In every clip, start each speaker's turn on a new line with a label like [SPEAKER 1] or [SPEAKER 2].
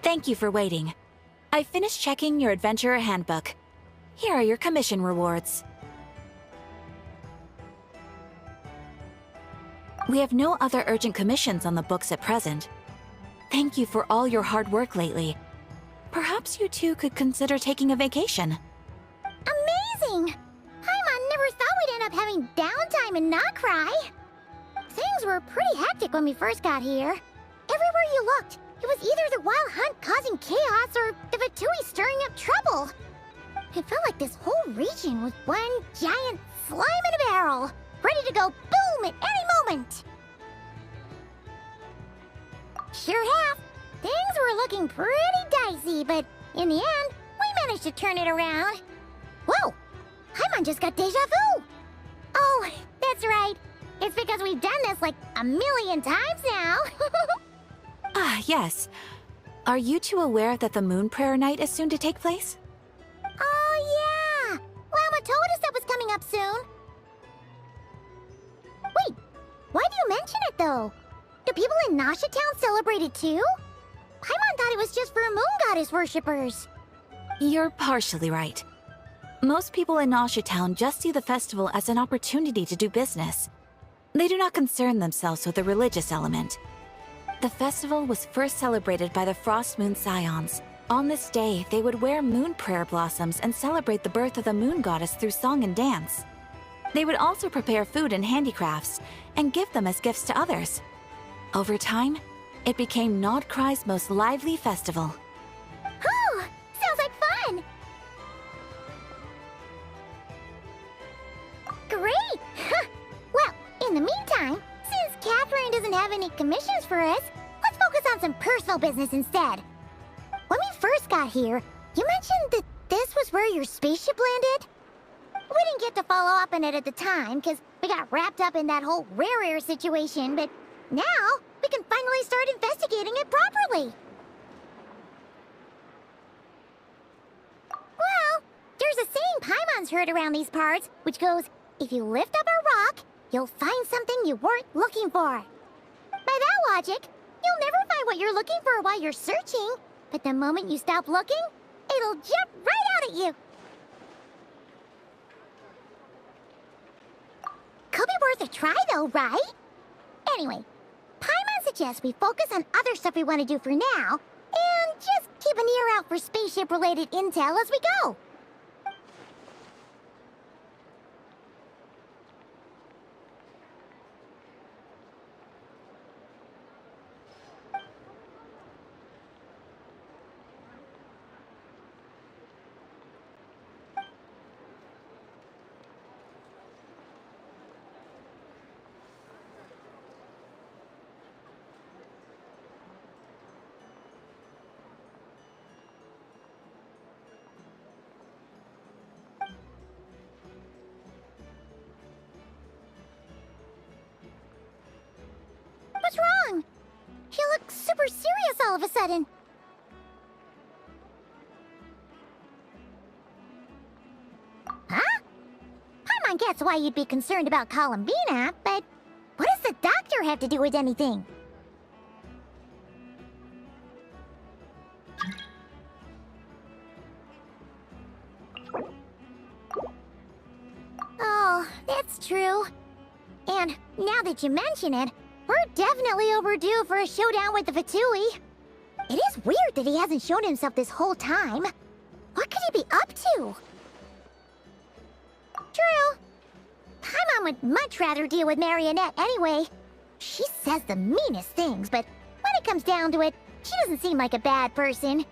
[SPEAKER 1] Thank you for waiting. I finished checking your adventurer handbook. Here are your commission rewards. We have no other urgent commissions on the books at present. Thank you for all your hard work lately. Perhaps you two could consider taking a vacation.
[SPEAKER 2] Amazing! Paimon never thought we'd end up having downtime in Nod-Krai. Things were pretty hectic when we first got here. Everywhere you looked, it was either the wild hunt causing chaos or the Fatui stirring up trouble. It felt like this whole region was one giant slime in a barrel, ready to go boom at any moment. Sure have. Things were looking pretty dicey, but in the end, we managed to turn it around. Whoa! Paimon just got deja vu! Oh, that's right. It's because we've done this like a million times now.
[SPEAKER 1] Ah, yes. Are you two aware that the MoonPrayerNight is soon to take place?
[SPEAKER 2] Oh, yeah! Llama told us that was coming up soon. Wait, why do you mention it, though? Do people in Nasha Town celebrate it, too? Paimon thought it was just for moon goddess worshippers.
[SPEAKER 1] You're partially right. Most people in Nasha Town just see the festival as an opportunity to do business. They do not concern themselves with the religious element. The festival was first celebrated by the Frost Moon Scions. On this day, they would wear moon prayer blossoms and celebrate the birth of the moon goddess through song and dance. They would also prepare food and handicrafts and give them as gifts to others. Over time, it became Nod-Krai's most lively festival.
[SPEAKER 2] Oh, sounds like fun! Great! Well, in the meantime, since Catherine doesn't have any commissions for us, let's focus on some personal business instead. When we first got here, you mentioned that this was where your spaceship landed? We didn't get to follow up on it at the time, because we got wrapped up in that whole rare situation, but now we can finally start investigating it properly. Well, there's a saying Paimon's heard around these parts, which goes, if you lift up a rock, you'll find something you weren't looking for. By that logic, you'll never find what you're looking for while you're searching, but the moment you stop looking, it'll jump right out at you. Could be worth a try though, right? Anyway, Paimon suggests we focus on other stuff we want to do for now, and just keep an ear out for spaceship-related intel as we go. What's wrong? She looks super serious all of a sudden. Huh? Paimon gets why you'd be concerned about Columbina, but what does the doctor have to do with anything? Oh, that's true. And now that you mention it, we're definitely overdue for a showdown with the Fatui. It is weird that he hasn't shown himself this whole time. What could he be up to? True. Paimon would much rather deal with Marionette anyway. She says the meanest things, but when it comes down to it, she doesn't seem like a bad person.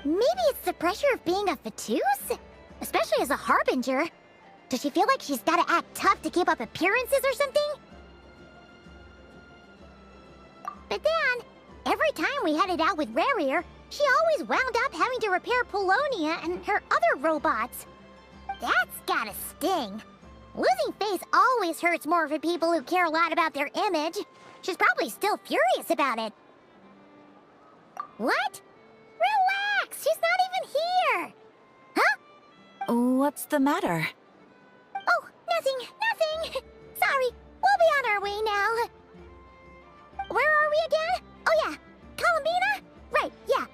[SPEAKER 2] Maybe it's the pressure of being a Fatuse? Especially as a Harbinger. Does she feel like she's gotta act tough to keep up appearances or something? But then, every time we headed out with Rarier, she always wound up having to repair Polonia and her other robots. That's gotta sting. Losing face always hurts more for people who care a lot about their image. She's probably still furious about it. What? Relax, she's not even here. Huh?
[SPEAKER 1] What's the matter?
[SPEAKER 2] Oh, nothing. Sorry, we'll be on our way now. Where are we again? Oh yeah, Columbina? Right, yeah,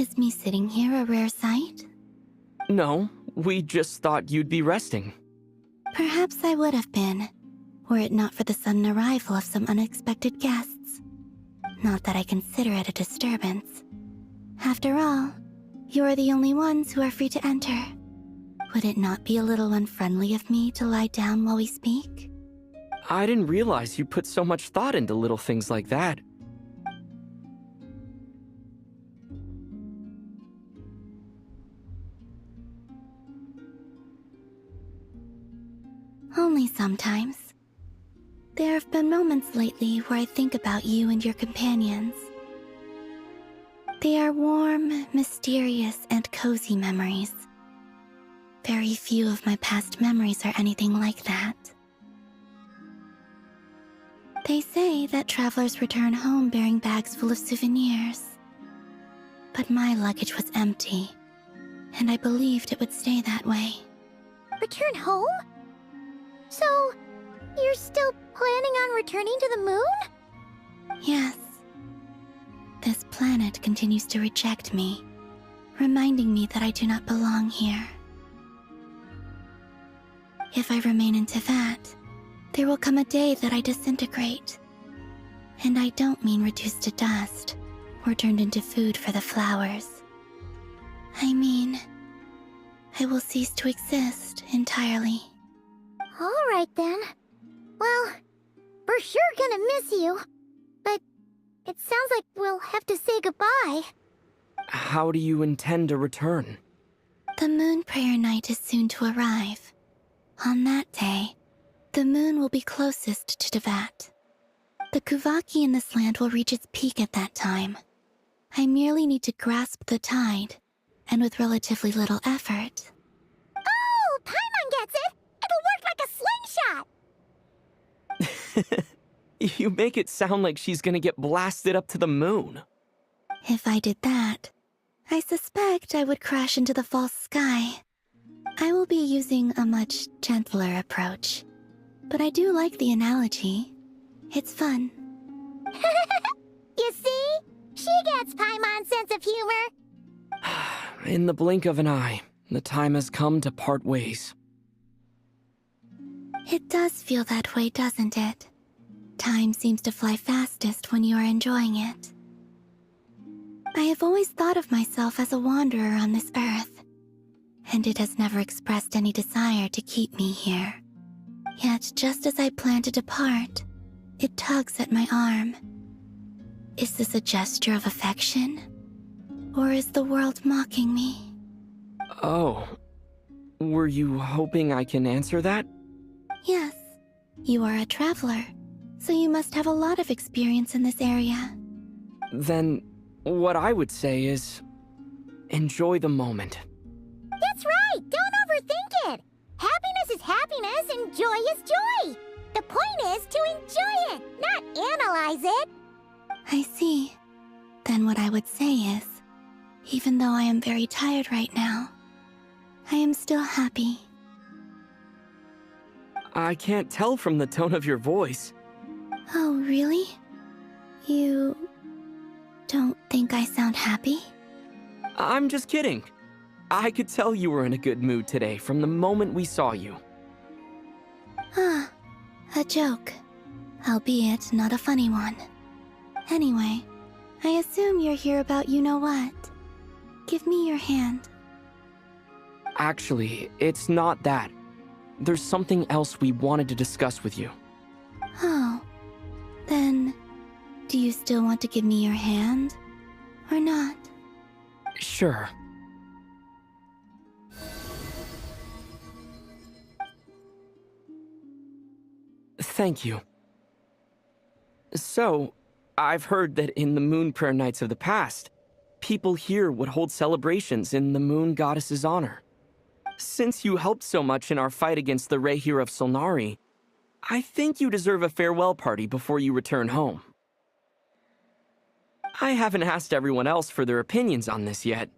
[SPEAKER 3] Is me sitting here a rare sight?
[SPEAKER 4] No, we just thought you'd be resting.
[SPEAKER 3] Perhaps I would have been, were it not for the sudden arrival of some unexpected guests. Not that I consider it a disturbance. After all, you're the only ones who are free to enter. Would it not be a little unfriendly of me to lie down while we speak?
[SPEAKER 4] I didn't realize you put so much thought into little things like that.
[SPEAKER 3] Only sometimes. There have been moments lately where I think about you and your companions. They are warm, mysterious, and cozy memories. Very few of my past memories are anything like that. They say that travelers return home bearing bags full of souvenirs. But my luggage was empty, and I believed it would stay that way.
[SPEAKER 2] Return home? So, you're still planning on returning to the moon?
[SPEAKER 3] Yes. This planet continues to reject me, reminding me that I do not belong here. If I remain in Teyvat, there will come a day that I disintegrate. And I don't mean reduced to dust or turned into food for the flowers. I mean, I will cease to exist entirely.
[SPEAKER 2] Alright then. Well, we're sure gonna miss you. But it sounds like we'll have to say goodbye.
[SPEAKER 4] How do you intend to return?
[SPEAKER 3] The MoonPrayerNight is soon to arrive. On that day, the moon will be closest to Teyvat. The Kuvaki in this land will reach its peak at that time. I merely need to grasp the tide, and with relatively little effort.
[SPEAKER 2] Oh, Paimon gets it! It'll work like a slingshot!
[SPEAKER 4] You make it sound like she's gonna get blasted up to the moon.
[SPEAKER 3] If I did that, I suspect I would crash into the false sky. I will be using a much gentler approach. But I do like the analogy. It's fun.
[SPEAKER 2] You see? She gets Paimon's sense of humor.
[SPEAKER 4] In the blink of an eye, the time has come to part ways.
[SPEAKER 3] It does feel that way, doesn't it? Time seems to fly fastest when you are enjoying it. I have always thought of myself as a wanderer on this earth, and it has never expressed any desire to keep me here. Yet, just as I plan to depart, it tugs at my arm. Is this a gesture of affection? Or is the world mocking me?
[SPEAKER 4] Oh. Were you hoping I can answer that?
[SPEAKER 3] Yes. You are a traveler, so you must have a lot of experience in this area.
[SPEAKER 4] Then, what I would say is, enjoy the moment.
[SPEAKER 2] That's right! Don't overthink it! Happiness is happiness and joy is joy! The point is to enjoy it, not analyze it!
[SPEAKER 3] I see. Then what I would say is, even though I am very tired right now, I am still happy.
[SPEAKER 4] I can't tell from the tone of your voice.
[SPEAKER 3] Oh, really? You don't think I sound happy?
[SPEAKER 4] I'm just kidding. I could tell you were in a good mood today from the moment we saw you.
[SPEAKER 3] Ah, a joke. Albeit not a funny one. Anyway, I assume you're here about you-know-what. Give me your hand.
[SPEAKER 4] Actually, it's not that. There's something else we wanted to discuss with you.
[SPEAKER 3] Oh, then, do you still want to give me your hand? Or not?
[SPEAKER 4] Sure. Thank you. So, I've heard that in the MoonPrayerNights of the past, people here would hold celebrations in the Moon Goddess's honor. Since you helped so much in our fight against the Rehir of Solnari, I think you deserve a farewell party before you return home. I haven't asked everyone else for their opinions on this yet,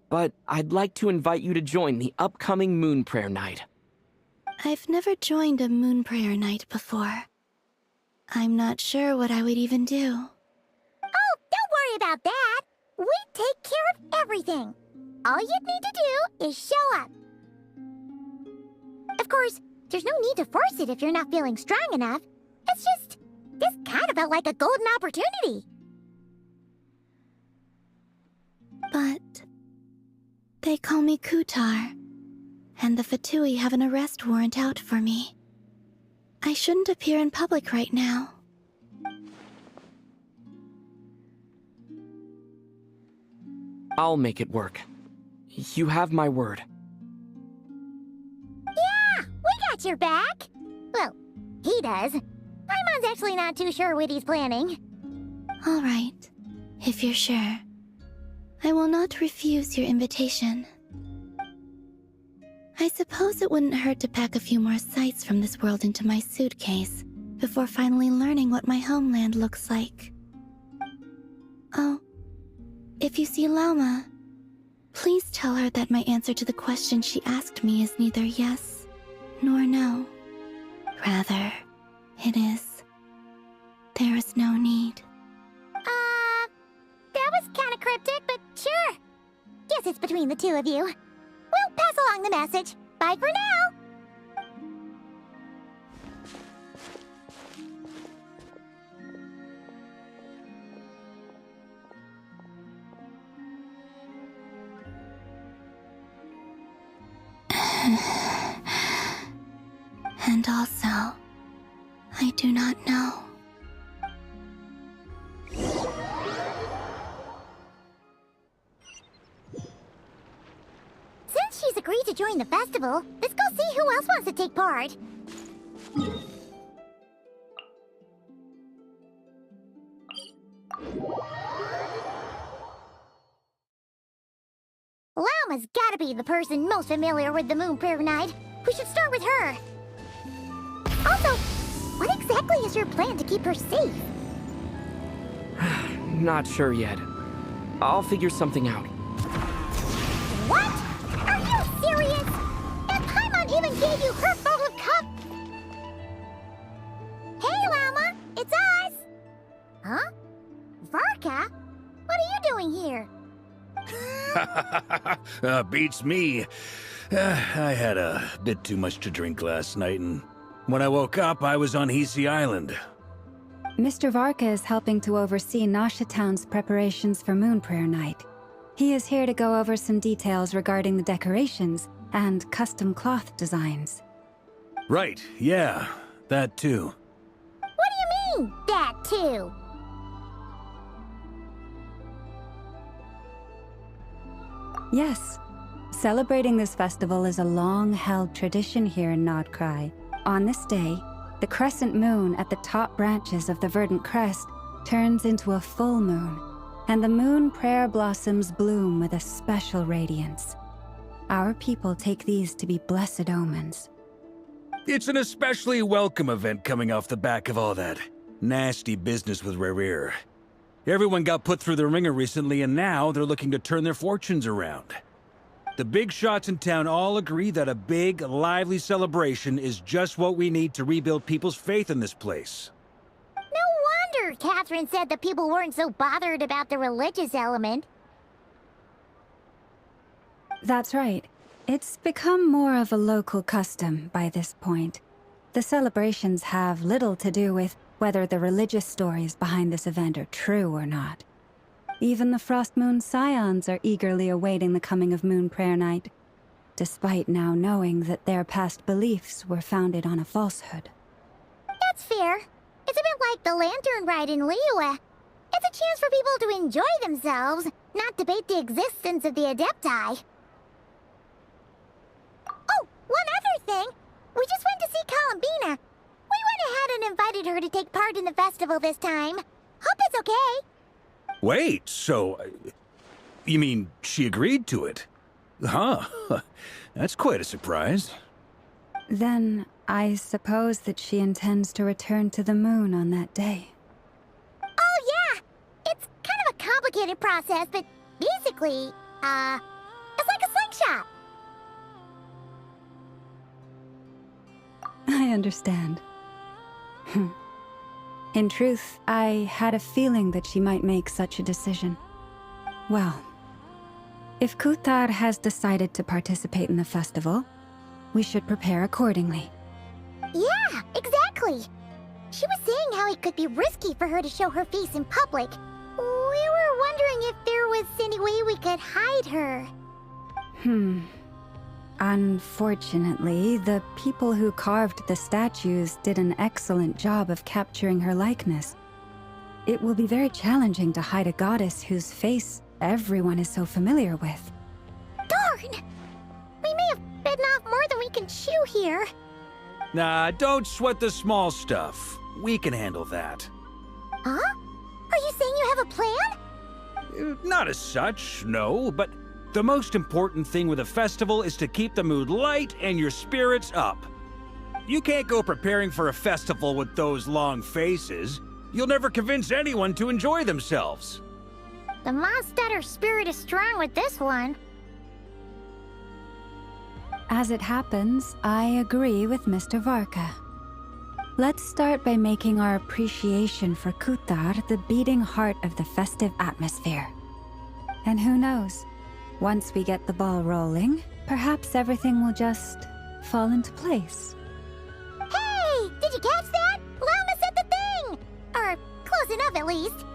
[SPEAKER 4] but I'd like to invite you to join the upcoming MoonPrayerNight.
[SPEAKER 3] I've never joined a MoonPrayerNight before. I'm not sure what I would even do.
[SPEAKER 2] Oh, don't worry about that! We take care of everything. All you'd need to do is show up. Of course, there's no need to force it if you're not feeling strong enough. It's just, this kind of felt like a golden opportunity.
[SPEAKER 3] But they call me Kutar, and the Fatui have an arrest warrant out for me. I shouldn't appear in public right now.
[SPEAKER 4] I'll make it work. You have my word.
[SPEAKER 2] Yeah, we got your back. Well, he does. Paimon's actually not too sure what he's planning.
[SPEAKER 3] All right, if you're sure. I will not refuse your invitation. I suppose it wouldn't hurt to pack a few more sights from this world into my suitcase before finally learning what my homeland looks like. Oh, if you see Lauma, please tell her that my answer to the question she asked me is neither yes nor no. Rather, it is, there is no need.
[SPEAKER 2] That was kinda cryptic, but sure. Guess it's between the two of you. We'll pass along the message. Bye for now!
[SPEAKER 3] And also, I do not know.
[SPEAKER 2] Since she's agreed to join the festival, let's go see who else wants to take part. Lauma's gotta be the person most familiar with the MoonPrayerNight. We should start with her. Also, what exactly is your plan to keep her safe?
[SPEAKER 4] Not sure yet. I'll figure something out.
[SPEAKER 2] What? Are you serious? And Paimon even gave you her photo cup? Hey, Lauma, it's us! Huh? Varka? What are you doing here?
[SPEAKER 5] Beats me. I had a bit too much to drink last night, and when I woke up, I was on Hisi Island.
[SPEAKER 6] Mr. Varka is helping to oversee Nasha Town's preparations for MoonPrayerNight. He is here to go over some details regarding the decorations and custom cloth designs.
[SPEAKER 5] Right, yeah, that too.
[SPEAKER 2] What do you mean, that too?
[SPEAKER 6] Yes. Celebrating this festival is a long-held tradition here in Nod-Krai. On this day, the crescent moon at the top branches of the verdant crest turns into a full moon, and the moon prayer blossoms bloom with a special radiance. Our people take these to be blessed omens.
[SPEAKER 5] It's an especially welcome event coming off the back of all that nasty business with Rare. Everyone got put through the ringer recently, and now they're looking to turn their fortunes around. The big shots in town all agree that a big, lively celebration is just what we need to rebuild people's faith in this place.
[SPEAKER 2] No wonder Catherine said that people weren't so bothered about the religious element.
[SPEAKER 6] That's right. It's become more of a local custom by this point. The celebrations have little to do with whether the religious stories behind this event are true or not. Even the Frost Moon Scions are eagerly awaiting the coming of MoonPrayerNight, despite now knowing that their past beliefs were founded on a falsehood.
[SPEAKER 2] That's fair. It's a bit like the Lantern Ride in Liyue. It's a chance for people to enjoy themselves, not debate the existence of the Adepti. Oh, one other thing! We just went to see Columbina. We went ahead and invited her to take part in the festival this time. Hope it's okay.
[SPEAKER 5] Wait, so... you mean she agreed to it? Huh. That's quite a surprise.
[SPEAKER 6] Then, I suppose that she intends to return to the moon on that day.
[SPEAKER 2] Oh yeah! It's kind of a complicated process, but basically, it's like a slingshot.
[SPEAKER 6] I understand. In truth, I had a feeling that she might make such a decision. Well, If Kuthar has decided to participate in the festival, we should prepare accordingly.
[SPEAKER 2] Yeah, exactly. She was saying how it could be risky for her to show her face in public. We were wondering if there was any way we could hide her.
[SPEAKER 6] Unfortunately, the people who carved the statues did an excellent job of capturing her likeness. It will be very challenging to hide a goddess whose face everyone is so familiar with.
[SPEAKER 2] Darn! We may have bitten off more than we can chew here.
[SPEAKER 5] Nah, don't sweat the small stuff. We can handle that.
[SPEAKER 2] Huh? Are you saying you have a plan?
[SPEAKER 5] Not as such, no, but the most important thing with a festival is to keep the mood light and your spirits up. You can't go preparing for a festival with those long faces. You'll never convince anyone to enjoy themselves.
[SPEAKER 2] The Mondstatter spirit is strong with this one.
[SPEAKER 6] As it happens, I agree with Mr. Varka. Let's start by making our appreciation for Kuthar the beating heart of the festive atmosphere. And who knows, once we get the ball rolling, perhaps everything will just fall into place.
[SPEAKER 2] Hey! Did you catch that? Llama said the thing! Or close enough, at least.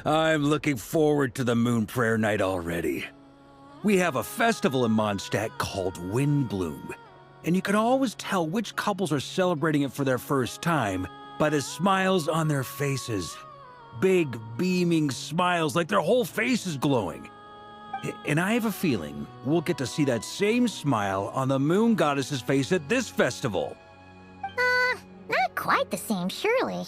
[SPEAKER 5] I'm looking forward to the MoonPrayerNight already. We have a festival in Mondstadt called Windbloom, and you can always tell which couples are celebrating it for their first time by the smiles on their faces. Big, beaming smiles like their whole face is glowing. And I have a feeling we'll get to see that same smile on the Moon Goddess's face at this festival.
[SPEAKER 2] Not quite the same, surely.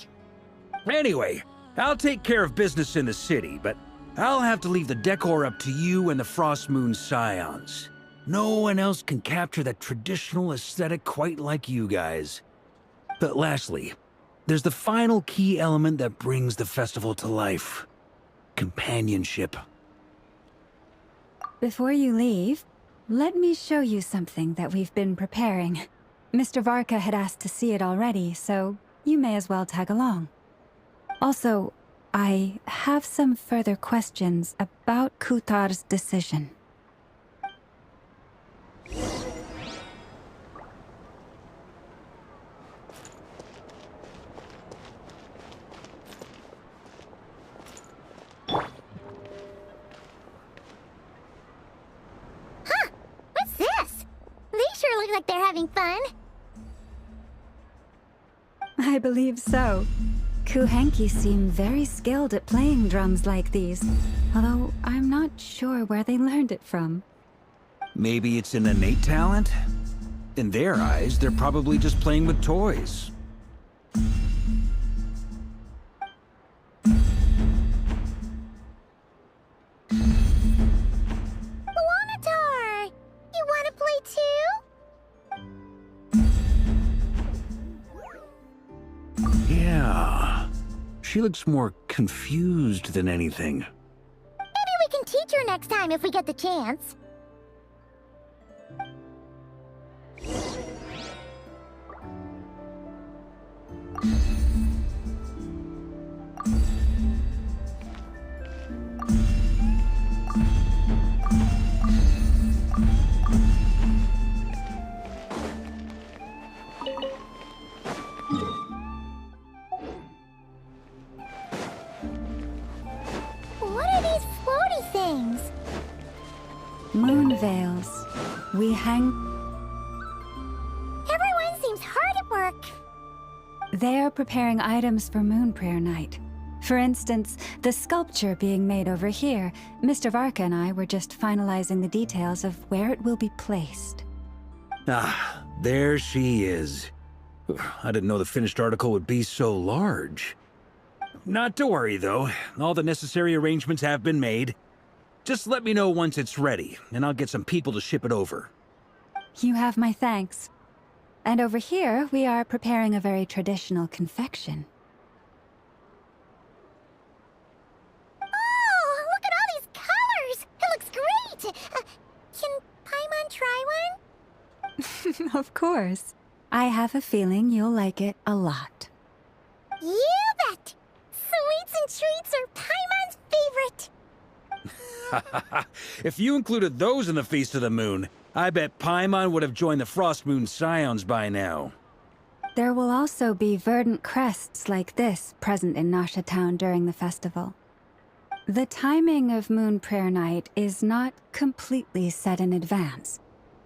[SPEAKER 5] Anyway, I'll take care of business in the city, but I'll have to leave the decor up to you and the Frost Moon Scions. No one else can capture that traditional aesthetic quite like you guys. But lastly, there's the final key element that brings the festival to life. Companionship.
[SPEAKER 6] Before you leave, let me show you something that we've been preparing. Mr. Varka had asked to see it already, so you may as well tag along. Also, I have some further questions about Kuthar's decision.
[SPEAKER 2] What's this? They sure look like they're having fun.
[SPEAKER 6] I believe so. Kuhenki seem very skilled at playing drums like these, although I'm not sure where they learned it from.
[SPEAKER 5] Maybe it's an innate talent? In their eyes, they're probably just playing with toys.
[SPEAKER 2] Wanatar! You wanna play too?
[SPEAKER 5] Yeah. She looks more confused than anything.
[SPEAKER 2] Maybe we can teach her next time if we get the chance. What are these floaty things?
[SPEAKER 6] Moon veils. We hang...
[SPEAKER 2] Everyone seems hard at work.
[SPEAKER 6] They're preparing items for MoonPrayerNight. For instance, the sculpture being made over here. Mr. Varka and I were just finalizing the details of where it will be placed.
[SPEAKER 5] Ah, there she is. I didn't know the finished article would be so large. Not to worry, though. All the necessary arrangements have been made. Just let me know once it's ready, and I'll get some people to ship it over.
[SPEAKER 6] You have my thanks. And over here, we are preparing a very traditional confection.
[SPEAKER 2] Oh, look at all these colors! It looks great! Can Paimon try one?
[SPEAKER 6] Of course. I have a feeling you'll like it a lot.
[SPEAKER 2] You bet! Sweets and treats are
[SPEAKER 5] If you included those in the Feast of the Moon, I bet Paimon would have joined the Frost Moon Scions by now.
[SPEAKER 6] There will also be verdant crests like this present in Nasha Town during the festival. The timing of MoonPrayerNight is not completely set in advance.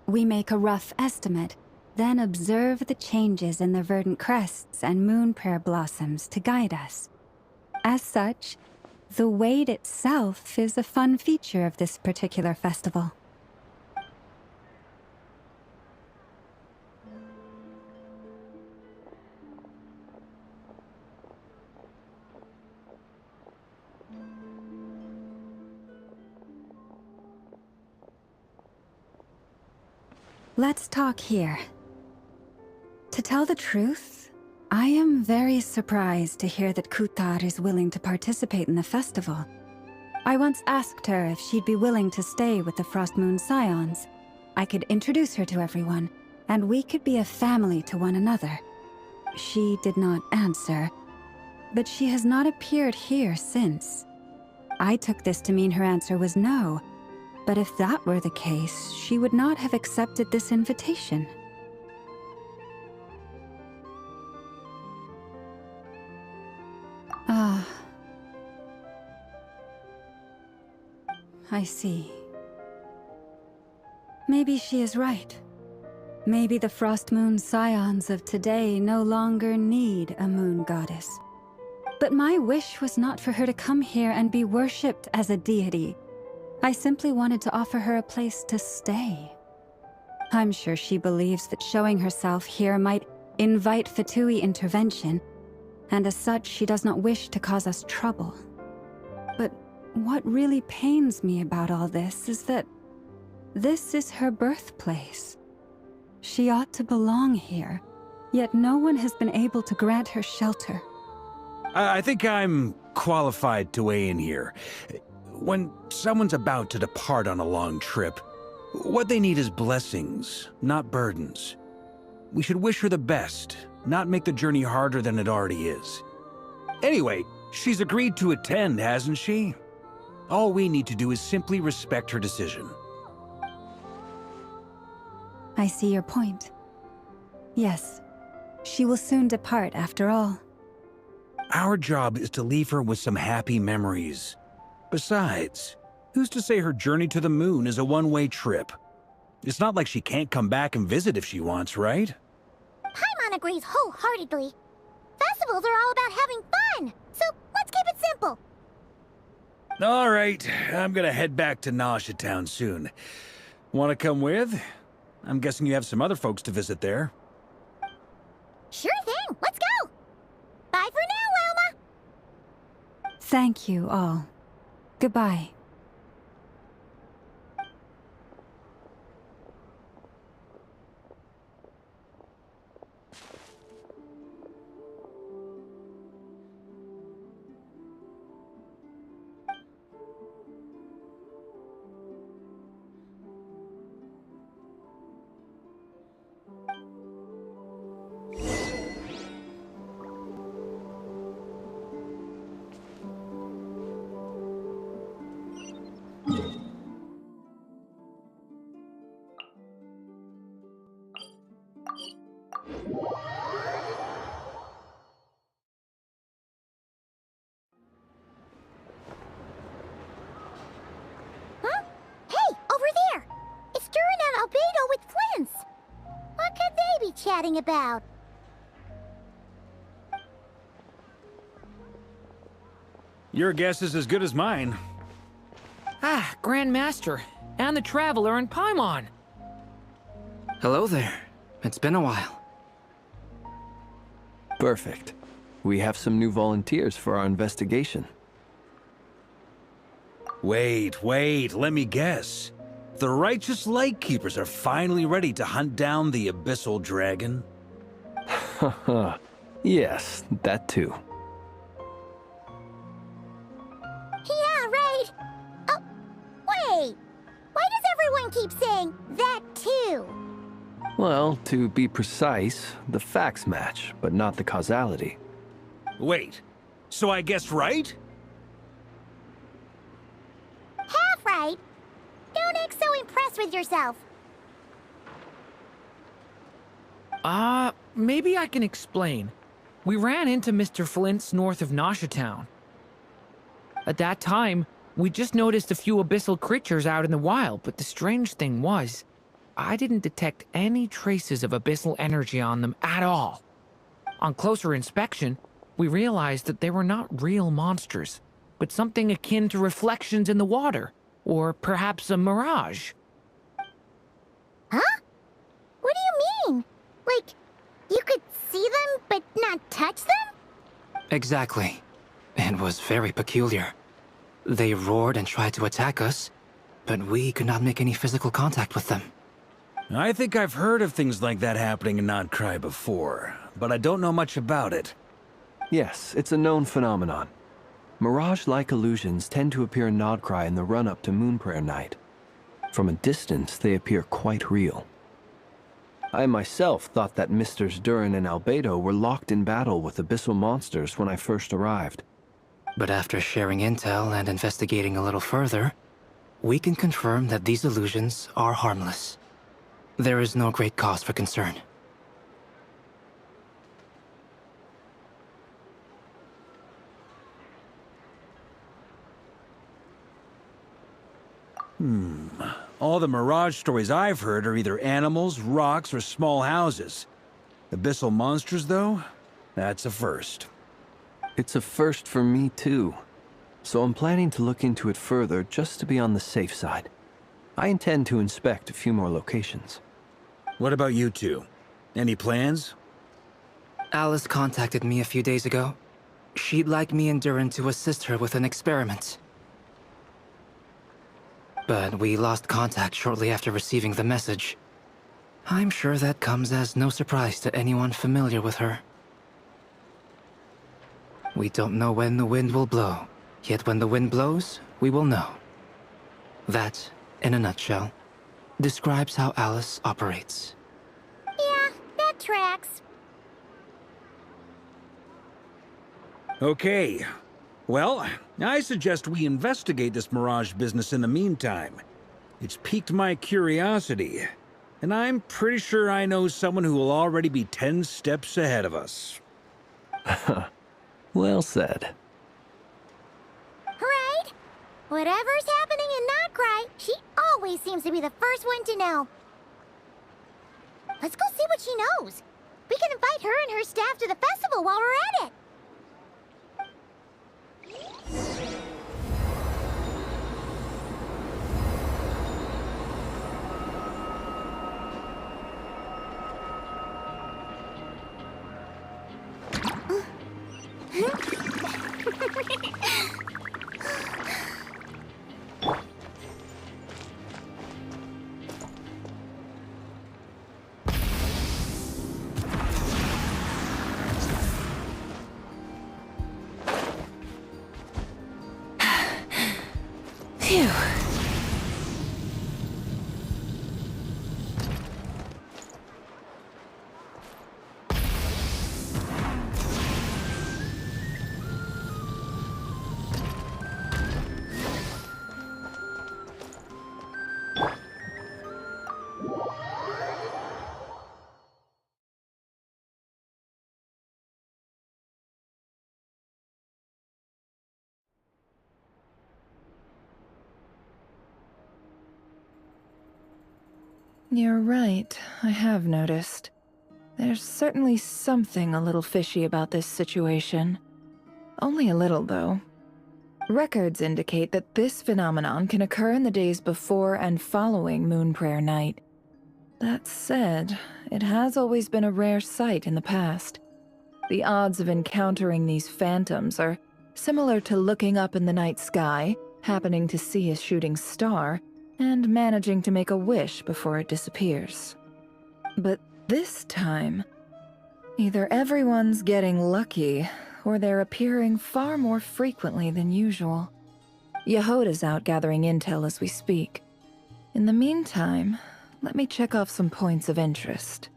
[SPEAKER 6] We make a rough estimate, then observe the changes in the verdant crests and moonprayer blossoms to guide us. As such, the wait itself is a fun feature of this particular festival. Let's talk here. To tell the truth, I am very surprised to hear that Kutar is willing to participate in the festival. I once asked her if she'd be willing to stay with the Frost Moon Scions. I could introduce her to everyone, and we could be a family to one another. She did not answer, but she has not appeared here since. I took this to mean her answer was no, but if that were the case, she would not have accepted this invitation. Ah. I see. Maybe she is right. Maybe the Frost Moon Scions of today no longer need a moon goddess. But my wish was not for her to come here and be worshipped as a deity. I simply wanted to offer her a place to stay. I'm sure she believes that showing herself here might invite Fatui intervention, and as such, she does not wish to cause us trouble. But what really pains me about all this is that this is her birthplace. She ought to belong here, yet no one has been able to grant her shelter.
[SPEAKER 5] I think I'm qualified to weigh in here. When someone's about to depart on a long trip, what they need is blessings, not burdens. We should wish her the best, not make the journey harder than it already is. Anyway, she's agreed to attend, hasn't she? All we need to do is simply respect her decision.
[SPEAKER 6] I see your point. Yes, she will soon depart after all.
[SPEAKER 5] Our job is to leave her with some happy memories. Besides, who's to say her journey to the moon is a one-way trip? It's not like she can't come back and visit if she wants, right?
[SPEAKER 2] Paimon agrees wholeheartedly. Festivals are all about having fun, so let's keep it simple.
[SPEAKER 5] All right, I'm gonna head back to Nasha Town soon. Want to come with? I'm guessing you have some other folks to visit there.
[SPEAKER 2] Sure thing, let's go! Bye for now, Wilma!
[SPEAKER 6] Thank you all. Goodbye.
[SPEAKER 2] Huh? Hey, over there! It's Duran and Albedo with twins! What could they be chatting about?
[SPEAKER 5] Your guess is as good as mine.
[SPEAKER 7] Ah, Grand Master, and the Traveler and Paimon.
[SPEAKER 4] Hello there. It's been a while.
[SPEAKER 8] Perfect. We have some new volunteers for our investigation.
[SPEAKER 5] Wait, let me guess. The righteous Lightkeepers are finally ready to hunt down the Abyssal Dragon?
[SPEAKER 8] Haha. Yes, that too.
[SPEAKER 2] Yeah, right! Oh, wait! Why does everyone keep saying that too?
[SPEAKER 8] Well, to be precise, the facts match, but not the causality.
[SPEAKER 5] Wait, so I guessed right?
[SPEAKER 2] Half right! impressed with yourself?
[SPEAKER 7] Maybe I can explain. We ran into Mr. Flint's north of Nosha Town. At that time, we just noticed a few abyssal creatures out in the wild, but the strange thing was, I didn't detect any traces of abyssal energy on them at all. On closer inspection, we realized that they were not real monsters, but something akin to reflections in the water, or perhaps a mirage.
[SPEAKER 2] Huh? What do you mean? Like, you could see them but not touch them?
[SPEAKER 9] Exactly. It was very peculiar. They roared and tried to attack us, but we could not make any physical contact with them.
[SPEAKER 5] I think I've heard of things like that happening in Nod-Krai before, but I don't know much about it.
[SPEAKER 8] Yes, it's a known phenomenon. Mirage-like illusions tend to appear in Nod-Krai in the run-up to MoonPrayerNight. From a distance, they appear quite real. I myself thought that Misters Durin and Albedo were locked in battle with abyssal monsters when I first arrived.
[SPEAKER 9] But after sharing intel and investigating a little further, we can confirm that these illusions are harmless. There is no great cause for concern.
[SPEAKER 5] All the Mirage stories I've heard are either animals, rocks, or small houses. Abyssal monsters, though? That's a first.
[SPEAKER 8] It's a first for me, too. So I'm planning to look into it further just to be on the safe side. I intend to inspect a few more locations.
[SPEAKER 5] What about you two? Any plans?
[SPEAKER 9] Alice contacted me a few days ago. She'd like me and Durin to assist her with an experiment. But we lost contact shortly after receiving the message. I'm sure that comes as no surprise to anyone familiar with her. We don't know when the wind will blow, yet when the wind blows, we will know. That, in a nutshell, describes how Alice operates.
[SPEAKER 2] Yeah, that tracks.
[SPEAKER 5] Okay. Well, I suggest we investigate this Mirage business in the meantime. It's piqued my curiosity, and I'm pretty sure I know someone who will already be 10 steps ahead of us.
[SPEAKER 8] Well said.
[SPEAKER 2] Right? Whatever's happening in Nod-Krai, she always seems to be the first one to know. Let's go see what she knows. We can invite her and her staff to the festival while we're at it.
[SPEAKER 1] Phew.
[SPEAKER 10] You're right, I have noticed. There's certainly something a little fishy about this situation. Only a little, though. Records indicate that this phenomenon can occur in the days before and following MoonPrayerNight. That said, it has always been a rare sight in the past. The odds of encountering these phantoms are similar to looking up in the night sky, happening to see a shooting star, and managing to make a wish before it disappears. But this time, either everyone's getting lucky, or they're appearing far more frequently than usual. Yehoda's out gathering intel as we speak. In the meantime, let me check off some points of interest.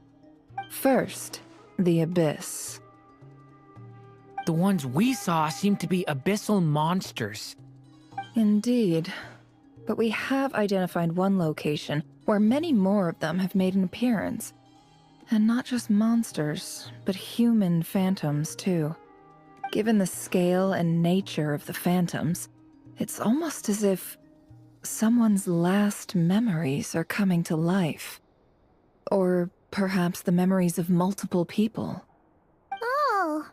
[SPEAKER 10] First, the Abyss.
[SPEAKER 7] The ones we saw seem to be abyssal monsters.
[SPEAKER 10] Indeed. but we have identified one location where many more of them have made an appearance. And not just monsters, but human phantoms too. Given the scale and nature of the phantoms, it's almost as if someone's last memories are coming to life. Or perhaps the memories of multiple people.
[SPEAKER 2] Oh.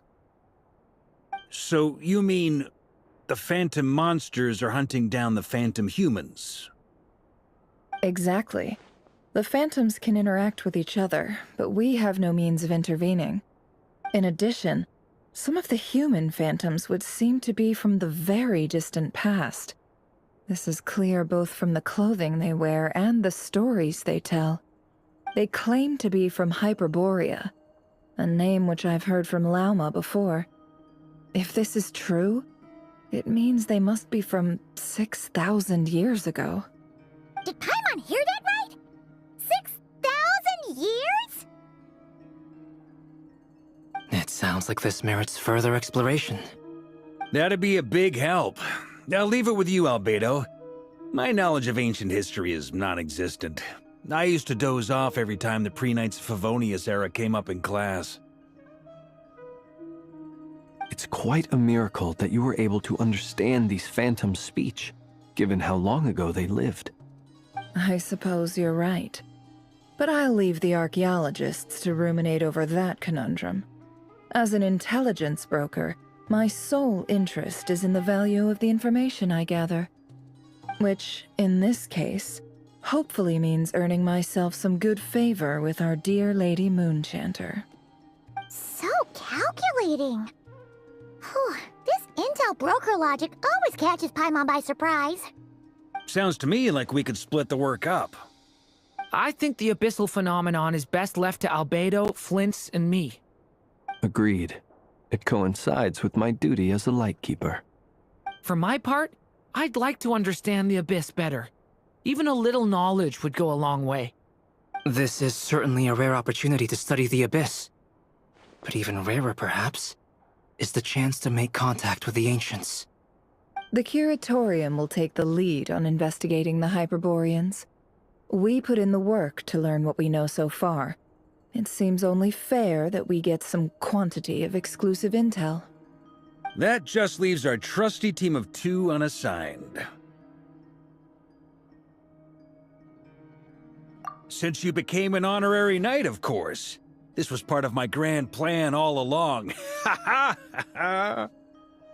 [SPEAKER 5] So you mean the phantom monsters are hunting down the phantom humans?
[SPEAKER 10] Exactly. The phantoms can interact with each other, but we have no means of intervening. In addition, some of the human phantoms would seem to be from the very distant past. This is clear both from the clothing they wear and the stories they tell. They claim to be from Hyperborea, a name which I've heard from Lauma before. If this is true, it means they must be from 6,000 years ago.
[SPEAKER 2] Did Paimon hear that right? 6,000 years?
[SPEAKER 9] It sounds like this merits further exploration.
[SPEAKER 5] That'd be a big help. I'll leave it with you, Albedo. My knowledge of ancient history is non-existent. I used to doze off every time the pre-Knights of Favonius era came up in class.
[SPEAKER 8] It's quite a miracle that you were able to understand these phantoms' speech, given how long ago they lived.
[SPEAKER 10] I suppose you're right. But I'll leave the archaeologists to ruminate over that conundrum. As an intelligence broker, my sole interest is in the value of the information I gather. Which, in this case, hopefully means earning myself some good favor with our dear Lady Moonchanter.
[SPEAKER 2] So calculating. Whew, this intel broker logic always catches Paimon by surprise.
[SPEAKER 5] Sounds to me like we could split the work up.
[SPEAKER 7] I think the abyssal phenomenon is best left to Albedo, Flint's, and me.
[SPEAKER 8] Agreed. It coincides with my duty as a lightkeeper.
[SPEAKER 7] For my part, I'd like to understand the abyss better. Even a little knowledge would go a long way.
[SPEAKER 9] This is certainly a rare opportunity to study the abyss. But even rarer, perhaps, is the chance to make contact with the ancients.
[SPEAKER 10] The Curatorium will take the lead on investigating the Hyperboreans. We put in the work to learn what we know so far. It seems only fair that we get some quantity of exclusive intel.
[SPEAKER 5] That just leaves our trusty team of 2 unassigned. Since you became an honorary knight, of course. This was part of my grand plan all along. Ha ha ha!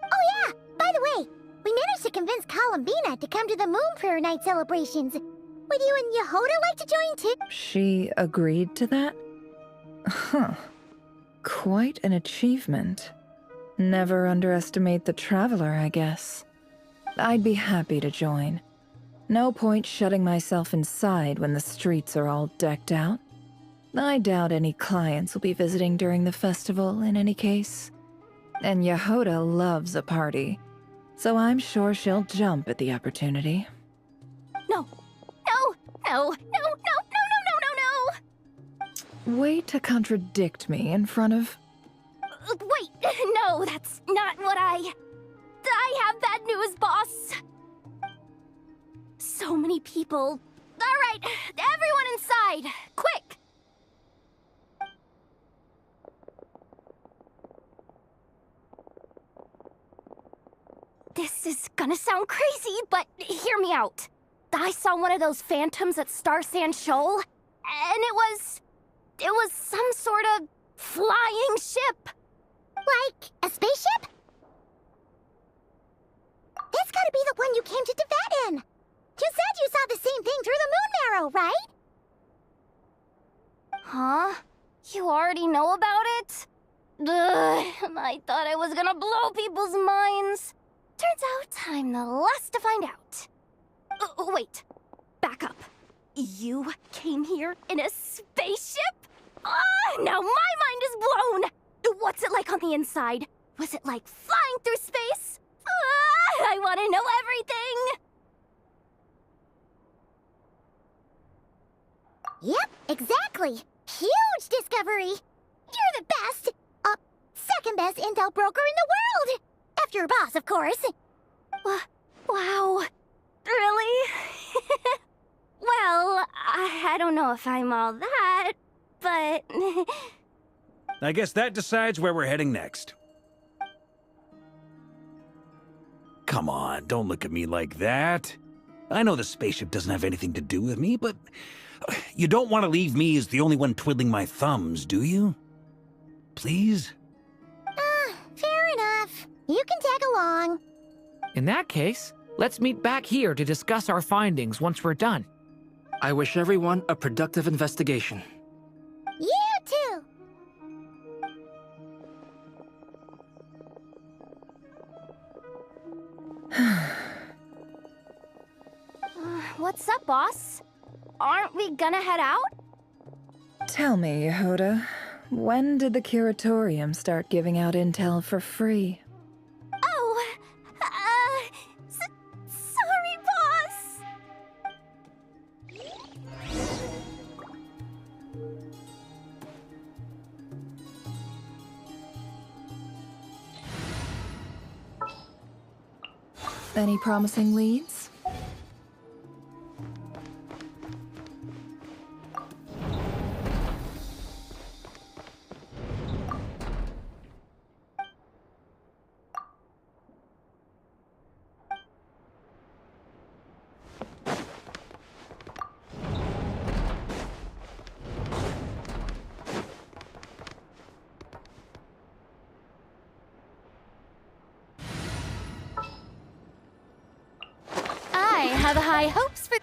[SPEAKER 2] Oh yeah, by the way, we managed to convince Columbina to come to the MoonPrayerNight celebrations. Would you and Yehoda like to join too?
[SPEAKER 10] She agreed to that? Huh. Quite an achievement. Never underestimate the traveler, I guess. I'd be happy to join. No point shutting myself inside when the streets are all decked out. I doubt any clients will be visiting during the festival in any case. And Yehoda loves a party, so I'm sure she'll jump at the opportunity.
[SPEAKER 2] No. No, no, no, no, no, no, no, no, no!
[SPEAKER 10] Way to contradict me in front of...
[SPEAKER 2] Wait, no, that's not what I have bad news, boss! So many people. Alright, everyone inside, quick! This is gonna sound crazy, but hear me out. I saw one of those phantoms at Star Sand Shoal, and it was some sort of flying ship. Like a spaceship? That's gotta be the one you came to Tibet in. You said you saw the same thing through the moon marrow, right? Huh? You already know about it? Ugh, I thought I was gonna blow people's minds. Turns out I'm the last to find out. Wait. Back up. You came here in a spaceship? Now my mind is blown! What's it like on the inside? Was it like flying through space? I want to know everything! Yep, exactly. Huge discovery. You're the best, second best intel broker in the world. After your boss, of course. Wow. Really?
[SPEAKER 11] I don't know if I'm all that, but...
[SPEAKER 5] I guess that decides where we're heading next. Come on, don't look at me like that. I know the spaceship doesn't have anything to do with me, but you don't want to leave me as the only one twiddling my thumbs, do you? Please?
[SPEAKER 2] Fair enough. You can tag along.
[SPEAKER 7] In that case, let's meet back here to discuss our findings once we're done.
[SPEAKER 9] I wish everyone a productive investigation.
[SPEAKER 2] You too.
[SPEAKER 11] What's up, boss? Aren't we gonna head out?
[SPEAKER 10] Tell me, Yehuda, when did the curatorium start giving out intel for free?
[SPEAKER 11] Oh, sorry, boss.
[SPEAKER 10] Any promising leads?
[SPEAKER 11] I have high hopes for...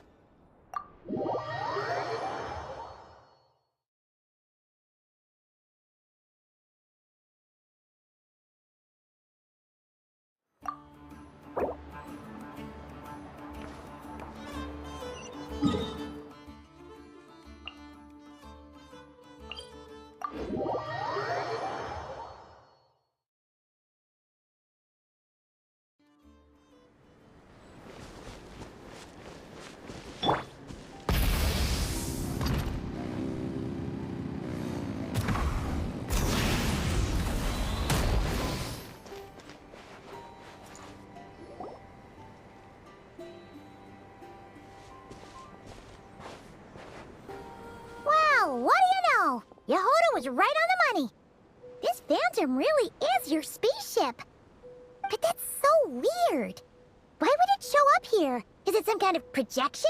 [SPEAKER 2] Well, what do you know? Yehuda was right on the money. This Phantom really is your spaceship. But that's so weird. Why would it show up here? Is it some kind of projection?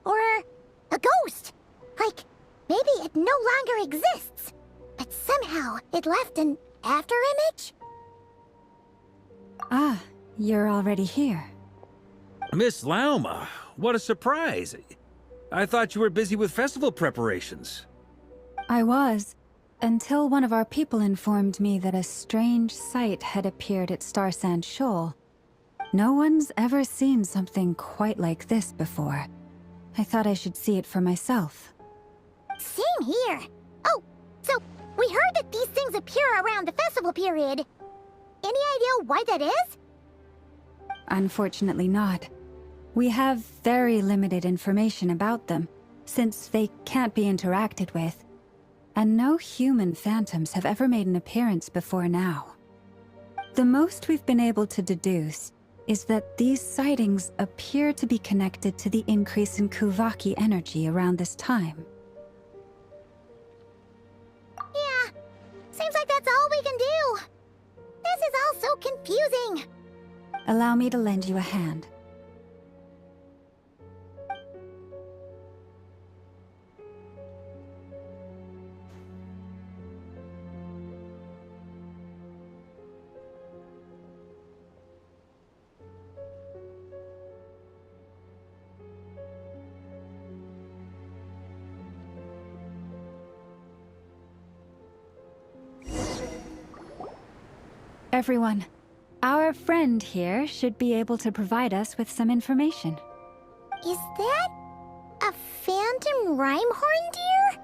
[SPEAKER 2] Or a ghost? Like, maybe it no longer exists. But somehow it left an afterimage?
[SPEAKER 6] Ah, you're already here.
[SPEAKER 5] Miss Lauma, what a surprise. I thought you were busy with festival preparations.
[SPEAKER 6] I was, until one of our people informed me that a strange sight had appeared at Star Sand Shoal. No one's ever seen something quite like this before. I thought I should see it for myself.
[SPEAKER 2] Same here. Oh, so we heard that these things appear around the festival period. Any idea why that is?
[SPEAKER 6] Unfortunately not. We have very limited information about them, since they can't be interacted with. And no human phantoms have ever made an appearance before now. The most we've been able to deduce is that these sightings appear to be connected to the increase in Kuvaki energy around this time.
[SPEAKER 2] Yeah, seems like that's all we can do. This is all so confusing.
[SPEAKER 6] Allow me to lend you a hand. Everyone, our friend here should be able to provide us with some information.
[SPEAKER 2] Is that a phantom rhymehorn deer?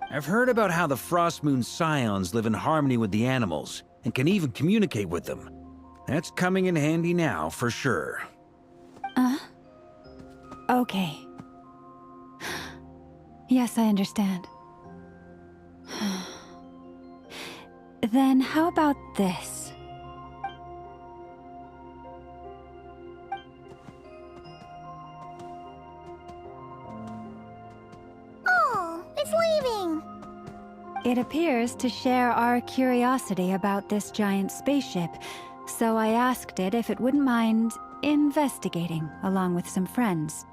[SPEAKER 5] I've heard about how the Frost Moon Scions live in harmony with the animals and can even communicate with them. That's coming in handy now, for sure.
[SPEAKER 6] Okay. Yes, I understand. Then how about this? It appears to share our curiosity about this giant spaceship, so I asked it if it wouldn't mind investigating along with some friends.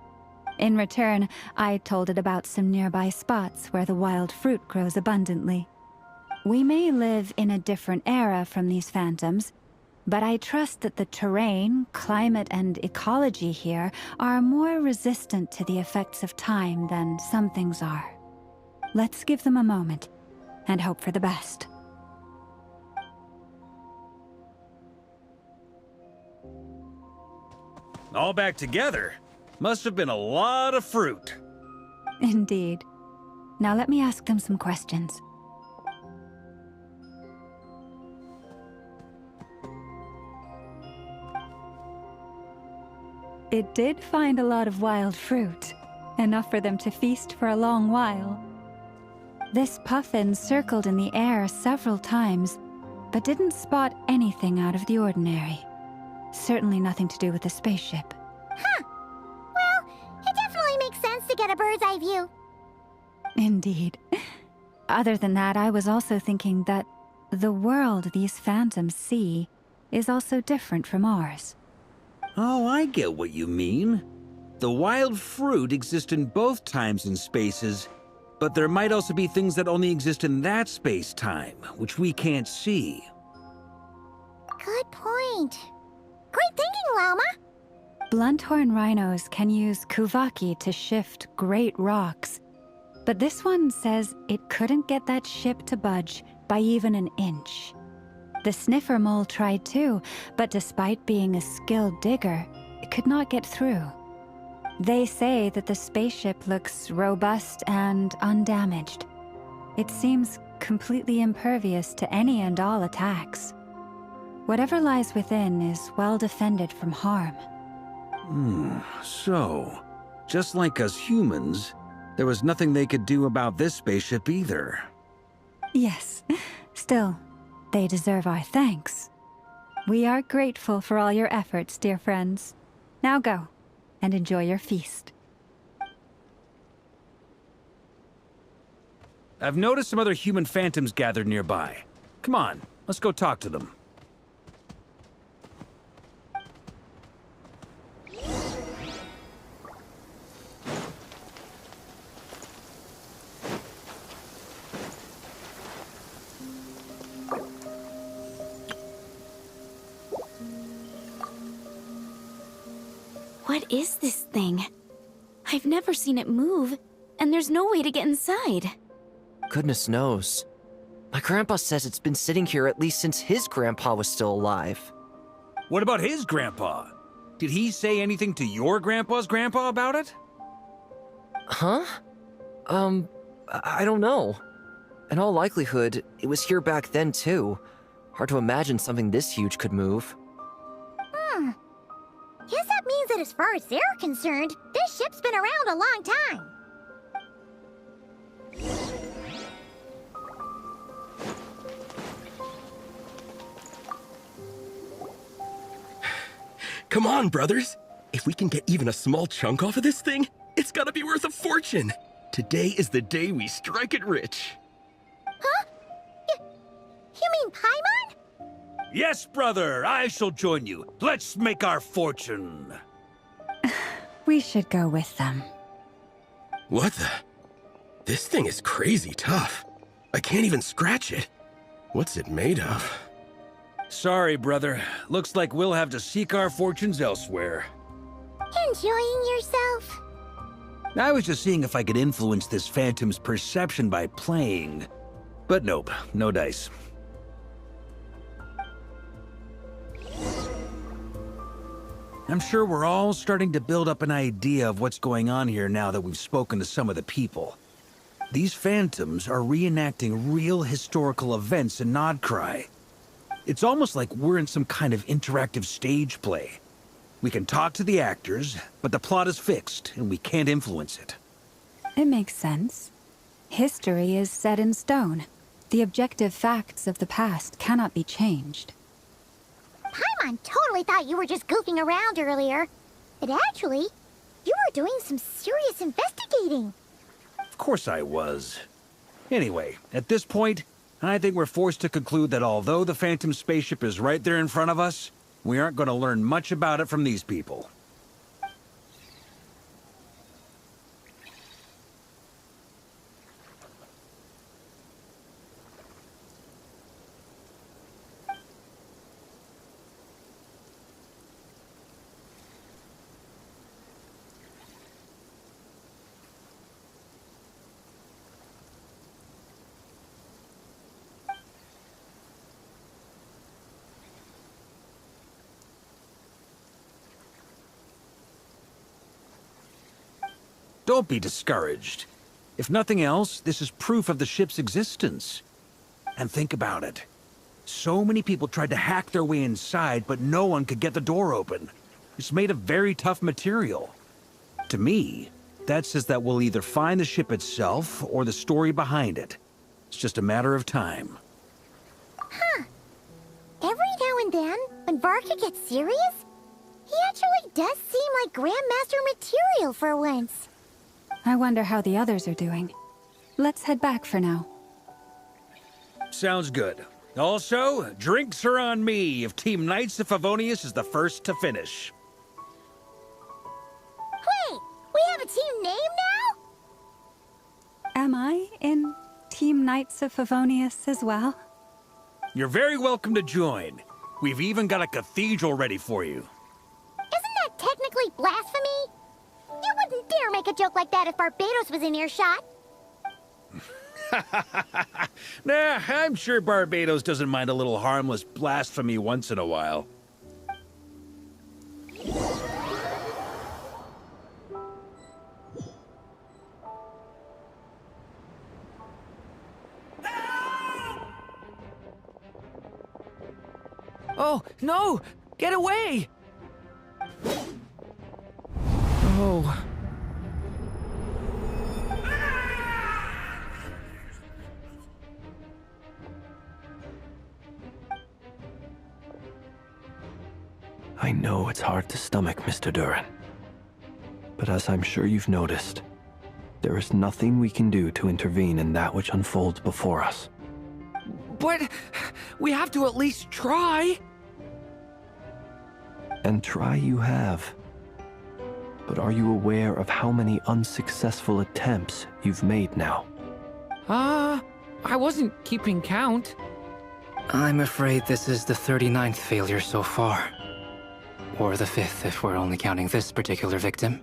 [SPEAKER 6] In return, I told it about some nearby spots where the wild fruit grows abundantly. We may live in a different era from these phantoms, but I trust that the terrain, climate, and ecology here are more resistant to the effects of time than some things are. Let's give them a moment and hope for the best.
[SPEAKER 5] All back together? Must have been a lot of fruit.
[SPEAKER 6] Indeed. Now let me ask them some questions. It did find a lot of wild fruit, enough for them to feast for a long while. This puffin circled in the air several times, but didn't spot anything out of the ordinary. Certainly nothing to do with the spaceship.
[SPEAKER 2] Huh. Well, it definitely makes sense to get a bird's eye view.
[SPEAKER 6] Indeed. Other than that, I was also thinking that the world these phantoms see is also different from ours.
[SPEAKER 5] Oh, I get what you mean. The wild fruit exist in both times and spaces, but there might also be things that only exist in that space-time, which we can't see.
[SPEAKER 2] Good point. Great thinking, Llama.
[SPEAKER 6] Blunthorn rhinos can use kuvaki to shift great rocks, but this one says it couldn't get that ship to budge by even an inch. The sniffer mole tried too, but despite being a skilled digger, it could not get through. They say that the spaceship looks robust and undamaged. It seems completely impervious to any and all attacks. Whatever lies within is well defended from harm.
[SPEAKER 5] So, just like us humans, there was nothing they could do about this spaceship either.
[SPEAKER 6] Yes, still, they deserve our thanks. We are grateful for all your efforts, dear friends. Now go, and enjoy your feast.
[SPEAKER 5] I've noticed some other human phantoms gathered nearby. Come on, let's go talk to them.
[SPEAKER 1] What is this thing? I've never seen it move, and there's no way to get inside.
[SPEAKER 12] Goodness knows. My grandpa says it's been sitting here at least since his grandpa was still alive.
[SPEAKER 5] What about his grandpa? Did he say anything to your grandpa's grandpa about it?
[SPEAKER 12] Huh? I don't know. In all likelihood, it was here back then too. Hard to imagine something this huge could move.
[SPEAKER 2] Guess that means that as far as they're concerned, this ship's been around a long time.
[SPEAKER 13] Come on, brothers. If we can get even a small chunk off of this thing, it's gotta be worth a fortune. Today is the day we strike it rich.
[SPEAKER 2] Huh? You mean Paimon?
[SPEAKER 5] Yes, brother, I shall join you. Let's make our fortune.
[SPEAKER 6] We should go with them.
[SPEAKER 13] What the? This thing is crazy tough. I can't even scratch it. What's it made of?
[SPEAKER 5] Sorry, brother. Looks like we'll have to seek our fortunes elsewhere.
[SPEAKER 2] Enjoying yourself?
[SPEAKER 5] I was just seeing if I could influence this phantom's perception by playing. But nope, no dice. I'm sure we're all starting to build up an idea of what's going on here now that we've spoken to some of the people. These phantoms are reenacting real historical events in Nod-Krai. It's almost like we're in some kind of interactive stage play. We can talk to the actors, but the plot is fixed, and we can't influence it.
[SPEAKER 6] It makes sense. History is set in stone. The objective facts of the past cannot be changed.
[SPEAKER 2] Paimon totally thought you were just goofing around earlier. But actually, you were doing some serious investigating.
[SPEAKER 5] Of course I was. Anyway, at this point, I think we're forced to conclude that although the Phantom spaceship is right there in front of us, we aren't going to learn much about it from these people. Don't be discouraged. If nothing else, this is proof of the ship's existence. And think about it. So many people tried to hack their way inside, but no one could get the door open. It's made of very tough material. To me, that says that we'll either find the ship itself or the story behind it. It's just a matter of time.
[SPEAKER 2] Huh. Every now and then, when Varka gets serious, he actually does seem like Grandmaster material for once.
[SPEAKER 6] I wonder how the others are doing. Let's head back for now.
[SPEAKER 5] Sounds good. Also, drinks are on me if Team Knights of Favonius is the first to finish.
[SPEAKER 2] Wait, we have a team name now?
[SPEAKER 6] Am I in Team Knights of Favonius as well?
[SPEAKER 5] You're very welcome to join. We've even got a cathedral ready for you.
[SPEAKER 2] Isn't that technically blasphemy? You wouldn't dare make a joke like that if Barbados was in earshot.
[SPEAKER 5] Nah, I'm sure Barbados doesn't mind a little harmless blasphemy once in a while.
[SPEAKER 7] Oh, no! Get away! Oh.
[SPEAKER 8] I know it's hard to stomach, Mr. Duran. But as I'm sure you've noticed, there is nothing we can do to intervene in that which unfolds before us.
[SPEAKER 7] But we have to at least try.
[SPEAKER 8] And try you have. But are you aware of how many unsuccessful attempts you've made now?
[SPEAKER 7] I wasn't keeping count.
[SPEAKER 9] I'm afraid this is the 39th failure so far. Or the 5th if we're only counting this particular victim.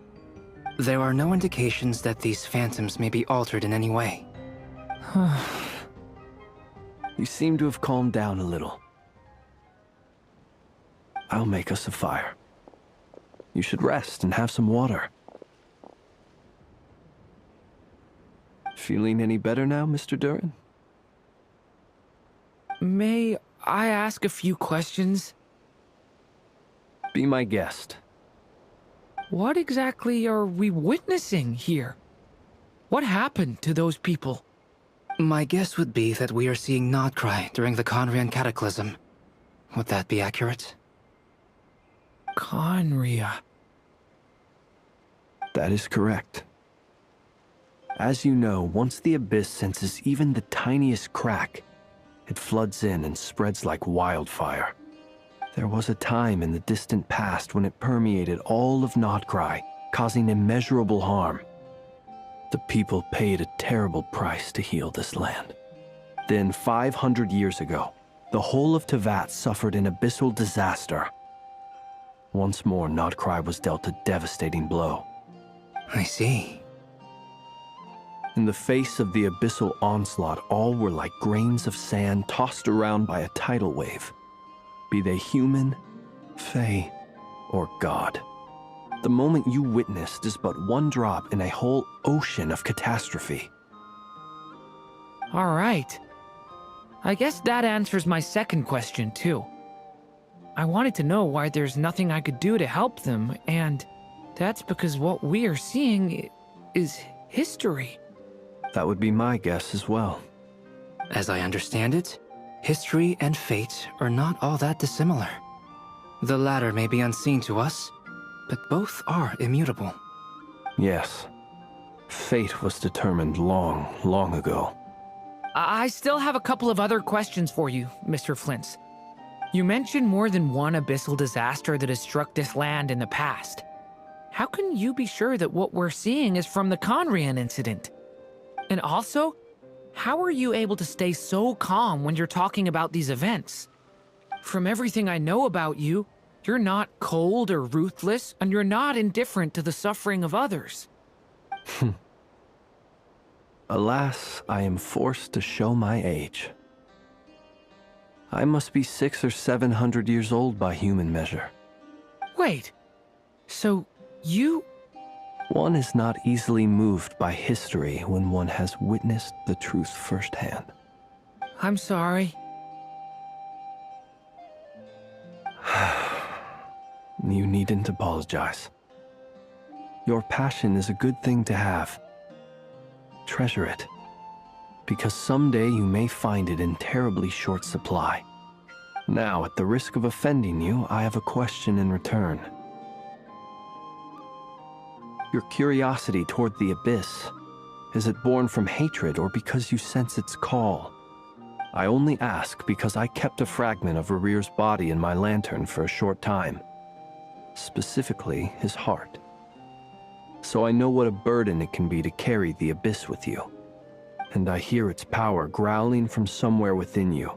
[SPEAKER 9] There are no indications that these phantoms may be altered in any way.
[SPEAKER 8] You seem to have calmed down a little. I'll make us a fire. You should rest and have some water. Feeling any better now, Mr. Duran?
[SPEAKER 7] May I ask a few questions?
[SPEAKER 8] Be my guest.
[SPEAKER 7] What exactly are we witnessing here? What happened to those people?
[SPEAKER 9] My guess would be that we are seeing Nod-Krai during the Conrian Cataclysm. Would that be accurate?
[SPEAKER 7] Conria.
[SPEAKER 8] That is correct. As you know, once the Abyss senses even the tiniest crack, it floods in and spreads like wildfire. There was a time in the distant past when it permeated all of Nod-Krai, causing immeasurable harm. The people paid a terrible price to heal this land. Then, 500 years ago, the whole of Teyvat suffered an abyssal disaster. Once more, Nod-Krai was dealt a devastating blow.
[SPEAKER 9] I see.
[SPEAKER 8] In the face of the abyssal onslaught, all were like grains of sand tossed around by a tidal wave. Be they human, fae, or god. The moment you witnessed is but one drop in a whole ocean of catastrophe.
[SPEAKER 7] All right. I guess that answers my second question, too. I wanted to know why there's nothing I could do to help them, and that's because what we are seeing is history.
[SPEAKER 8] That would be my guess as well.
[SPEAKER 9] As I understand it, history and fate are not all that dissimilar. The latter may be unseen to us, but both are immutable.
[SPEAKER 8] Yes. Fate was determined long, long ago.
[SPEAKER 7] I still have a couple of other questions for you, Mr. Flint's. You mentioned more than one abyssal disaster that has struck this land in the past. How can you be sure that what we're seeing is from the Conrian incident? And also, how are you able to stay so calm when you're talking about these events? From everything I know about you, you're not cold or ruthless, and you're not indifferent to the suffering of others.
[SPEAKER 8] Alas, I am forced to show my age. I must be 600 or 700 years old by human measure.
[SPEAKER 7] Wait, so you...
[SPEAKER 8] One is not easily moved by history when one has witnessed the truth firsthand.
[SPEAKER 7] I'm sorry.
[SPEAKER 8] You needn't apologize. Your passion is a good thing to have. Treasure it, because someday you may find it in terribly short supply. Now, at the risk of offending you, I have a question in return. Your curiosity toward the Abyss, is it born from hatred or because you sense its call? I only ask because I kept a fragment of Rerear's body in my lantern for a short time. Specifically, his heart. So I know what a burden it can be to carry the Abyss with you. And I hear its power growling from somewhere within you.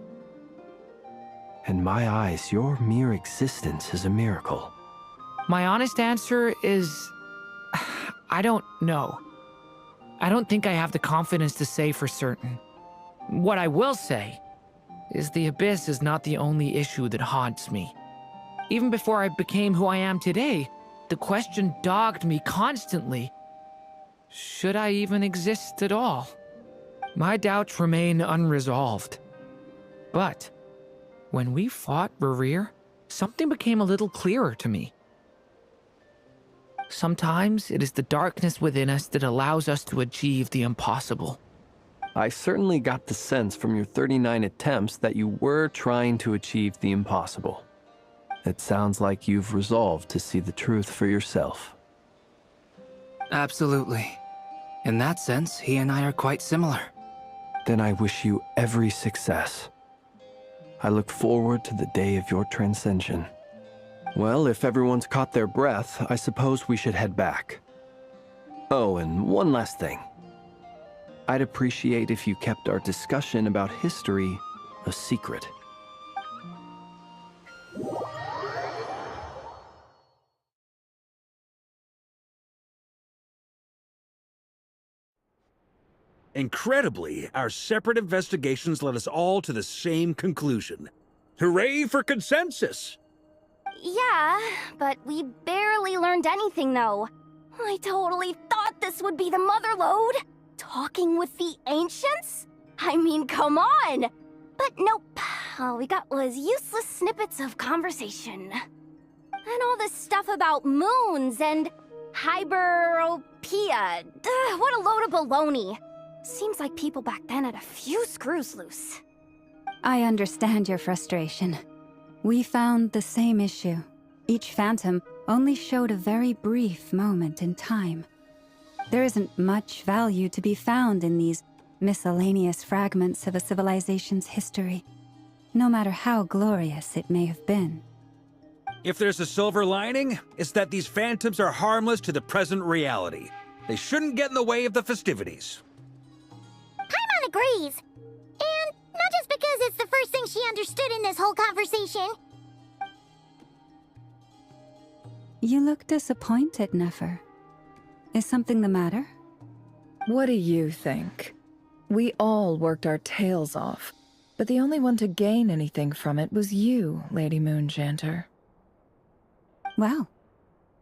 [SPEAKER 8] In my eyes, your mere existence is a miracle.
[SPEAKER 7] My honest answer is... I don't know. I don't think I have the confidence to say for certain. What I will say is the Abyss is not the only issue that haunts me. Even before I became who I am today, the question dogged me constantly. Should I even exist at all? My doubts remain unresolved. But when we fought Rerear, something became a little clearer to me. Sometimes it is the darkness within us that allows us to achieve the impossible.
[SPEAKER 8] I certainly got the sense from your 39 attempts that you were trying to achieve the impossible. It sounds like you've resolved to see the truth for yourself.
[SPEAKER 9] Absolutely. In that sense, he and I are quite similar.
[SPEAKER 8] Then I wish you every success. I look forward to the day of your transcension. Well, if everyone's caught their breath, I suppose we should head back. Oh, and one last thing. I'd appreciate if you kept our discussion about history a secret.
[SPEAKER 5] Incredibly, our separate investigations led us all to the same conclusion. Hooray for consensus!
[SPEAKER 11] Yeah, but we barely learned anything, though. I totally thought this would be the mother lode. Talking with the ancients? I mean, come on! But nope. All we got was useless snippets of conversation. And all this stuff about moons and hyperopia. What a load of baloney. Seems like people back then had a few screws loose.
[SPEAKER 6] I understand your frustration. We found the same issue. Each phantom only showed a very brief moment in time. There isn't much value to be found in these miscellaneous fragments of a civilization's history, no matter how glorious it may have been.
[SPEAKER 5] If there's a silver lining, it's that these phantoms are harmless to the present reality. They shouldn't get in the way of the festivities.
[SPEAKER 2] Paimon agrees. And not just because it's the first thing she understood in this whole conversation.
[SPEAKER 6] You look disappointed, Nefer. Is something the matter?
[SPEAKER 10] What do you think? We all worked our tails off, but the only one to gain anything from it was you, Lady Moonjanter.
[SPEAKER 6] Well,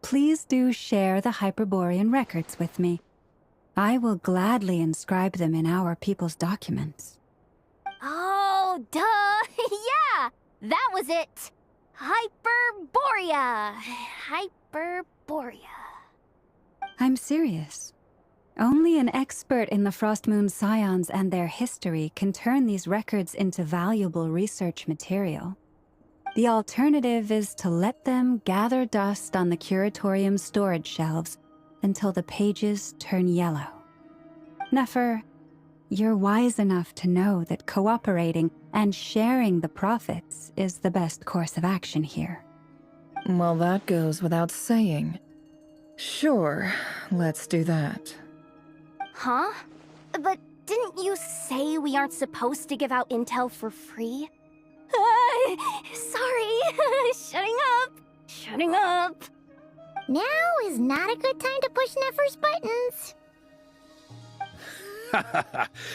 [SPEAKER 6] please do share the Hyperborean records with me. I will gladly inscribe them in our people's documents.
[SPEAKER 11] Oh, duh! Yeah! That was it! Hyperborea! Hyperborea.
[SPEAKER 6] I'm serious. Only an expert in the Frostmoon Scions and their history can turn these records into valuable research material. The alternative is to let them gather dust on the Curatorium's storage shelves until the pages turn yellow. Nefer, You're wise enough to know that cooperating and sharing the profits is the best course of action here.
[SPEAKER 10] Well, that goes without saying. Sure, let's do that.
[SPEAKER 11] Huh? But didn't you say we aren't supposed to give out intel for free? Sorry. Shutting up. Shutting up.
[SPEAKER 2] Now is not a good time to push Nefer's buttons.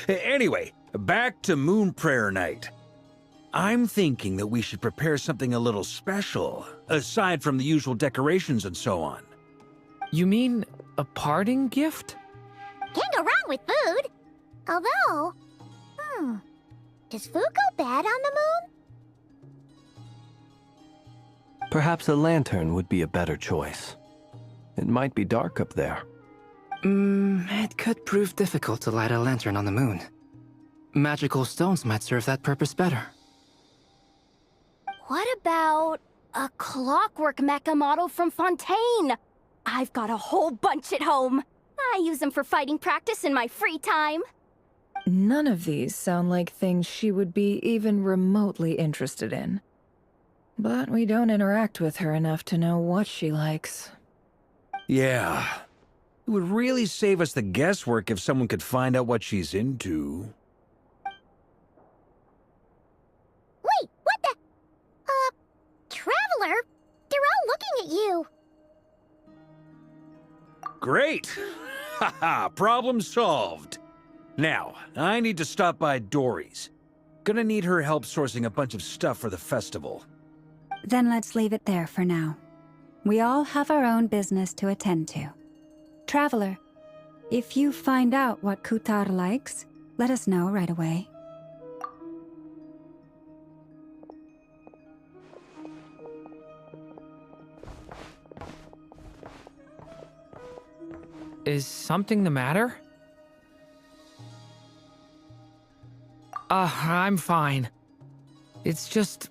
[SPEAKER 5] Anyway, back to MoonPrayerNight. I'm thinking that we should prepare something a little special, aside from the usual decorations and so on.
[SPEAKER 7] You mean a parting gift?
[SPEAKER 2] Can't go wrong with food. Although, does food go bad on the moon?
[SPEAKER 8] Perhaps a lantern would be a better choice. It might be dark up there.
[SPEAKER 9] It could prove difficult to light a lantern on the moon. Magical stones might serve that purpose better.
[SPEAKER 11] What about a clockwork mecha model from Fontaine? I've got a whole bunch at home. I use them for fighting practice in my free time.
[SPEAKER 10] None of these sound like things she would be even remotely interested in. But we don't interact with her enough to know what she likes.
[SPEAKER 5] Yeah. It would really save us the guesswork if someone could find out what she's into.
[SPEAKER 2] Wait, what the? Traveler? They're all looking at you.
[SPEAKER 5] Great! Haha, problem solved. Now, I need to stop by Dory's. Gonna need her help sourcing a bunch of stuff for the festival.
[SPEAKER 6] Then let's leave it there for now. We all have our own business to attend to. Traveler, if you find out what Kutar likes, let us know right away.
[SPEAKER 7] Is something the matter? I'm fine. It's just...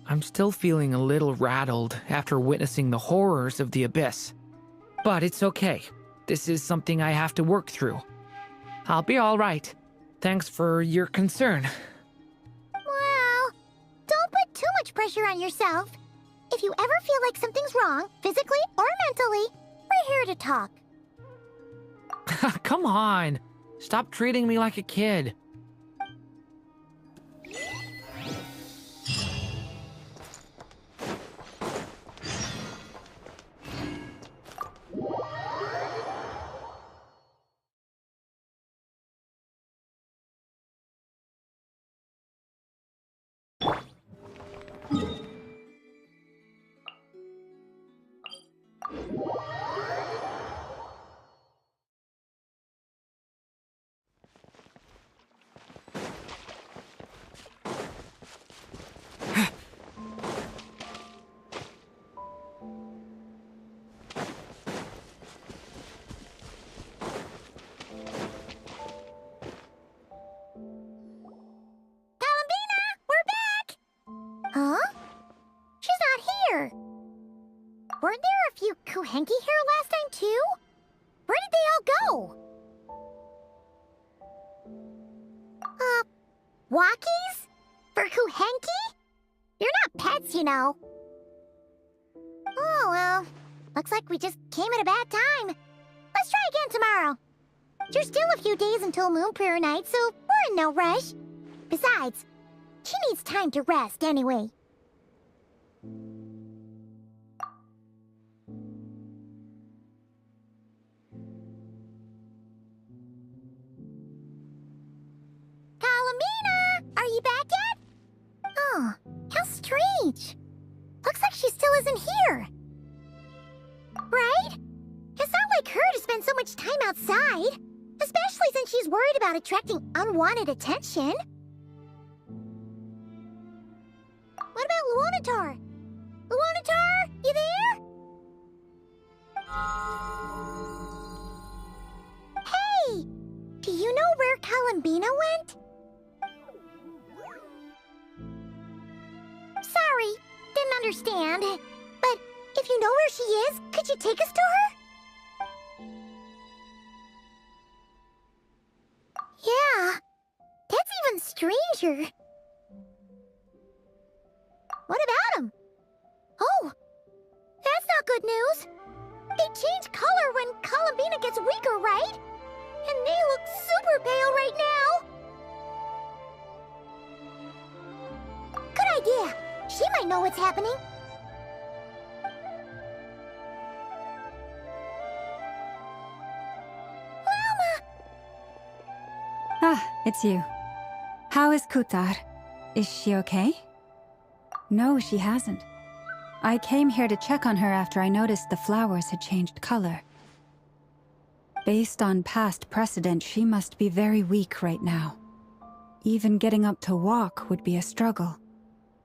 [SPEAKER 7] I'm still feeling a little rattled after witnessing the horrors of the Abyss. But it's okay. This is something I have to work through. I'll be all right. Thanks for your concern.
[SPEAKER 2] Well, don't put too much pressure on yourself. If you ever feel like something's wrong, physically or mentally, we're here to talk.
[SPEAKER 7] Come on. Stop treating me like a kid.
[SPEAKER 2] Huh? She's not here. Weren't there a few Kuhenki here last time, too? Where did they all go? Walkies? For Kuhenki? You're not pets, you know. Oh, well. Looks like we just came at a bad time. Let's try again tomorrow. There's still a few days until MoonPrayerNight, so we're in no rush. Besides, she needs time to rest anyway. Kalamina! Are you back yet? Oh, how strange. Looks like she still isn't here. Right? It's not like her to spend so much time outside. Especially since she's worried about attracting unwanted attention. What about Luonatar? Luonatar, you there? Hey! Do you know where Kalambina went? Sorry, didn't understand. But if you know where she is, could you take us to her? stranger. What about him? Oh, that's not good news. They change color when Columbina gets weaker, right? And they look super pale right now. Good idea. She might know what's happening.
[SPEAKER 6] Ah, it's you. How is Kutar? Is she okay? No, she hasn't. I came here to check on her after I noticed the flowers had changed color. Based on past precedent, she must be very weak right now. Even getting up to walk would be a struggle.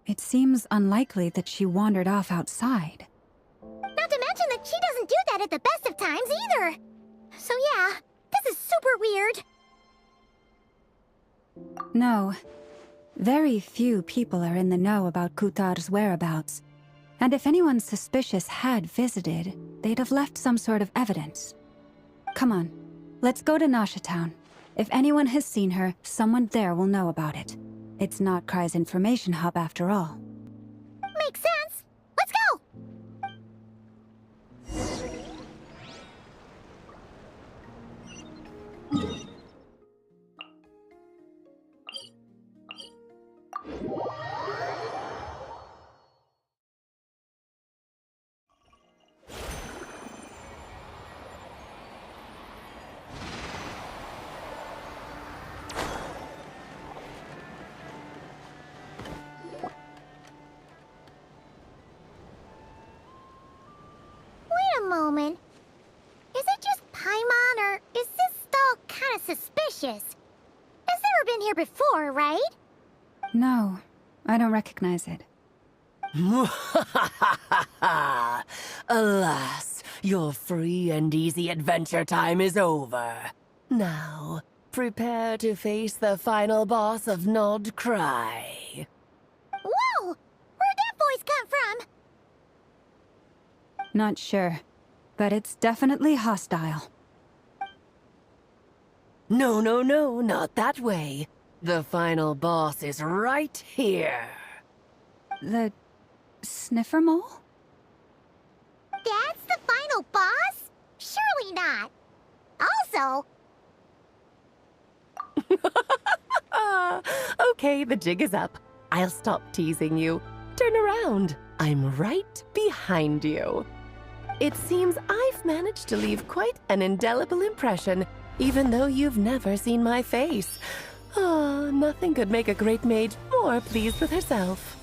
[SPEAKER 6] It seems unlikely that she wandered off outside.
[SPEAKER 2] Not to mention that she doesn't do that at the best of times either. So yeah, this is super weird.
[SPEAKER 6] No. Very few people are in the know about Kutar's whereabouts. And if anyone suspicious had visited, they'd have left some sort of evidence. Come on, let's go to Nasha Town. If anyone has seen her, someone there will know about it. It's NodKrai's information hub after all.
[SPEAKER 2] Makes sense. Let's go! Moment. Is it just Paimon, or is this stall kind of suspicious? It's never been here before, right?
[SPEAKER 6] No, I don't recognize it.
[SPEAKER 14] Alas, your free and easy adventure time is over. Now, prepare to face the final boss of Nod-Krai.
[SPEAKER 2] Whoa! Where'd that voice come from?
[SPEAKER 6] Not sure, but it's definitely hostile.
[SPEAKER 14] No, not that way. The final boss is right here.
[SPEAKER 6] The sniffer mole?
[SPEAKER 2] That's the final boss? Surely not. Also...
[SPEAKER 14] Okay, the jig is up. I'll stop teasing you. Turn around. I'm right behind you. It seems I've managed to leave quite an indelible impression, even though you've never seen my face. Ah, nothing could make a great maid more pleased with herself.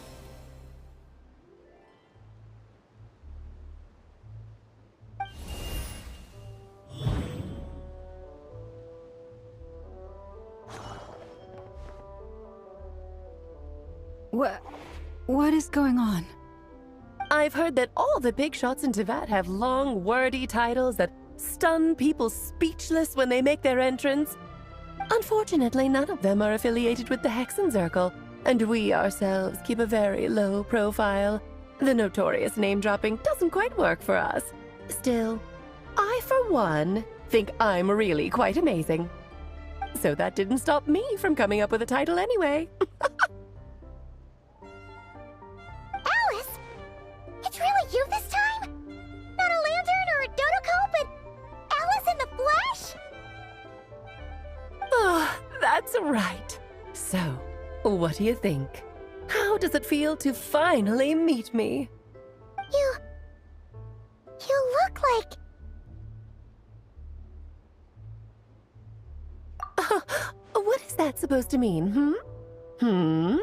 [SPEAKER 6] What is going on?
[SPEAKER 14] I've heard that all the big shots in Teyvat have long, wordy titles that stun people speechless when they make their entrance. Unfortunately, none of them are affiliated with the Hexenzirkel, and we ourselves keep a very low profile. The notorious name-dropping doesn't quite work for us. Still, I, for one, think I'm really quite amazing. So that didn't stop me from coming up with a title anyway.
[SPEAKER 2] Alice! It's really you this time? Not a lantern or a Dodoko, but Alice in the flesh?
[SPEAKER 14] Oh, that's right. So, what do you think? How does it feel to finally meet me?
[SPEAKER 2] You look like...
[SPEAKER 14] What is that supposed to mean, I'm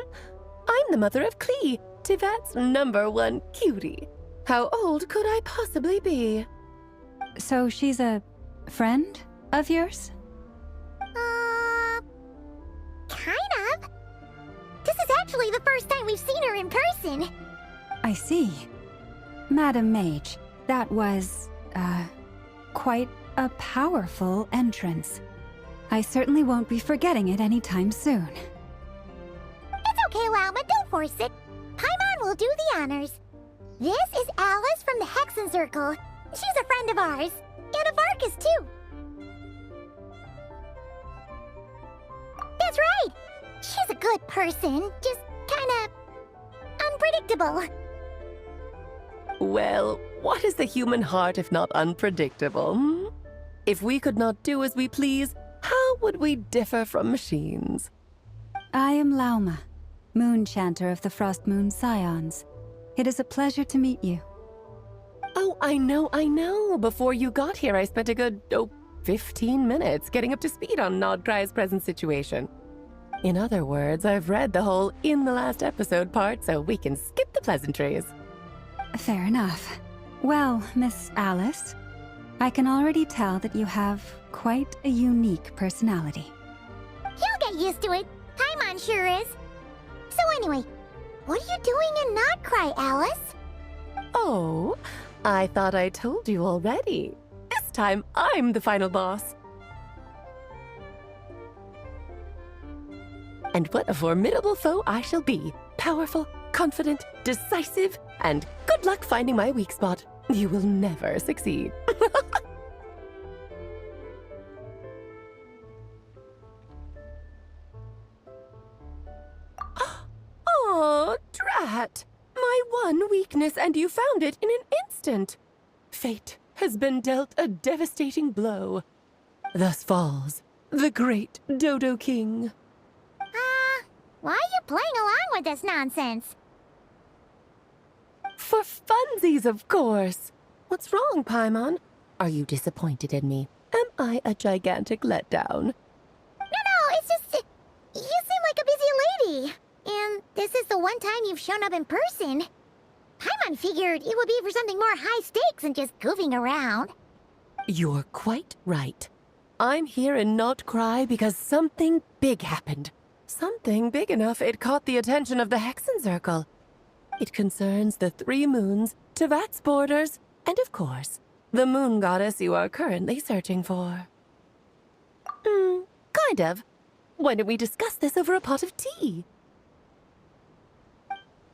[SPEAKER 14] the mother of Klee, Teyvat's #1 cutie. How old could I possibly be?
[SPEAKER 6] So she's a friend of yours?
[SPEAKER 2] Kind of. This is actually the first time we've seen her in person.
[SPEAKER 6] I see. Madam Mage, that was, quite a powerful entrance. I certainly won't be forgetting it anytime soon.
[SPEAKER 2] It's okay, Lauma, don't force it. Paimon will do the honors. This is Alice from the Hexenzirkel. She's a friend of ours. And of Arcus, too. That's right! She's a good person, just kinda unpredictable.
[SPEAKER 14] Well, what is the human heart if not unpredictable? Hmm? If we could not do as we please, how would we differ from machines?
[SPEAKER 6] I am Lauma, Moon Chanter of the Frost Moon Scions. It is a pleasure to meet you.
[SPEAKER 14] Oh, I know. Before you got here, I spent a good, 15 minutes getting up to speed on Nod-Krai's present situation. In other words, I've read the whole in the last episode part, so we can skip the pleasantries.
[SPEAKER 6] Fair enough. Well, Miss Alice, I can already tell that you have quite a unique personality.
[SPEAKER 2] You'll get used to it. Paimon sure is. So anyway, what are you doing in Nod-Krai, Alice?
[SPEAKER 14] Oh, I thought I told you already. This time, I'm the final boss. And what a formidable foe I shall be. Powerful, confident, decisive, and good luck finding my weak spot. You will never succeed. Oh, drat! My one weakness, and you found it in an instant. Fate has been dealt a devastating blow. Thus falls the great Dodo King.
[SPEAKER 2] Why are you playing along with this nonsense?
[SPEAKER 14] For funsies, of course. What's wrong, Paimon? Are you disappointed in me? Am I a gigantic letdown?
[SPEAKER 2] No, it's just... You seem like a busy lady. And this is the one time you've shown up in person. Paimon figured it would be for something more high stakes than just goofing around.
[SPEAKER 14] You're quite right. I'm here in Nod-Krai because something big happened. Something big enough it caught the attention of the Hexen Circle. It concerns the 3 moons, Tevat's borders, and of course, the moon goddess you are currently searching for. Kind of. Why don't we discuss this over a pot of tea?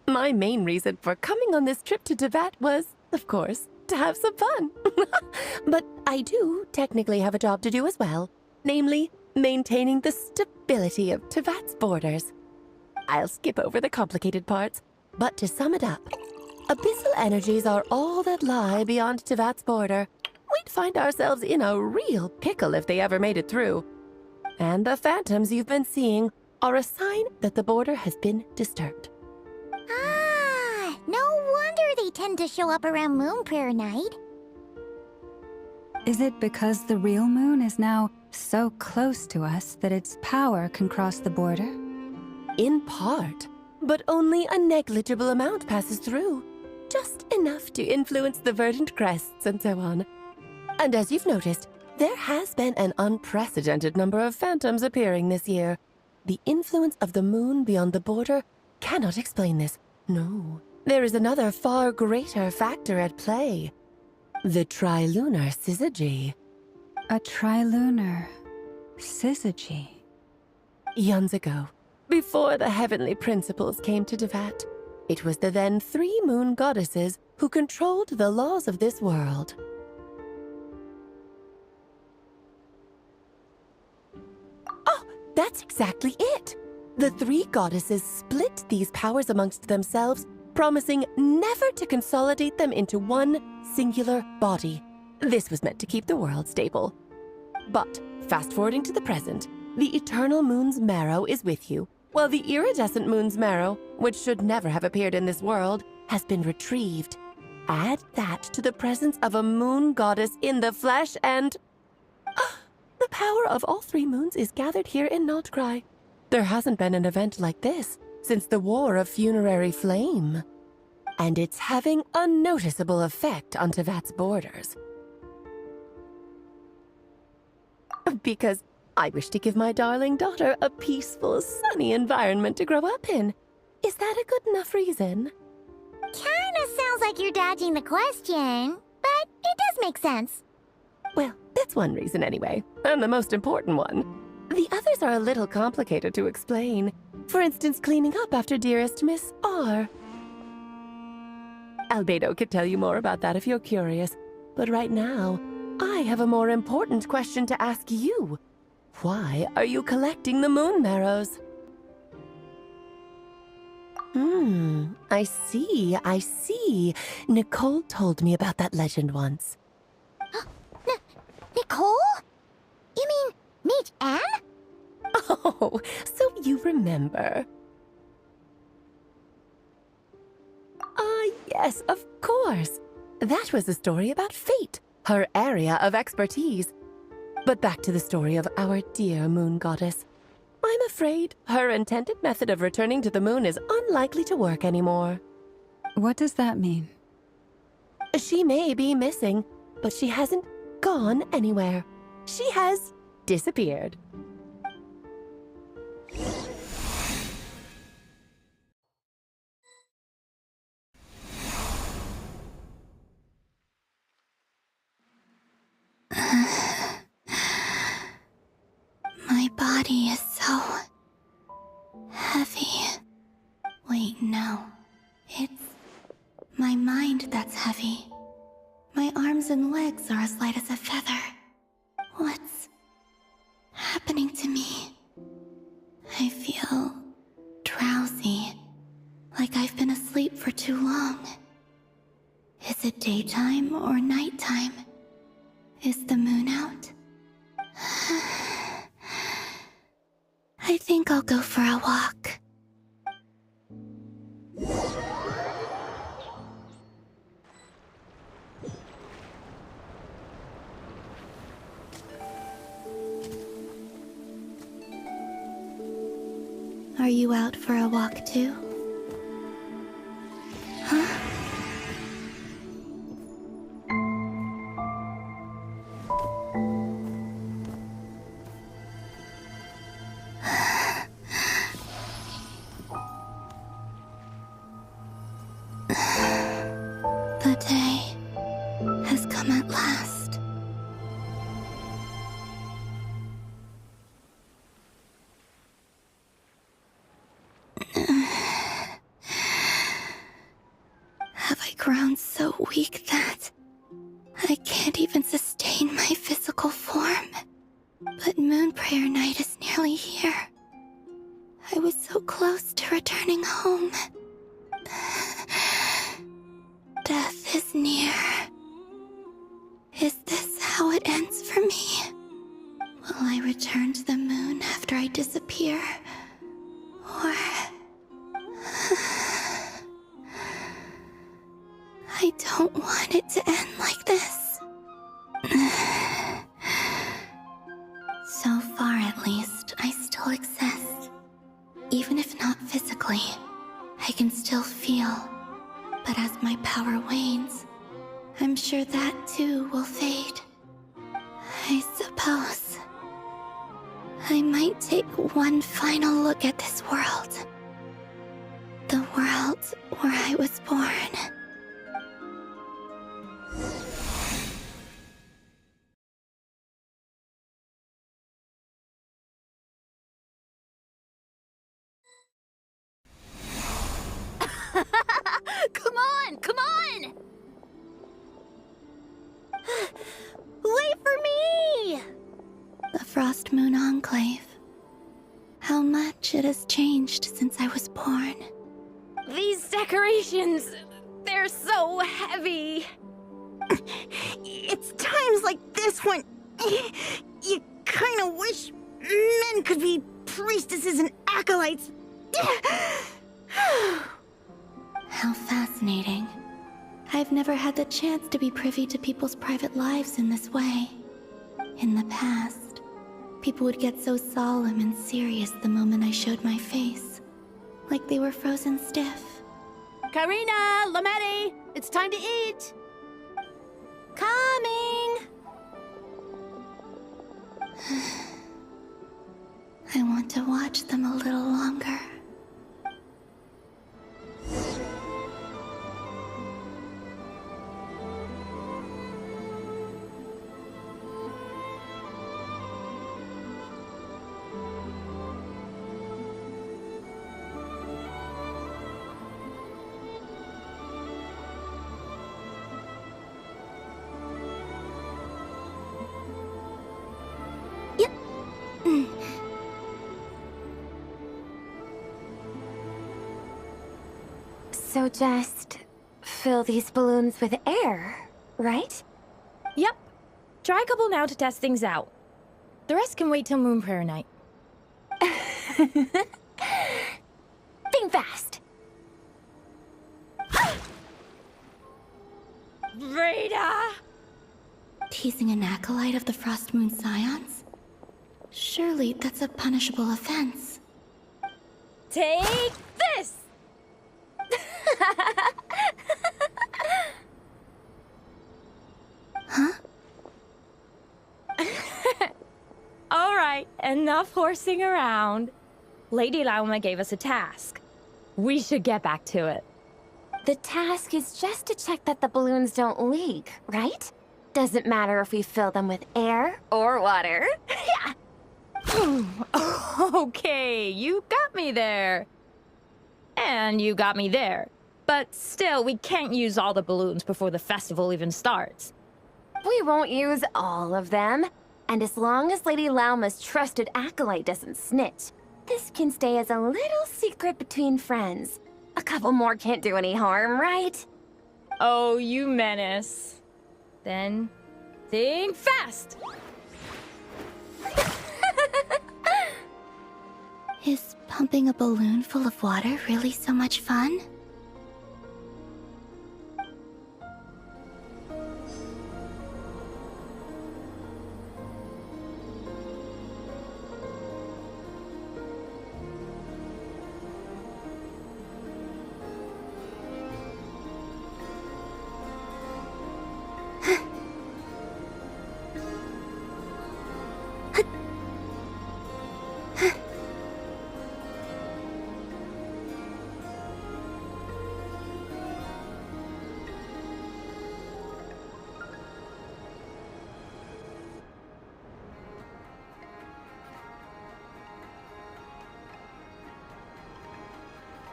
[SPEAKER 14] My main reason for coming on this trip to Tevat was, of course, to have some fun. But I do technically have a job to do as well, namely, maintaining the stability of Tevat's borders. I'll skip over the complicated parts, but to sum it up, abyssal energies are all that lie beyond Tevat's border. We'd find ourselves in a real pickle if they ever made it through. And the phantoms you've been seeing are a sign that the border has been disturbed.
[SPEAKER 2] No wonder they tend to show up around MoonPrayerNight.
[SPEAKER 6] Is it because the real moon is now so close to us that its power can cross the border?
[SPEAKER 14] In part, but only a negligible amount passes through. Just enough to influence the verdant crests and so on. And as you've noticed, there has been an unprecedented number of phantoms appearing this year. The influence of the moon beyond the border cannot explain this. No, there is another far greater factor at play. The trilunar syzygy.
[SPEAKER 6] A trilunar syzygy?
[SPEAKER 14] Eons ago, before the heavenly principles came to Tevat, it was the then 3 moon goddesses who controlled the laws of this world. Oh, that's exactly it! The 3 goddesses split these powers amongst themselves, promising never to consolidate them into one singular body. This was meant to keep the world stable. But, fast-forwarding to the present, the eternal moon's marrow is with you, while the iridescent moon's marrow, which should never have appeared in this world, has been retrieved. Add that to the presence of a moon goddess in the flesh and... the power of all 3 moons is gathered here in Nod-Krai. There hasn't been an event like this since the War of Funerary Flame. And it's having a noticeable effect on Tevat's borders. Because I wish to give my darling daughter a peaceful, sunny environment to grow up in. Is that a good enough reason?
[SPEAKER 2] Kinda sounds like you're dodging the question, but it does make sense.
[SPEAKER 14] Well, that's one reason anyway, and the most important one. The others are a little complicated to explain. For instance, cleaning up after dearest Miss R. Albedo could tell you more about that if you're curious, but right now, I have a more important question to ask you. Why are you collecting the moon marrows? I see, I see. Nicole told me about that legend once.
[SPEAKER 2] Nicole? You mean Mage Anne?
[SPEAKER 14] Oh, so you remember. Yes, of course. That was a story about fate, her area of expertise. But back to the story of our dear moon goddess. I'm afraid her intended method of returning to the moon is unlikely to work anymore.
[SPEAKER 6] What does that mean?
[SPEAKER 14] She may be missing, but she hasn't gone anywhere. She has disappeared.
[SPEAKER 3] My body is so heavy. Wait, no. It's my mind that's heavy. My arms and legs are as light as a feather. What's happening to me? I feel drowsy, like I've been asleep for too long. Is it daytime or nighttime? Is the moon out? I think I'll go for a walk. Are you out for a walk too? Huh? The day has come at last. Have I grown so weak that I can't even sustain my physical form? But MoonPrayerNight is nearly here. I was so close to returning home. Death is near. Is this how it ends for me? Will I return to the moon after I disappear? Or... I don't want it to end like this. So far, at least, I still exist. Even if not physically, I can still feel. But as my power wanes, I'm sure that too will fade. I suppose I might take one final look at this world. The world where I was born.
[SPEAKER 1] Come on! Come on! Wait for me!
[SPEAKER 3] The Frost Moon Enclave. How much it has changed since I was born.
[SPEAKER 11] These decorations, they're so heavy.
[SPEAKER 15] It's times like this when you kind of wish men could be priestesses and acolytes.
[SPEAKER 3] How fascinating. I've never had the chance to be privy to people's private lives in this way. In the past, people would get so solemn and serious the moment I showed my face. Like they were frozen stiff.
[SPEAKER 15] Karina, Lametti, it's time to eat.
[SPEAKER 2] Coming!
[SPEAKER 3] I want to watch them a little longer.
[SPEAKER 11] So just fill these balloons with air, right?
[SPEAKER 16] Yep. Try a couple now to test things out. The rest can wait till MoonPrayerNight.
[SPEAKER 11] Think fast.
[SPEAKER 16] Rita!
[SPEAKER 3] Teasing an acolyte of the Frost Moon Scions? Surely that's a punishable offense.
[SPEAKER 16] Take this!
[SPEAKER 3] Huh?
[SPEAKER 16] Alright, enough horsing around. Lady Lauma gave us a task. We should get back to it.
[SPEAKER 11] The task is just to check that the balloons don't leak, right? Doesn't matter if we fill them with air or water. Yeah.
[SPEAKER 16] Okay, you got me there. And you got me there. But still, we can't use all the balloons before the festival even starts.
[SPEAKER 11] We won't use all of them. And as long as Lady Lauma's trusted acolyte doesn't snitch, this can stay as a little secret between friends. A couple more can't do any harm, right?
[SPEAKER 16] Oh, you menace. Then, think fast!
[SPEAKER 3] Is pumping a balloon full of water really so much fun?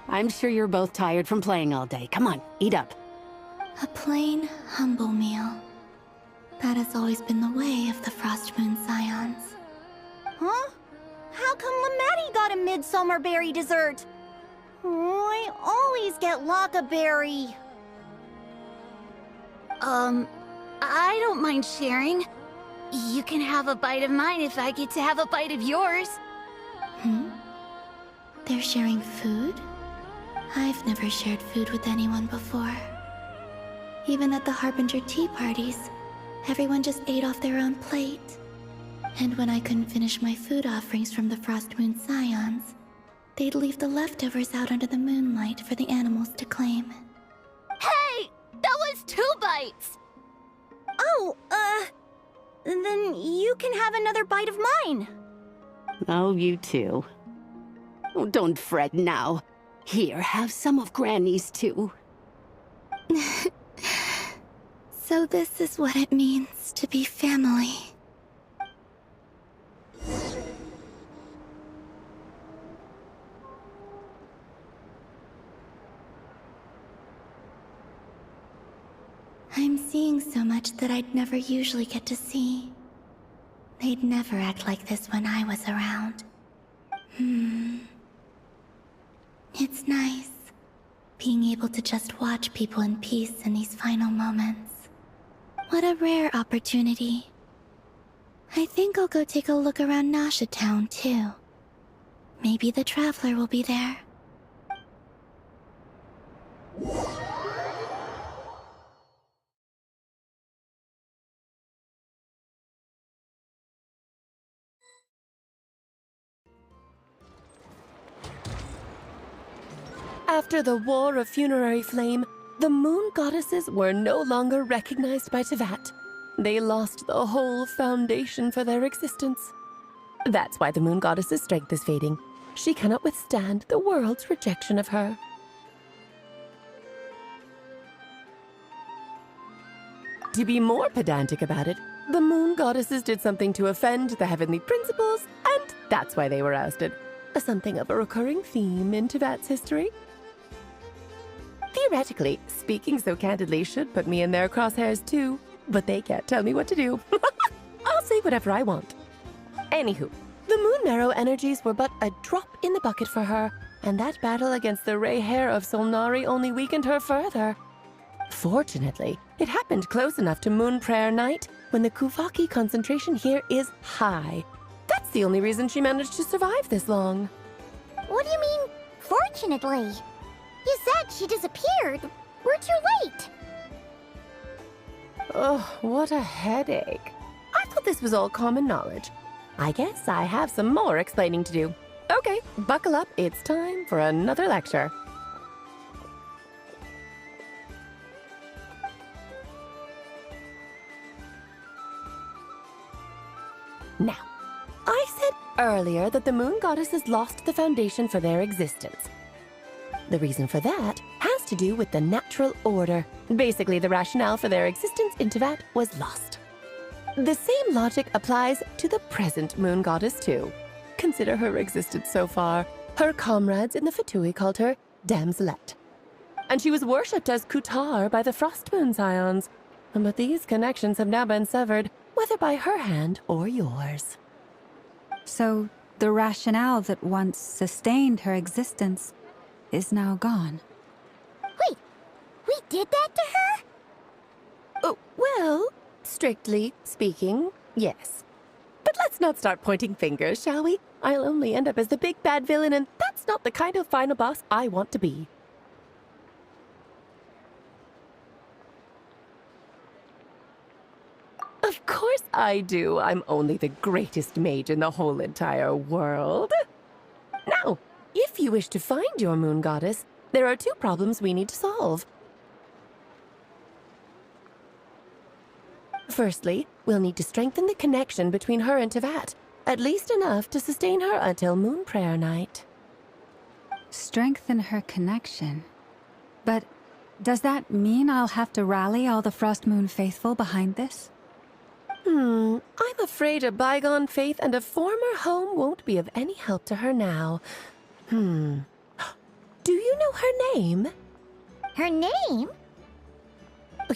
[SPEAKER 17] I'm sure you're both tired from playing all day. Come on, eat up.
[SPEAKER 3] A plain, humble meal. That has always been the way of the Frost Moon Scions.
[SPEAKER 2] Huh? How come Lamatti got a midsummer berry dessert? Oh, I always get Lockaberry.
[SPEAKER 15] I don't mind sharing. You can have a bite of mine if I get to have a bite of yours.
[SPEAKER 3] Hmm? They're sharing food? I've never shared food with anyone before. Even at the Harbinger tea parties, everyone just ate off their own plate. And when I couldn't finish my food offerings from the Frost Moon Scions, they'd leave the leftovers out under the moonlight for the animals to claim.
[SPEAKER 15] Hey! That was 2 bites!
[SPEAKER 2] Oh, then you can have another bite of mine.
[SPEAKER 17] Oh, you too. Oh, don't fret now. Here, have some of Granny's too.
[SPEAKER 3] So this is what it means to be family. I'm seeing so much that I'd never usually get to see. They'd never act like this when I was around. It's nice, being able to just watch people in peace in these final moments. What a rare opportunity. I think I'll go take a look around Nasha Town, too. Maybe the Traveler will be there.
[SPEAKER 14] After the War of Funerary Flame, the Moon Goddesses were no longer recognized by Teyvat. They lost the whole foundation for their existence. That's why the Moon Goddess's strength is fading. She cannot withstand the world's rejection of her. To be more pedantic about it, the Moon Goddesses did something to offend the heavenly principles, and that's why they were ousted. Something of a recurring theme in Teyvat's history. Theoretically, speaking so candidly should put me in their crosshairs too, but they can't tell me what to do. I'll say whatever I want. Anywho, the Moon Marrow energies were but a drop in the bucket for her, and that battle against the Ray Hare of Solnari only weakened her further. Fortunately, it happened close enough to MoonPrayerNight when the Kuvaki concentration here is high. That's the only reason she managed to survive this long.
[SPEAKER 2] What do you mean, fortunately? You said she disappeared. We're too late.
[SPEAKER 14] Oh, what a headache. I thought this was all common knowledge. I guess I have some more explaining to do. Okay, buckle up. It's time for another lecture. Now, I said earlier that the moon goddesses lost the foundation for their existence. The reason for that has to do with the natural order. Basically, the rationale for their existence in Teyvat was lost. The same logic applies to the present moon goddess, too. Consider her existence so far. Her comrades in the Fatui called her Damselette. And she was worshipped as Kutar by the Frost Moon Scions. But these connections have now been severed, whether by her hand or yours.
[SPEAKER 6] So, the rationale that once sustained her existence is now gone.
[SPEAKER 2] Wait, we did that to her?
[SPEAKER 14] Oh, well, strictly speaking, yes. But let's not start pointing fingers, shall we? I'll only end up as the big bad villain, and that's not the kind of final boss I want to be. Of course I do. I'm only the greatest mage in the whole entire world. Now, if you wish to find your moon goddess, there are two problems we need to solve. Firstly, we'll need to strengthen the connection between her and Teyvat, at least enough to sustain her until MoonPrayerNight.
[SPEAKER 6] Strengthen her connection? But does that mean I'll have to rally all the Frost Moon faithful behind this?
[SPEAKER 14] I'm afraid a bygone faith and a former home won't be of any help to her now. Do you know her name?
[SPEAKER 2] Her name?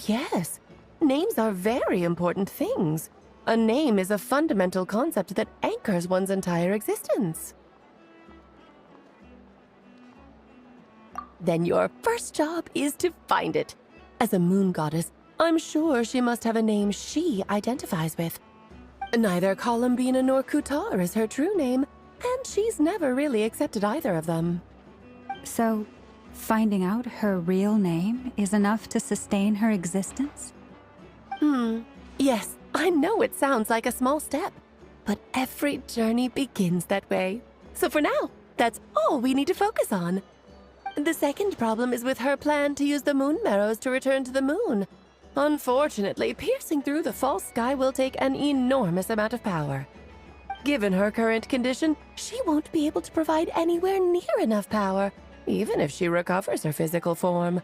[SPEAKER 14] Yes. Names are very important things. A name is a fundamental concept that anchors one's entire existence. Then your first job is to find it. As a moon goddess, I'm sure she must have a name she identifies with. Neither Columbina nor Kutar is her true name, and she's never really accepted either of them.
[SPEAKER 6] So, finding out her real name is enough to sustain her existence?
[SPEAKER 14] Yes, I know it sounds like a small step, but every journey begins that way. So for now, that's all we need to focus on. The second problem is with her plan to use the moon marrows to return to the moon. Unfortunately, piercing through the false sky will take an enormous amount of power. Given her current condition, she won't be able to provide anywhere near enough power, even if she recovers her physical form.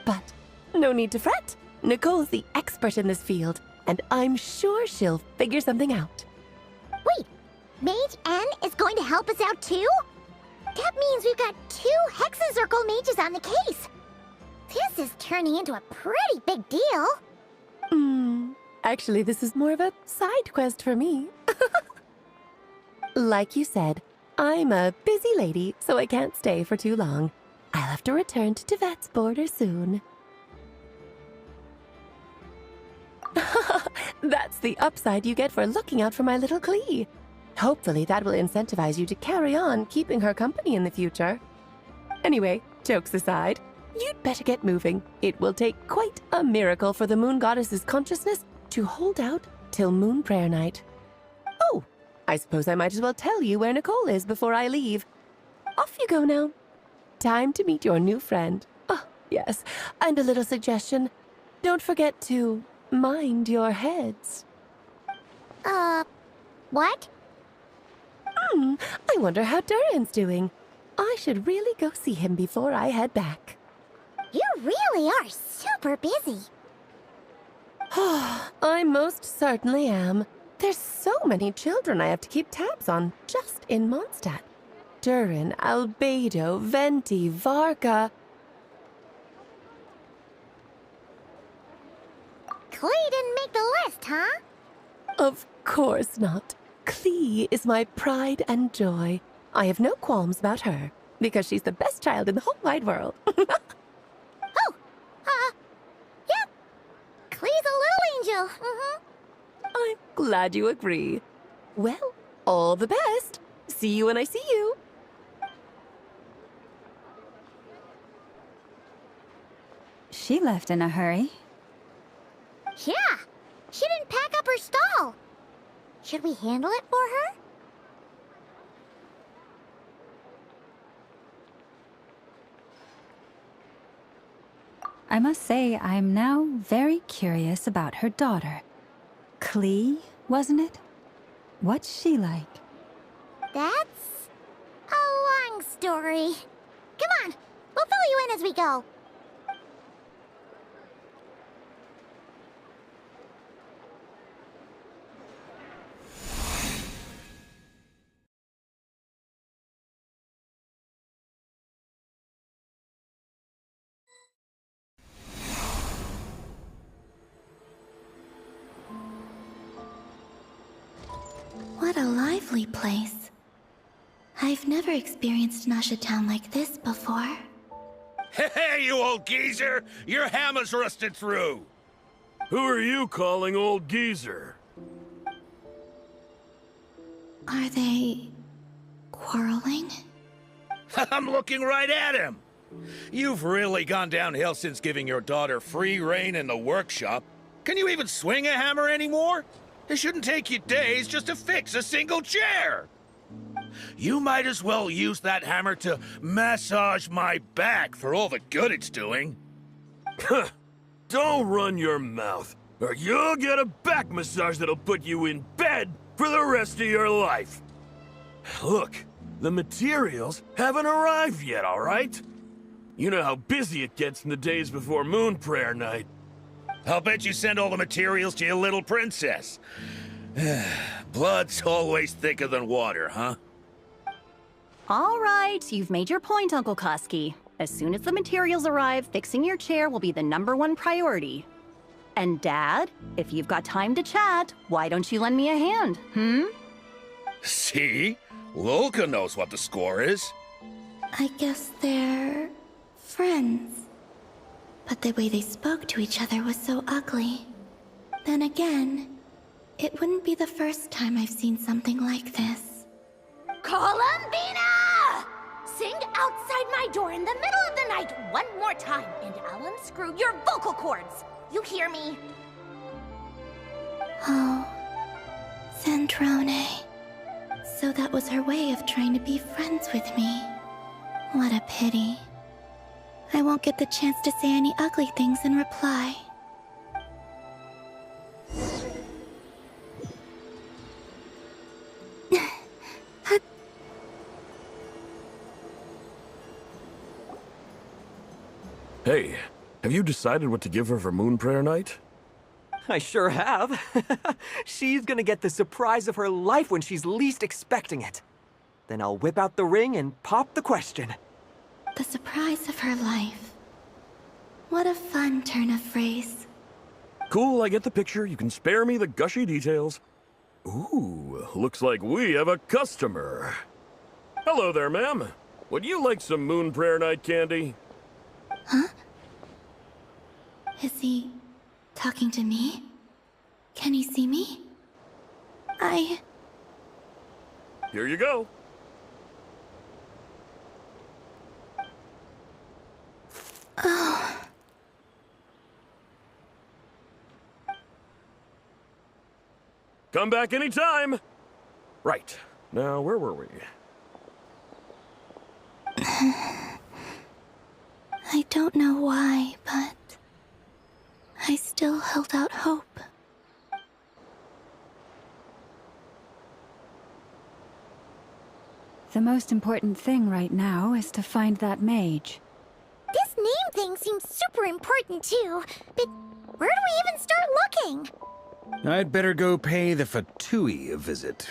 [SPEAKER 14] But no need to fret. Nicole's the expert in this field, and I'm sure she'll figure something out.
[SPEAKER 2] Wait, Mage N is going to help us out too? That means we've got 2 Hexacircle mages on the case. This is turning into a pretty big deal.
[SPEAKER 14] Actually, this is more of a side quest for me. Like you said, I'm a busy lady, so I can't stay for too long. I'll have to return to Teyvat's border soon. That's the upside you get for looking out for my little Klee. Hopefully that will incentivize you to carry on keeping her company in the future. Anyway, jokes aside, you'd better get moving. It will take quite a miracle for the moon goddess's consciousness to hold out till MoonPrayerNight. Oh, I suppose I might as well tell you where Nicole is before I leave. Off you go now. Time to meet your new friend. Oh, yes, and a little suggestion. Don't forget to mind your heads.
[SPEAKER 2] What?
[SPEAKER 14] I wonder how Durin's doing. I should really go see him before I head back.
[SPEAKER 2] You really are super busy.
[SPEAKER 14] I most certainly am. There's so many children I have to keep tabs on just in Mondstadt. Durin, Albedo, Venti, Varka.
[SPEAKER 2] Klee didn't make the list, huh?
[SPEAKER 14] Of course not. Klee is my pride and joy. I have no qualms about her. Because she's the best child in the whole wide world.
[SPEAKER 2] Yep. Klee's a little angel.
[SPEAKER 14] I'm glad you agree. Well, all the best. See you when I see you.
[SPEAKER 6] She left in a hurry.
[SPEAKER 2] Yeah, she didn't pack up her stall. Should we handle it for her?
[SPEAKER 6] I must say, I'm now very curious about her daughter. Klee, wasn't it? What's she like?
[SPEAKER 2] That's a long story. Come on, we'll fill you in as we go.
[SPEAKER 3] What a lively place. I've never experienced Nasha Town like this before.
[SPEAKER 5] Hey, you old geezer! Your hammer's rusted through!
[SPEAKER 18] Who are you calling old geezer?
[SPEAKER 3] Are they quarreling?
[SPEAKER 5] I'm looking right at him! You've really gone downhill since giving your daughter free rein in the workshop. Can you even swing a hammer anymore? It shouldn't take you days just to fix a single chair! You might as well use that hammer to massage my back for all the good it's doing.
[SPEAKER 18] Don't run your mouth, or you'll get a back massage that'll put you in bed for the rest of your life. Look, the materials haven't arrived yet, all right? You know how busy it gets in the days before MoonPrayerNight.
[SPEAKER 5] I'll bet you send all the materials to your little princess. Blood's always thicker than water, huh?
[SPEAKER 19] All right, you've made your point, Uncle Koski. As soon as the materials arrive, fixing your chair will be the #1 priority. And Dad, if you've got time to chat, why don't you lend me a hand,
[SPEAKER 5] See? Lolka knows what the score is.
[SPEAKER 3] I guess they're friends. But the way they spoke to each other was so ugly. Then again, it wouldn't be the first time I've seen something like this.
[SPEAKER 11] Columbina! Sing outside my door in the middle of the night one more time, and I'll unscrew your vocal cords. You hear me?
[SPEAKER 3] Oh, Zandrone. So that was her way of trying to be friends with me. What a pity. I won't get the chance to say any ugly things in reply.
[SPEAKER 18] Hey, have you decided what to give her for MoonPrayerNight?
[SPEAKER 20] I sure have. She's gonna get the surprise of her life when she's least expecting it. Then I'll whip out the ring and pop the question.
[SPEAKER 3] The surprise of her life. What a fun turn of phrase.
[SPEAKER 18] Cool, I get the picture. You can spare me the gushy details. Ooh, looks like we have a customer. Hello there, ma'am. Would you like some MoonPrayerNight candy?
[SPEAKER 3] Huh? Is he talking to me? Can he see me?
[SPEAKER 18] Here you go.
[SPEAKER 3] Oh.
[SPEAKER 18] Come back anytime. Right. Now, where were we?
[SPEAKER 3] I don't know why, but I still held out hope.
[SPEAKER 6] The most important thing right now is to find that mage.
[SPEAKER 2] This name thing seems super important too, but where do we even start looking?
[SPEAKER 5] I'd better go pay the Fatui a visit.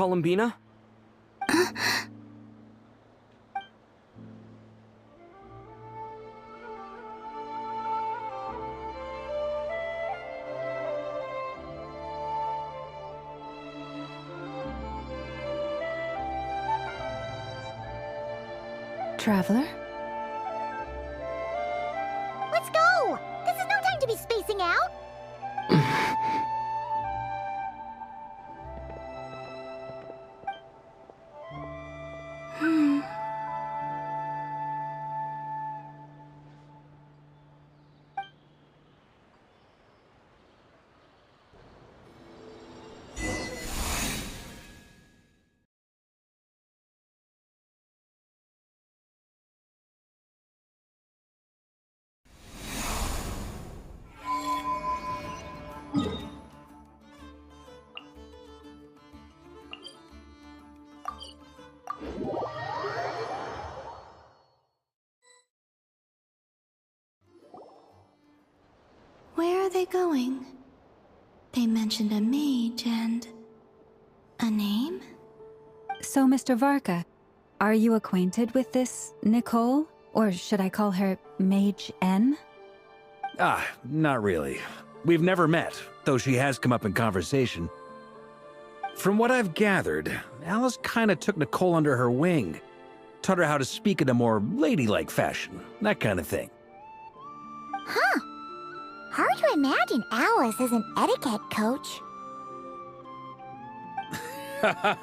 [SPEAKER 4] Columbina?
[SPEAKER 6] Traveler?
[SPEAKER 2] Let's go! This is no time to be spacing out!
[SPEAKER 3] Where are they going? They mentioned a mage and... a name?
[SPEAKER 6] So, Mr. Varka, are you acquainted with this Nicole? Or should I call her Mage N?
[SPEAKER 5] Ah, not really. We've never met, though she has come up in conversation. From what I've gathered, Alice kinda took Nicole under her wing. Taught her how to speak in a more ladylike fashion, that kind of thing.
[SPEAKER 2] Huh. Hard to imagine Alice as an etiquette coach.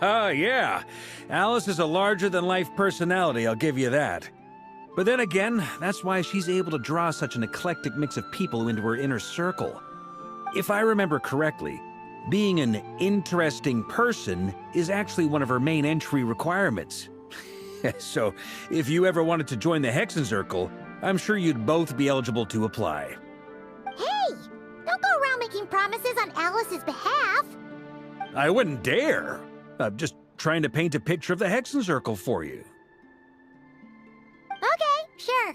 [SPEAKER 5] Yeah, Alice is a larger-than-life personality, I'll give you that. But then again, that's why she's able to draw such an eclectic mix of people into her inner circle. If I remember correctly, being an interesting person is actually one of her main entry requirements. So, if you ever wanted to join the Hexen Circle, I'm sure you'd both be eligible to apply.
[SPEAKER 2] Hey! Don't go around making promises on Alice's behalf!
[SPEAKER 5] I wouldn't dare. I'm just trying to paint a picture of the Hexen Circle for you.
[SPEAKER 2] Okay, sure.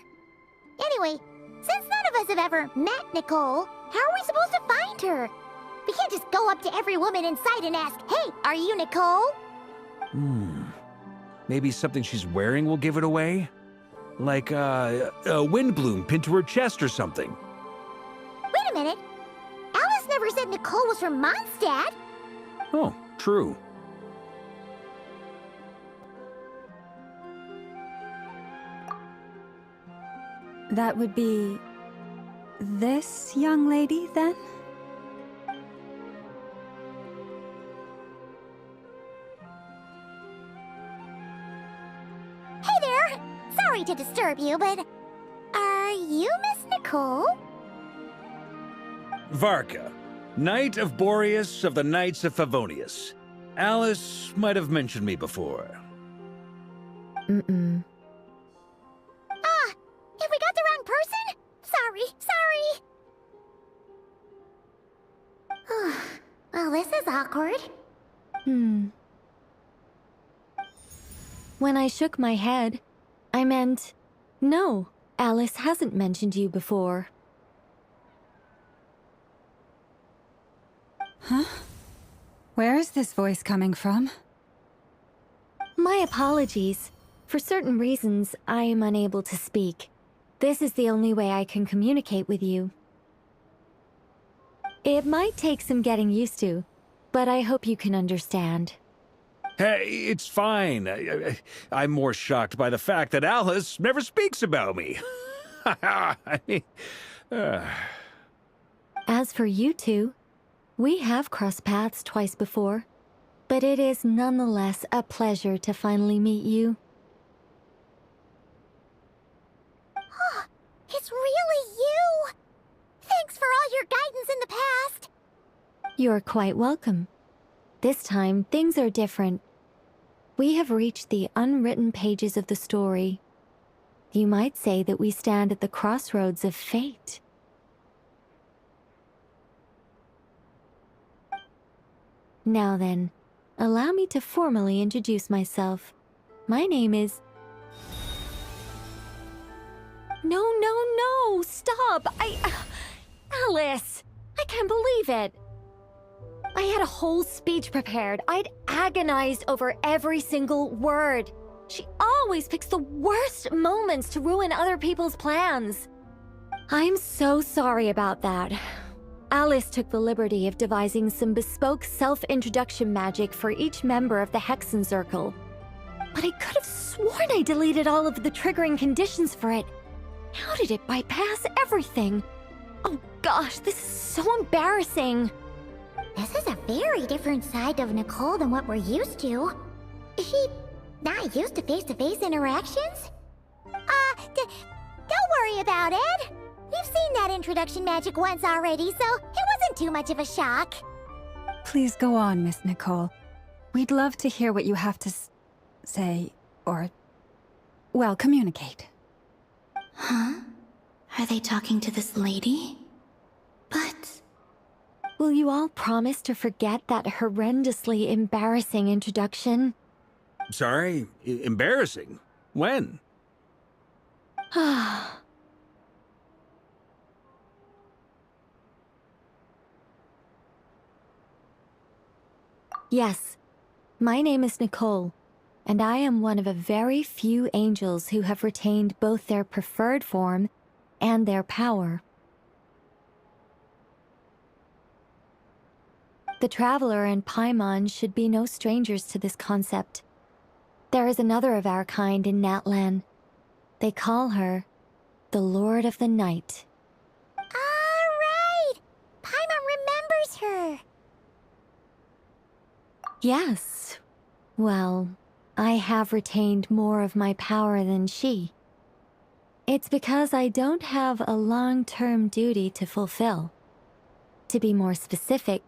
[SPEAKER 2] Anyway, since none of us have ever met Nicole, how are we supposed to find her? We can't just go up to every woman in sight and ask, "Hey, are you Nicole?"
[SPEAKER 5] Maybe something she's wearing will give it away? Like, a windbloom pinned to her chest or something.
[SPEAKER 2] Wait a minute. Alice never said Nicole was from Mondstadt.
[SPEAKER 5] Oh, true.
[SPEAKER 6] That would be... this young lady, then?
[SPEAKER 2] Hey there! Sorry to disturb you, but... are you Miss Nicole?
[SPEAKER 5] Varka, Knight of Boreas of the Knights of Favonius. Alice might have mentioned me before.
[SPEAKER 6] Mm-mm.
[SPEAKER 2] Ah! Have we got the wrong person? Sorry. Well, this is awkward.
[SPEAKER 21] When I shook my head, I meant, no, Alice hasn't mentioned you before.
[SPEAKER 6] Huh? Where is this voice coming from?
[SPEAKER 21] My apologies. For certain reasons, I am unable to speak. This is the only way I can communicate with you. It might take some getting used to, but I hope you can understand.
[SPEAKER 5] Hey, it's fine. I'm more shocked by the fact that Alice never speaks about me. I mean,
[SPEAKER 21] As for you two, we have crossed paths twice before, but it is nonetheless a pleasure to finally meet you.
[SPEAKER 2] It's really you! Thanks for all your guidance in the past!
[SPEAKER 21] You're quite welcome. This time, things are different. We have reached the unwritten pages of the story. You might say that we stand at the crossroads of fate. Now then, allow me to formally introduce myself. My name is... No, stop! Alice! I can't believe it! I had a whole speech prepared. I'd agonized over every single word. She always picks the worst moments to ruin other people's plans. I'm so sorry about that. Alice took the liberty of devising some bespoke self-introduction magic for each member of the Hexen Circle. But I could have sworn I deleted all of the triggering conditions for it. How did it bypass everything? Oh gosh, this is so embarrassing.
[SPEAKER 2] This is a very different side of Nicole than what we're used to. Is she not used to face-to-face interactions? Don't worry about it. We've seen that introduction magic once already, so it wasn't too much of a shock.
[SPEAKER 6] Please go on, Miss Nicole. We'd love to hear what you have to say, or, well, communicate.
[SPEAKER 3] Huh? Are they talking to this lady? But...
[SPEAKER 21] Will you all promise to forget that horrendously embarrassing introduction?
[SPEAKER 5] Sorry? Embarrassing? When?
[SPEAKER 21] Yes, my name is Nicole, and I am one of a very few angels who have retained both their preferred form and their power. The Traveler and Paimon should be no strangers to this concept. There is another of our kind in Natlan. They call her the Lord of the Night.
[SPEAKER 2] Alright! Paimon remembers her!
[SPEAKER 21] Yes. Well, I have retained more of my power than she. It's because I don't have a long-term duty to fulfill. To be more specific,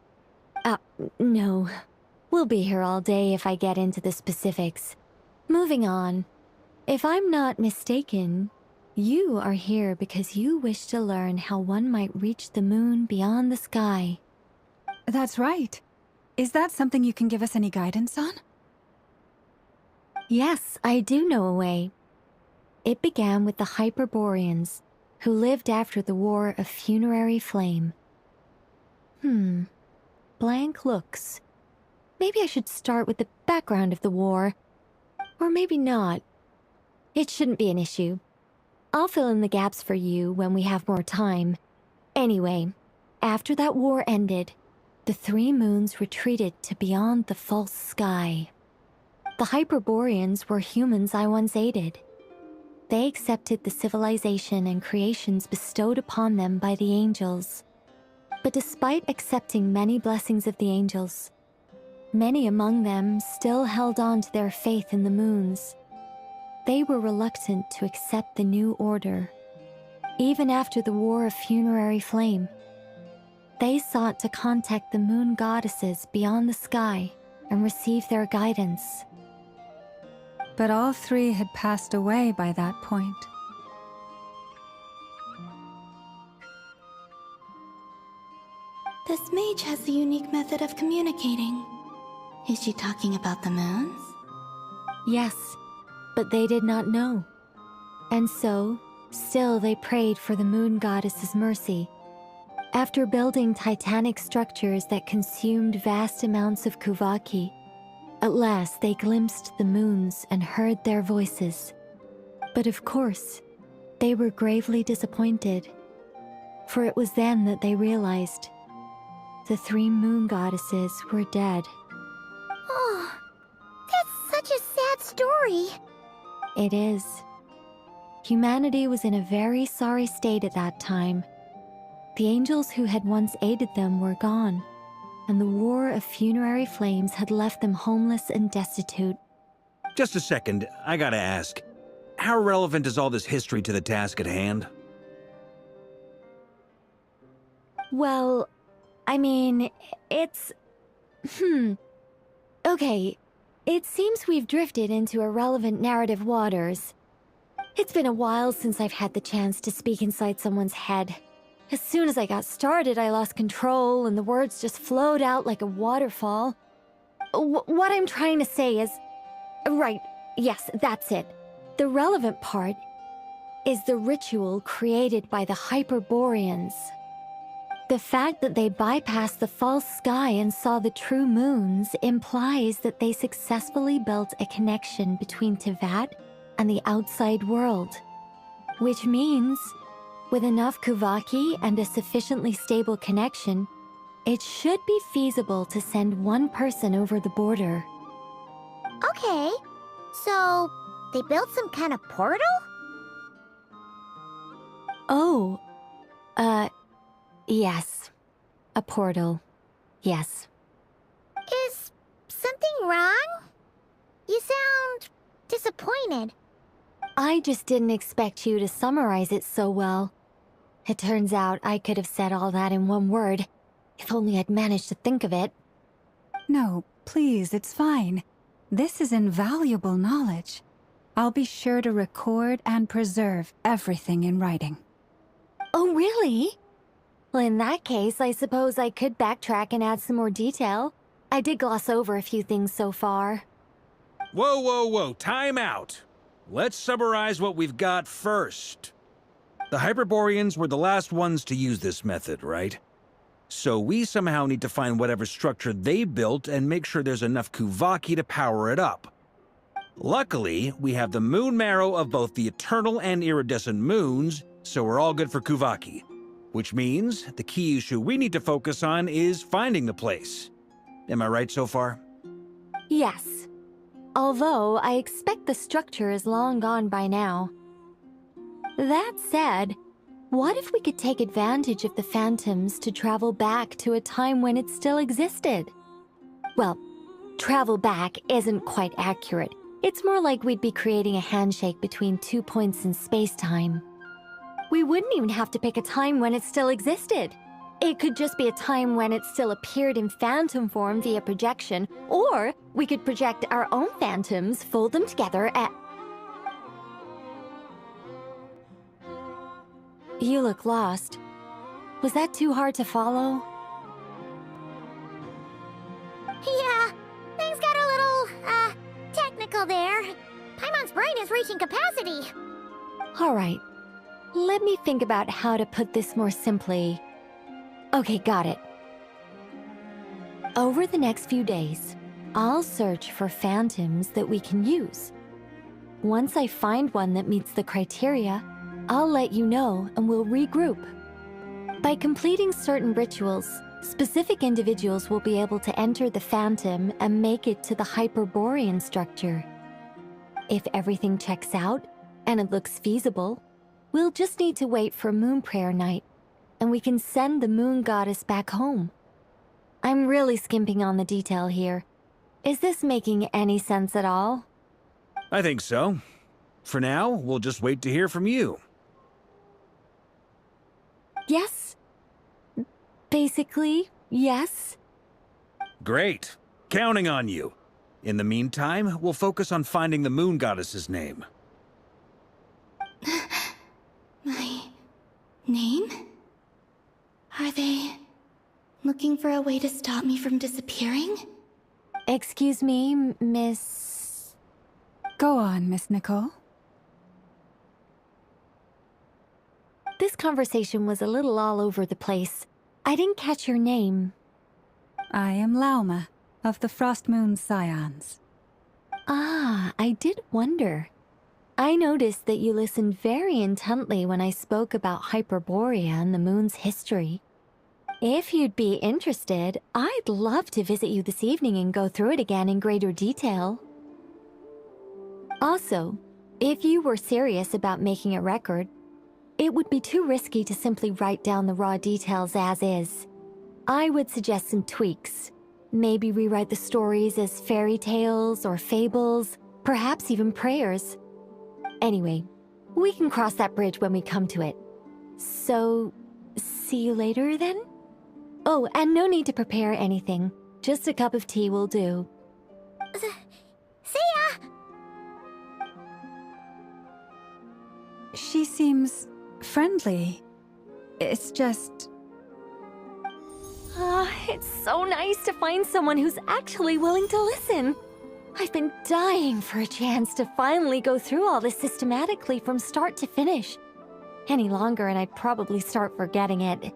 [SPEAKER 21] no. We'll be here all day if I get into the specifics. Moving on. If I'm not mistaken, you are here because you wish to learn how one might reach the moon beyond the sky.
[SPEAKER 6] That's right. Is that something you can give us any guidance on?
[SPEAKER 21] Yes, I do know a way. It began with the Hyperboreans, who lived after the War of Funerary Flame. Blank looks. Maybe I should start with the background of the war. Or maybe not. It shouldn't be an issue. I'll fill in the gaps for you when we have more time. Anyway, after that war ended, the three moons retreated to beyond the false sky. The Hyperboreans were humans I once aided. They accepted the civilization and creations bestowed upon them by the angels. But despite accepting many blessings of the angels, many among them still held on to their faith in the moons. They were reluctant to accept the new order. Even after the War of Funerary Flame, they sought to contact the moon goddesses beyond the sky and receive their guidance.
[SPEAKER 6] But all three had passed away by that point.
[SPEAKER 3] This mage has a unique method of communicating. Is she talking about the moons?
[SPEAKER 21] Yes, but they did not know. And so, still they prayed for the moon goddess's mercy. After building titanic structures that consumed vast amounts of Kuvaki, at last they glimpsed the moons and heard their voices. But of course, they were gravely disappointed. For it was then that they realized the three moon goddesses were dead.
[SPEAKER 2] Oh, that's such a sad story.
[SPEAKER 21] It is. Humanity was in a very sorry state at that time. The angels who had once aided them were gone, and the War of Funerary Flames had left them homeless and destitute.
[SPEAKER 5] Just a second, I gotta ask. How relevant is all this history to the task at hand?
[SPEAKER 21] Well, I mean, it's... Okay, it seems we've drifted into irrelevant narrative waters. It's been a while since I've had the chance to speak inside someone's head. As soon as I got started, I lost control and the words just flowed out like a waterfall. What I'm trying to say is... Right, yes, that's it. The relevant part is the ritual created by the Hyperboreans. The fact that they bypassed the false sky and saw the true moons implies that they successfully built a connection between Teyvat and the outside world. Which means, with enough Kuvaki and a sufficiently stable connection, it should be feasible to send one person over the border.
[SPEAKER 2] Okay, so they built some kind of portal?
[SPEAKER 21] Oh, yes. A portal. Yes.
[SPEAKER 2] Is something wrong? You sound disappointed.
[SPEAKER 21] I just didn't expect you to summarize it so well. It turns out I could have said all that in one word, if only I'd managed to think of it.
[SPEAKER 6] No, please, it's fine. This is invaluable knowledge. I'll be sure to record and preserve everything in writing.
[SPEAKER 21] Oh, really? Well, in that case, I suppose I could backtrack and add some more detail. I did gloss over a few things so far.
[SPEAKER 5] Whoa, whoa, whoa, time out. Let's summarize what we've got first. The Hyperboreans were the last ones to use this method, right? So we somehow need to find whatever structure they built and make sure there's enough Kuvaki to power it up. Luckily, we have the moon marrow of both the eternal and iridescent moons, so we're all good for Kuvaki. Which means the key issue we need to focus on is finding the place. Am I right so far?
[SPEAKER 21] Yes. Although I expect the structure is long gone by now. That said, what if we could take advantage of the phantoms to travel back to a time when it still existed? Well, travel back isn't quite accurate. It's more like we'd be creating a handshake between 2 points in space-time. We wouldn't even have to pick a time when it still existed. It could just be a time when it still appeared in phantom form via projection, or we could project our own phantoms, fold them together, and... You look lost. Was that too hard to follow?
[SPEAKER 2] Yeah, things got a little, technical there. Paimon's brain is reaching capacity.
[SPEAKER 21] All right. Let me think about how to put this more simply. Okay, got it. Over the next few days, I'll search for phantoms that we can use. Once I find one that meets the criteria, I'll let you know and we'll regroup. By completing certain rituals, specific individuals will be able to enter the phantom and make it to the Hyperborean structure. If everything checks out and it looks feasible, we'll just need to wait for MoonPrayerNight, and we can send the moon goddess back home. I'm really skimping on the detail here. Is this making any sense at all?
[SPEAKER 5] I think so. For now, we'll just wait to hear from you.
[SPEAKER 21] Yes. Basically, yes.
[SPEAKER 5] Great. Counting on you. In the meantime, we'll focus on finding the moon goddess's name.
[SPEAKER 3] My name? Are they looking for a way to stop me from disappearing?
[SPEAKER 21] Excuse me, Miss...
[SPEAKER 6] Go on, Miss Nicole.
[SPEAKER 21] This conversation was a little all over the place. I didn't catch your name.
[SPEAKER 6] I am Lauma, of the Frost Moon Scions.
[SPEAKER 21] Ah, I did wonder. I noticed that you listened very intently when I spoke about Hyperborea and the moon's history. If you'd be interested, I'd love to visit you this evening and go through it again in greater detail. Also, if you were serious about making a record, it would be too risky to simply write down the raw details as is. I would suggest some tweaks. Maybe rewrite the stories as fairy tales or fables, perhaps even prayers. Anyway, we can cross that bridge when we come to it. So, see you later then? Oh, and no need to prepare anything. Just a cup of tea will do.
[SPEAKER 2] See ya!
[SPEAKER 6] She seems friendly. It's just...
[SPEAKER 21] It's so nice to find someone who's actually willing to listen. I've been dying for a chance to finally go through all this systematically from start to finish. Any longer and I'd probably start forgetting it.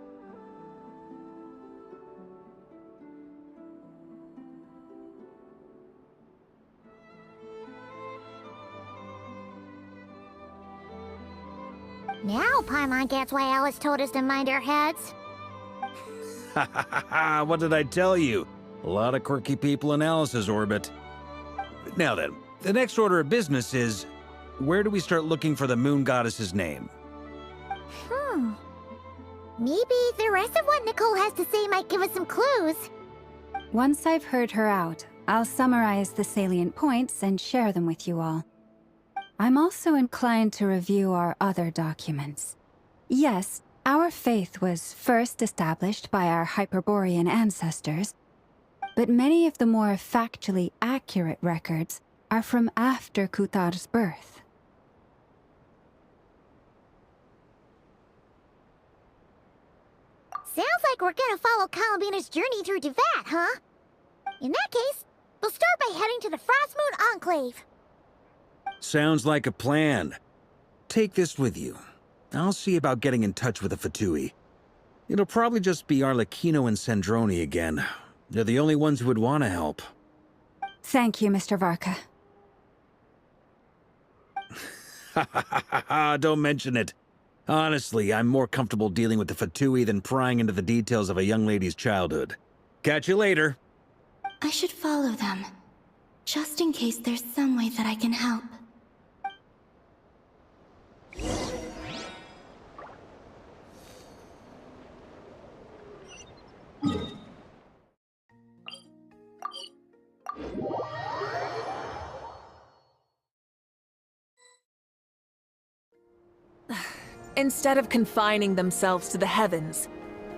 [SPEAKER 2] Now Paimon gets why Alice told us to mind our heads.
[SPEAKER 5] Ha ha ha ha! What did I tell you? A lot of quirky people in Alice's orbit. Now then, the next order of business is, where do we start looking for the moon goddess's name?
[SPEAKER 2] Maybe the rest of what Nicole has to say might give us some clues.
[SPEAKER 6] Once I've heard her out, I'll summarize the salient points and share them with you all. I'm also inclined to review our other documents. Yes, our faith was first established by our Hyperborean ancestors, but many of the more factually accurate records are from after Kutar's birth.
[SPEAKER 2] Sounds like we're gonna follow Columbina's journey through Devat, huh? In that case, we'll start by heading to the Frostmoon Enclave.
[SPEAKER 5] Sounds like a plan. Take this with you. I'll see about getting in touch with the Fatui. It'll probably just be Arlecchino and Sandroni again. They're the only ones who would want to help.
[SPEAKER 6] Thank you, Mr. Varka.
[SPEAKER 5] Ha ha ha ha ha! Don't mention it. Honestly, I'm more comfortable dealing with the Fatui than prying into the details of a young lady's childhood. Catch you later.
[SPEAKER 3] I should follow them, just in case there's some way that I can help.
[SPEAKER 12] Instead of confining themselves to the heavens,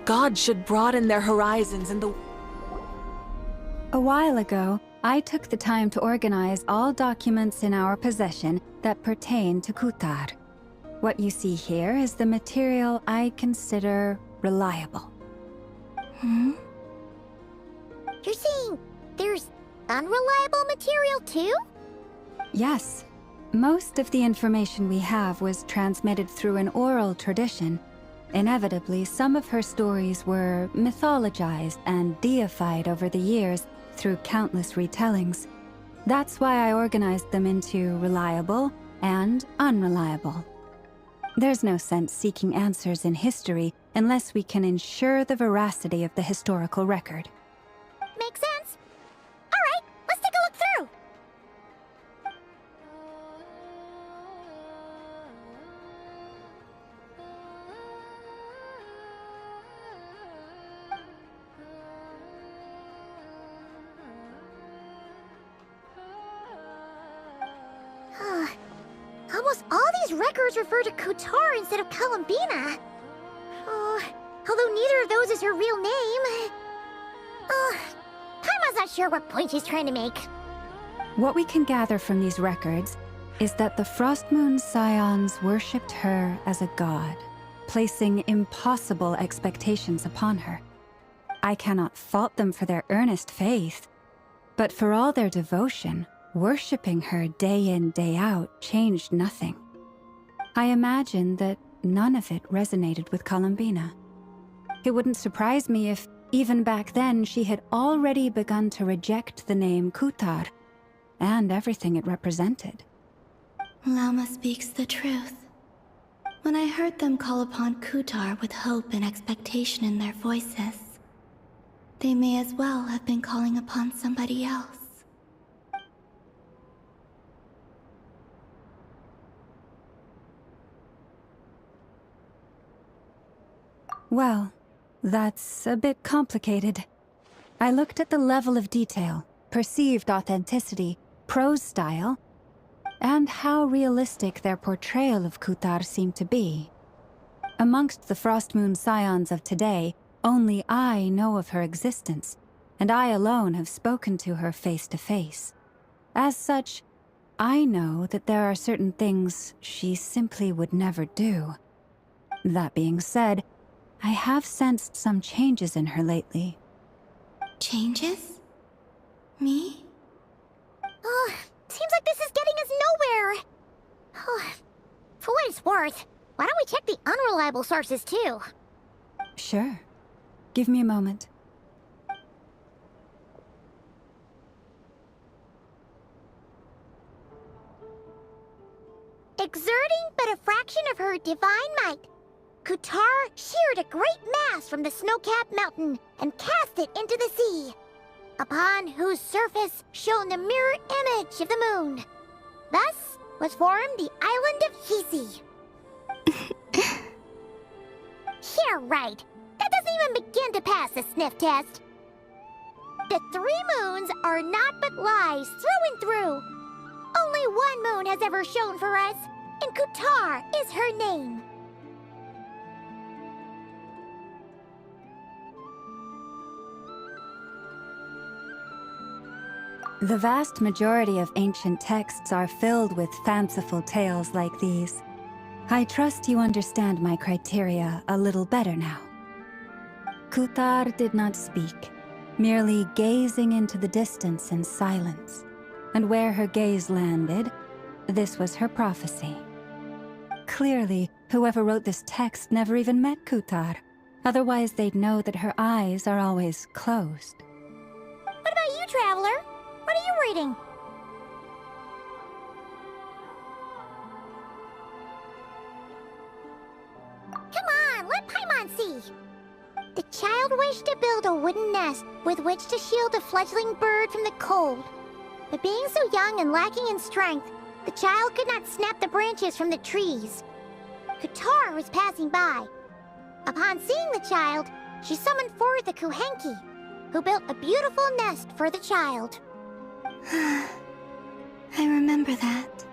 [SPEAKER 12] God should broaden their horizons in the...
[SPEAKER 6] A while ago, I took the time to organize all documents in our possession that pertain to Kutar. What you see here is the material I consider reliable.
[SPEAKER 2] You're saying there's unreliable material too?
[SPEAKER 6] Yes. Most of the information we have was transmitted through an oral tradition. Inevitably, some of her stories were mythologized and deified over the years through countless retellings. That's why I organized them into reliable and unreliable. There's no sense seeking answers in history unless we can ensure the veracity of the historical record.
[SPEAKER 2] Makes sense. All right, let's take a look through. Almost all these records refer to Kutar instead of Columbina. Although neither of those is her real name. Paimon's not sure what point she's trying to make.
[SPEAKER 6] What we can gather from these records is that the Frostmoon Scions worshipped her as a god, placing impossible expectations upon her. I cannot fault them for their earnest faith, but for all their devotion, worshipping her day in, day out changed nothing. I imagine that none of it resonated with Columbina. It wouldn't surprise me if, even back then, she had already begun to reject the name Kutar and everything it represented.
[SPEAKER 3] Lama speaks the truth. When I heard them call upon Kutar with hope and expectation in their voices, they may as well have been calling upon somebody else.
[SPEAKER 6] Well, that's a bit complicated. I looked at the level of detail, perceived authenticity, prose style, and how realistic their portrayal of Kutar seemed to be. Amongst the Frostmoon Scions of today, only I know of her existence, and I alone have spoken to her face to face. As such, I know that there are certain things she simply would never do. That being said, I have sensed some changes in her lately.
[SPEAKER 3] Changes? Me?
[SPEAKER 2] Seems like this is getting us nowhere. For what it's worth, why don't we check the unreliable sources too?
[SPEAKER 6] Sure. Give me a moment.
[SPEAKER 2] Exerting but a fraction of her divine might, Kutar sheared a great mass from the snow-capped mountain and cast it into the sea, upon whose surface shone the mirror image of the moon. Thus was formed the island of Hisi. Yeah, right. That doesn't even begin to pass the sniff test. The 3 moons are naught but lies through and through. Only one moon has ever shone for us, and Kutar is her name.
[SPEAKER 6] The vast majority of ancient texts are filled with fanciful tales like these. I trust you understand my criteria a little better now. Kutar did not speak, merely gazing into the distance in silence. And where her gaze landed, this was her prophecy. Clearly, whoever wrote this text never even met Kutar. Otherwise, they'd know that her eyes are always closed.
[SPEAKER 2] What about you, Traveler? What are you reading? Come on, let Paimon see. The child wished to build a wooden nest with which to shield a fledgling bird from the cold. But being so young and lacking in strength, the child could not snap the branches from the trees. Kutar was passing by. Upon seeing the child, she summoned forth the Kuhenki, who built a beautiful nest for the child.
[SPEAKER 3] I remember that.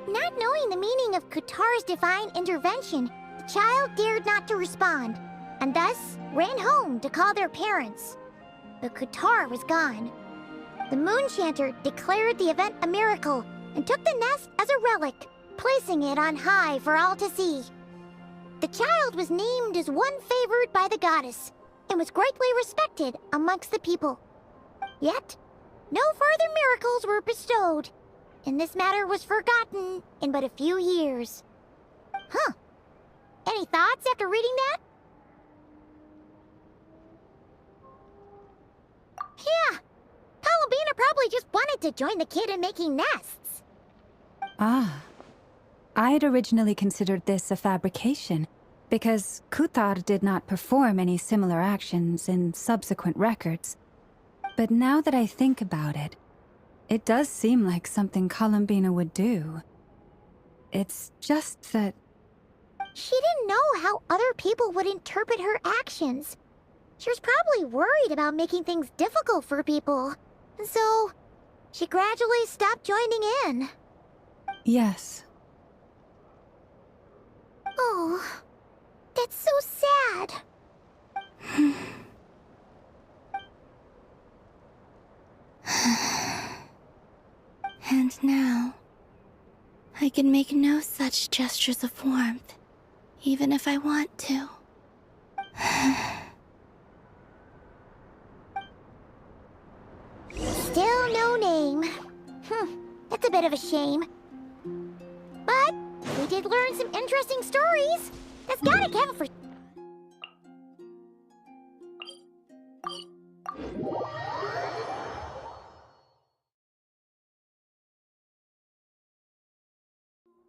[SPEAKER 2] Not knowing the meaning of Kutar's divine intervention, the child dared not to respond, and thus ran home to call their parents. But Kutar was gone. The Moon Chanter declared the event a miracle and took the nest as a relic, placing it on high for all to see. The child was named as one favored by the goddess and was greatly respected amongst the people. Yet, no further miracles were bestowed, and this matter was forgotten in but a few years. Huh. Any thoughts after reading that? Yeah. Columbina probably just wanted to join the kid in making nests.
[SPEAKER 6] Ah. I'd originally considered this a fabrication, because Kutar did not perform any similar actions in subsequent records. But now that I think about it, it does seem like something Columbina would do. It's just that...
[SPEAKER 2] She didn't know how other people would interpret her actions. She was probably worried about making things difficult for people. And so, she gradually stopped joining in.
[SPEAKER 6] Yes.
[SPEAKER 2] Oh, that's so sad.
[SPEAKER 3] And now, I can make no such gestures of warmth, even if I want to.
[SPEAKER 2] Still no name. That's a bit of a shame. But we did learn some interesting stories. That's gotta count for...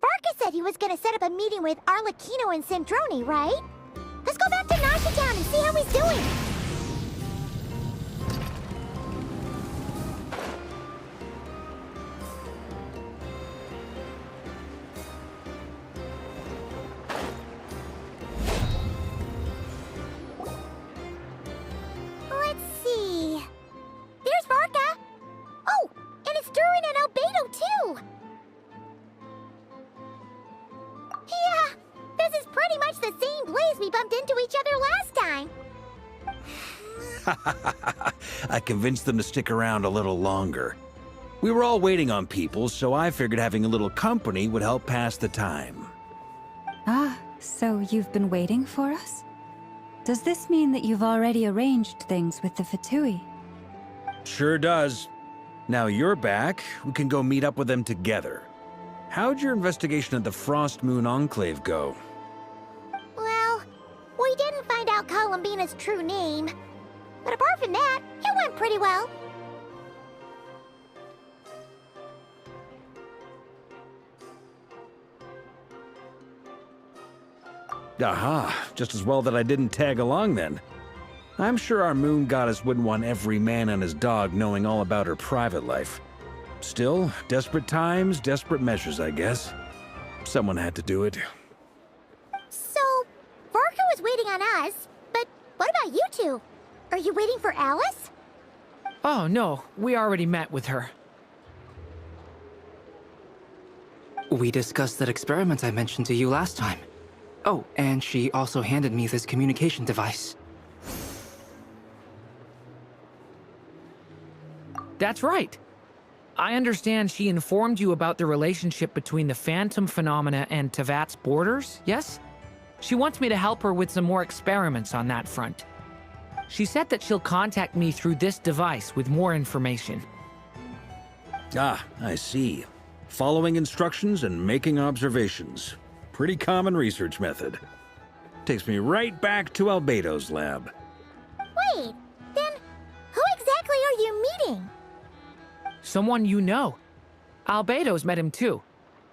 [SPEAKER 2] Barca said he was gonna set up a meeting with Arlecchino and Sandrone, right? Let's go back to Nasha Town and see how he's doing. Let's see. There's Varka. Oh, and it's Durin and Albedo too. Yeah, this is pretty much the same place we bumped into each other last time.
[SPEAKER 5] I convinced them to stick around a little longer. We were all waiting on people, so I figured having a little company would help pass the time.
[SPEAKER 6] Ah, so you've been waiting for us? Does this mean that you've already arranged things with the Fatui?
[SPEAKER 5] Sure does. Now you're back, we can go meet up with them together. How'd your investigation at the Frost Moon Enclave go?
[SPEAKER 2] Well, we didn't find out Columbina's true name. But apart from that, it went pretty well.
[SPEAKER 5] Aha, just as well that I didn't tag along then. I'm sure our moon goddess wouldn't want every man and his dog knowing all about her private life. Still, desperate times, desperate measures, I guess. Someone had to do it.
[SPEAKER 2] So, Varka was waiting on us, but what about you two? Are you waiting for Alice?
[SPEAKER 7] Oh, no. We already met with her.
[SPEAKER 9] We discussed that experiment I mentioned to you last time. Oh, and she also handed me this communication device.
[SPEAKER 7] That's right. I understand she informed you about the relationship between the phantom phenomena and Tevat's borders, yes? She wants me to help her with some more experiments on that front. She said that she'll contact me through this device with more information.
[SPEAKER 5] Ah, I see. Following instructions and making observations. Pretty common research method. Takes me right back to Albedo's lab.
[SPEAKER 2] Wait, then who exactly are you meeting?
[SPEAKER 7] Someone you know. Albedo's met him too.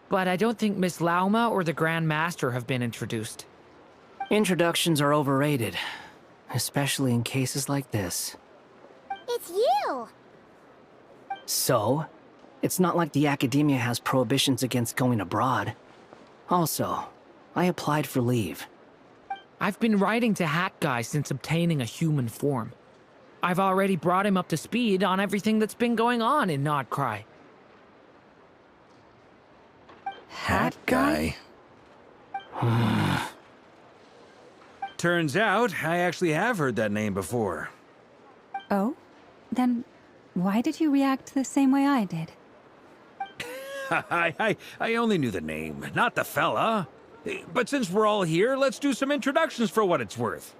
[SPEAKER 7] But I don't think Miss Lauma or the Grand Master have been introduced.
[SPEAKER 9] Introductions are overrated, especially in cases like this.
[SPEAKER 2] It's you!
[SPEAKER 9] So, it's not like the Academia has prohibitions against going abroad. Also, I applied for leave.
[SPEAKER 7] I've been writing to Hat Guy since obtaining a human form. I've already brought him up to speed on everything that's been going on in Nod-Krai.
[SPEAKER 5] Hat Guy? Turns out, I actually have heard that name before.
[SPEAKER 6] Oh? Then why did you react the same way I did?
[SPEAKER 5] I only knew the name, not the fella. But since we're all here, let's do some introductions for what it's worth.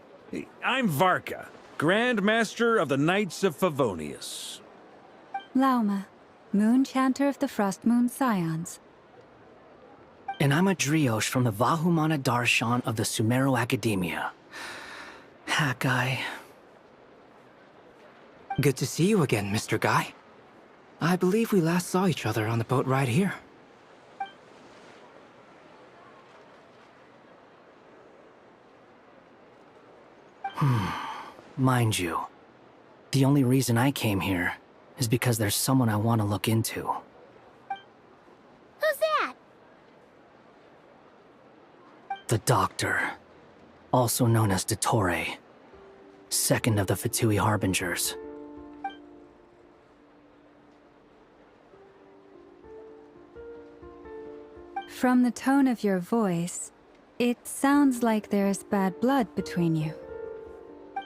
[SPEAKER 5] I'm Varka, Grand Master of the Knights of Favonius.
[SPEAKER 6] Lauma, Moon Chanter of the Frost Moon Scions.
[SPEAKER 9] And I'm a Driosh from the Vahumana Darshan of the Sumero Academia. Hat Guy. Good to see you again, Mr. Guy. I believe we last saw each other on the boat ride here. Mind you, the only reason I came here is because there's someone I want to look into.
[SPEAKER 2] Who's that?
[SPEAKER 9] The Doctor, also known as Dottore, second of the Fatui Harbingers.
[SPEAKER 6] From the tone of your voice, it sounds like there's bad blood between you.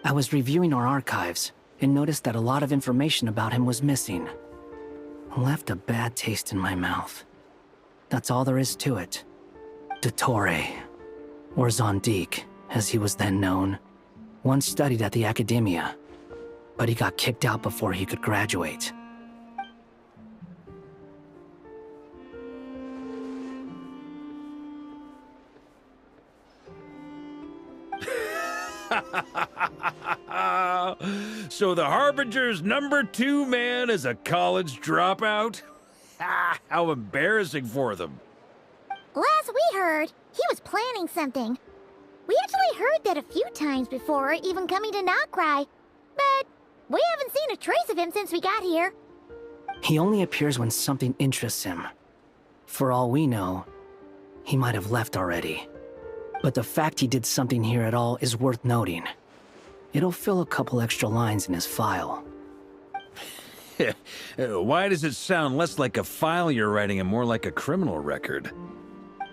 [SPEAKER 9] I was reviewing our archives and noticed that a lot of information about him was missing. Left a bad taste in my mouth. That's all there is to it. Dottore, or Zondik, as he was then known, once studied at the Academia, but he got kicked out before he could graduate.
[SPEAKER 5] So the Harbinger's #2 man is a college dropout? How embarrassing for them.
[SPEAKER 2] Last we heard, he was planning something. We actually heard that a few times before, even coming to Nod-Krai, but we haven't seen a trace of him since we got here.
[SPEAKER 9] He only appears when something interests him. For all we know, he might have left already. But the fact he did something here at all is worth noting. It'll fill a couple extra lines in his file.
[SPEAKER 5] Why does it sound less like a file you're writing and more like a criminal record?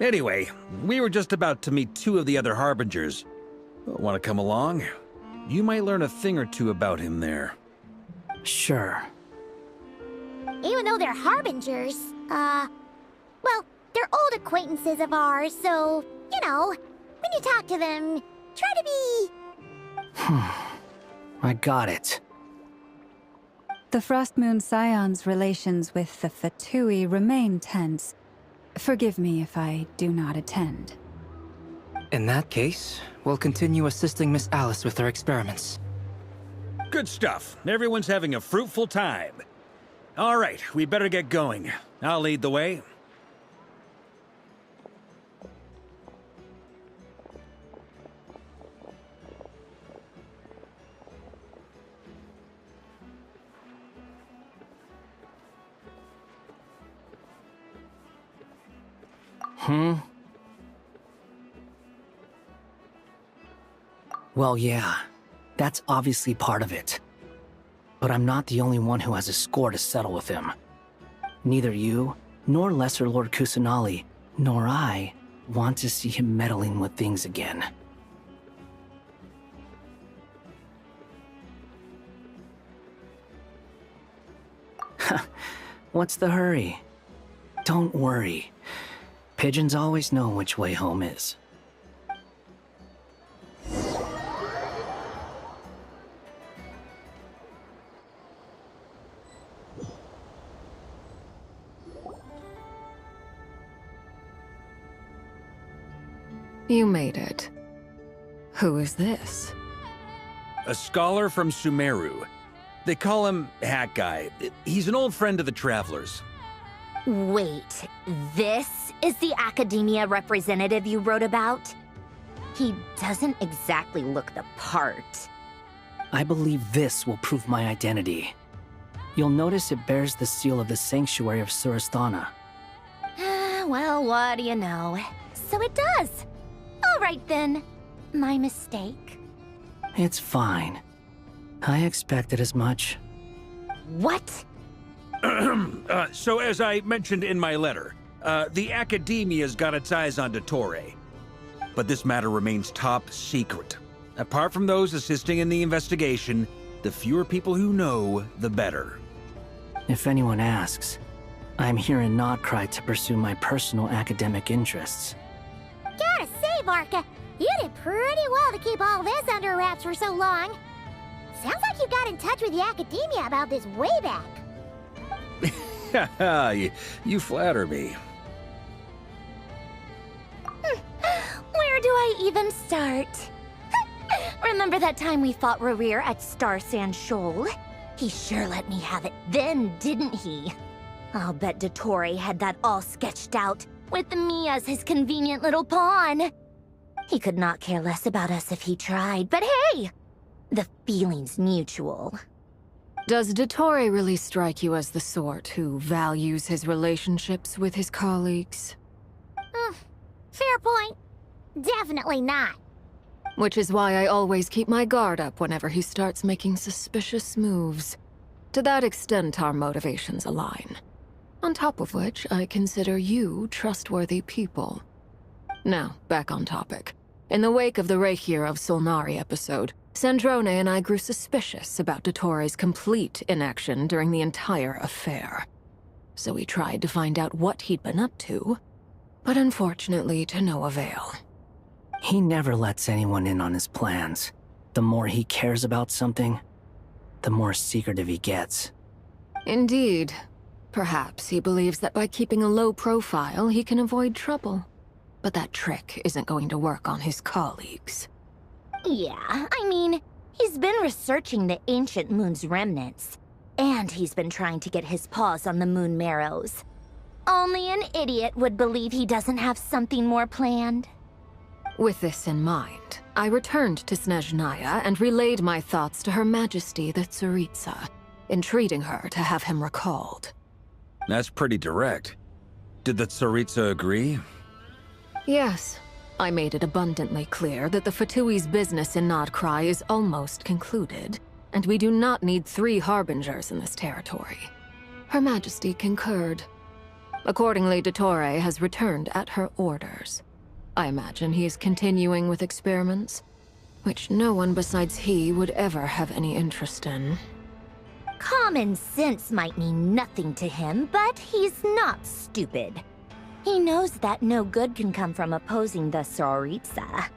[SPEAKER 5] Anyway, we were just about to meet 2 of the other Harbingers. Want to come along? You might learn a thing or two about him there.
[SPEAKER 9] Sure.
[SPEAKER 2] Even though they're Harbingers, well, they're old acquaintances of ours, so, you know, when you talk to them, try to be...
[SPEAKER 9] I got it.
[SPEAKER 6] The Frost Moon Scions' relations with the Fatui remain tense. Forgive me if I do not attend.
[SPEAKER 9] In that case, we'll continue assisting Miss Alice with her experiments.
[SPEAKER 5] Good stuff. Everyone's having a fruitful time. All right, we better get going. I'll lead the way.
[SPEAKER 9] Well, yeah, that's obviously part of it. But I'm not the only one who has a score to settle with him. Neither you, nor Lesser Lord Kusanali, nor I want to see him meddling with things again. What's the hurry? Don't worry. Pigeons always know which way home is.
[SPEAKER 10] You made it. Who is this?
[SPEAKER 5] A scholar from Sumeru. They call him Hat Guy. He's an old friend of the Travelers.
[SPEAKER 11] Wait, this is the academia representative you wrote about? He doesn't exactly look the part.
[SPEAKER 9] I believe this will prove my identity. You'll notice it bears the seal of the Sanctuary of Surasthana.
[SPEAKER 11] Well, what do you know? So it does. All right then. My mistake.
[SPEAKER 9] It's fine. I expected as much.
[SPEAKER 11] What?
[SPEAKER 5] So as I mentioned in my letter, the Academia's got its eyes on Dottore. But this matter remains top secret. Apart from those assisting in the investigation, the fewer people who know, the better.
[SPEAKER 9] If anyone asks, I'm here in Nod-Krai to pursue my personal academic interests.
[SPEAKER 2] Gotta say, Varka, you did pretty well to keep all this under wraps for so long. Sounds like you got in touch with the academia about this way back.
[SPEAKER 5] You flatter me.
[SPEAKER 11] Where do I even start? Remember that time we fought Rerir at Star Sand Shoal? He sure let me have it then, didn't he? I'll bet Dottore had that all sketched out, with me as his convenient little pawn. He could not care less about us if he tried, but hey! The feeling's mutual.
[SPEAKER 10] Does Dottore really strike you as the sort who values his relationships with his colleagues?
[SPEAKER 2] Fair point. Definitely not.
[SPEAKER 10] Which is why I always keep my guard up whenever he starts making suspicious moves. To that extent, our motivations align. On top of which, I consider you trustworthy people. Now, back on topic. In the wake of the Reihir of Solnari episode, Sandrone and I grew suspicious about Dottore's complete inaction during the entire affair. So we tried to find out what he'd been up to, but unfortunately to no avail.
[SPEAKER 9] He never lets anyone in on his plans. The more he cares about something, the more secretive he gets.
[SPEAKER 10] Indeed. Perhaps he believes that by keeping a low profile, he can avoid trouble. But that trick isn't going to work on his colleagues.
[SPEAKER 11] Yeah, I mean, he's been researching the ancient moon's remnants. And he's been trying to get his paws on the moon marrows. Only an idiot would believe he doesn't have something more planned.
[SPEAKER 10] With this in mind, I returned to Snezhnaya and relayed my thoughts to Her Majesty the Tsaritsa, entreating her to have him recalled.
[SPEAKER 5] That's pretty direct. Did the Tsaritsa agree?
[SPEAKER 10] Yes. I made it abundantly clear that the Fatui's business in Nod-Krai is almost concluded, and we do not need 3 harbingers in this territory. Her Majesty concurred. Accordingly, Dottore has returned at her orders. I imagine he is continuing with experiments, which no one besides he would ever have any interest in.
[SPEAKER 11] Common sense might mean nothing to him, but he's not stupid. He knows that no good can come from opposing the Tsaritsa.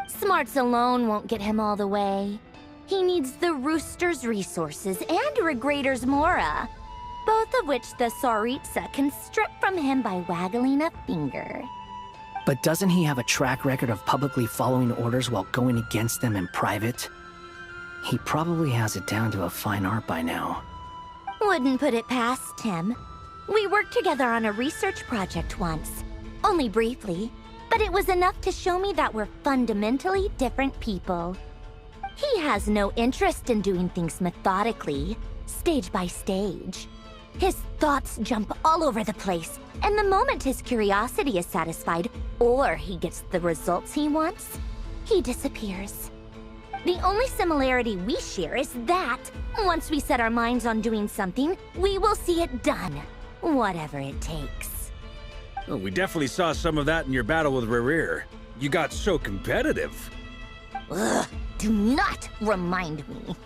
[SPEAKER 11] Smarts alone won't get him all the way. He needs the Rooster's resources and Regrator's Mora, both of which the Tsaritsa can strip from him by waggling a finger.
[SPEAKER 9] But doesn't he have a track record of publicly following orders while going against them in private? He probably has it down to a fine art by now.
[SPEAKER 11] Wouldn't put it past him. We worked together on a research project once. Only briefly, but it was enough to show me that we're fundamentally different people. He has no interest in doing things methodically, stage by stage. His thoughts jump all over the place, and the moment his curiosity is satisfied, or he gets the results he wants, he disappears. The only similarity we share is that, once we set our minds on doing something, we will see it done, whatever it takes.
[SPEAKER 5] Oh, we definitely saw some of that in your battle with Rerir. You got so competitive.
[SPEAKER 11] Ugh, do not remind me.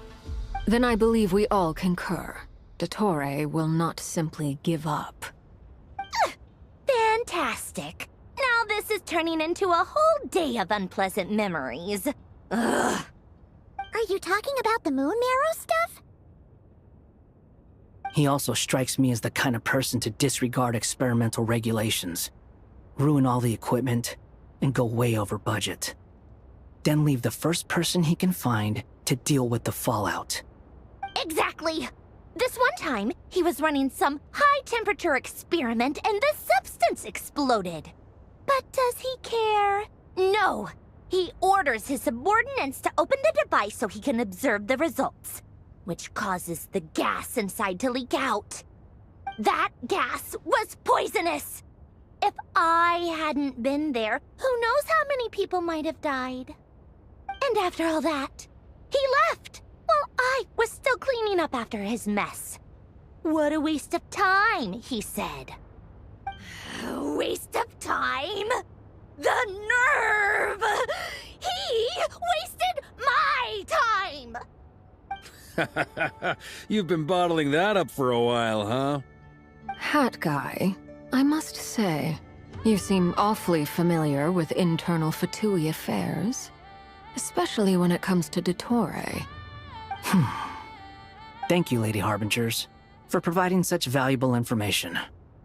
[SPEAKER 13] Then I believe we all concur. Dottore will not simply give up.
[SPEAKER 11] Fantastic. Now this is turning into a whole day of unpleasant memories. Ugh.
[SPEAKER 2] Are you talking about the moon marrow stuff?
[SPEAKER 22] He also strikes me as the kind of person to disregard experimental regulations, ruin all the equipment, and go way over budget. Then leave the first person he can find to deal with the fallout.
[SPEAKER 11] Exactly. This one time, he was running some high-temperature experiment and the substance exploded. But does he care? No. He orders his subordinates to open the device so he can observe the results, which causes the gas inside to leak out. That gas was poisonous. If I hadn't been there, who knows how many people might have died. And after all that, he left. While I was still cleaning up after his mess. What a waste of time, he said. Waste of time? The nerve! He wasted my time!
[SPEAKER 5] You've been bottling that up for a while, huh?
[SPEAKER 13] Hat guy, I must say, you seem awfully familiar with internal Fatui affairs. Especially when it comes to Dottore.
[SPEAKER 22] Thank you, Lady Harbingers, for providing such valuable information.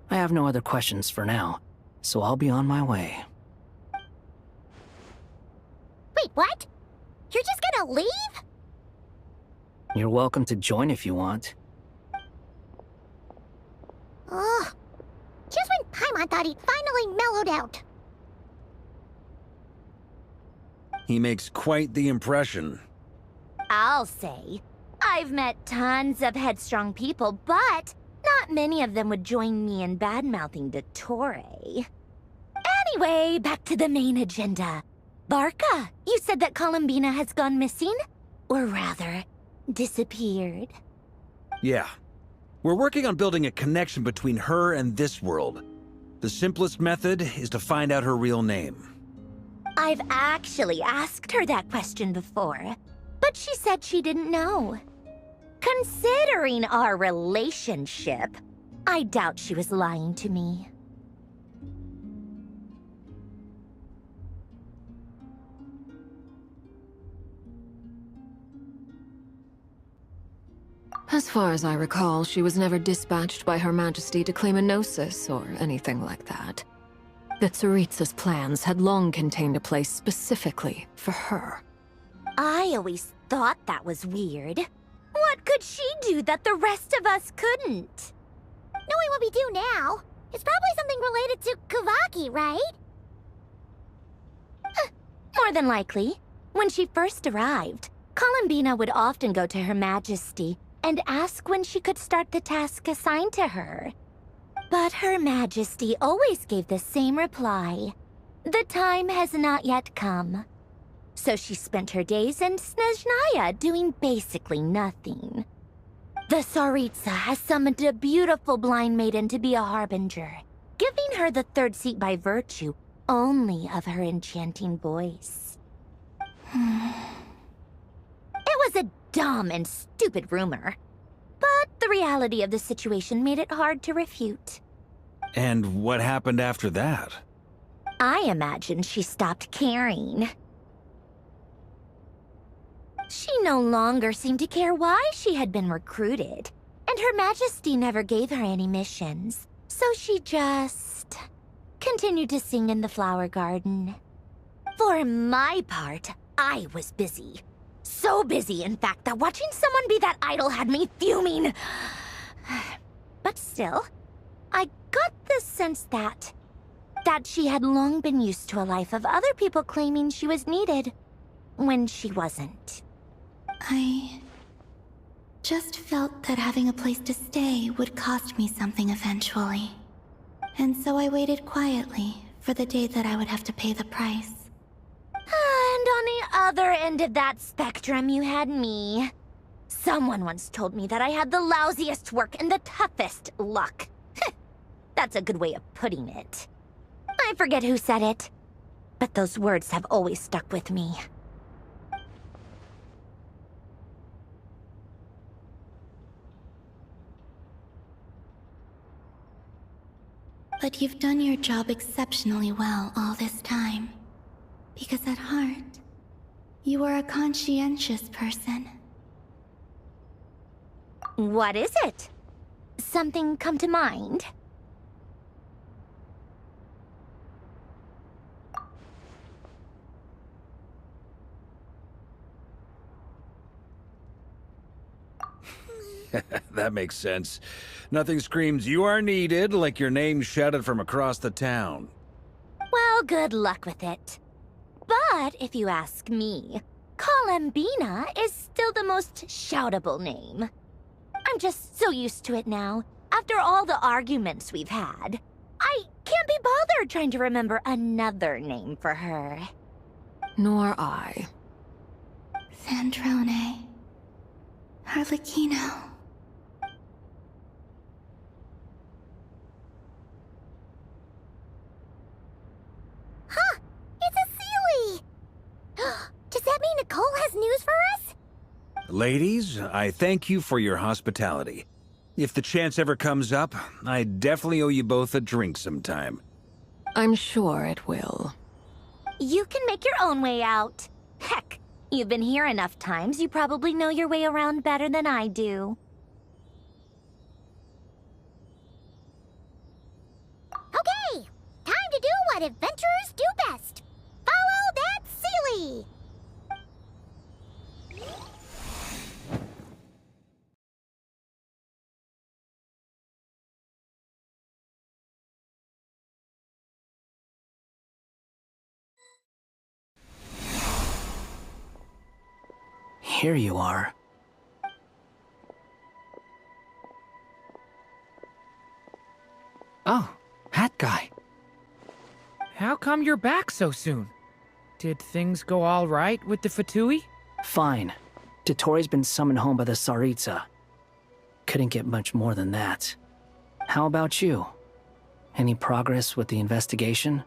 [SPEAKER 22] I have no other questions for now, so I'll be on my way.
[SPEAKER 2] Wait, what? You're just gonna leave?
[SPEAKER 22] You're welcome to join if you want.
[SPEAKER 2] Ugh. Just when Paimon thought he'd finally mellowed out.
[SPEAKER 5] He makes quite the impression.
[SPEAKER 11] I'll say. I've met tons of headstrong people, but not many of them would join me in bad-mouthing Dottore. Anyway, back to the main agenda. Barca, you said that Columbina has gone missing? Or rather, disappeared.
[SPEAKER 5] Yeah. We're working on building a connection between her and this world. The simplest method is to find out her real name.
[SPEAKER 11] I've actually asked her that question before, but she said she didn't know. Considering our relationship, I doubt she was lying to me.
[SPEAKER 13] As far as I recall, she was never dispatched by Her Majesty to claim a gnosis or anything like that. The Tsaritsa's plans had long contained a place specifically for her.
[SPEAKER 11] I always thought that was weird. What could she do that the rest of us couldn't?
[SPEAKER 2] Knowing what we do now, it's probably something related to Kavaki, right?
[SPEAKER 11] More than likely. When she first arrived, Columbina would often go to Her Majesty and ask when she could start the task assigned to her. But Her Majesty always gave the same reply. The time has not yet come. So she spent her days in Snezhnaya doing basically nothing. The Tsaritsa has summoned a beautiful blind maiden to be a harbinger, giving her the third seat by virtue only of her enchanting voice. It was a dumb and stupid rumor, but the reality of the situation made it hard to refute.
[SPEAKER 5] And what happened after that?
[SPEAKER 11] I imagine she stopped caring. She no longer seemed to care why she had been recruited, and Her Majesty never gave her any missions, so she just continued to sing in the flower garden. For my part, I was busy. So busy, in fact, that watching someone be that idle had me fuming. But still, I got the sense that she had long been used to a life of other people claiming she was needed when she wasn't.
[SPEAKER 3] Just felt that having a place to stay would cost me something eventually. And so I waited quietly for the day that I would have to pay the price.
[SPEAKER 11] And on the other end of that spectrum, you had me. Someone once told me that I had the lousiest work and the toughest luck. That's a good way of putting it. I forget who said it, but those words have always stuck with me.
[SPEAKER 3] But you've done your job exceptionally well all this time. Because at heart, you are a conscientious person.
[SPEAKER 11] What is it? Something come to mind?
[SPEAKER 5] That makes sense. Nothing screams you are needed like your name shouted from across the town.
[SPEAKER 11] Well, good luck with it. But if you ask me, Colembina is still the most shoutable name. I'm just so used to it now, after all the arguments we've had. I can't be bothered trying to remember another name for her.
[SPEAKER 13] Nor I.
[SPEAKER 3] Sandrone. Harlequino.
[SPEAKER 2] Huh! It's a Sealy! Does that mean Nicole has news for us?
[SPEAKER 5] Ladies, I thank you for your hospitality. If the chance ever comes up, I definitely owe you both a drink sometime.
[SPEAKER 13] I'm sure it will.
[SPEAKER 11] You can make your own way out. Heck, you've been here enough times, you probably know your way around better than I do.
[SPEAKER 2] Okay! Time to do what adventurers do best. Follow that Sealy!
[SPEAKER 22] Here you are.
[SPEAKER 9] Oh, hat guy.
[SPEAKER 7] How come you're back so soon? Did things go all right with the Fatui?
[SPEAKER 22] Fine. Dotori's been summoned home by the Tsaritsa. Couldn't get much more than that. How about you? Any progress with the investigation?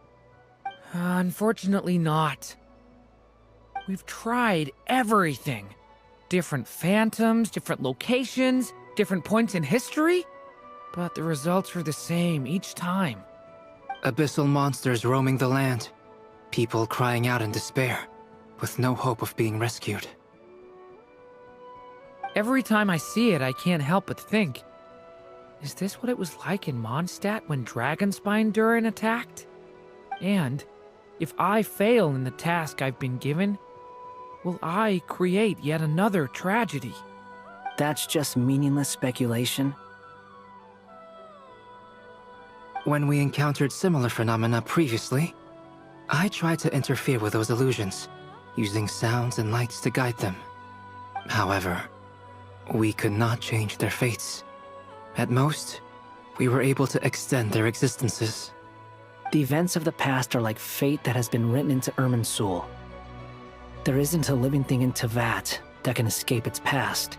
[SPEAKER 7] Unfortunately not. We've tried everything. Different phantoms, different locations, different points in history. But the results are the same each time.
[SPEAKER 9] Abyssal monsters roaming the land. People crying out in despair, with no hope of being rescued.
[SPEAKER 7] Every time I see it, I can't help but think, is this what it was like in Mondstadt when Dragonspine Durin attacked? And if I fail in the task I've been given, will I create yet another tragedy?
[SPEAKER 22] That's just meaningless speculation.
[SPEAKER 9] When we encountered similar phenomena previously, I tried to interfere with those illusions, using sounds and lights to guide them. However, we could not change their fates. At most, we were able to extend their existences.
[SPEAKER 22] The events of the past are like fate that has been written into Irminsul. There isn't a living thing in Teyvat that can escape its past.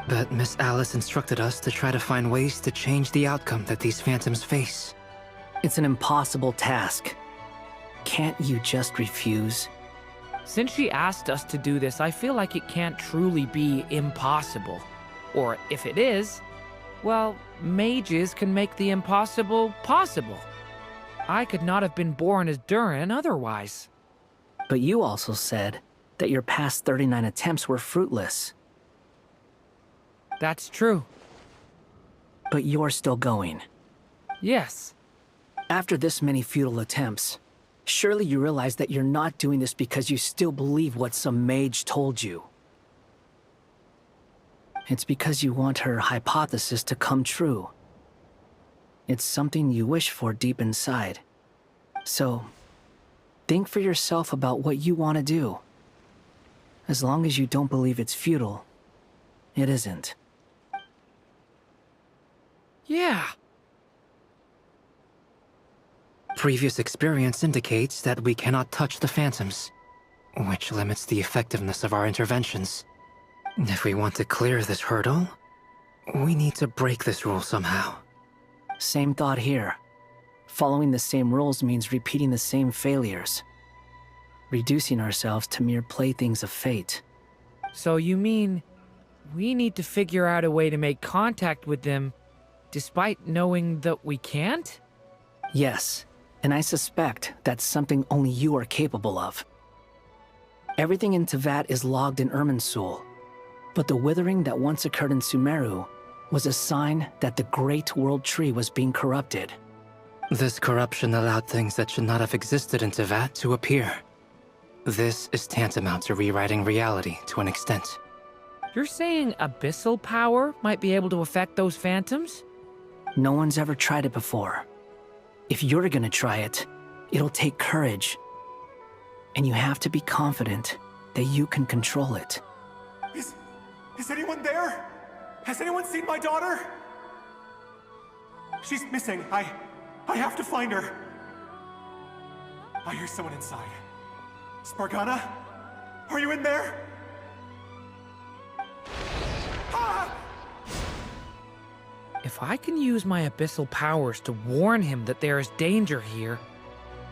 [SPEAKER 9] But Miss Alice instructed us to try to find ways to change the outcome that these phantoms face.
[SPEAKER 22] It's an impossible task. Can't you just refuse?
[SPEAKER 7] Since she asked us to do this, I feel like it can't truly be impossible. Or if it is, well, mages can make the impossible possible. I could not have been born as Durin otherwise.
[SPEAKER 22] But you also said that your past 39 attempts were fruitless.
[SPEAKER 7] That's true.
[SPEAKER 22] But you're still going.
[SPEAKER 7] Yes.
[SPEAKER 22] After this many futile attempts, surely you realize that you're not doing this because you still believe what some mage told you. It's because you want her hypothesis to come true. It's something you wish for deep inside. So, think for yourself about what you want to do. As long as you don't believe it's futile, it isn't.
[SPEAKER 7] Yeah.
[SPEAKER 9] Previous experience indicates that we cannot touch the phantoms, which limits the effectiveness of our interventions. If we want to clear this hurdle, we need to break this rule somehow.
[SPEAKER 22] Same thought here. Following the same rules means repeating the same failures. Reducing ourselves to mere playthings of fate.
[SPEAKER 7] So you mean we need to figure out a way to make contact with them despite knowing that we can't?
[SPEAKER 22] Yes, and I suspect that's something only you are capable of. Everything in Tevat is logged in Irminsul, but the withering that once occurred in Sumeru was a sign that the Great World Tree was being corrupted.
[SPEAKER 9] This corruption allowed things that should not have existed in Tevat to appear. This is tantamount to rewriting reality to an extent.
[SPEAKER 7] You're saying abyssal power might be able to affect those phantoms?
[SPEAKER 22] No one's ever tried it before. If you're gonna try it, it'll take courage. And you have to be confident that you can control it.
[SPEAKER 1] Is anyone there? Has anyone seen my daughter? She's missing. I have to find her. I hear someone inside. Spargana? Are you in there? Ah!
[SPEAKER 7] If I can use my abyssal powers to warn him that there is danger here,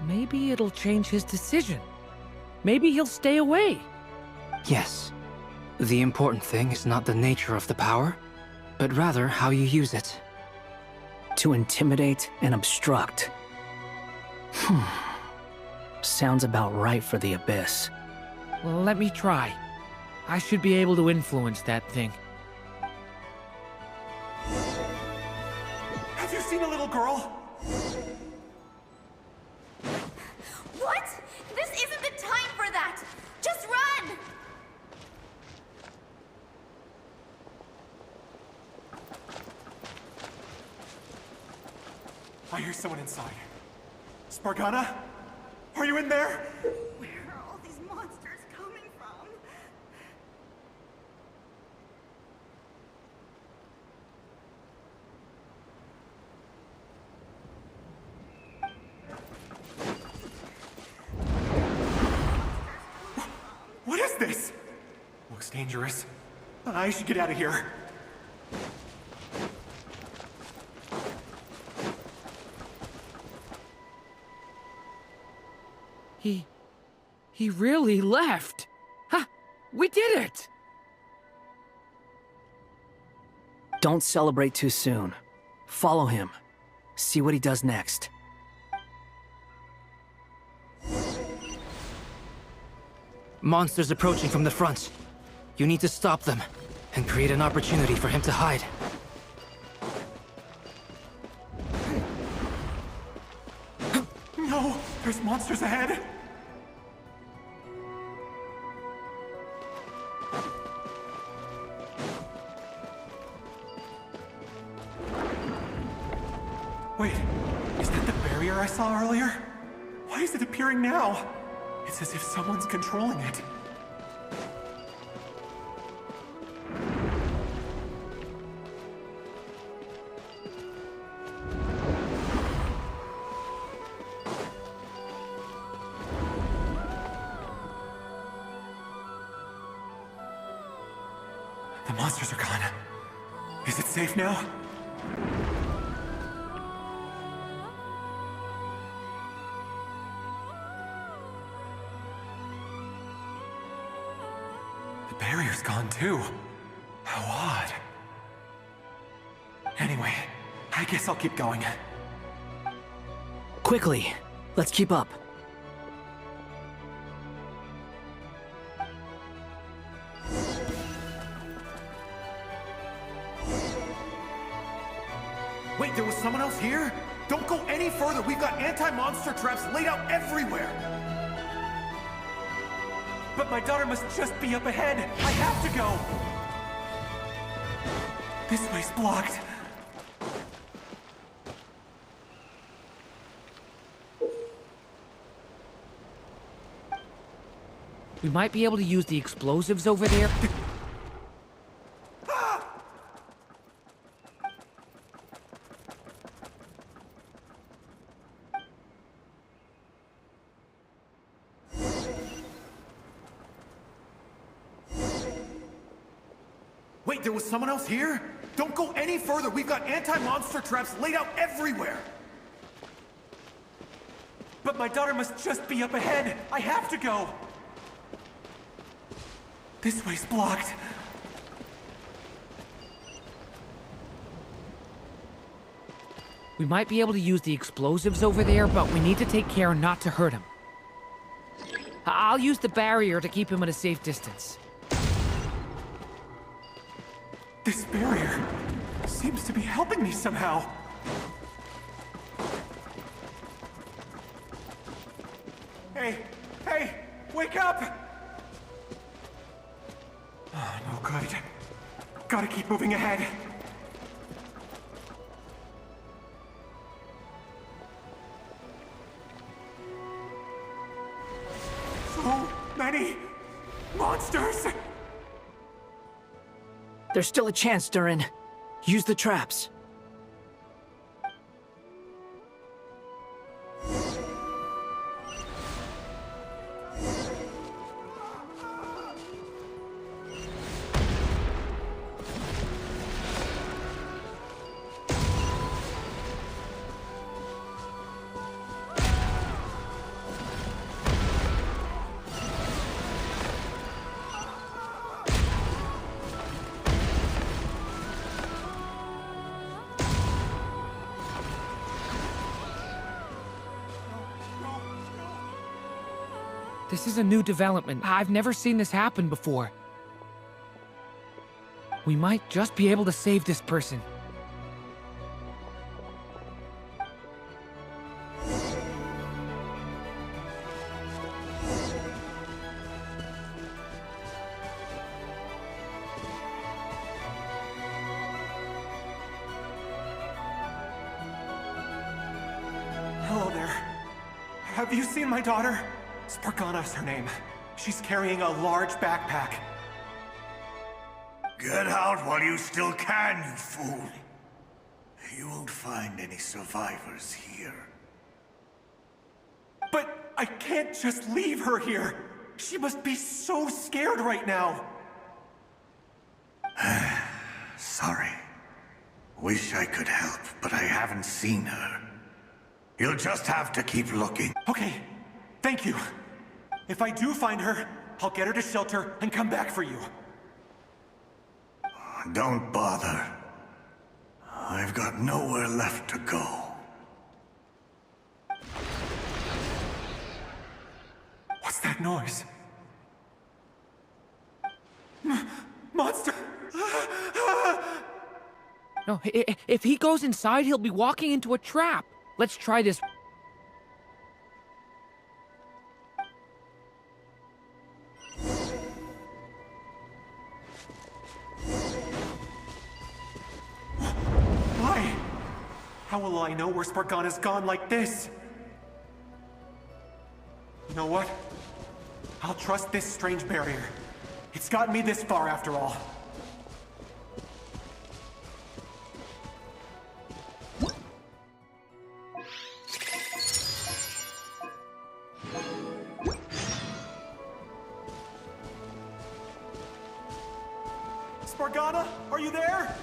[SPEAKER 7] maybe it'll change his decision. Maybe he'll stay away.
[SPEAKER 9] Yes. The important thing is not the nature of the power, but rather how you use it.
[SPEAKER 22] To intimidate and obstruct. Sounds about right for the Abyss.
[SPEAKER 7] Well, let me try. I should be able to influence that thing.
[SPEAKER 1] Have you seen a little girl?
[SPEAKER 11] What? This isn't the time for that! Just run!
[SPEAKER 1] I hear someone inside. Spargana? Are you in there?
[SPEAKER 15] Where are all these monsters coming from?
[SPEAKER 1] What is this? Looks dangerous. I should get out of here.
[SPEAKER 7] He really left. Ha! We did it!
[SPEAKER 22] Don't celebrate too soon. Follow him. See what he does next.
[SPEAKER 9] Monsters approaching from the front. You need to stop them and create an opportunity for him to hide.
[SPEAKER 1] No! There's monsters ahead! Wait, is that the barrier I saw earlier? Why is it appearing now? It's as if someone's controlling it. The monsters are gone. Is it safe now? The barrier's gone too. How odd. Anyway, I guess I'll keep going.
[SPEAKER 22] Quickly, let's keep up.
[SPEAKER 1] Wait, there was someone else here? Don't go any further. We've got anti-monster traps laid out everywhere. But my daughter must just be up ahead. I have to go. This way's blocked.
[SPEAKER 7] We might be able to use the explosives over there.
[SPEAKER 1] Wait, there was someone else here? Don't go any further. We've got anti-monster traps laid out everywhere. But my daughter must just be up ahead. I have to go. This way's blocked.
[SPEAKER 7] We might be able to use the explosives over there, but we need to take care not to hurt him. I'll use the barrier to keep him at a safe distance.
[SPEAKER 1] This barrier seems to be helping me somehow. Hey, wake up! Oh, no good. Gotta keep moving ahead. So many monsters!
[SPEAKER 22] There's still a chance, Durin. Use the traps.
[SPEAKER 7] This is a new development. I've never seen this happen before. We might just be able to save this person.
[SPEAKER 1] Hello there. Have you seen my daughter? Spargana is her name. She's carrying a large backpack.
[SPEAKER 8] Get out while you still can, you fool. You won't find any survivors here.
[SPEAKER 1] But I can't just leave her here. She must be so scared right now.
[SPEAKER 8] Sorry. Wish I could help, but I haven't seen her. You'll just have to keep looking.
[SPEAKER 1] Okay, thank you. If I do find her, I'll get her to shelter and come back for you.
[SPEAKER 8] Don't bother. I've got nowhere left to go.
[SPEAKER 1] What's that noise? Monster!
[SPEAKER 7] No, if he goes inside, he'll be walking into a trap. Let's try this.
[SPEAKER 1] Why? How will I know where Spargana's gone like this? You know what? I'll trust this strange barrier. It's gotten me this far after all. Spargana, are you there?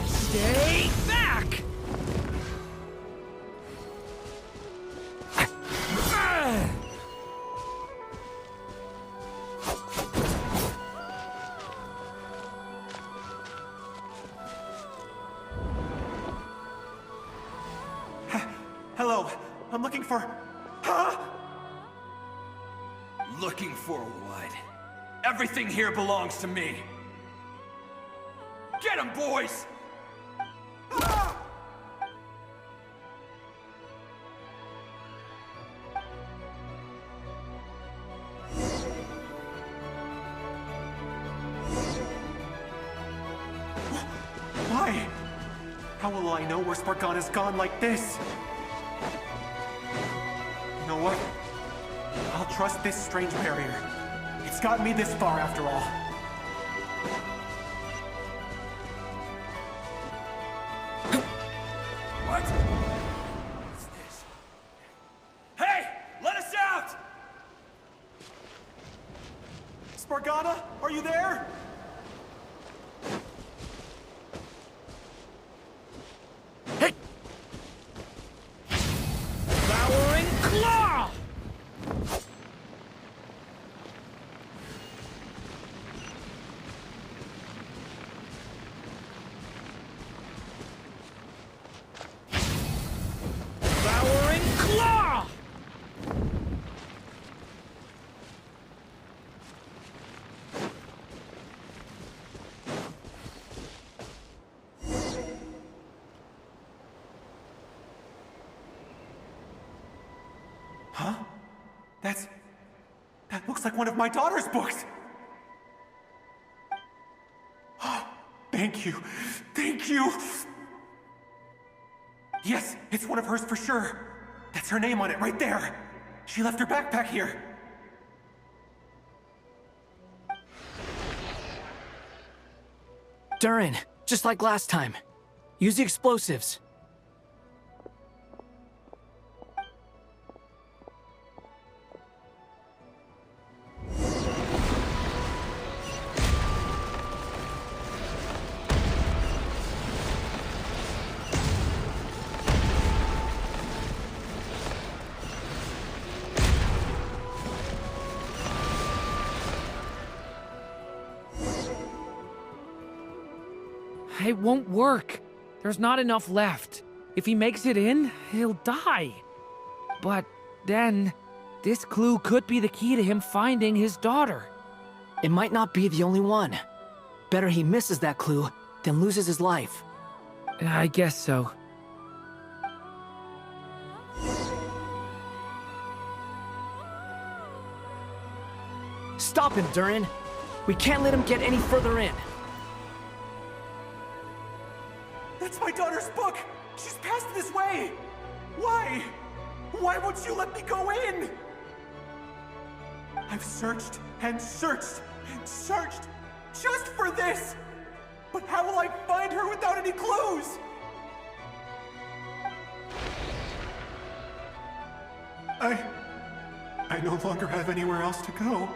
[SPEAKER 7] Stay back!
[SPEAKER 1] Hello, I'm looking for... Huh?
[SPEAKER 16] Looking for what? Everything here belongs to me. Get 'em, boys!
[SPEAKER 1] Why? How will I know where Spargana's gone like this? You know what? I'll trust this strange barrier. It's gotten me this far after all.
[SPEAKER 16] What? What's this? Hey! Let us out!
[SPEAKER 7] Hey! Devouring Claw! Devouring Claw!
[SPEAKER 1] Huh? That looks like one of my daughter's books! Thank you. Thank you! Yes, it's one of hers for sure. That's her name on it right there. She left her backpack here.
[SPEAKER 22] Durin, just like last time. Use the explosives.
[SPEAKER 7] It won't work. There's not enough left. If he makes it in, he'll die. But then, this clue could be the key to him finding his daughter.
[SPEAKER 22] It might not be the only one. Better he misses that clue than loses his life.
[SPEAKER 7] I guess so.
[SPEAKER 22] Stop him, Durin. We can't let him get any further in.
[SPEAKER 1] That's my daughter's book! She's passed this way! Why? Why won't you let me go in? I've searched and searched and searched just for this! But how will I find her without any clues? I no longer have anywhere else to go.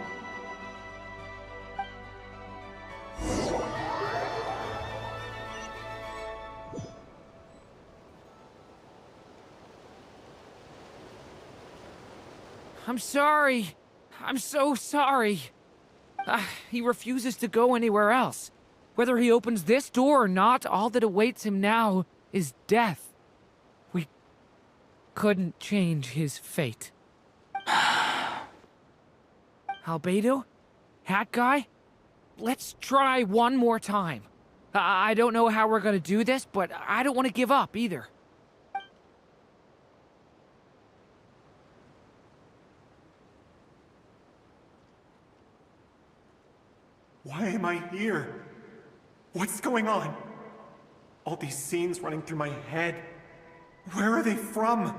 [SPEAKER 7] I'm sorry. I'm so sorry. He refuses to go anywhere else. Whether he opens this door or not, all that awaits him now is death. We couldn't change his fate. Albedo? Hat Guy? Let's try one more time. I don't know how we're gonna do this, but I don't want to give up either.
[SPEAKER 1] Why am I here? What's going on? All these scenes running through my head. Where are they from?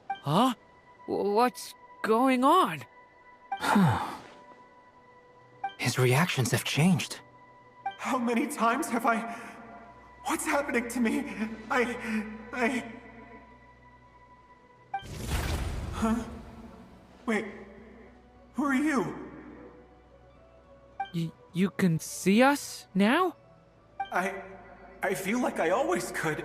[SPEAKER 7] Huh? What's going on?
[SPEAKER 9] His reactions have changed.
[SPEAKER 1] How many times have I... What's happening to me? Huh? Wait, who are you?
[SPEAKER 7] You can see us now?
[SPEAKER 1] I feel like I always could,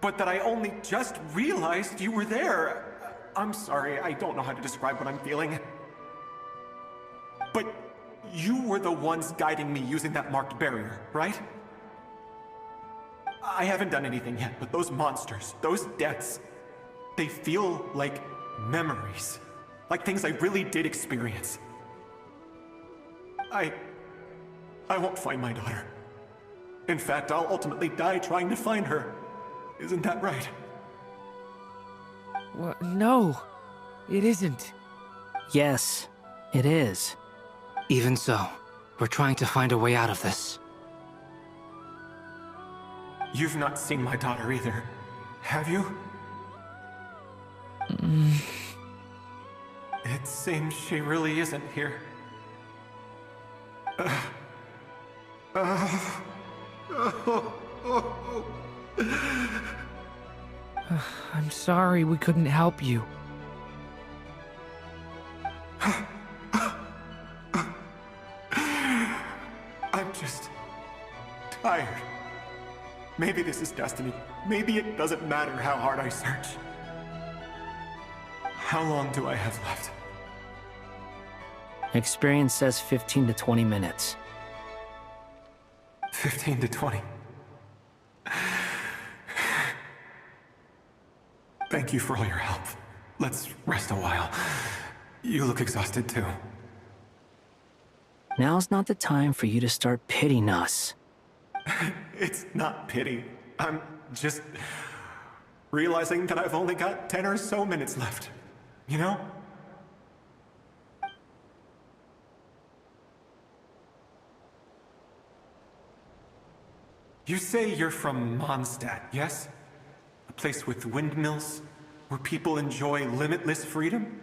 [SPEAKER 1] but that I only just realized you were there. I'm sorry, I don't know how to describe what I'm feeling. But you were the ones guiding me using that marked barrier, right? I haven't done anything yet, but those monsters, those deaths, they feel like memories. Like things I really did experience. I won't find my daughter. In fact, I'll ultimately die trying to find her. Isn't that right?
[SPEAKER 7] What? No, it isn't.
[SPEAKER 22] Yes, it is.
[SPEAKER 9] Even so, we're trying to find a way out of this.
[SPEAKER 1] You've not seen my daughter either, have you? It seems she really isn't here.
[SPEAKER 7] I'm sorry we couldn't help you.
[SPEAKER 1] I'm just tired. Maybe this is destiny. Maybe it doesn't matter how hard I search. How long do I have left?
[SPEAKER 22] Experience says 15 to 20 minutes.
[SPEAKER 1] 15 to 20. Thank you for all your help. Let's rest a while. You look exhausted too.
[SPEAKER 22] Now's not the time for you to start pitying us.
[SPEAKER 1] It's not pity. I'm just realizing that I've only got 10 or so minutes left. You know? You say you're from Mondstadt, yes? A place with windmills, where people enjoy limitless freedom?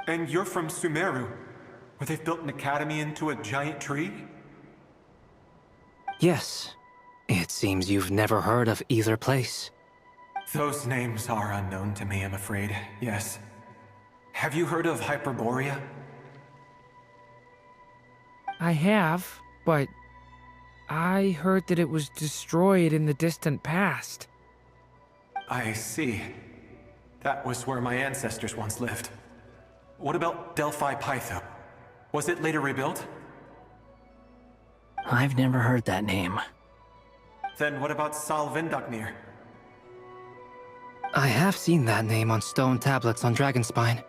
[SPEAKER 1] And you're from Sumeru, where they've built an academy into a giant tree?
[SPEAKER 9] Yes. It seems you've never heard of either place.
[SPEAKER 1] Those names are unknown to me, I'm afraid, yes. Have you heard of Hyperborea?
[SPEAKER 7] I have, but I heard that it was destroyed in the distant past.
[SPEAKER 1] I see. That was where my ancestors once lived. What about Delphi Pytho? Was it later rebuilt?
[SPEAKER 22] I've never heard that name.
[SPEAKER 1] Then what about Salvindagnir?
[SPEAKER 9] I have seen that name on stone tablets on Dragonspine.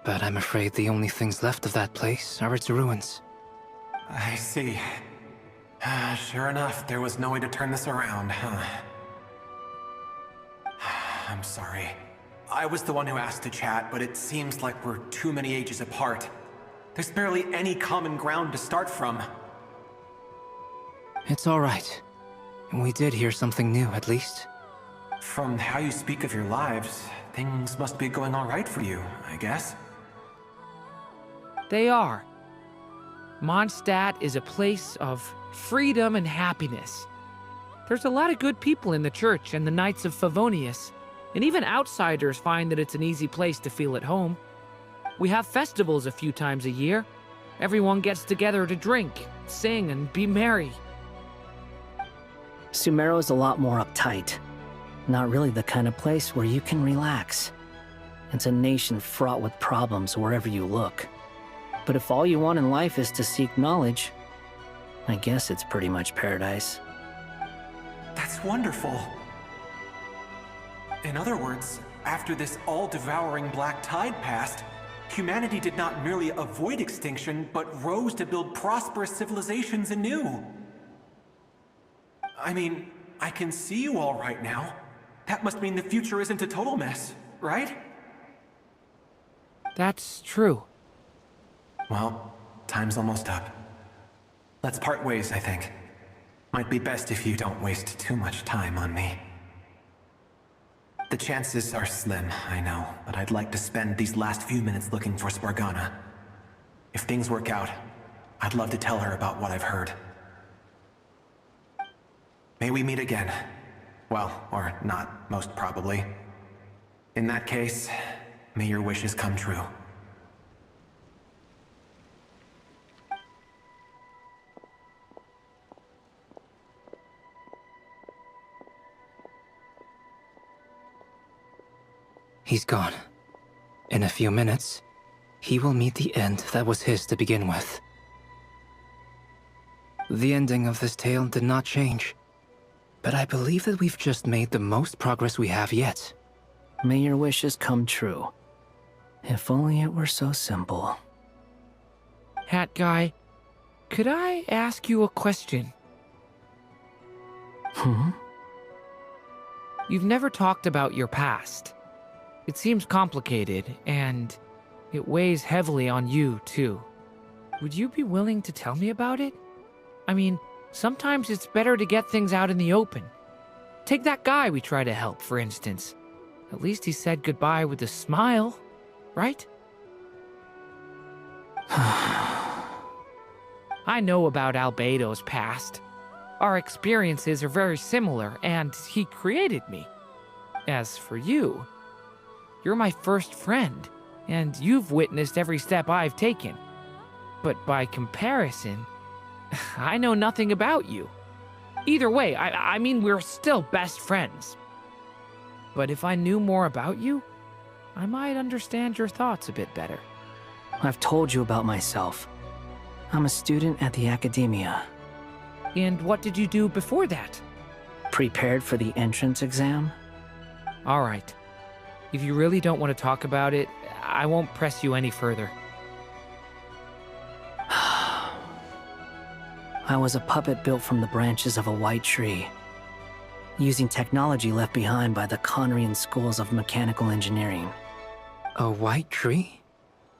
[SPEAKER 9] But I'm afraid the only things left of that place are its ruins.
[SPEAKER 1] I see. Sure enough, there was no way to turn this around, huh? I'm sorry. I was the one who asked to chat, but it seems like we're too many ages apart. There's barely any common ground to start from.
[SPEAKER 9] It's all right. We did hear something new, at least.
[SPEAKER 1] From how you speak of your lives, things must be going all right for you, I guess.
[SPEAKER 7] They are. Mondstadt is a place of freedom and happiness. There's a lot of good people in the church and the Knights of Favonius, and even outsiders find that it's an easy place to feel at home. We have festivals a few times a year. Everyone gets together to drink, sing, and be merry.
[SPEAKER 22] Sumeru is a lot more uptight. Not really the kind of place where you can relax. It's a nation fraught with problems wherever you look. But if all you want in life is to seek knowledge, I guess it's pretty much paradise.
[SPEAKER 1] That's wonderful. In other words, after this all-devouring black tide passed, humanity did not merely avoid extinction, but rose to build prosperous civilizations anew. I mean, I can see you all right now. That must mean the future isn't a total mess, right?
[SPEAKER 7] That's true.
[SPEAKER 1] Well, time's almost up. Let's part ways, I think. Might be best if you don't waste too much time on me. The chances are slim, I know, but I'd like to spend these last few minutes looking for Spargana. If things work out, I'd love to tell her about what I've heard. May we meet again. Well, or not, most probably. In that case, may your wishes come true.
[SPEAKER 9] He's gone. In a few minutes, he will meet the end that was his to begin with. The ending of this tale did not change, but I believe that we've just made the most progress we have yet.
[SPEAKER 22] May your wishes come true. If only it were so simple.
[SPEAKER 7] Hat Guy, could I ask you a question? You've never talked about your past. It seems complicated, and it weighs heavily on you, too. Would you be willing to tell me about it? I mean, sometimes it's better to get things out in the open. Take that guy we try to help, for instance. At least he said goodbye with a smile, right? I know about Albedo's past. Our experiences are very similar, and he created me. As for you, you're my first friend, and you've witnessed every step I've taken. But by comparison, I know nothing about you. Either way, I mean, we're still best friends. But if I knew more about you, I might understand your thoughts a bit better.
[SPEAKER 22] I've told you about myself. I'm a student at the academia.
[SPEAKER 7] And what did you do before that?
[SPEAKER 22] Prepared for the entrance exam?
[SPEAKER 7] All right. If you really don't want to talk about it, I won't press you any further.
[SPEAKER 22] I was a puppet built from the branches of a white tree, using technology left behind by the Conrian schools of mechanical engineering.
[SPEAKER 9] A white tree?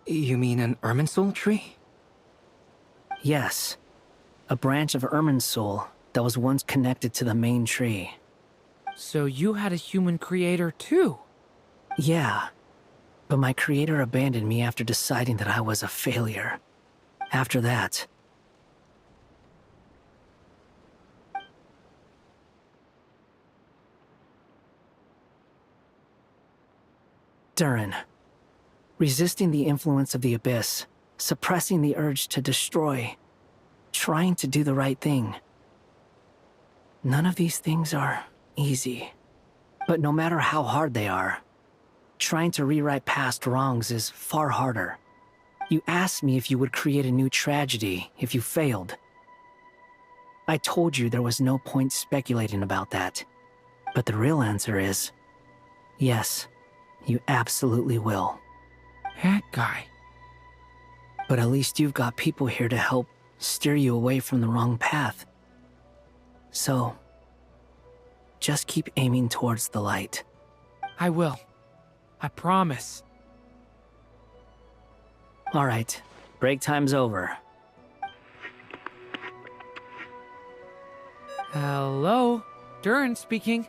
[SPEAKER 9] You mean an Irminsul tree?
[SPEAKER 22] Yes. A branch of Irminsul that was once connected to the main tree.
[SPEAKER 7] So you had a human creator too?
[SPEAKER 22] Yeah. But my creator abandoned me after deciding that I was a failure. After that... Durin. Resisting the influence of the Abyss, suppressing the urge to destroy, trying to do the right thing. None of these things are easy. But no matter how hard they are, trying to rewrite past wrongs is far harder. You asked me if you would create a new tragedy if you failed. I told you there was no point speculating about that. But the real answer is, yes, you absolutely will.
[SPEAKER 7] That guy.
[SPEAKER 22] But at least you've got people here to help steer you away from the wrong path. So, just keep aiming towards the light.
[SPEAKER 7] I will. I promise.
[SPEAKER 22] All right, break time's over.
[SPEAKER 7] Hello? Durin speaking.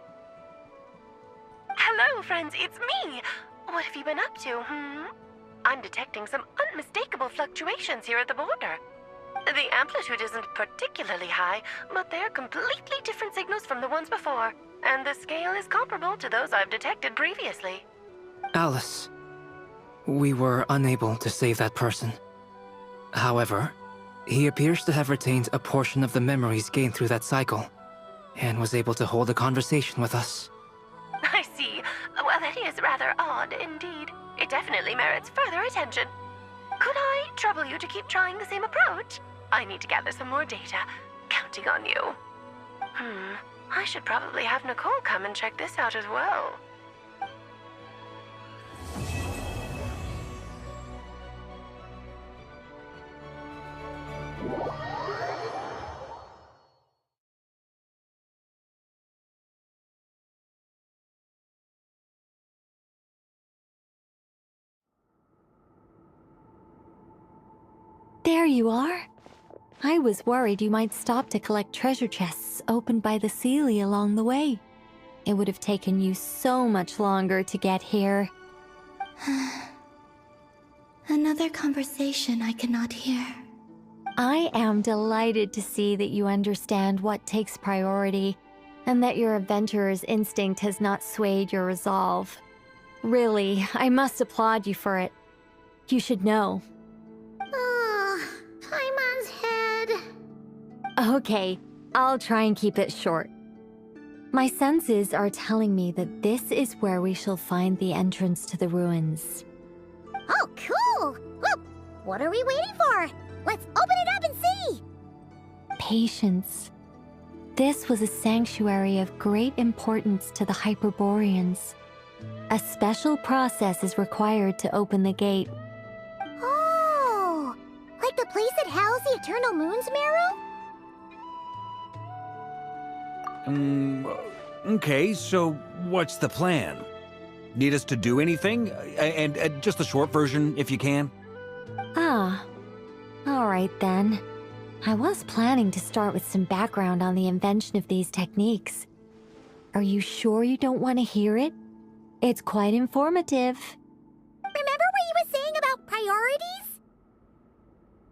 [SPEAKER 14] Hello, friends, it's me. What have you been up to, I'm detecting some unmistakable fluctuations here at the border. The amplitude isn't particularly high, but they're completely different signals from the ones before, and the scale is comparable to those I've detected previously.
[SPEAKER 9] Alice, we were unable to save that person. However, he appears to have retained a portion of the memories gained through that cycle, and was able to hold a conversation with us.
[SPEAKER 14] I see. Well, that is rather odd indeed. It definitely merits further attention. Could I trouble you to keep trying the same approach? I need to gather some more data. Counting on you. I should probably have Nicole come and check this out as well.
[SPEAKER 21] There you are. I was worried you might stop to collect treasure chests opened by the Seelie along the way. It would have taken you so much longer to get here.
[SPEAKER 3] Another conversation I cannot hear.
[SPEAKER 21] I am delighted to see that you understand what takes priority, and that your adventurer's instinct has not swayed your resolve. Really, I must applaud you for it. You should know.
[SPEAKER 2] Paimon's head.
[SPEAKER 21] Okay, I'll try and keep it short. My senses are telling me that this is where we shall find the entrance to the ruins.
[SPEAKER 2] Oh, cool! Well, what are we waiting for? Let's open it up and see!
[SPEAKER 21] Patience. This was a sanctuary of great importance to the Hyperboreans. A special process is required to open the gate.
[SPEAKER 2] Oh! Like the place that housed the Eternal Moon's marrow?
[SPEAKER 5] Okay, so what's the plan? Need us to do anything? And just the short version, if you can.
[SPEAKER 21] Ah. Alright then. I was planning to start with some background on the invention of these techniques. Are you sure you don't want to hear it? It's quite informative.
[SPEAKER 2] Remember what you were saying about priorities?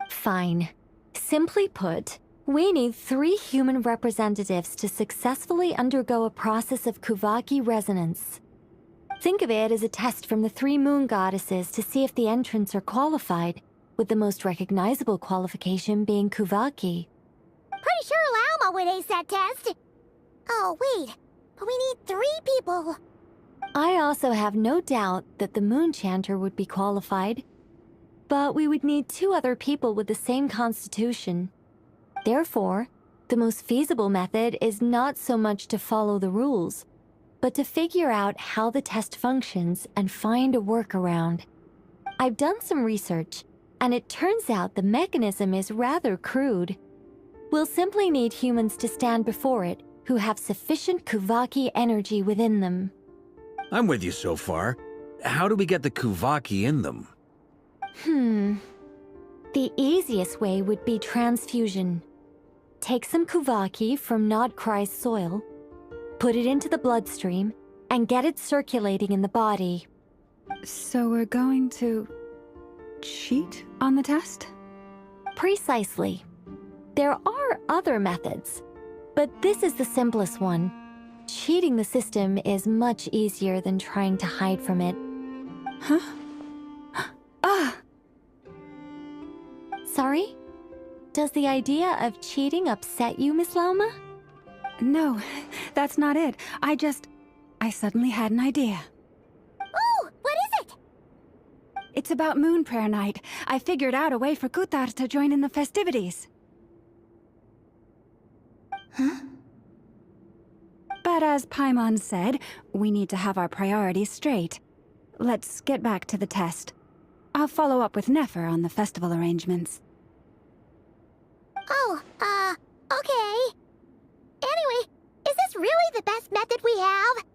[SPEAKER 21] Fine. Simply put, we need 3 human representatives to successfully undergo a process of Kuvaki resonance. Think of it as a test from the 3 moon goddesses to see if the entrants are qualified, with the most recognizable qualification being Kuvaki.
[SPEAKER 2] Pretty sure Misselma would ace that test. Oh, wait. But we need 3 people.
[SPEAKER 21] I also have no doubt that the Moon Chanter would be qualified. But we would need 2 other people with the same constitution. Therefore, the most feasible method is not so much to follow the rules, but to figure out how the test functions and find a workaround. I've done some research, and it turns out the mechanism is rather crude. We'll simply need humans to stand before it who have sufficient Kuvaki energy within them.
[SPEAKER 5] I'm with you so far. How do we get the Kuvaki in them?
[SPEAKER 21] The easiest way would be transfusion. Take some Kuvaki from Nod-Krai's soil, put it into the bloodstream, and get it circulating in the body.
[SPEAKER 6] So we're going to cheat on the test?
[SPEAKER 21] Precisely. There are other methods, but this is the simplest one. Cheating the system is much easier than trying to hide from it.
[SPEAKER 6] Huh? Ah!
[SPEAKER 21] Sorry? Does the idea of cheating upset you, Miss Lauma?
[SPEAKER 6] No, that's not it. I suddenly had an idea.
[SPEAKER 2] Ooh, what is it?
[SPEAKER 6] It's about MoonPrayerNight. I figured out a way for Kutar to join in the festivities.
[SPEAKER 2] Huh?
[SPEAKER 6] But as Paimon said, we need to have our priorities straight. Let's get back to the test. I'll follow up with Nefer on the festival arrangements.
[SPEAKER 2] Oh, okay. Anyway, is this really the best method we have?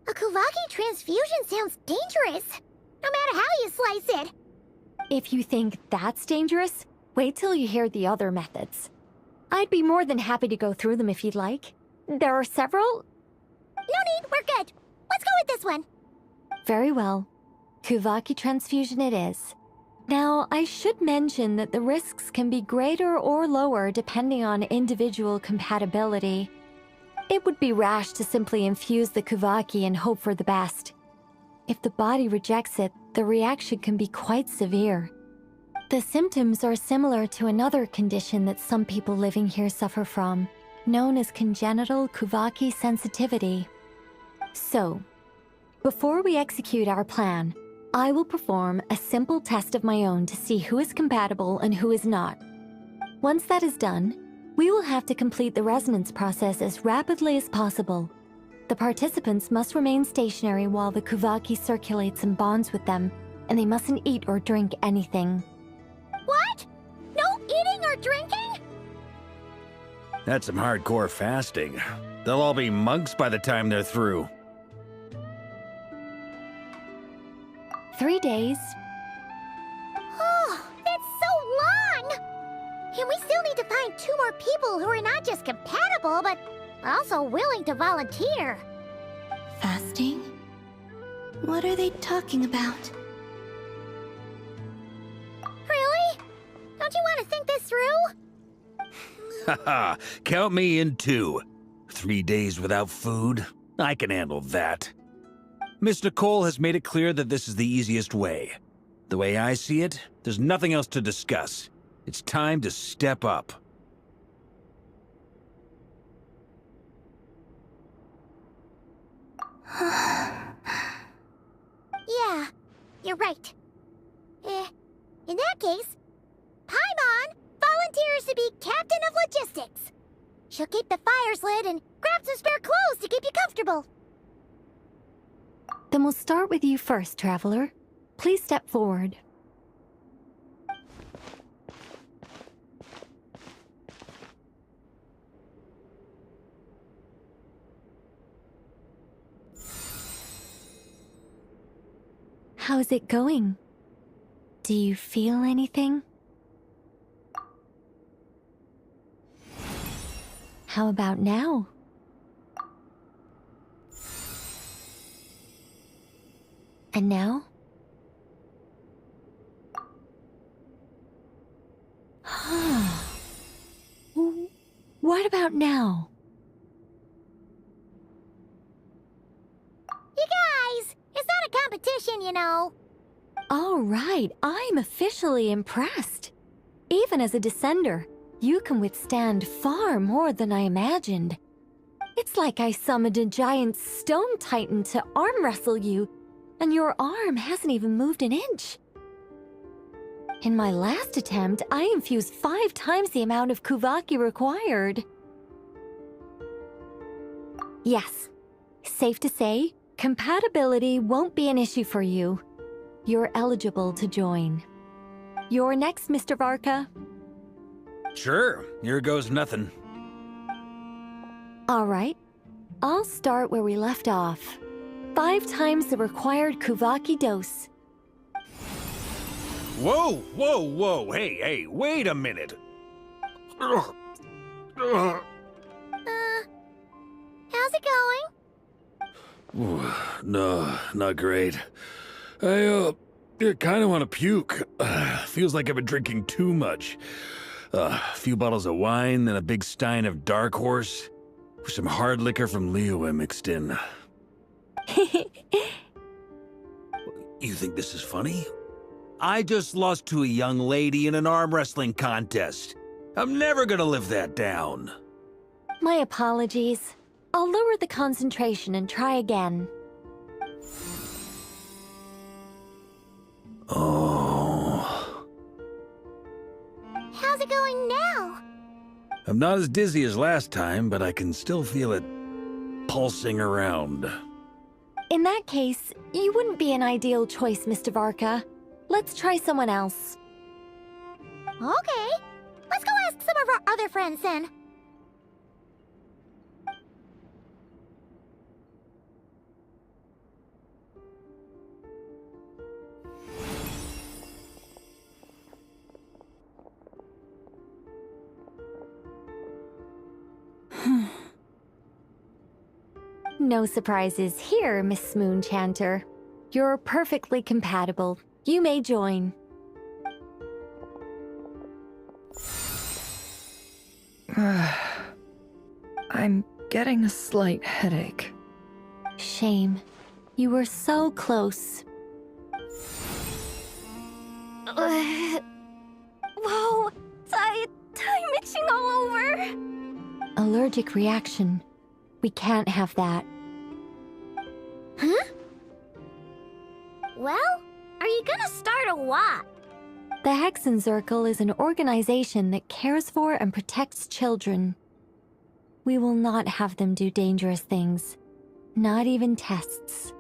[SPEAKER 2] A Kuvaki transfusion sounds dangerous, no matter how you slice it.
[SPEAKER 21] If you think that's dangerous, wait till you hear the other methods. I'd be more than happy to go through them if you'd like. There are several.
[SPEAKER 2] No need, we're good. Let's go with this one.
[SPEAKER 21] Very well. Kuvaki transfusion it is. Now, I should mention that the risks can be greater or lower depending on individual compatibility. It would be rash to simply infuse the Kuvaki and hope for the best. If the body rejects it, the reaction can be quite severe. The symptoms are similar to another condition that some people living here suffer from, known as congenital Kuvaki sensitivity. So, before we execute our plan, I will perform a simple test of my own to see who is compatible and who is not. Once that is done, we will have to complete the resonance process as rapidly as possible. The participants must remain stationary while the Kuvaki circulates and bonds with them, and they mustn't eat or drink anything.
[SPEAKER 2] What? No eating or drinking?
[SPEAKER 5] That's some hardcore fasting. They'll all be monks by the time they're through.
[SPEAKER 21] 3 days.
[SPEAKER 2] Oh, that's so long! And we still need to find 2 more people who are not just compatible, but also willing to volunteer.
[SPEAKER 3] Fasting? What are they talking about?
[SPEAKER 2] Really? Don't you want to think this through?
[SPEAKER 5] Haha, count me in too. 3 days without food? I can handle that. Miss Nicole has made it clear that this is the easiest way. The way I see it, there's nothing else to discuss. It's time to step up.
[SPEAKER 2] Yeah, you're right. In that case, Paimon volunteers to be Captain of Logistics. She'll keep the fires lit and grab some spare clothes to keep you comfortable.
[SPEAKER 21] Then we'll start with you first, Traveler. Please step forward. How's it going? Do you feel anything? How about now? And now? What about now?
[SPEAKER 2] You guys, it's not a competition, you know.
[SPEAKER 21] All right, I'm officially impressed. Even as a descender, You can withstand far more than I imagined. It's like I summoned a giant stone titan to arm wrestle you, and your arm hasn't even moved an inch. In my last attempt, I infused 5 times the amount of Kuvaki required. Yes, safe to say, compatibility won't be an issue for you. You're eligible to join. You're next, Mr. Varka.
[SPEAKER 5] Sure, here goes nothing.
[SPEAKER 21] All right, I'll start where we left off. 5 times the required Kuvaki dose.
[SPEAKER 5] Whoa, whoa, whoa, hey, wait a minute.
[SPEAKER 2] How's it going?
[SPEAKER 5] Ooh, no, not great. I kind of want to puke. Feels like I've been drinking too much. A few bottles of wine, then a big stein of Dark Horse, with some hard liquor from Liyue mixed in. You think this is funny? I just lost to a young lady in an arm wrestling contest. I'm never gonna live that down.
[SPEAKER 21] My apologies. I'll lower the concentration and try again.
[SPEAKER 5] Oh.
[SPEAKER 2] How's it going now?
[SPEAKER 5] I'm not as dizzy as last time, but I can still feel it pulsing around.
[SPEAKER 21] In that case, you wouldn't be an ideal choice, Mr. Varka. Let's try someone else.
[SPEAKER 2] Okay. Let's go ask some of our other friends then.
[SPEAKER 21] No surprises here, Miss Moonchanter. You're perfectly compatible. You may join.
[SPEAKER 10] I'm getting a slight headache.
[SPEAKER 21] Shame. You were so close.
[SPEAKER 11] Whoa! Time itching all over!
[SPEAKER 21] Allergic reaction. We can't have that.
[SPEAKER 2] Huh? Well, are you gonna start or what?
[SPEAKER 21] The Hexenzirkel is an organization that cares for and protects children. We will not have them do dangerous things. Not even tests.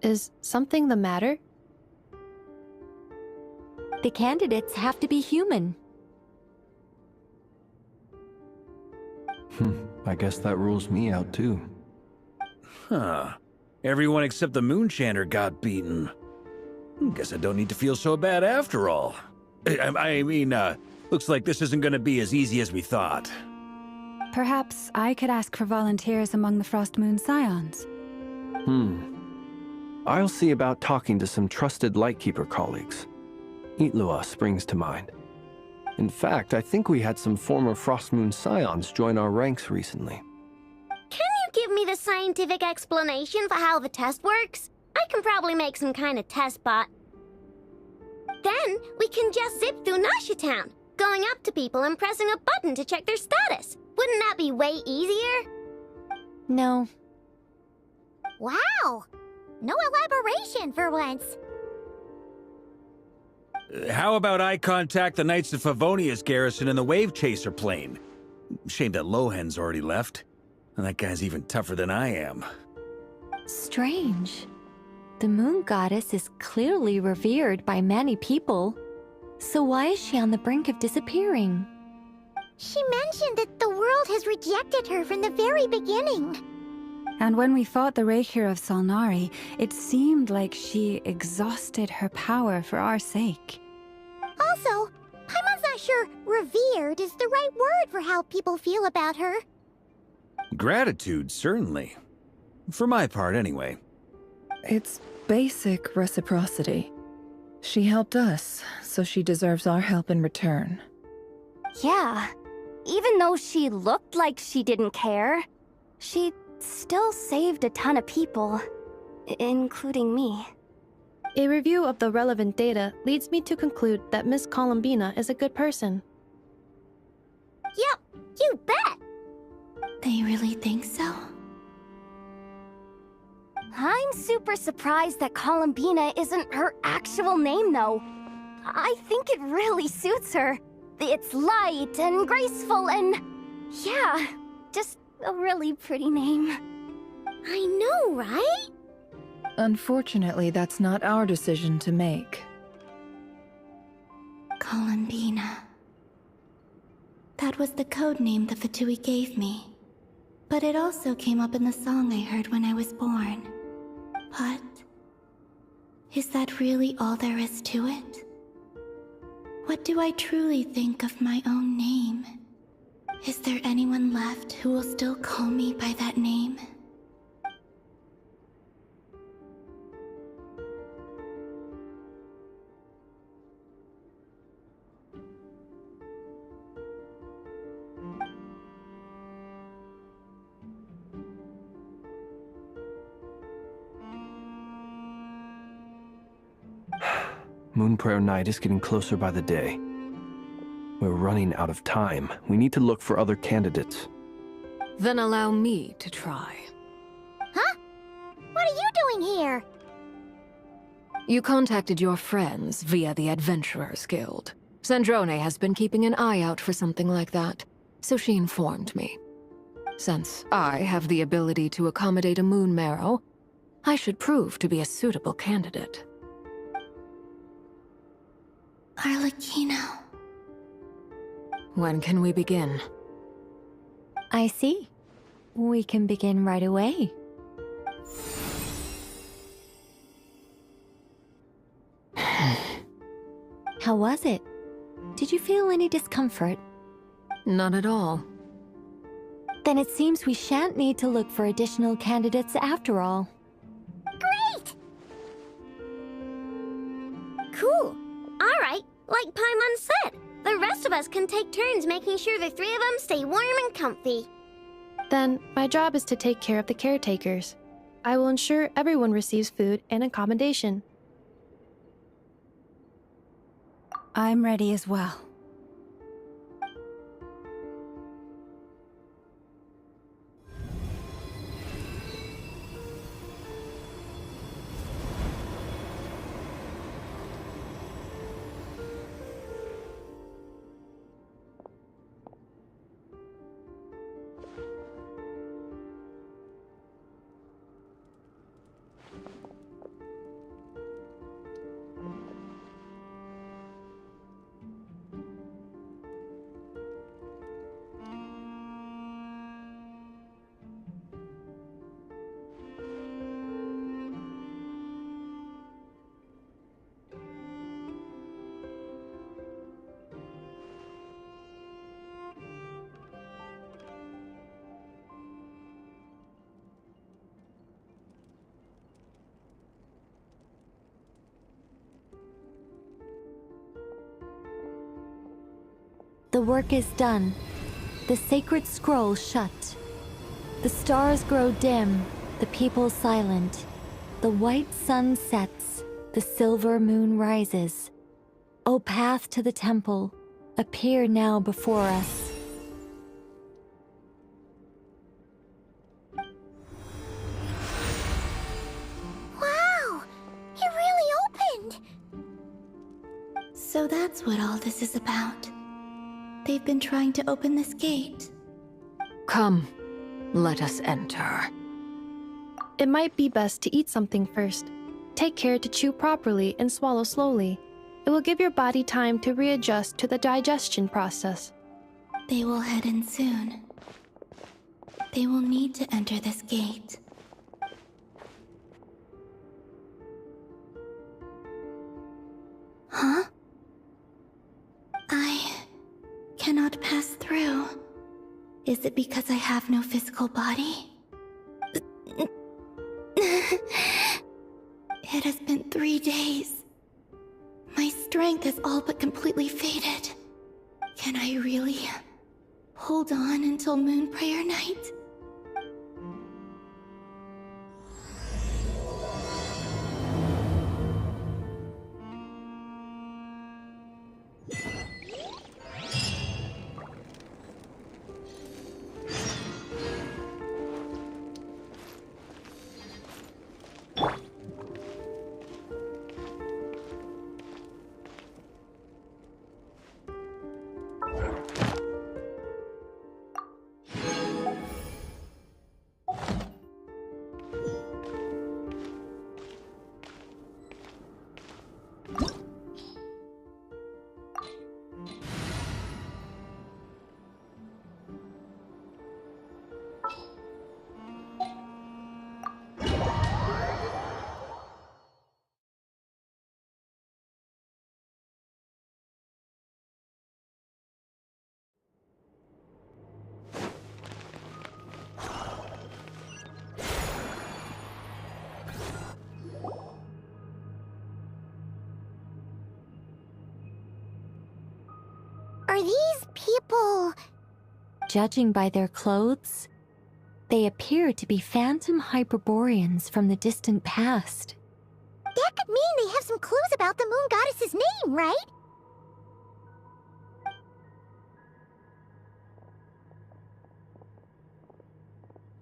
[SPEAKER 17] Is something the matter?
[SPEAKER 21] The candidates have to be human.
[SPEAKER 19] I guess that rules me out too.
[SPEAKER 5] Huh. Everyone except the Moonchanter got beaten. Guess I don't need to feel so bad after all. I mean, looks like this isn't gonna be as easy as we thought.
[SPEAKER 6] Perhaps I could ask for volunteers among the Frost Moon Scions.
[SPEAKER 19] I'll see about talking to some trusted Lightkeeper colleagues. Itlua springs to mind. In fact, I think we had some former Frost Moon Scions join our ranks recently.
[SPEAKER 2] Can you give me the scientific explanation for how the test works? I can probably make some kind of test bot. Then we can just zip through Nasha Town, going up to people and pressing a button to check their status. Wouldn't that be way easier?
[SPEAKER 21] No.
[SPEAKER 2] Wow! No elaboration for once.
[SPEAKER 5] How about I contact the Knights of Favonia's garrison in the Wave Chaser plane? Shame that Lohan's already left. And that guy's even tougher than I am.
[SPEAKER 21] Strange. The moon goddess is clearly revered by many people. So why is she on the brink of disappearing?
[SPEAKER 2] She mentioned that the world has rejected her from the very beginning.
[SPEAKER 6] And when we fought the Reikir of Solnari, it seemed like she exhausted her power for our sake.
[SPEAKER 2] Also, Paimon's not sure revered is the right word for how people feel about her.
[SPEAKER 5] Gratitude, certainly. For my part, anyway.
[SPEAKER 10] It's basic reciprocity. She helped us, so she deserves our help in return.
[SPEAKER 11] Yeah. Even though she looked like she didn't care, she still saved a ton of people. including me.
[SPEAKER 17] A review of the relevant data leads me to conclude that Miss Columbina is a good person.
[SPEAKER 2] Yep, you bet!
[SPEAKER 3] They really think so?
[SPEAKER 11] I'm super surprised that Columbina isn't her actual name, though. I think it really suits her. It's light and graceful and... yeah, just a really pretty name.
[SPEAKER 2] I know, right?
[SPEAKER 10] Unfortunately, that's not our decision to make.
[SPEAKER 3] Columbina. That was the code name the Fatui gave me. But it also came up in the song I heard when I was born. But... is that really all there is to it? What do I truly think of my own name? Is there anyone left who will still call me by that name?
[SPEAKER 19] MoonPrayerNight is getting closer by the day. We're running out of time. We need to look for other candidates.
[SPEAKER 13] Then allow me to try.
[SPEAKER 2] Huh? What are you doing here?
[SPEAKER 13] You contacted your friends via the Adventurers Guild. Sandrone has been keeping an eye out for something like that, so she informed me. Since I have the ability to accommodate a moon marrow, I should prove to be a suitable candidate.
[SPEAKER 3] Arlecchino.
[SPEAKER 13] When can we begin?
[SPEAKER 21] I see. We can begin right away. How was it? Did you feel any discomfort?
[SPEAKER 13] Not at all.
[SPEAKER 21] Then it seems we shan't need to look for additional candidates after all.
[SPEAKER 2] Great! Cool. Alright, like Paimon said, the rest of us can take turns making sure the three of them stay warm and comfy.
[SPEAKER 17] Then, my job is to take care of the caretakers. I will ensure everyone receives food and accommodation.
[SPEAKER 6] I'm ready as well.
[SPEAKER 21] The work is done. The sacred scroll shut. The stars grow dim, the people silent. The white sun sets, the silver moon rises. O path to the temple, appear now before us.
[SPEAKER 2] Wow! It really opened!
[SPEAKER 3] So that's what all this is about. They've been trying to open this gate.
[SPEAKER 13] Come, let us enter.
[SPEAKER 17] It might be best to eat something first. Take care to chew properly and swallow slowly. It will give your body time to readjust to the digestion process.
[SPEAKER 3] They will head in soon. They will need to enter this gate. Huh? I cannot pass through. Is it because I have no physical body? It has been 3 days. My strength has all but completely faded. Can I really hold on until MoonPrayerNight?
[SPEAKER 2] Are these people...
[SPEAKER 21] Judging by their clothes, they appear to be phantom Hyperboreans from the distant past.
[SPEAKER 2] That could mean they have some clues about the moon goddess's name, right?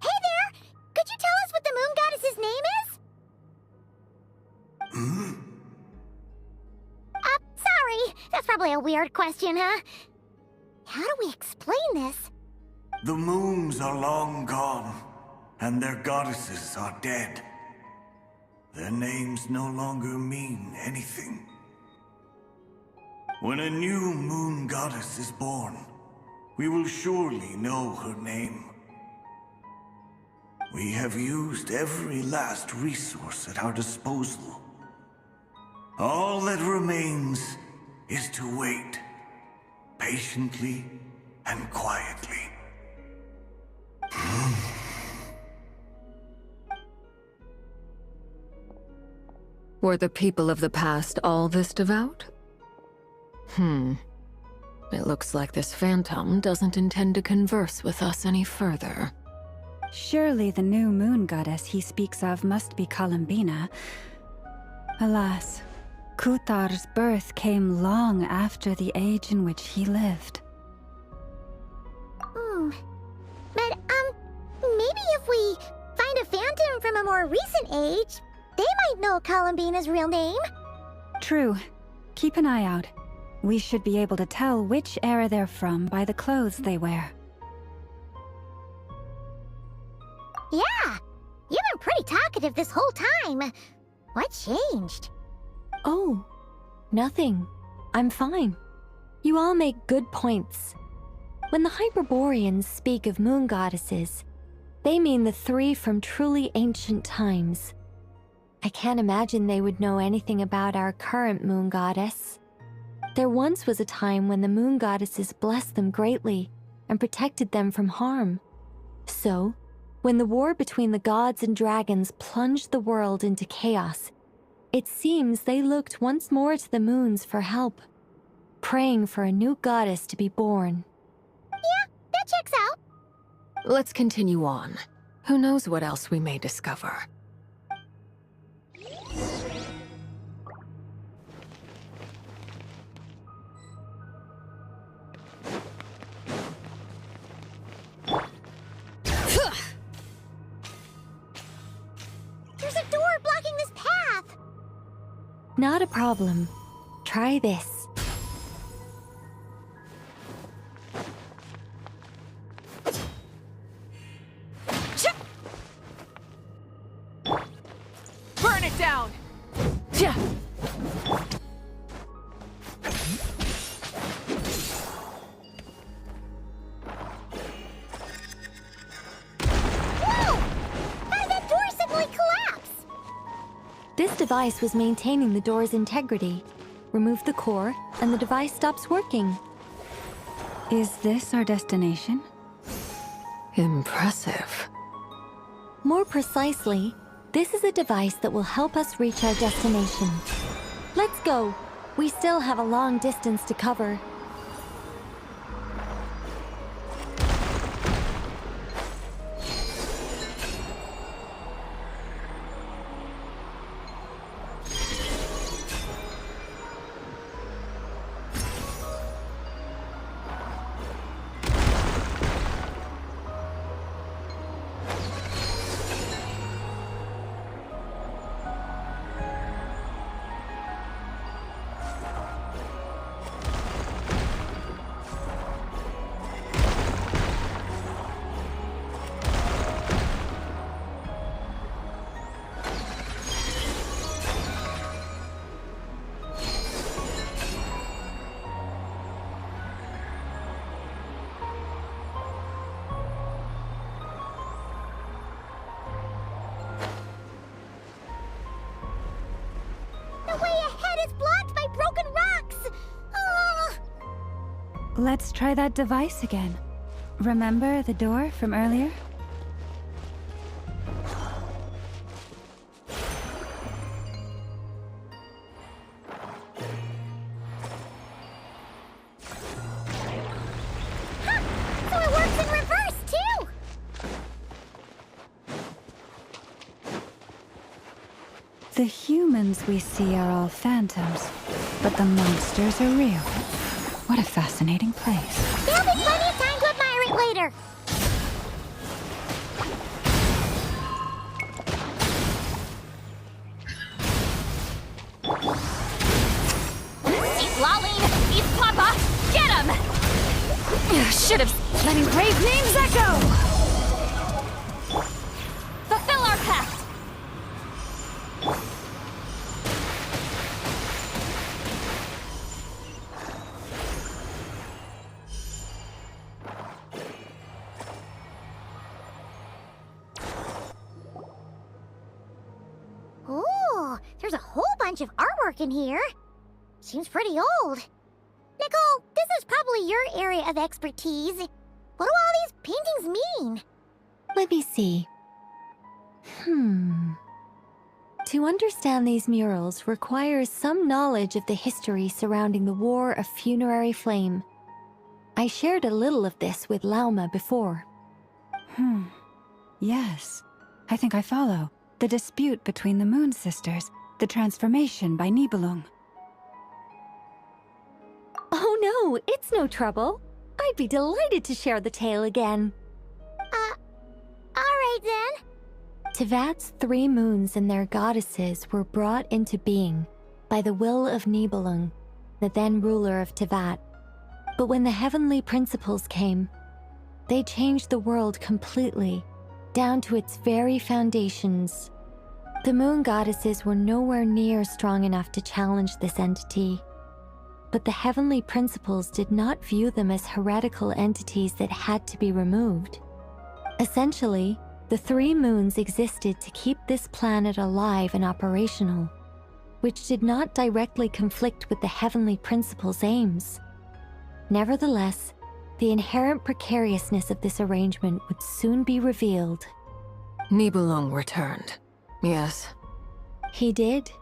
[SPEAKER 2] Hey there! Could you tell us what the moon goddess's name is? Sorry. That's probably a weird question, huh? How do we explain this?
[SPEAKER 8] The moons are long gone, and their goddesses are dead. Their names no longer mean anything. When a new moon goddess is born, we will surely know her name. We have used every last resource at our disposal. All that remains is to wait, patiently and quietly.
[SPEAKER 13] Were the people of the past all this devout? It looks like this phantom doesn't intend to converse with us any further.
[SPEAKER 6] Surely the new moon goddess he speaks of must be Columbina. Alas, Kutar's birth came long after the age in which he lived.
[SPEAKER 2] But, maybe if we find a phantom from a more recent age, they might know Columbina's real name.
[SPEAKER 6] True. Keep an eye out. We should be able to tell which era they're from by the clothes they wear.
[SPEAKER 2] Yeah! You've been pretty talkative this whole time. What changed?
[SPEAKER 21] Oh, nothing. I'm fine. You all make good points. When the Hyperboreans speak of moon goddesses, they mean the three from truly ancient times. I can't imagine they would know anything about our current moon goddess. There once was a time when the moon goddesses blessed them greatly and protected them from harm. So, when the war between the gods and dragons plunged the world into chaos, it seems they looked once more to the moons for help, praying for a new goddess to be born.
[SPEAKER 2] Yeah, that checks out.
[SPEAKER 13] Let's continue on. Who knows what else we may discover.
[SPEAKER 2] There's a door blocking this path!
[SPEAKER 21] Not a problem. Try this.
[SPEAKER 12] Burn it down! Yeah.
[SPEAKER 2] Whoa! How did that door suddenly collapse?
[SPEAKER 21] This device was maintaining the door's integrity. Remove the core, and the device stops working.
[SPEAKER 6] Is this our destination?
[SPEAKER 13] Impressive.
[SPEAKER 21] More precisely, this is a device that will help us reach our destination. Let's go. We still have a long distance to cover.
[SPEAKER 6] Let's try that device again. Remember the door from earlier? The humans we see are all phantoms, but the monsters are real. What a fascinating place.
[SPEAKER 2] There'll be plenty of time to admire it later.
[SPEAKER 11] He's Laline! He's Papa! Get him!
[SPEAKER 12] Should've let engraved names echo!
[SPEAKER 11] Fulfill our pact!
[SPEAKER 2] Ooh, there's a whole bunch of artwork in here. Seems pretty old. Nicole, this is probably your area of expertise. What do all these paintings mean?
[SPEAKER 21] Let me see. To understand these murals requires some knowledge of the history surrounding the War of Funerary Flame. I shared a little of this with Lauma before.
[SPEAKER 6] Yes, I think I follow. The dispute between the Moon Sisters, the transformation by Nibelung.
[SPEAKER 21] Oh no, it's no trouble. I'd be delighted to share the tale again.
[SPEAKER 2] Alright then.
[SPEAKER 21] Tevat's 3 moons and their goddesses were brought into being by the will of Nibelung, the then ruler of Tevat. But when the heavenly principles came, they changed the world completely, down to its very foundations. The moon goddesses were nowhere near strong enough to challenge this entity. But the heavenly principles did not view them as heretical entities that had to be removed. Essentially, the 3 moons existed to keep this planet alive and operational, which did not directly conflict with the heavenly principles' aims. Nevertheless, the inherent precariousness of this arrangement would soon be revealed.
[SPEAKER 13] Nibelung returned, yes.
[SPEAKER 21] He did,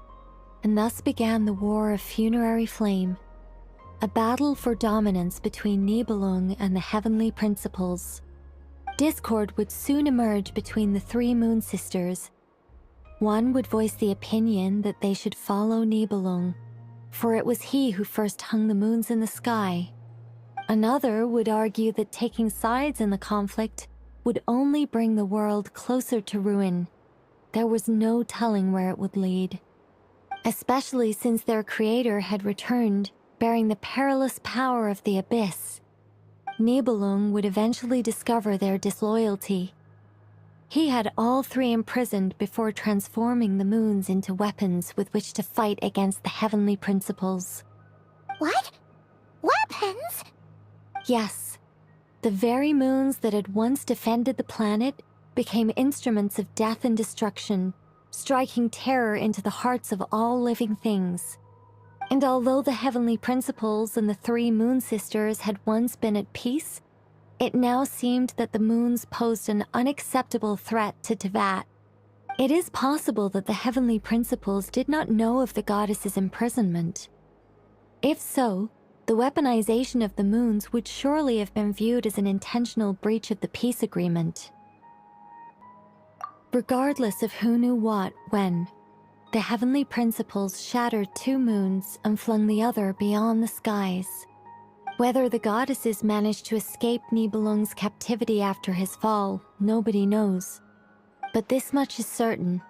[SPEAKER 21] and thus began the War of Funerary Flame, a battle for dominance between Nibelung and the heavenly principles. Discord would soon emerge between the 3 Moon Sisters. One would voice the opinion that they should follow Nibelung, for it was he who first hung the moons in the sky. Another would argue that taking sides in the conflict would only bring the world closer to ruin. There was no telling where it would lead, especially since their creator had returned, bearing the perilous power of the Abyss. Nibelung would eventually discover their disloyalty. He had all 3 imprisoned before transforming the moons into weapons with which to fight against the heavenly principles.
[SPEAKER 2] What? Weapons?
[SPEAKER 21] Yes. The very moons that had once defended the planet became instruments of death and destruction, striking terror into the hearts of all living things. And although the heavenly principles and the 3 Moon Sisters had once been at peace, it now seemed that the moons posed an unacceptable threat to Tevat. It is possible that the heavenly principles did not know of the goddess's imprisonment. If so, the weaponization of the moons would surely have been viewed as an intentional breach of the peace agreement. Regardless of who knew what, when, the heavenly principles shattered 2 moons and flung the other beyond the skies. Whether the goddesses managed to escape Nibelung's captivity after his fall, nobody knows. But this much is certain.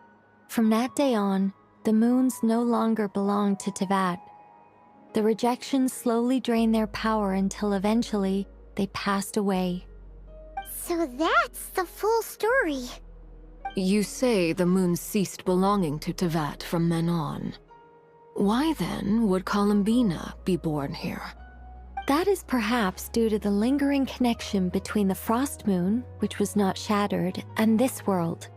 [SPEAKER 21] From that day on, the moons no longer belonged to Tevat. The rejections slowly drained their power until eventually they passed away.
[SPEAKER 2] So that's the full story.
[SPEAKER 13] You say the moons ceased belonging to Tevat from then on. Why then would Columbina be born here?
[SPEAKER 21] That is perhaps due to the lingering connection between the Frost Moon, which was not shattered, and this world.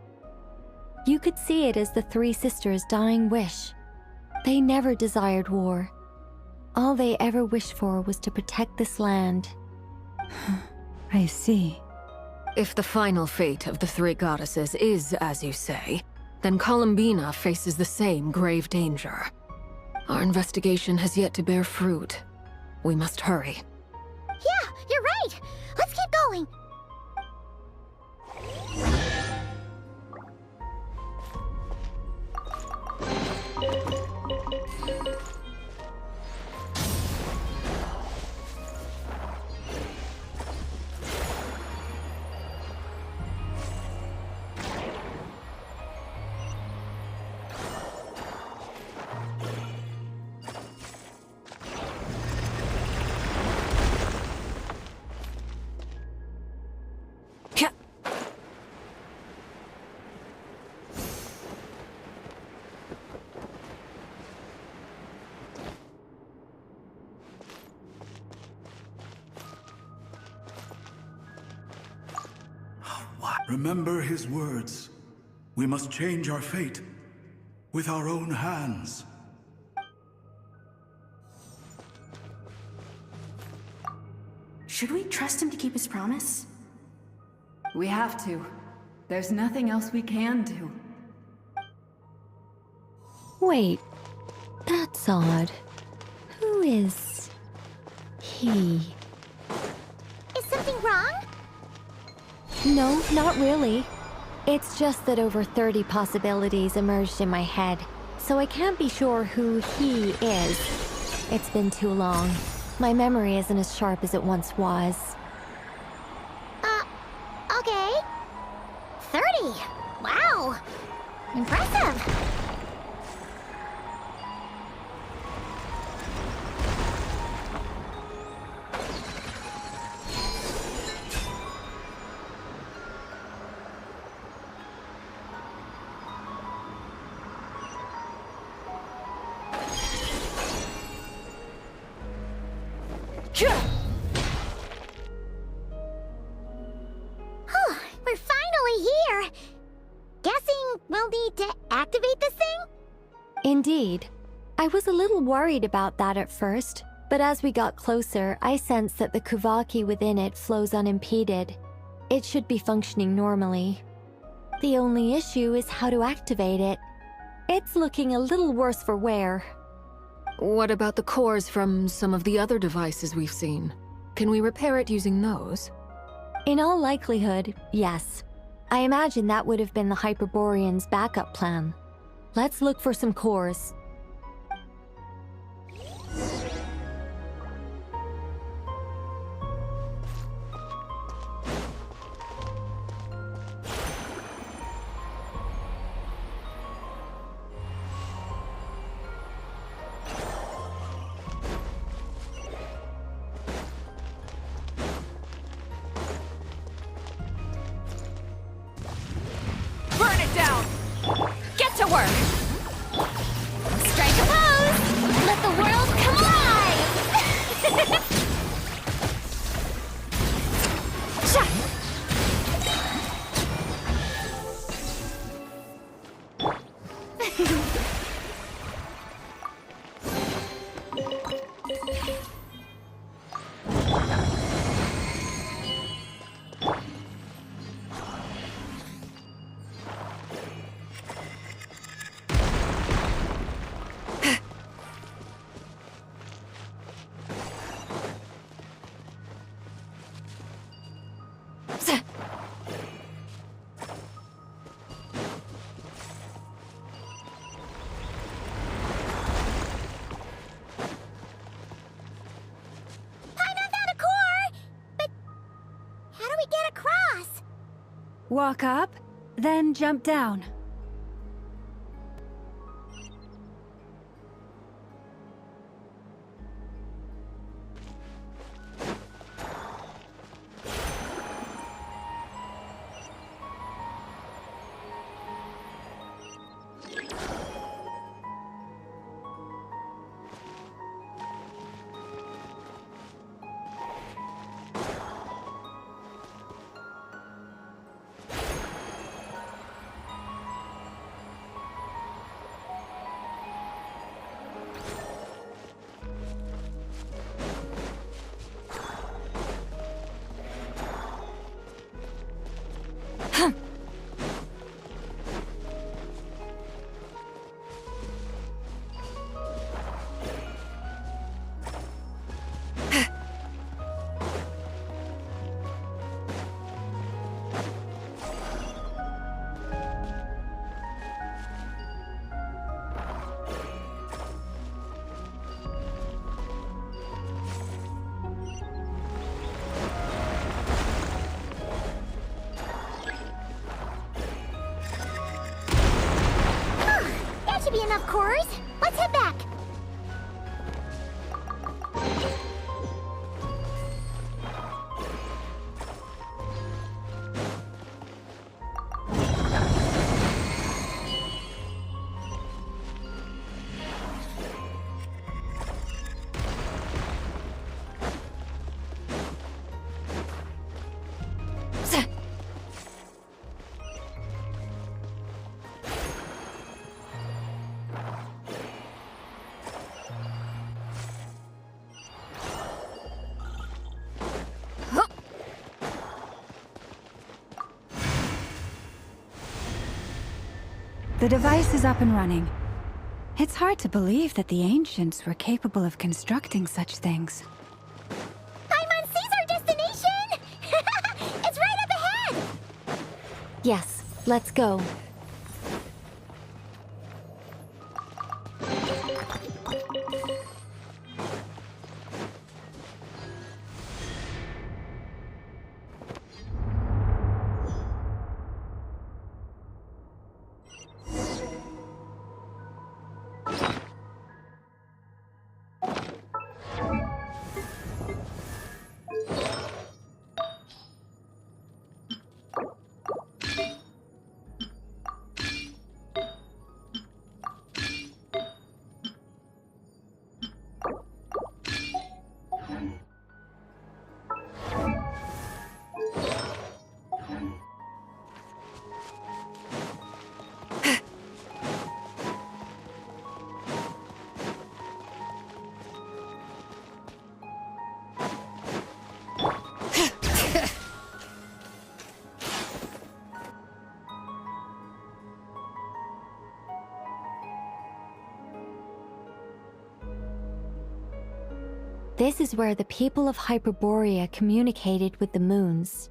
[SPEAKER 21] You could see it as the 3 sisters' dying wish. They never desired war. All they ever wished for was to protect this land.
[SPEAKER 6] I see.
[SPEAKER 13] If the final fate of the 3 goddesses is as you say, then Columbina faces the same grave danger. Our investigation has yet to bear fruit. We must hurry.
[SPEAKER 2] Yeah, you're right. Let's keep going.
[SPEAKER 8] Remember his words. We must change our fate with our own hands.
[SPEAKER 18] Should we trust him to keep his promise?
[SPEAKER 20] We have to. There's nothing else we can do.
[SPEAKER 21] Wait, that's odd. Who is he?
[SPEAKER 2] Is something wrong?
[SPEAKER 21] No, not really. It's just that over 30 possibilities emerged in my head, so I can't be sure who he is. It's been too long. My memory isn't as sharp as it once was.
[SPEAKER 2] Okay. 30. Wow. Impressive. We're finally here! Guessing we'll need to activate this thing?
[SPEAKER 21] Indeed. I was a little worried about that at first, but as we got closer, I sensed that the Kuvaki within it flows unimpeded. It should be functioning normally. The only issue is how to activate it. It's looking a little worse for wear.
[SPEAKER 13] What about the cores from some of the other devices we've seen? Can we repair it using those?
[SPEAKER 21] In all likelihood, yes. I imagine that would have been the Hyperborean's backup plan. Let's look for some cores.
[SPEAKER 11] Burn it down! Get to work! Strike a pose! Let the world come alive!
[SPEAKER 6] Walk up, then jump down.
[SPEAKER 2] Be enough cores. Let's head back.
[SPEAKER 6] The device is up and running. It's hard to believe that the ancients were capable of constructing such things.
[SPEAKER 2] Paimon sees our destination! It's right up ahead!
[SPEAKER 21] Yes, let's go. This is where the people of Hyperborea communicated with the moons.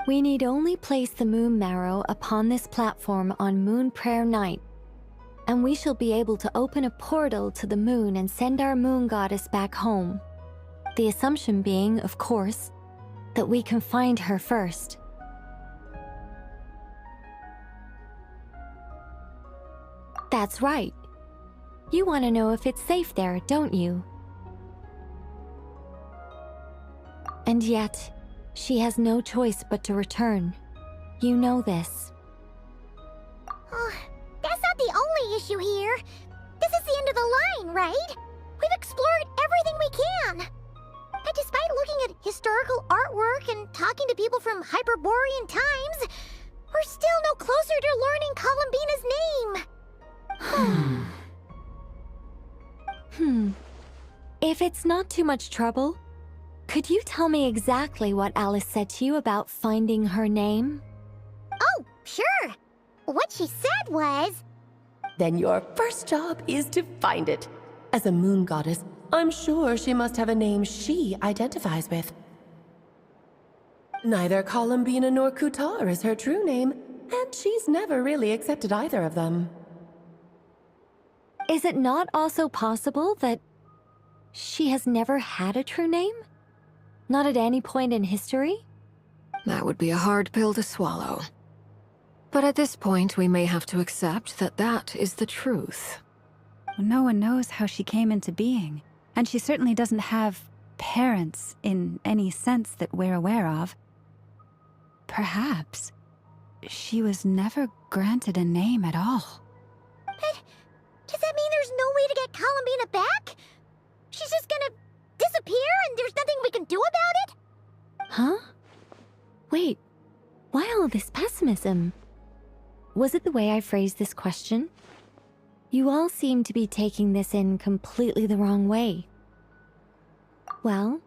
[SPEAKER 21] We need only place the moon marrow upon this platform on MoonPrayerNight, and we shall be able to open a portal to the moon and send our moon goddess back home. The assumption being, of course, that we can find her first. That's right. You want to know if it's safe there, don't you? And yet, she has no choice but to return. You know this.
[SPEAKER 2] Oh, that's not the only issue here. This is the end of the line, right? We've explored everything we can. And despite looking at historical artwork and talking to people from Hyperborean times, we're still no closer to learning Columbina's name.
[SPEAKER 21] If it's not too much trouble, could you tell me exactly what Alice said to you about finding her name?
[SPEAKER 2] Oh, sure. What she said was...
[SPEAKER 4] Then your first job is to find it. As a moon goddess, I'm sure she must have a name she identifies with. Neither Columbina nor Kutar is her true name, and she's never really accepted either of them.
[SPEAKER 21] Is it not also possible that she has never had a true name? Not at any point in history?
[SPEAKER 13] That would be a hard pill to swallow. But at this point, we may have to accept that that is the truth.
[SPEAKER 6] No one knows how she came into being, and she certainly doesn't have parents in any sense that we're aware of. Perhaps she was never granted a name at all.
[SPEAKER 2] But does that mean there's no way to get Columbina back? She's just gonna disappear and there's nothing we can do about it?
[SPEAKER 21] Huh? Wait, why all this pessimism? Was it the way I phrased this question? You all seem to be taking this in completely the wrong way. Well,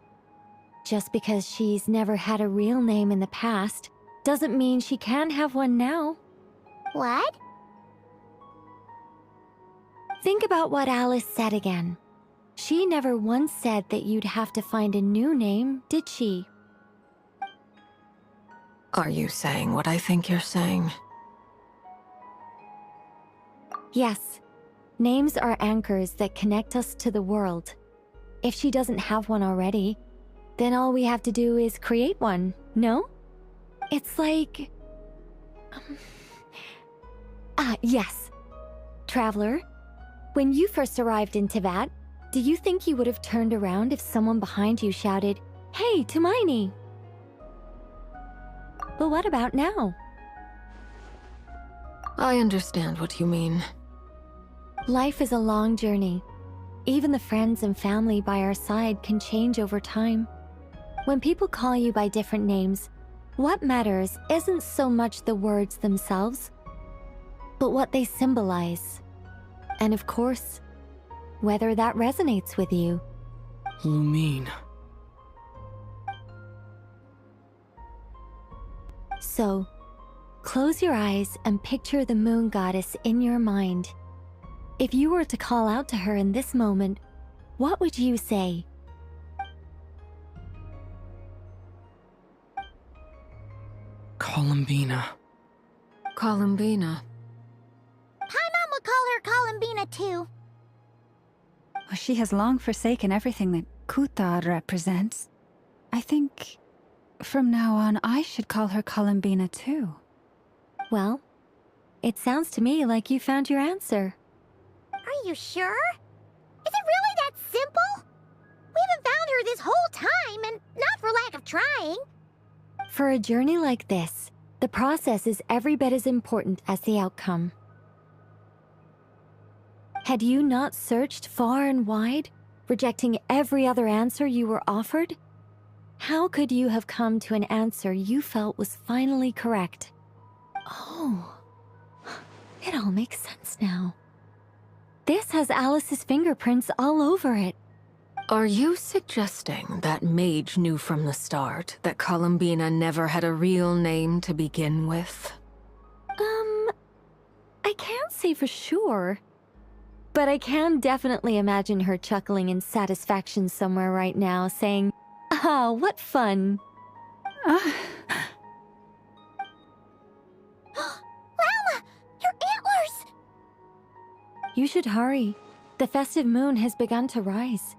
[SPEAKER 21] just because she's never had a real name in the past doesn't mean she can't have one now.
[SPEAKER 2] What?
[SPEAKER 21] Think about what Alice said again. She never once said that you'd have to find a new name, did she?
[SPEAKER 13] Are you saying what I think you're saying?
[SPEAKER 21] Yes. Names are anchors that connect us to the world. If she doesn't have one already, then all we have to do is create one, no? It's like... yes. Traveler, when you first arrived in Teyvat, do you think you would have turned around if someone behind you shouted, "Hey, Tumaini"? But what about now?
[SPEAKER 13] I understand what you mean.
[SPEAKER 21] Life is a long journey. Even the friends and family by our side can change over time. When people call you by different names, what matters isn't so much the words themselves, but what they symbolize. And of course, whether that resonates with you.
[SPEAKER 9] Lumine.
[SPEAKER 21] So, Close your eyes and picture the moon goddess in your mind. If you were to call out to her in this moment, what would you say?
[SPEAKER 9] Columbina.
[SPEAKER 13] Columbina.
[SPEAKER 2] Paimon would call her Columbina too.
[SPEAKER 6] Well, she has long forsaken everything that Kuthar represents. I think from now on I should call her Columbina too.
[SPEAKER 21] Well, it sounds to me like you found your answer.
[SPEAKER 2] Are you sure? Is it really that simple? We haven't found her this whole time, and not for lack of trying.
[SPEAKER 21] For a journey like this, the process is every bit as important as the outcome. Had you not searched far and wide, rejecting every other answer you were offered? How could you have come to an answer you felt was finally correct? Oh, it all makes sense now. This has Alice's fingerprints all over it.
[SPEAKER 13] Are you suggesting that Mage knew from the start that Columbina never had a real name to begin with?
[SPEAKER 21] I can't say for sure. But I can definitely imagine her chuckling in satisfaction somewhere right now, saying, "Ah, what fun."
[SPEAKER 2] Llama! Your antlers!
[SPEAKER 21] You should hurry. The festive moon has begun to rise.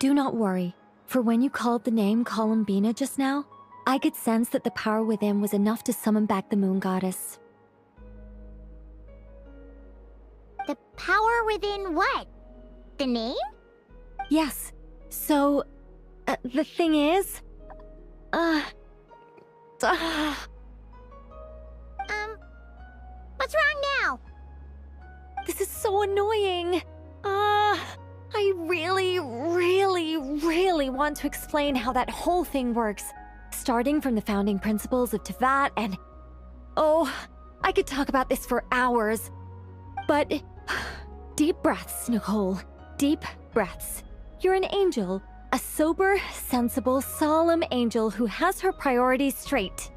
[SPEAKER 21] Do not worry, for when you called the name Columbina just now, I could sense that the power within was enough to summon back the moon goddess.
[SPEAKER 2] The power within what? The name?
[SPEAKER 21] Yes. So, the thing is...
[SPEAKER 2] What's wrong now?
[SPEAKER 21] This is so annoying. I really want to explain how that whole thing works. Starting from the founding principles of Tevat and... Oh, I could talk about this for hours. But... Deep breaths, Nicole. Deep breaths. You're an angel. A sober, sensible, solemn angel who has her priorities straight.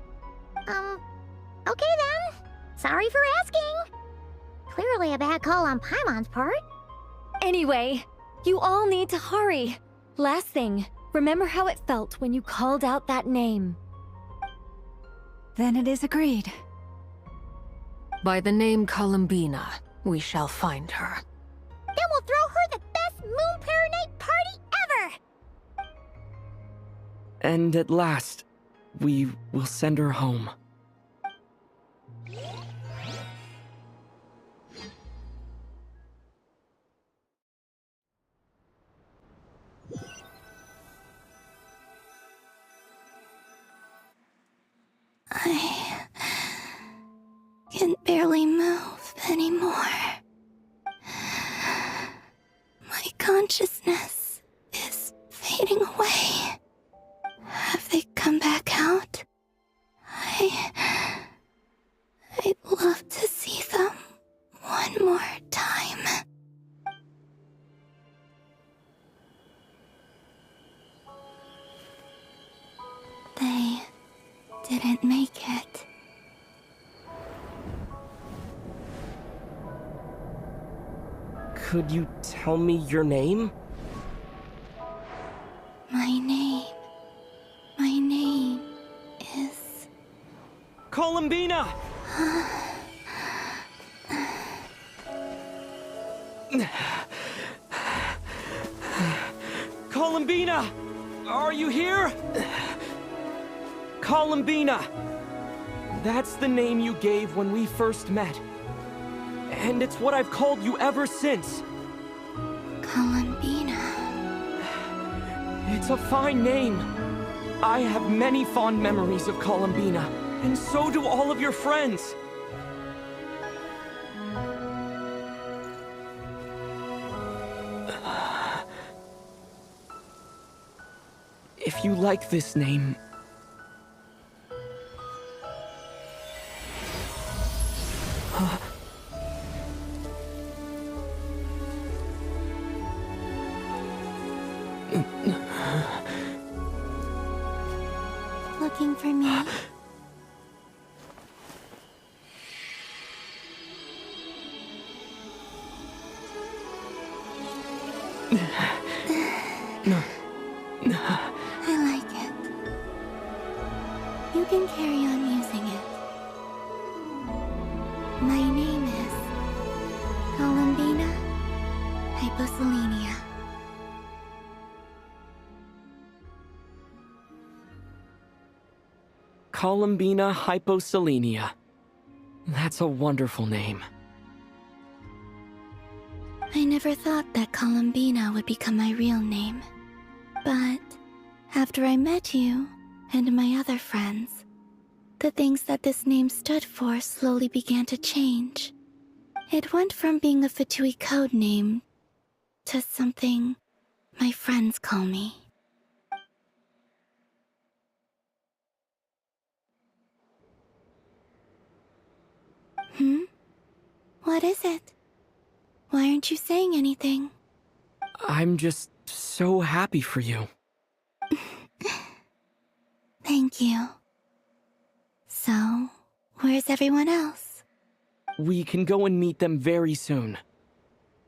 [SPEAKER 2] Okay then. Sorry for asking. Clearly a bad call on Paimon's part.
[SPEAKER 21] Anyway, you all need to hurry. Last thing, remember how it felt when you called out that name.
[SPEAKER 6] Then it is agreed.
[SPEAKER 13] By the name Columbina, we shall find her.
[SPEAKER 2] Then we'll throw her the best MoonPrayerNight party ever!
[SPEAKER 9] And at last, we will send her home.
[SPEAKER 3] I can barely move anymore. My consciousness is fading away. Have they come back out? I'd love to see them one more time. They didn't make it.
[SPEAKER 15] Could you tell me your name?
[SPEAKER 3] My name is...
[SPEAKER 15] Columbina! Columbina! Are you here? Columbina! That's the name you gave when we first met. And it's what I've called you ever since.
[SPEAKER 3] Columbina.
[SPEAKER 15] It's a fine name. I have many fond memories of Columbina, and so do all of your friends. If you like this name...
[SPEAKER 21] Look
[SPEAKER 3] looking for me? I like it. You can carry on using it. My name is Columbina Hyposelenia.
[SPEAKER 15] Columbina Hyposelenia. That's a wonderful name.
[SPEAKER 3] I never thought that Columbina would become my real name. But after I met you and my other friends, the things that this name stood for slowly began to change. It went from being a Fatui code name to something my friends call me. What is it? Why aren't you saying anything?
[SPEAKER 15] I'm just so happy for you.
[SPEAKER 3] Thank you. So, where's everyone else?
[SPEAKER 15] We can go and meet them very soon.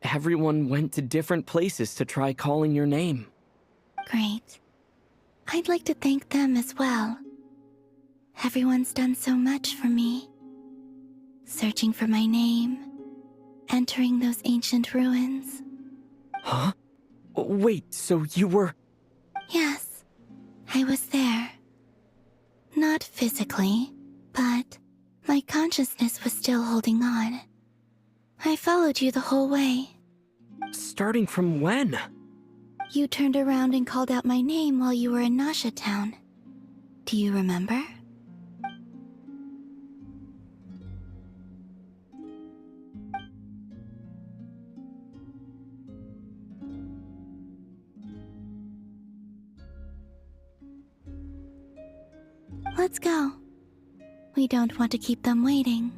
[SPEAKER 15] Everyone went to different places to try calling your name.
[SPEAKER 3] Great. I'd like to thank them as well. Everyone's done so much for me. Searching for my name, entering those ancient ruins.
[SPEAKER 15] Huh? Wait, so you were...
[SPEAKER 3] Yes, I was there. Not physically, but my consciousness was still holding on. I followed you the whole way.
[SPEAKER 15] Starting from when?
[SPEAKER 3] You turned around and called out my name while you were in Nasha Town. Do you remember? Let's go. We don't want to keep them waiting.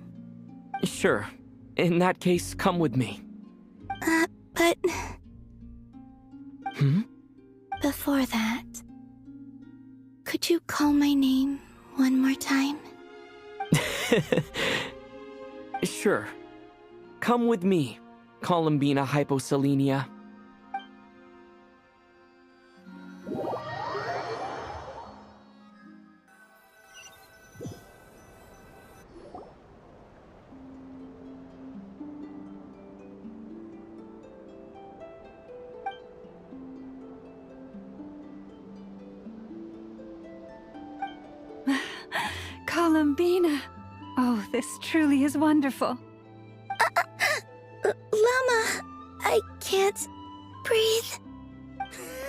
[SPEAKER 15] Sure. In that case, come with me.
[SPEAKER 3] But...
[SPEAKER 15] Hmm?
[SPEAKER 3] Before that, could you call my name one more time?
[SPEAKER 15] Sure. Come with me, Columbina Hyposelenia.
[SPEAKER 6] Columbina! Oh, this truly is wonderful.
[SPEAKER 3] Llama, I can't breathe.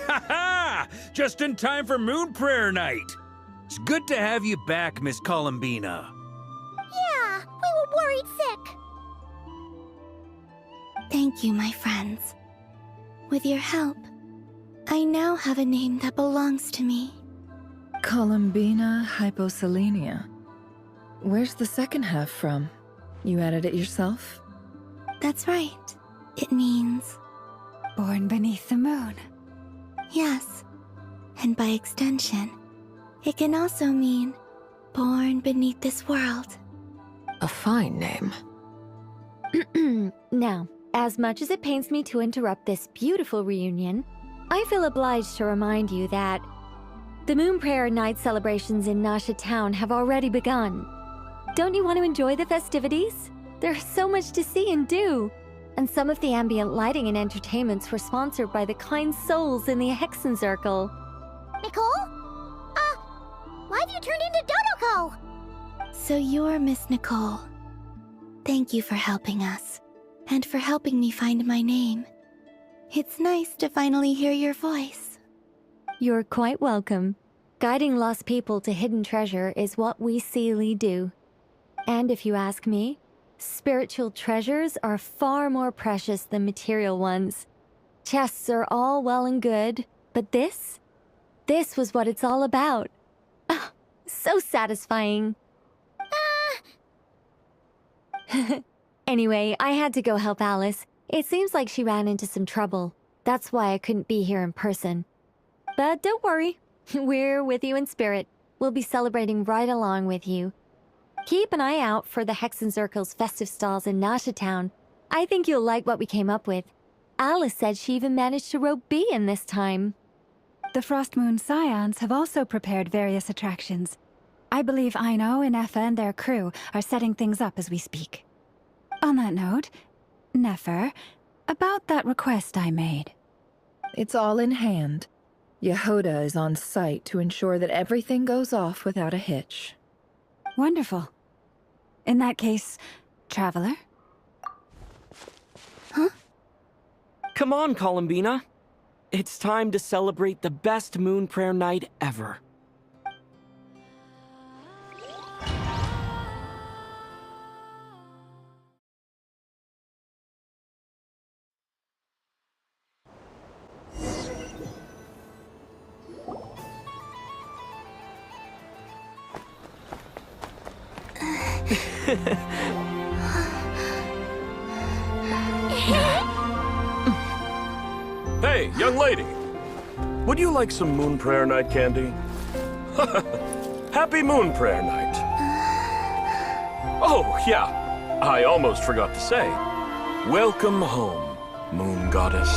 [SPEAKER 5] Ha ha! Just in time for MoonPrayerNight. It's good to have you back, Miss Columbina.
[SPEAKER 2] Yeah, we were worried sick.
[SPEAKER 3] Thank you, my friends. With your help, I now have a name that belongs to me.
[SPEAKER 10] Columbina Hyposelenia. Where's the second half from? You added it yourself?
[SPEAKER 3] That's right. It means...
[SPEAKER 6] Born beneath the moon.
[SPEAKER 3] Yes. And by extension, it can also mean born beneath this world.
[SPEAKER 13] A fine name.
[SPEAKER 21] Now, as much as it pains me to interrupt this beautiful reunion, I feel obliged to remind you that the MoonPrayerNight celebrations in Nasha Town have already begun. Don't you want to enjoy the festivities? There's so much to see and do. And some of the ambient lighting and entertainments were sponsored by the kind souls in the Hexen Circle.
[SPEAKER 2] Nicole? Why have you turned into Dodoko?
[SPEAKER 3] So you're Miss Nicole. Thank you for helping us, and for helping me find my name. It's nice to finally hear your voice.
[SPEAKER 21] You're quite welcome. Guiding lost people to hidden treasure is what we Seelie do. And if you ask me, spiritual treasures are far more precious than material ones. Chests are all well and good, but this was what it's all about. Ah, so satisfying. Anyway, I had to go help Alice. It seems like she ran into some trouble. That's why I couldn't be here in person. But don't worry, we're with you in spirit. We'll be celebrating right along with you. Keep an eye out for the Hexenzirkel's festive stalls in Nasha Town. I think you'll like what we came up with. Alice said she even managed to rope B in this time.
[SPEAKER 6] The Frost Moon Scions have also prepared various attractions. I believe Aino and Effa and their crew are setting things up as we speak. On that note, Nefer, about that request I made.
[SPEAKER 10] It's all in hand. Yehoda is on site to ensure that everything goes off without a hitch.
[SPEAKER 6] Wonderful. In that case, Traveler?
[SPEAKER 21] Huh?
[SPEAKER 15] Come on, Columbina. It's time to celebrate the best MoonPrayerNight ever.
[SPEAKER 1] Hey, young lady. Would you like some MoonPrayerNight candy? Happy MoonPrayerNight. Oh, yeah. I almost forgot to say. Welcome home, Moon Goddess.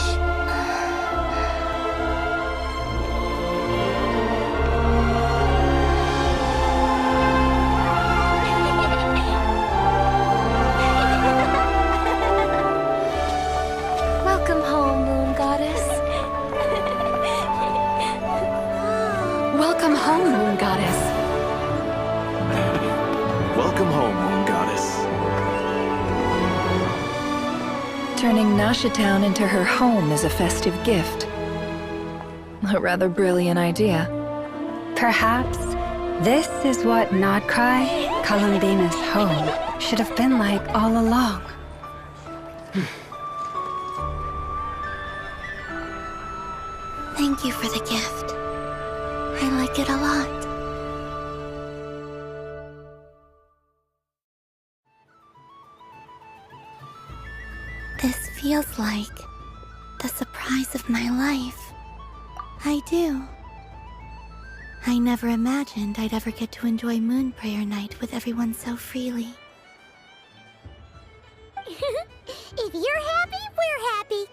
[SPEAKER 17] Welcome home, Moon Goddess. Welcome home, Moon Goddess.
[SPEAKER 1] Welcome home, Moon Goddess.
[SPEAKER 10] Turning Nasha Town into her home is a festive gift. A rather brilliant idea.
[SPEAKER 6] Perhaps this is what Nod-Krai, Columbina's home, should have been like all along.
[SPEAKER 3] Thank you for the gift. I like it a lot. This feels like the surprise of my life. I do. I never imagined I'd ever get to enjoy MoonPrayerNight with everyone so freely.
[SPEAKER 2] If you're happy, we're happy.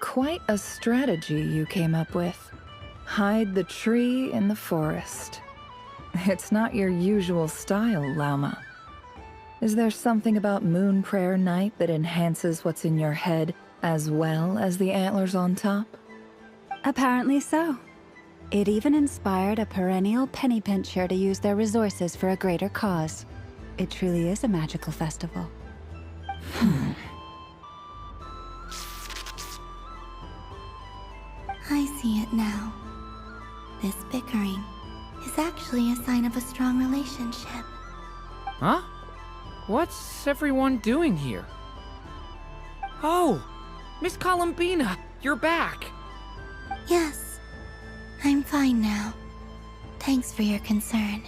[SPEAKER 10] Quite a strategy you came up with. Hide the tree in the forest. It's not your usual style, Lauma. Is there something about MoonPrayerNight that enhances what's in your head as well as the antlers on top?
[SPEAKER 6] Apparently so. It even inspired a perennial penny pincher to use their resources for a greater cause. It truly is a magical festival.
[SPEAKER 3] I see it now. This bickering is actually a sign of a strong relationship.
[SPEAKER 7] Huh? What's everyone doing here? Oh, Miss Columbina, you're back.
[SPEAKER 3] Yes, I'm fine now. Thanks for your concern.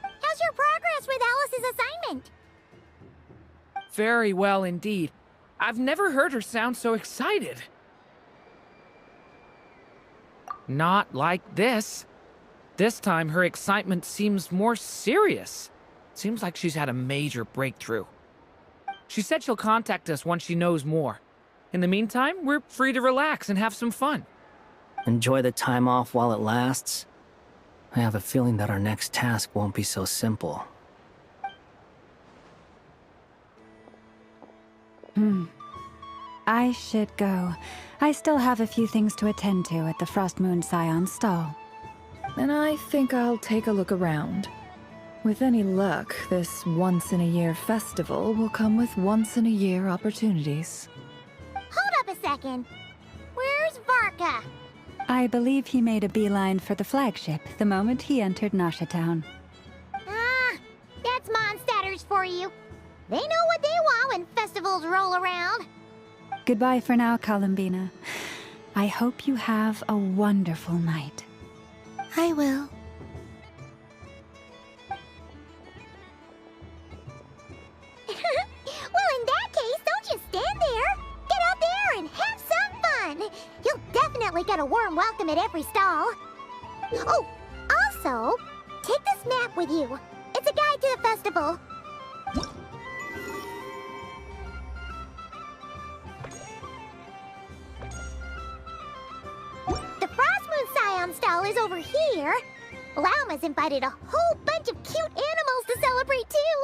[SPEAKER 2] How's your progress with Alice's assignment?
[SPEAKER 7] Very well indeed. I've never heard her sound so excited. Not like this. This time her excitement seems more serious. Seems like she's had a major breakthrough. She said she'll contact us once she knows more. In the meantime, we're free to relax and have some fun.
[SPEAKER 22] Enjoy the time off while it lasts. I have a feeling that our next task won't be so simple.
[SPEAKER 6] I should go. I still have a few things to attend to at the Frost Moon Scion stall.
[SPEAKER 10] And I think I'll take a look around. With any luck, this once-in-a-year festival will come with once-in-a-year opportunities.
[SPEAKER 2] Hold up a second. Where's Varka?
[SPEAKER 6] I believe he made a beeline for the flagship the moment he entered Nasha Town.
[SPEAKER 2] Ah, that's Mondstatters for you. They know what they want when festivals roll around.
[SPEAKER 6] Goodbye for now, Columbina. I hope you have a wonderful night.
[SPEAKER 3] I will.
[SPEAKER 2] Well, in that case, don't just stand there. Get out there and have some fun. You'll definitely get a warm welcome at every stall. Oh, also, take this map with you. It's a guide to the festival. The Frost Moon Scion stall is over here. Lauma's invited a whole bunch of cute animals to celebrate too.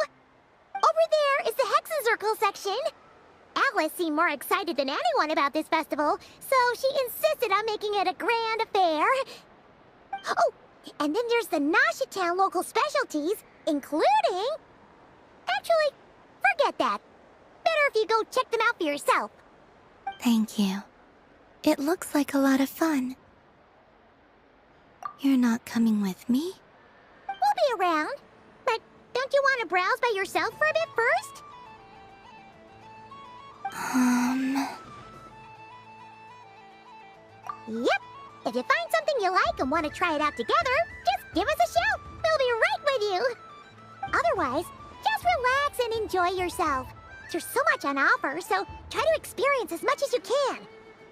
[SPEAKER 2] Over there is the Hexen section. Alice seemed more excited than anyone about this festival, so she insisted on making it a grand affair. Oh, and then there's the Noshitown local specialties, including... Actually, forget that. Better if you go check them out for yourself.
[SPEAKER 3] Thank you. It looks like a lot of fun. You're not coming with me?
[SPEAKER 2] We'll be around. But don't you want to browse by yourself for a bit first? Yep. If you find something you like and want to try it out together, just give us a shout. We'll be right with you. Otherwise, just relax and enjoy yourself. There's so much on offer, so try to experience as much as you can.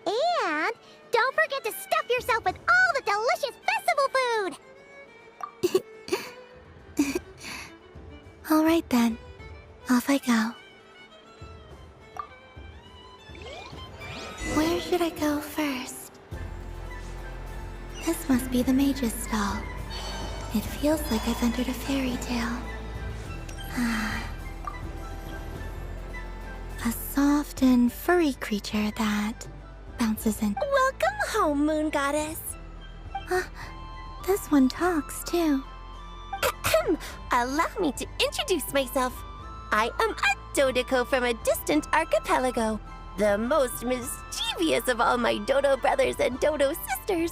[SPEAKER 2] And don't forget to stuff yourself with all the delicious festival food.
[SPEAKER 3] All right then. Off I go. Where should I go first? This must be the mage's stall. It feels like I've entered a fairy tale. A soft and furry creature that bounces in.
[SPEAKER 14] Welcome home, Moon Goddess.
[SPEAKER 3] This one talks too.
[SPEAKER 14] Allow me to introduce myself. I am a Dodoco from a distant archipelago, the most mischievous of all my Dodo brothers and Dodo sisters.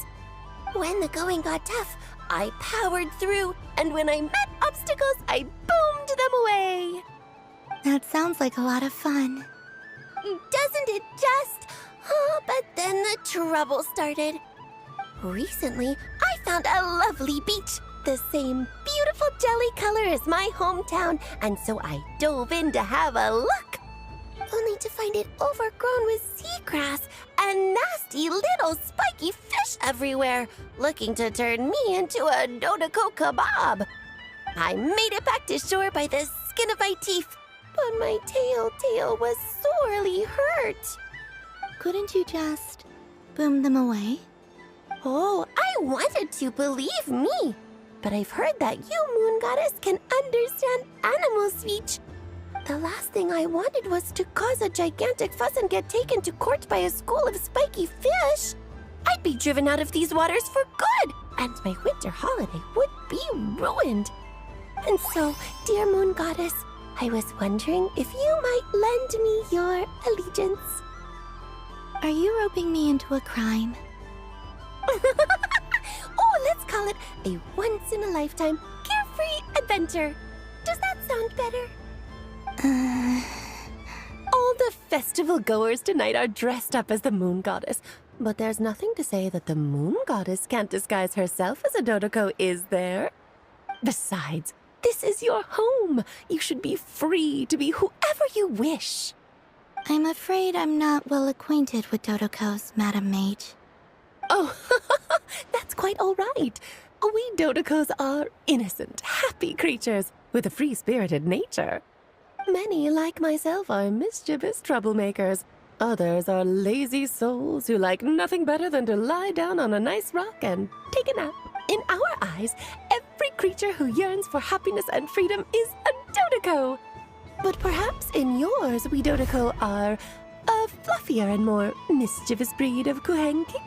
[SPEAKER 14] When the going got tough, I powered through, and when I met obstacles, I boomed them away.
[SPEAKER 3] That sounds like a lot of fun.
[SPEAKER 14] Doesn't it just? Oh, but then the trouble started. Recently, I found a lovely beach, the same beautiful jelly color as my hometown, and so I dove in to have a look. Only to find it overgrown with seagrass and nasty little spiky fish everywhere, looking to turn me into a Dodoco kebab. I made it back to shore by the skin of my teeth, but my tail was sorely hurt.
[SPEAKER 3] Couldn't you just boom them away?
[SPEAKER 14] Oh, I wanted to, believe me. But I've heard that you, Moon Goddess, can understand animal speech. The last thing I wanted was to cause a gigantic fuss and get taken to court by a school of spiky fish. I'd be driven out of these waters for good, and my winter holiday would be ruined. And so, dear Moon Goddess, I was wondering if you might lend me your allegiance.
[SPEAKER 3] Are you roping me into a crime?
[SPEAKER 14] Oh, let's call it a once-in-a-lifetime carefree adventure. Does that sound better? All the festival goers tonight are dressed up as the Moon Goddess, but there's nothing to say that the Moon Goddess can't disguise herself as a Dodoco, is there? Besides, this is your home. You should be free to be whoever you wish.
[SPEAKER 3] I'm afraid I'm not well acquainted with Dodocos, Madam Mage.
[SPEAKER 14] Oh, that's quite all right. We Dodocos are innocent, happy creatures with a free-spirited nature. Many, like myself, are mischievous troublemakers. Others are lazy souls who like nothing better than to lie down on a nice rock and take a nap. In our eyes, every creature who yearns for happiness and freedom is a Dodoco. But perhaps in yours, we Dodoco are a fluffier and more mischievous breed of Kuhenki.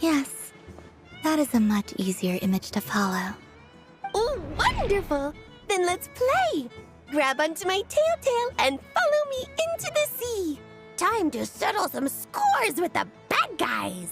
[SPEAKER 3] Yes, that is a much easier image to follow.
[SPEAKER 14] Oh, wonderful! Then let's play! Grab onto my tail and follow me into the sea! Time to settle some scores with the bad guys!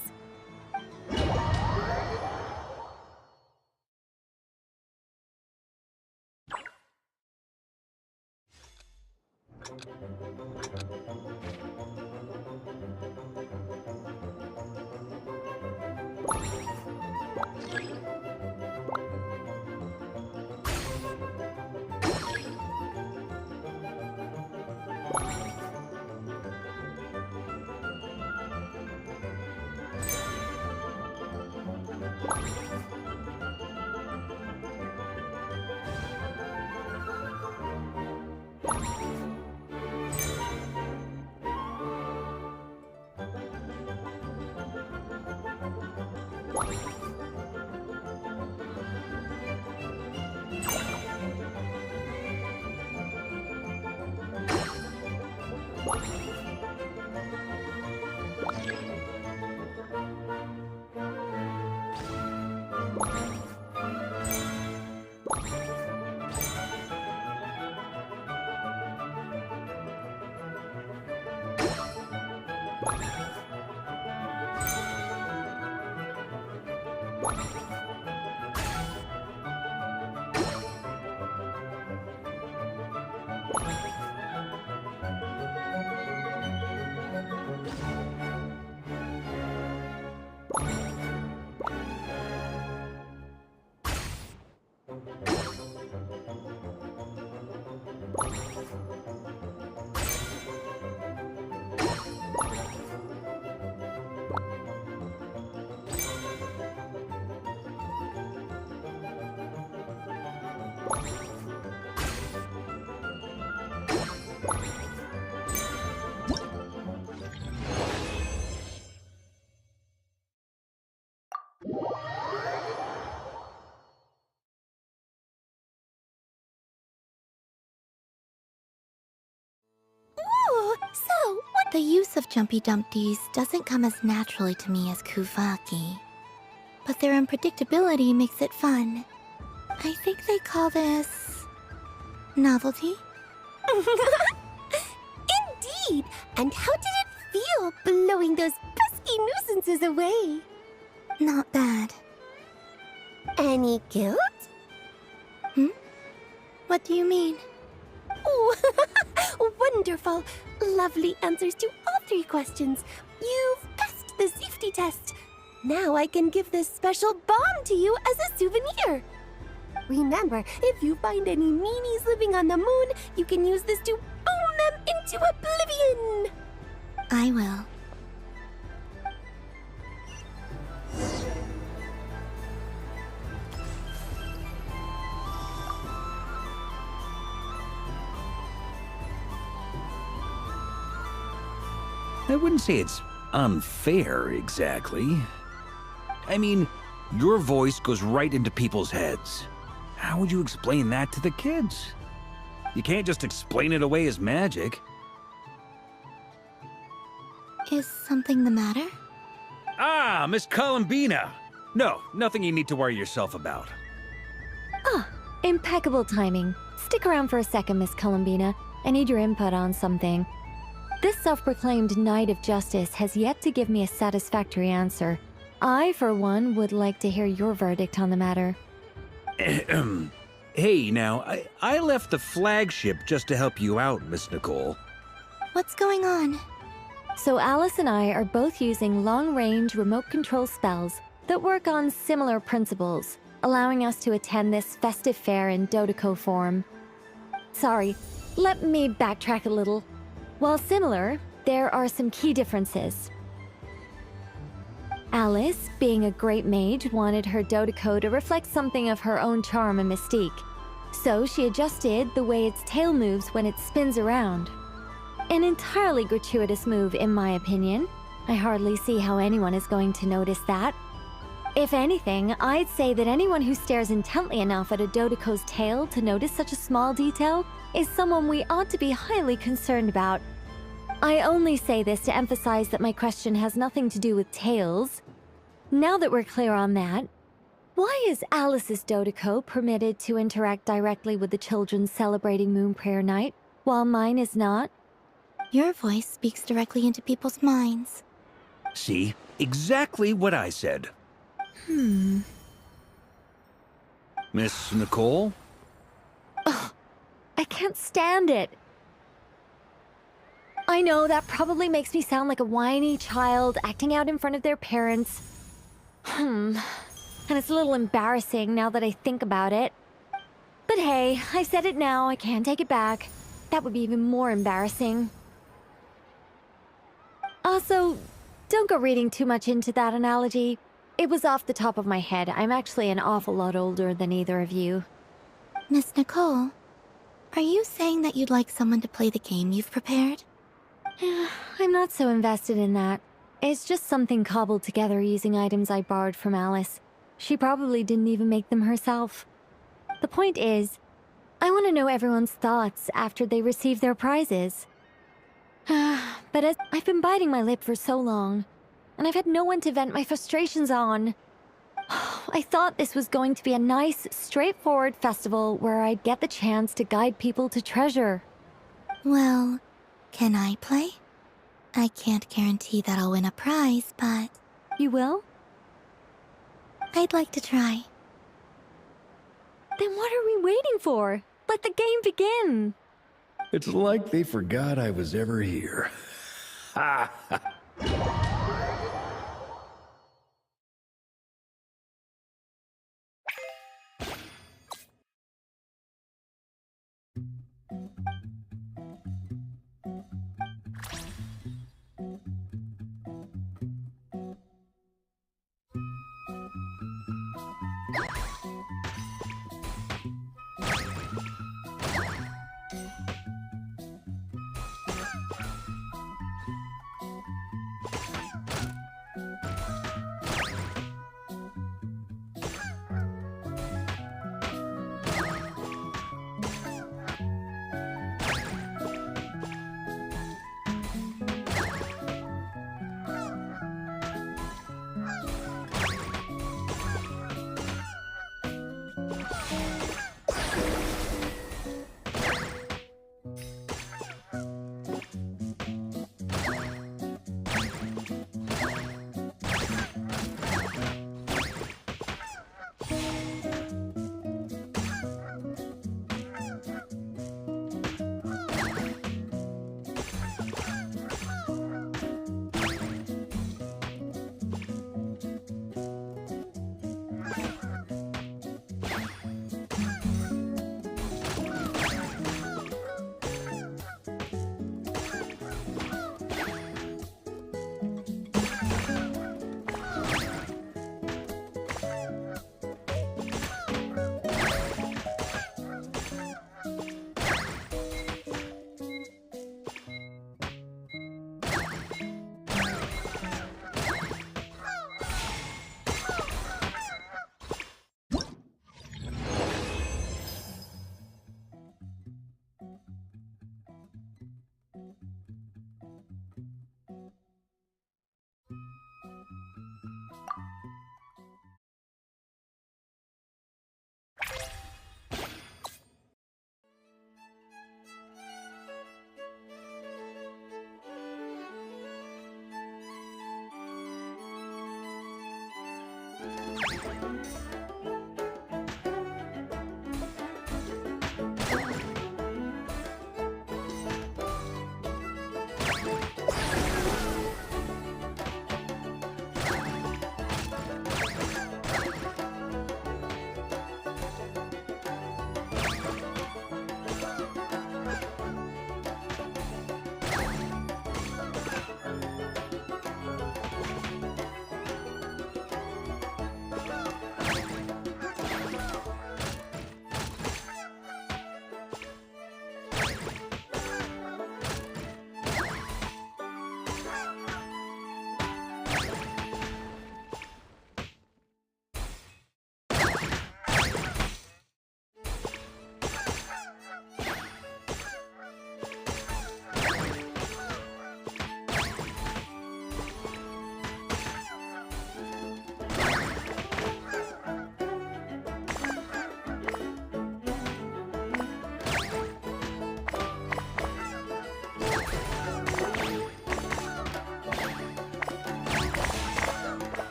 [SPEAKER 3] The use of Jumpy Dumpties doesn't come as naturally to me as Kuvaki, but their unpredictability makes it fun. I think they call this... novelty?
[SPEAKER 14] Indeed! And how did it feel blowing those pesky nuisances away?
[SPEAKER 3] Not bad.
[SPEAKER 14] Any guilt?
[SPEAKER 3] What do you mean?
[SPEAKER 14] Oh, wonderful! Lovely answers to all 3 questions. You've passed the safety test. Now I can give this special bomb to you as a souvenir. Remember, if you find any meanies living on the moon, you can use this to boom them into oblivion.
[SPEAKER 3] I will.
[SPEAKER 5] I wouldn't say it's unfair, exactly. I mean, your voice goes right into people's heads. How would you explain that to the kids? You can't just explain it away as magic.
[SPEAKER 3] Is something the matter?
[SPEAKER 5] Ah, Miss Columbina! No, nothing you need to worry yourself about.
[SPEAKER 21] Ah, impeccable timing. Stick around for a second, Miss Columbina. I need your input on something. This self-proclaimed Knight of Justice has yet to give me a satisfactory answer. I, for one, would like to hear your verdict on the matter.
[SPEAKER 5] Hey, now, I left the flagship just to help you out, Miss Nicole.
[SPEAKER 3] What's going on?
[SPEAKER 21] So Alice and I are both using long-range remote control spells that work on similar principles, allowing us to attend this festive fair in Dodoco form. Sorry, let me backtrack a little. While similar, there are some key differences. Alice, being a great mage, wanted her Dodoco to reflect something of her own charm and mystique. So she adjusted the way its tail moves when it spins around. An entirely gratuitous move, in my opinion. I hardly see how anyone is going to notice that. If anything, I'd say that anyone who stares intently enough at a Dodoco's tail to notice such a small detail is someone we ought to be highly concerned about. I only say this to emphasize that my question has nothing to do with tails. Now that we're clear on that, why is Alice's Dodoco permitted to interact directly with the children celebrating MoonPrayerNight, while mine is not?
[SPEAKER 3] Your voice speaks directly into people's minds.
[SPEAKER 5] See? Exactly what I said. Miss Nicole?
[SPEAKER 21] Ugh, I can't stand it. I know that probably makes me sound like a whiny child acting out in front of their parents. And it's a little embarrassing now that I think about it. But hey, I said it now, I can't take it back. That would be even more embarrassing. Also, don't go reading too much into that analogy. It was off the top of my head. I'm actually an awful lot older than either of you.
[SPEAKER 3] Miss Nicole, are you saying that you'd like someone to play the game you've prepared?
[SPEAKER 21] I'm not so invested in that. It's just something cobbled together using items I borrowed from Alice. She probably didn't even make them herself. The point is, I want to know everyone's thoughts after they receive their prizes. But as I've been biting my lip for so long, and I've had no one to vent my frustrations on. I thought this was going to be a nice, straightforward festival where I'd get the chance to guide people to treasure.
[SPEAKER 3] Well, can I play? I can't guarantee that I'll win a prize, but...
[SPEAKER 21] You will?
[SPEAKER 3] I'd like to try.
[SPEAKER 21] Then what are we waiting for? Let the game begin!
[SPEAKER 5] It's like they forgot I was ever here. Ha ha!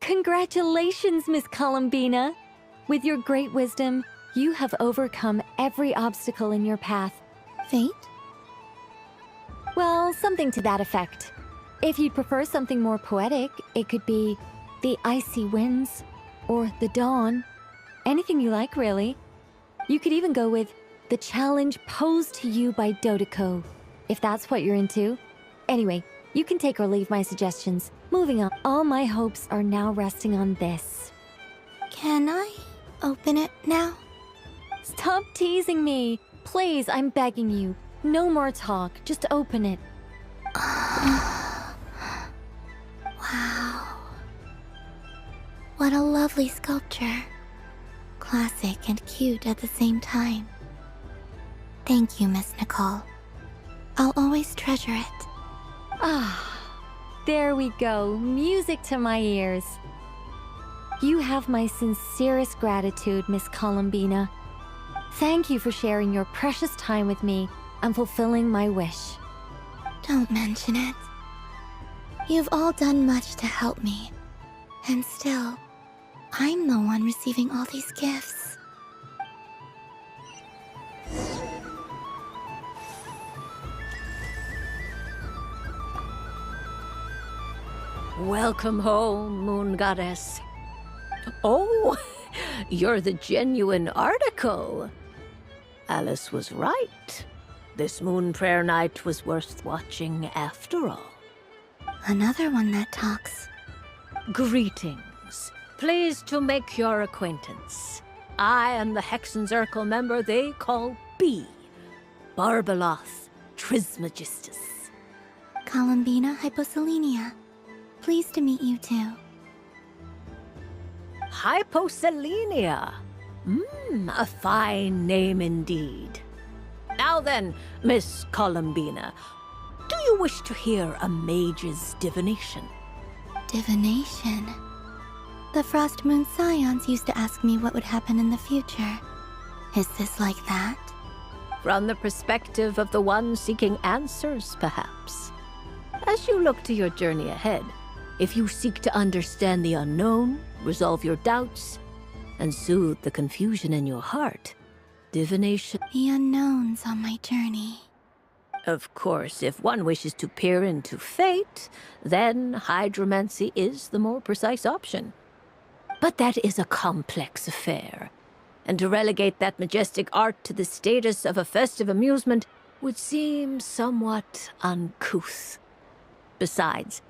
[SPEAKER 21] Congratulations, Miss Columbina! With your great wisdom, you have overcome every obstacle in your path.
[SPEAKER 3] Fate?
[SPEAKER 21] Well, something to that effect. If you'd prefer something more poetic, it could be the icy winds or the dawn. Anything you like, really. You could even go with the challenge posed to you by Dodeko, if that's what you're into. Anyway, you can take or leave my suggestions. Moving on, all my hopes are now resting on this.
[SPEAKER 3] Can I open it now?
[SPEAKER 21] Stop teasing me. Please, I'm begging you. No more talk. Just open it.
[SPEAKER 3] Wow. What a lovely sculpture. Classic and cute at the same time. Thank you, Miss Nicole. I'll always treasure it.
[SPEAKER 21] Ah, there we go. Music to my ears. You have my sincerest gratitude, Miss Columbina. Thank you for sharing your precious time with me and fulfilling my wish.
[SPEAKER 3] Don't mention it. You've all done much to help me. And still, I'm the one receiving all these gifts.
[SPEAKER 16] Welcome home, Moon Goddess. Oh, you're the genuine article. Alice was right. This MoonPrayerNight was worth watching after all.
[SPEAKER 3] Another one that talks.
[SPEAKER 16] Greetings. Pleased to make your acquaintance. I am the Hexenzirkel member they call B. Barbeloth Trismegistus.
[SPEAKER 3] Columbina Hyposelenia. Pleased to meet you too.
[SPEAKER 16] Hyposelenia. A fine name indeed. Now then, Miss Columbina, do you wish to hear a mage's divination?
[SPEAKER 3] Divination? The Frost Moon Scions used to ask me what would happen in the future. Is this like that?
[SPEAKER 16] From the perspective of the one seeking answers, perhaps. As you look to your journey ahead, if you seek to understand the unknown, resolve your doubts, and soothe the confusion in your heart, divination...
[SPEAKER 3] The unknowns on my journey.
[SPEAKER 16] Of course, if one wishes to peer into fate, then hydromancy is the more precise option. But that is a complex affair, and to relegate that majestic art to the status of a festive amusement would seem somewhat uncouth. Besides,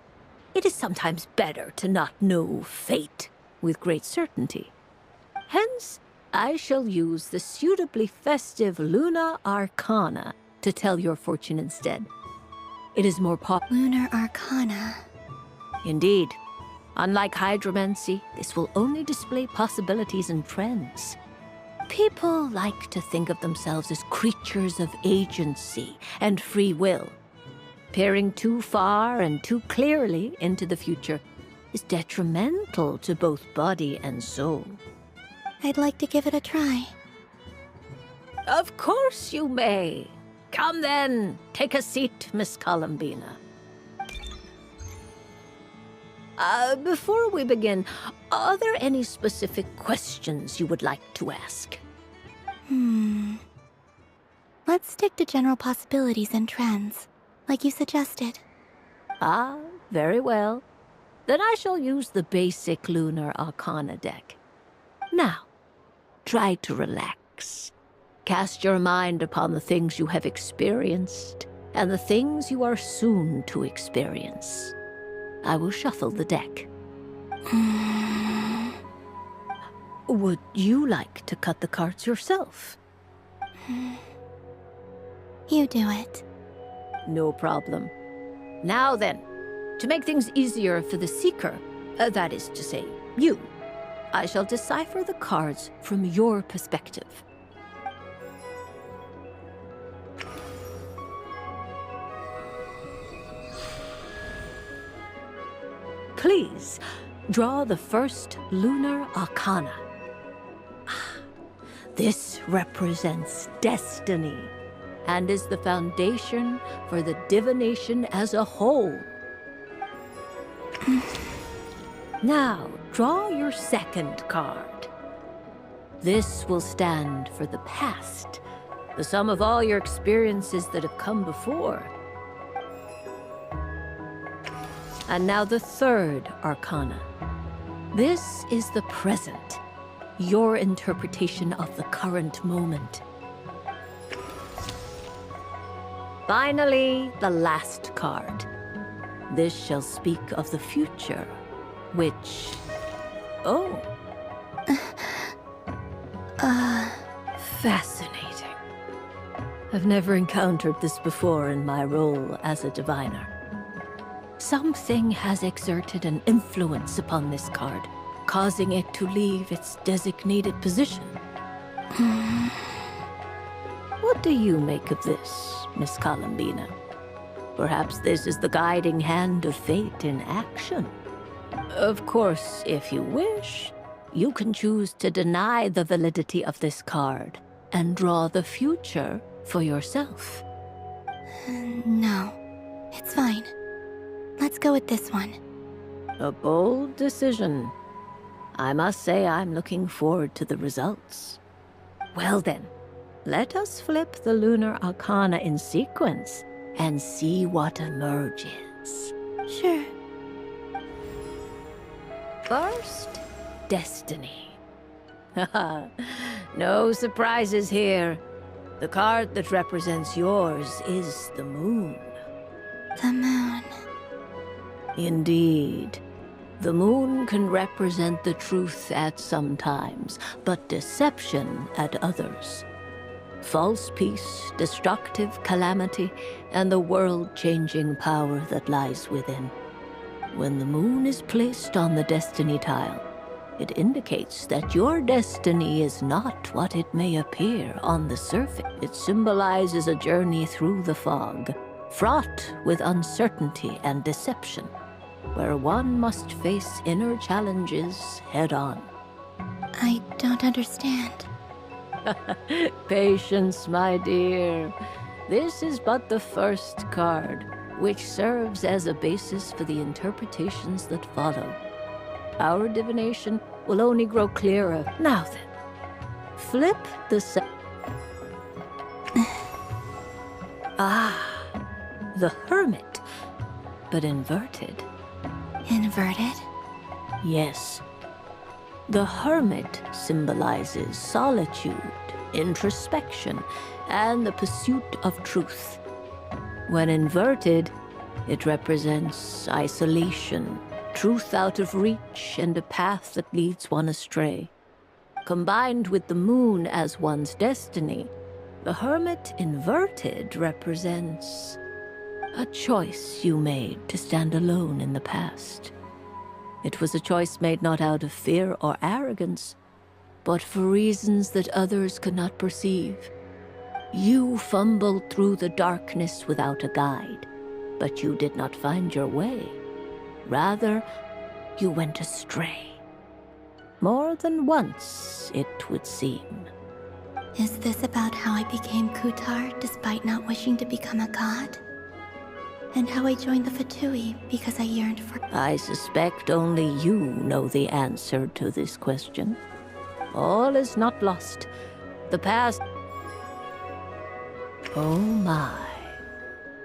[SPEAKER 16] it is sometimes better to not know fate with great certainty. Hence, I shall use the suitably festive Luna Arcana to tell your fortune instead. It is more
[SPEAKER 3] Lunar Arcana.
[SPEAKER 16] Indeed. Unlike hydromancy, this will only display possibilities and trends. People like to think of themselves as creatures of agency and free will. Peering too far and too clearly into the future is detrimental to both body and soul.
[SPEAKER 3] I'd like to give it a try.
[SPEAKER 16] Of course you may. Come then, take a seat, Miss Columbina. Before we begin, are there any specific questions you would like to ask?
[SPEAKER 3] Let's stick to general possibilities and trends, like you suggested.
[SPEAKER 16] Ah, very well. Then I shall use the basic Lunar Arcana deck. Now, try to relax. Cast your mind upon the things you have experienced and the things you are soon to experience. I will shuffle the deck. Would you like to cut the cards yourself?
[SPEAKER 3] You do it.
[SPEAKER 16] No problem. Now then, to make things easier for the seeker, that is to say, you, I shall decipher the cards from your perspective. Please, draw the first Lunar Arcana. This represents destiny and is the foundation for the divination as a whole. Now, draw your second card. This will stand for the past, the sum of all your experiences that have come before. And now the third arcana. This is the present, your interpretation of the current moment. Finally, the last card. This shall speak of the future, which... Oh. Fascinating. I've never encountered this before in my role as a diviner. Something has exerted an influence upon this card, causing it to leave its designated position. What do you make of this, Miss Columbina? Perhaps this is the guiding hand of fate in action. Of course, if you wish, you can choose to deny the validity of this card and draw the future for yourself.
[SPEAKER 3] No, it's fine. Let's go with this one.
[SPEAKER 16] A bold decision. I must say I'm looking forward to the results. Well then, let us flip the Lunar Arcana in sequence and see what emerges.
[SPEAKER 3] Sure.
[SPEAKER 16] First, Destiny. No surprises here. The card that represents yours is the Moon.
[SPEAKER 3] The Moon.
[SPEAKER 16] Indeed. The Moon can represent the truth at some times, but deception at others. False peace, destructive calamity, and the world-changing power that lies within. When the Moon is placed on the Destiny tile, it indicates that your destiny is not what it may appear on the surface. It symbolizes a journey through the fog, fraught with uncertainty and deception, where one must face inner challenges head-on.
[SPEAKER 3] I don't understand.
[SPEAKER 16] Patience, my dear. This is but the first card, which serves as a basis for the interpretations that follow. Our divination will only grow clearer. Now then, flip the the Hermit, but inverted.
[SPEAKER 3] Inverted?
[SPEAKER 16] Yes. The Hermit symbolizes solitude, introspection, and the pursuit of truth. When inverted, it represents isolation, truth out of reach, and a path that leads one astray. Combined with the Moon as one's destiny, the Hermit inverted represents a choice you made to stand alone in the past. It was a choice made not out of fear or arrogance, but for reasons that others could not perceive. You fumbled through the darkness without a guide, but you did not find your way. Rather, you went astray. More than once, it would seem.
[SPEAKER 3] Is this about how I became Kutar despite not wishing to become a god? And how I joined the Fatui because I yearned for...
[SPEAKER 16] I suspect only you know the answer to this question. All is not lost. The past... Oh my.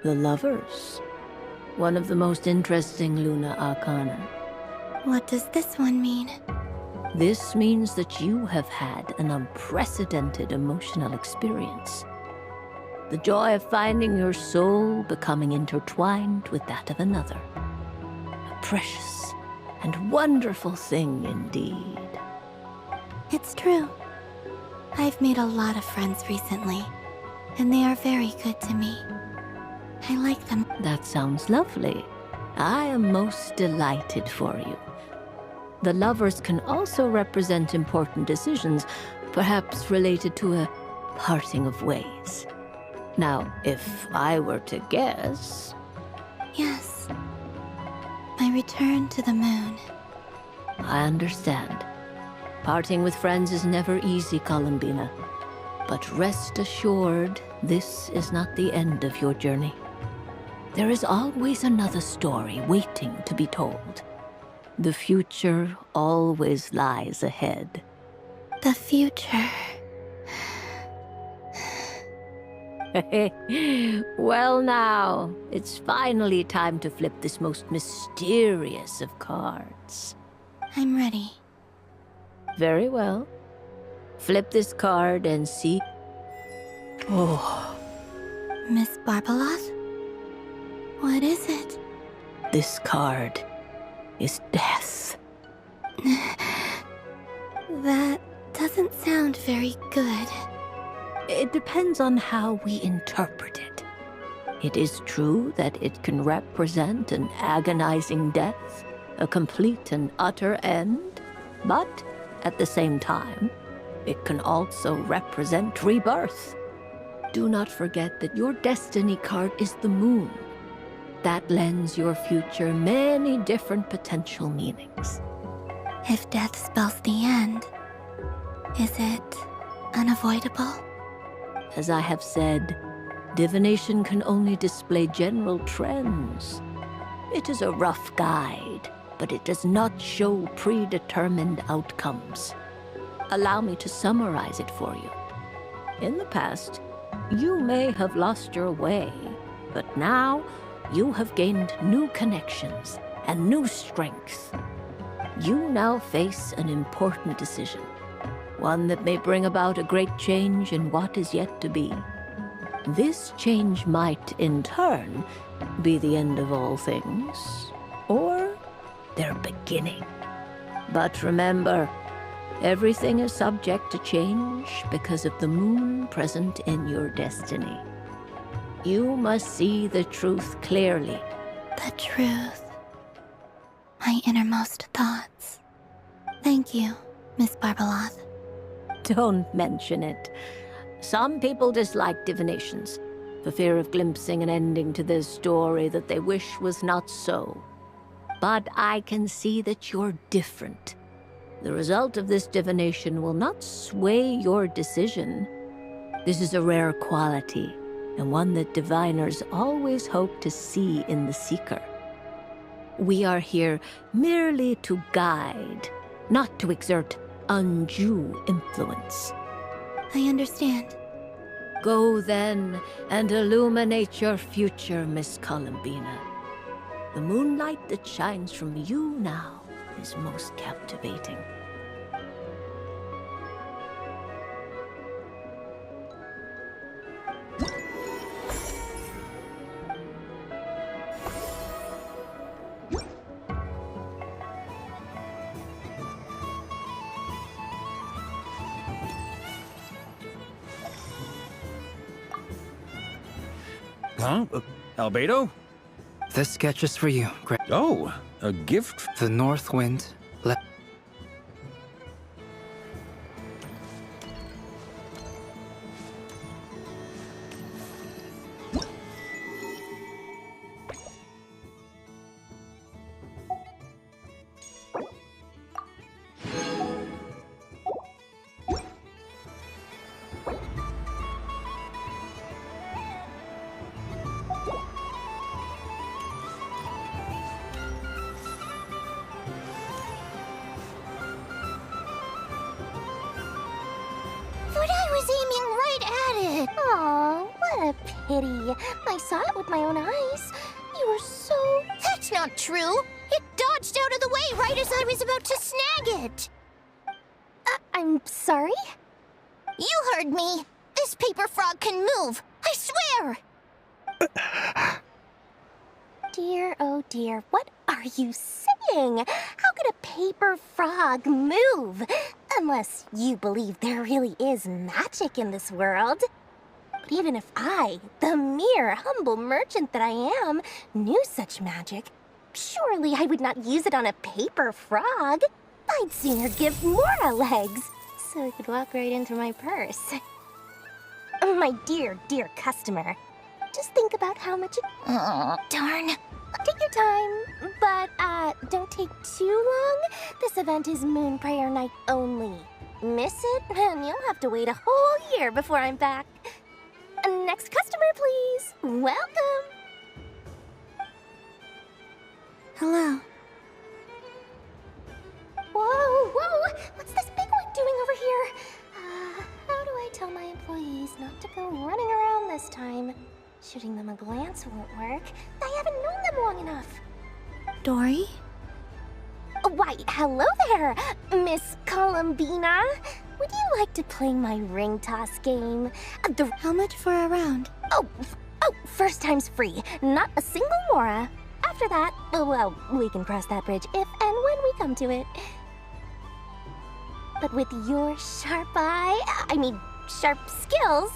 [SPEAKER 16] The Lovers. One of the most interesting Lunar Arcana.
[SPEAKER 3] What does this one mean?
[SPEAKER 16] This means that you have had an unprecedented emotional experience. The joy of finding your soul becoming intertwined with that of another. A precious and wonderful thing indeed.
[SPEAKER 3] It's true. I've made a lot of friends recently, and they are very good to me. I like them.
[SPEAKER 16] That sounds lovely. I am most delighted for you. The Lovers can also represent important decisions, perhaps related to a parting of ways. Now, if I were to guess...
[SPEAKER 3] Yes. My return to the Moon.
[SPEAKER 16] I understand. Parting with friends is never easy, Columbina. But rest assured, this is not the end of your journey. There is always another story waiting to be told. The future always lies ahead.
[SPEAKER 3] The future.
[SPEAKER 16] Well now, it's finally time to flip this most mysterious of cards.
[SPEAKER 3] I'm ready.
[SPEAKER 16] Very well. Flip this card and see... Oh.
[SPEAKER 3] Miss Barbaloth? What is it?
[SPEAKER 16] This card is death.
[SPEAKER 3] That doesn't sound very good.
[SPEAKER 16] It depends on how we interpret it. It is true that it can represent an agonizing death, a complete and utter end, but at the same time, it can also represent rebirth. Do not forget that your destiny card is the moon. That lends your future many different potential meanings.
[SPEAKER 3] If death spells the end, is it unavoidable?
[SPEAKER 16] As I have said, divination can only display general trends. It is a rough guide, but it does not show predetermined outcomes. Allow me to summarize it for you. In the past, you may have lost your way, but now you have gained new connections and new strength. You now face an important decision, one that may bring about a great change in what is yet to be. This change might, in turn, be the end of all things, or their beginning. But remember, everything is subject to change because of the moon present in your destiny. You must see the truth clearly.
[SPEAKER 3] The truth. My innermost thoughts. Thank you, Miss Barbaloth.
[SPEAKER 16] Don't mention it. Some people dislike divinations, for fear of glimpsing an ending to their story that they wish was not so. But I can see that you're different. The result of this divination will not sway your decision. This is a rare quality, and one that diviners always hope to see in the seeker. We are here merely to guide, not to exert undue influence.
[SPEAKER 3] I understand.
[SPEAKER 16] Go then and illuminate your future, Miss Columbina. The moonlight that shines from you now is most captivating.
[SPEAKER 5] Huh? Albedo?
[SPEAKER 9] This sketch is for you, Greg.
[SPEAKER 5] Oh, a gift?
[SPEAKER 9] The North Wind left.
[SPEAKER 2] Aw, what a pity. I saw it with my own eyes. You were so... That's not true. It dodged out of the way right as I was about to snag it. I'm sorry? You heard me. This paper frog can move. I swear. Dear, oh dear, what are you saying? How could a paper frog move? Unless you believe there really is magic in this world. But even if I, the mere humble merchant that I am, knew such magic, surely I would not use it on a paper frog. I'd sooner give Mora legs, so it could walk right into my purse. My dear, dear customer, just think about how much it... Oh, darn. Take your time, but don't take too long. This event is MoonPrayerNight only. Miss it, and you'll have to wait a whole year before I'm back. Next customer, please. Welcome.
[SPEAKER 3] Hello.
[SPEAKER 2] Whoa, whoa! What's this big one doing over here? How do I tell my employees not to go running around this time?
[SPEAKER 11] Shooting them a glance won't work. I haven't known them long enough.
[SPEAKER 3] Dory?
[SPEAKER 11] Why, hello there, Miss Columbina. Would you like to play my ring toss game?
[SPEAKER 3] How much for a round?
[SPEAKER 11] Oh, first time's free. Not a single mora. After that, well, we can cross that bridge if and when we come to it. But with your sharp sharp skills,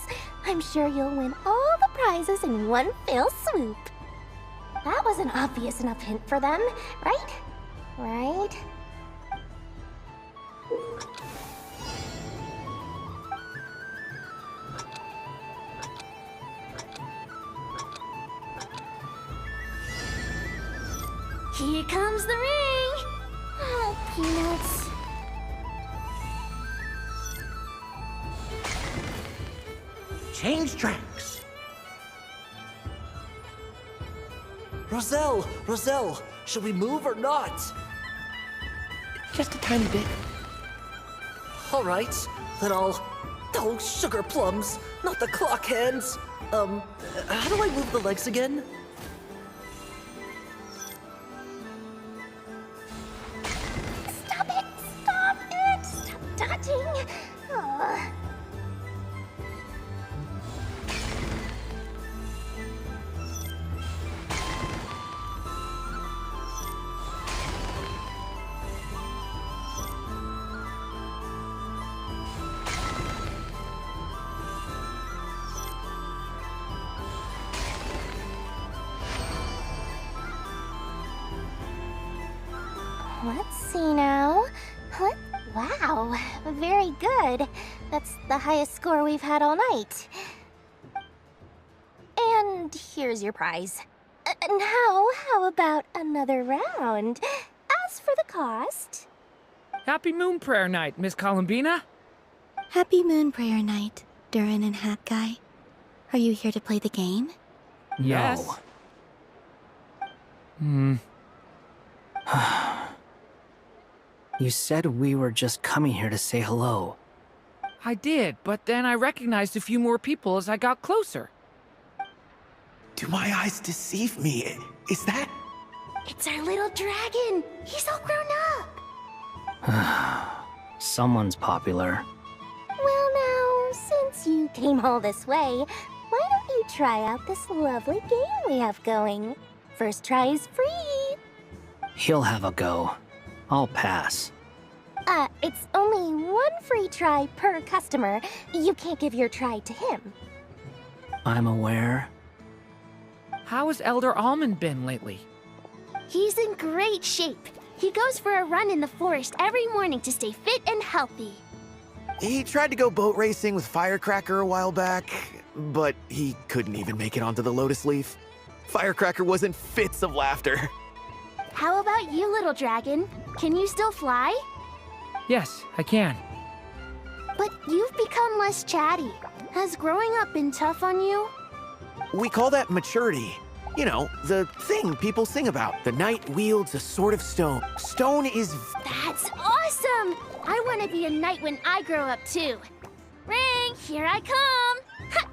[SPEAKER 11] I'm sure you'll win all the prizes in one fell swoop. That was an obvious enough hint for them, right? Right? Here comes the ring! Oh, Peanuts.
[SPEAKER 12] Change tracks. Roselle, should we move or not?
[SPEAKER 15] Just a tiny bit.
[SPEAKER 12] All right, then I'll... Oh, sugar plums, not the clock hands. How do I move the legs again?
[SPEAKER 11] Stop it! Stop it! Stop dodging! Oh. Let's see now. Wow, very good. That's the highest score we've had all night. And here's your prize. Now, how about another round? As for the cost...
[SPEAKER 7] Happy MoonPrayerNight, Miss Columbina.
[SPEAKER 3] Happy MoonPrayerNight, Durin and Hat Guy. Are you here to play the game?
[SPEAKER 7] Yes.
[SPEAKER 22] You said we were just coming here to say hello.
[SPEAKER 7] I did, but then I recognized a few more people as I got closer.
[SPEAKER 19] Do my eyes deceive me? Is that...
[SPEAKER 11] It's our little dragon! He's all grown up!
[SPEAKER 22] Someone's popular.
[SPEAKER 11] Well now, since you came all this way, why don't you try out this lovely game we have going? First try is free!
[SPEAKER 22] He'll have a go. I'll pass.
[SPEAKER 11] It's only one free try per customer. You can't give your try to him.
[SPEAKER 22] I'm aware.
[SPEAKER 7] How has Elder Almond been lately?
[SPEAKER 11] He's in great shape. He goes for a run in the forest every morning to stay fit and healthy.
[SPEAKER 19] He tried to go boat racing with Firecracker a while back, but he couldn't even make it onto the Lotus Leaf. Firecracker was in fits of laughter.
[SPEAKER 11] How about you, little dragon? Can you still fly?
[SPEAKER 7] Yes, I can.
[SPEAKER 11] But you've become less chatty. Has growing up been tough on you?
[SPEAKER 19] We call that maturity. You know, the thing people sing about. The knight wields a sword of stone. Stone is...
[SPEAKER 11] That's awesome! I want to be a knight when I grow up, too. Ring, here I come! Ha!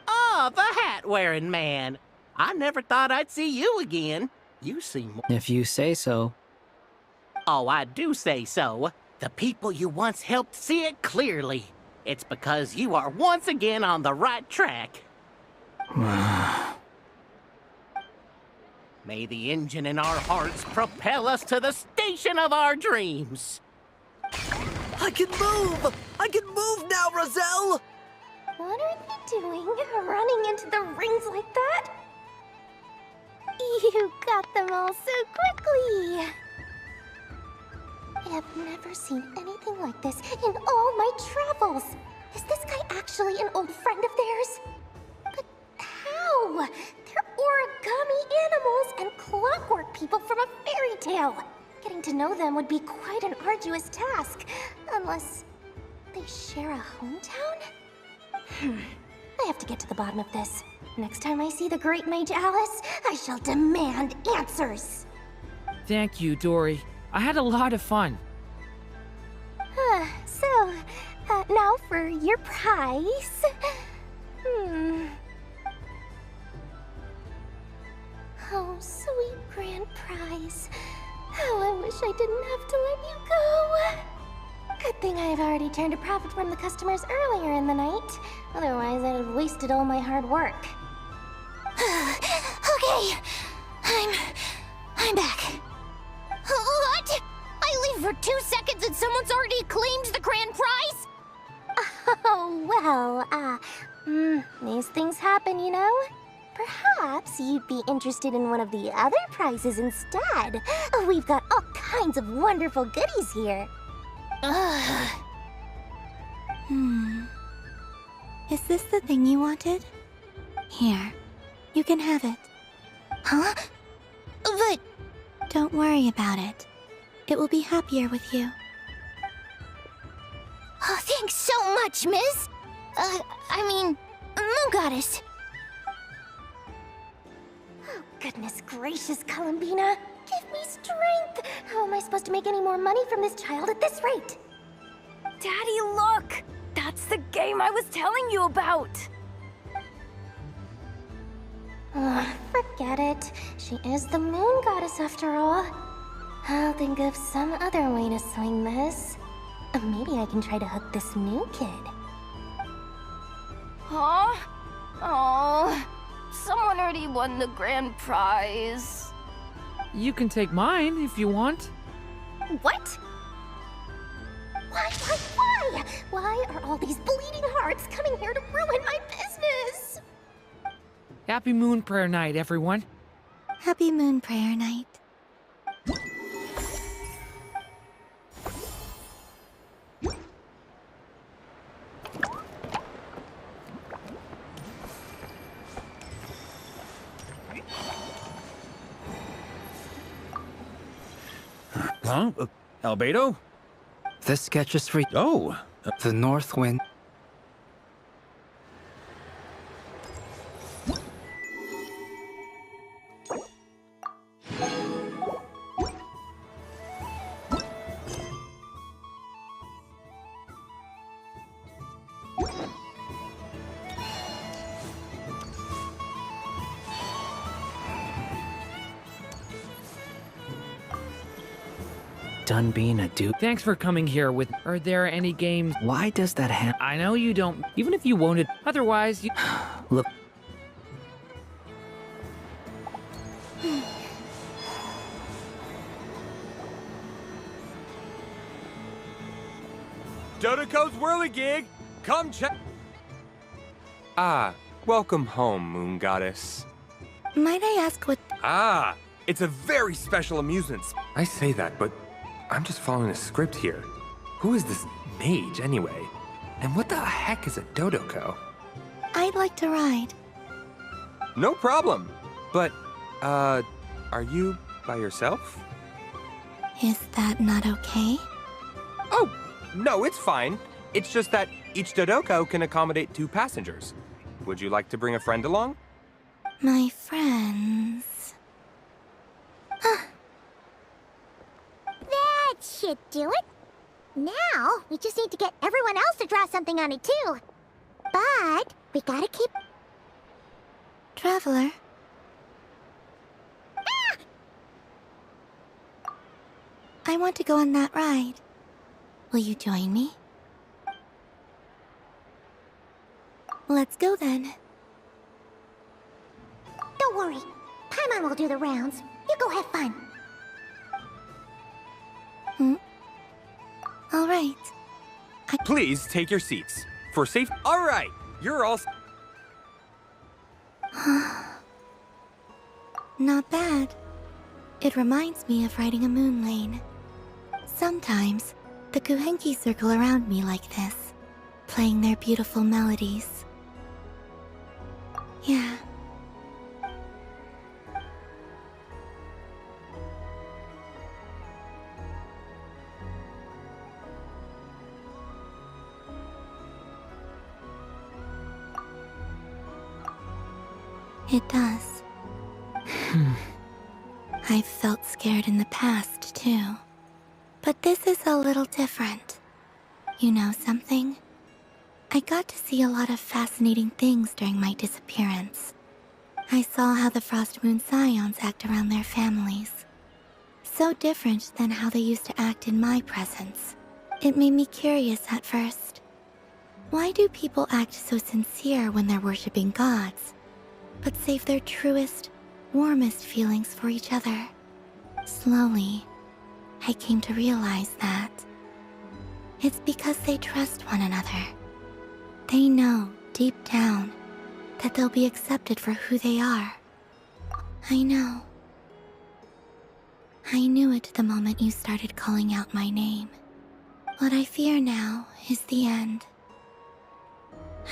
[SPEAKER 23] Oh, the hat-wearing man. I never thought I'd see you again. You seem...
[SPEAKER 22] If you say so.
[SPEAKER 23] Oh, I do say so. The people you once helped see it clearly. It's because you are once again on the right track. May the engine in our hearts propel us to the station of our dreams.
[SPEAKER 12] I can move! I can move now, Roselle!
[SPEAKER 11] What are they doing? Running into the rings like that? You got them all so quickly! I have never seen anything like this in all my travels! Is this guy actually an old friend of theirs? But how? They're origami animals and clockwork people from a fairy tale! Getting to know them would be quite an arduous task, unless they share a hometown? I have to get to the bottom of this. Next time I see the Great Mage Alice, I shall demand answers!
[SPEAKER 7] Thank you, Dory. I had a lot of fun.
[SPEAKER 11] Now for your prize. Oh, sweet grand prize. How I wish I didn't have to let you go. Good thing I've already turned a profit from the customers earlier in the night. Otherwise, I'd have wasted all my hard work. Okay, I'm back. What? I leave for 2 seconds and someone's already claimed the grand prize? Oh, well, these things happen, you know? Perhaps you'd be interested in one of the other prizes instead. We've got all kinds of wonderful goodies here.
[SPEAKER 3] Is this the thing you wanted? Here, you can have it.
[SPEAKER 11] Huh? But...
[SPEAKER 3] Don't worry about it. It will be happier with you.
[SPEAKER 11] Oh, thanks so much, Miss. Moon Goddess. Oh, goodness gracious, Columbina. Give me strength. How am I supposed to make any more money from this child at this rate?
[SPEAKER 8] Daddy, look! That's the game I was telling you about!
[SPEAKER 11] Forget it. She is the Moon Goddess after all. I'll think of some other way to swing this. Maybe I can try to hook this new kid.
[SPEAKER 8] Huh? Oh, someone already won the grand prize.
[SPEAKER 7] You can take mine if you want.
[SPEAKER 11] What? Why? Why are all these bleeding hearts coming here to ruin my business?
[SPEAKER 7] Happy MoonPrayerNight, everyone.
[SPEAKER 3] Happy MoonPrayerNight.
[SPEAKER 5] Huh? Albedo?
[SPEAKER 9] This sketch is for...
[SPEAKER 5] Oh!
[SPEAKER 9] The North Wind... Done being a dude.
[SPEAKER 7] Thanks for coming here with... Are there any games?
[SPEAKER 9] Why does that happen?
[SPEAKER 7] I know you don't... Even if you wanted... Otherwise, you...
[SPEAKER 9] Look...
[SPEAKER 18] Dodoco's Whirligig! Come check... Ah, welcome home, Moon Goddess.
[SPEAKER 3] Might I ask what...
[SPEAKER 18] Ah, it's a very special amusement. I say that, but I'm just following a script here. Who is this mage, anyway? And what the heck is a Dodoco?
[SPEAKER 3] I'd like to ride.
[SPEAKER 18] No problem. But, are you by yourself?
[SPEAKER 3] Is that not okay?
[SPEAKER 18] Oh, no, it's fine. It's just that each Dodoco can accommodate 2 passengers. Would you like to bring a friend along?
[SPEAKER 3] My friends...
[SPEAKER 2] That should do it. Now, we just need to get everyone else to draw something on it too. But, we gotta keep...
[SPEAKER 3] Traveler?
[SPEAKER 2] Ah!
[SPEAKER 3] I want to go on that ride. Will you join me? Let's go then.
[SPEAKER 2] Don't worry. Paimon will do the rounds. You go have fun.
[SPEAKER 3] All right.
[SPEAKER 18] Please take your seats. For safe... All right, you're all...
[SPEAKER 3] Not bad. It reminds me of riding a moon lane. Sometimes, the Kuhenki circle around me like this, playing their beautiful melodies. Yeah. It does. I've felt scared in the past, too. But this is a little different. You know something? I got to see a lot of fascinating things during my disappearance. I saw how the Frost Moon Scions act around their families. So different than how they used to act in my presence. It made me curious at first. Why do people act so sincere when they're worshipping gods, but save their truest, warmest feelings for each other? Slowly, I came to realize that it's because they trust one another. They know, deep down, that they'll be accepted for who they are. I know. I knew it the moment you started calling out my name. What I fear now is the end.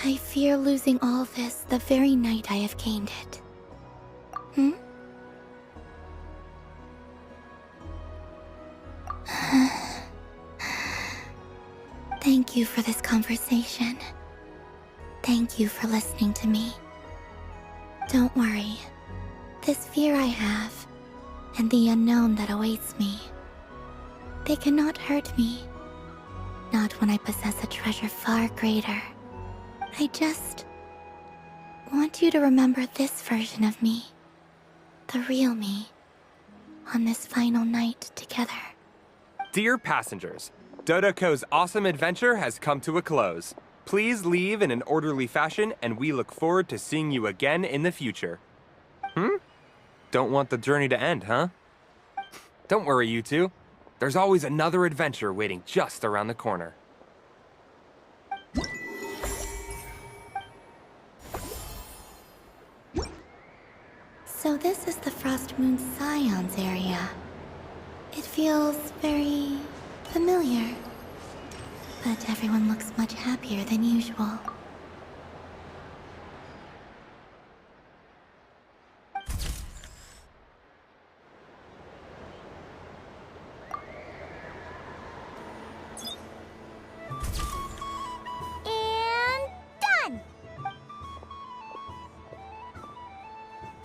[SPEAKER 3] I fear losing all this the very night I have gained it. Thank you for this conversation. Thank you for listening to me. Don't worry. This fear I have, and the unknown that awaits me, they cannot hurt me. Not when I possess a treasure far greater. I just want you to remember this version of me, the real me, on this final night together.
[SPEAKER 18] Dear passengers, Dodoko's awesome adventure has come to a close. Please leave in an orderly fashion, and we look forward to seeing you again in the future. Don't want the journey to end, huh? Don't worry, you two. There's always another adventure waiting just around the corner.
[SPEAKER 3] So this is the Frost Moon Scions area. It feels very familiar. But everyone looks much happier than usual.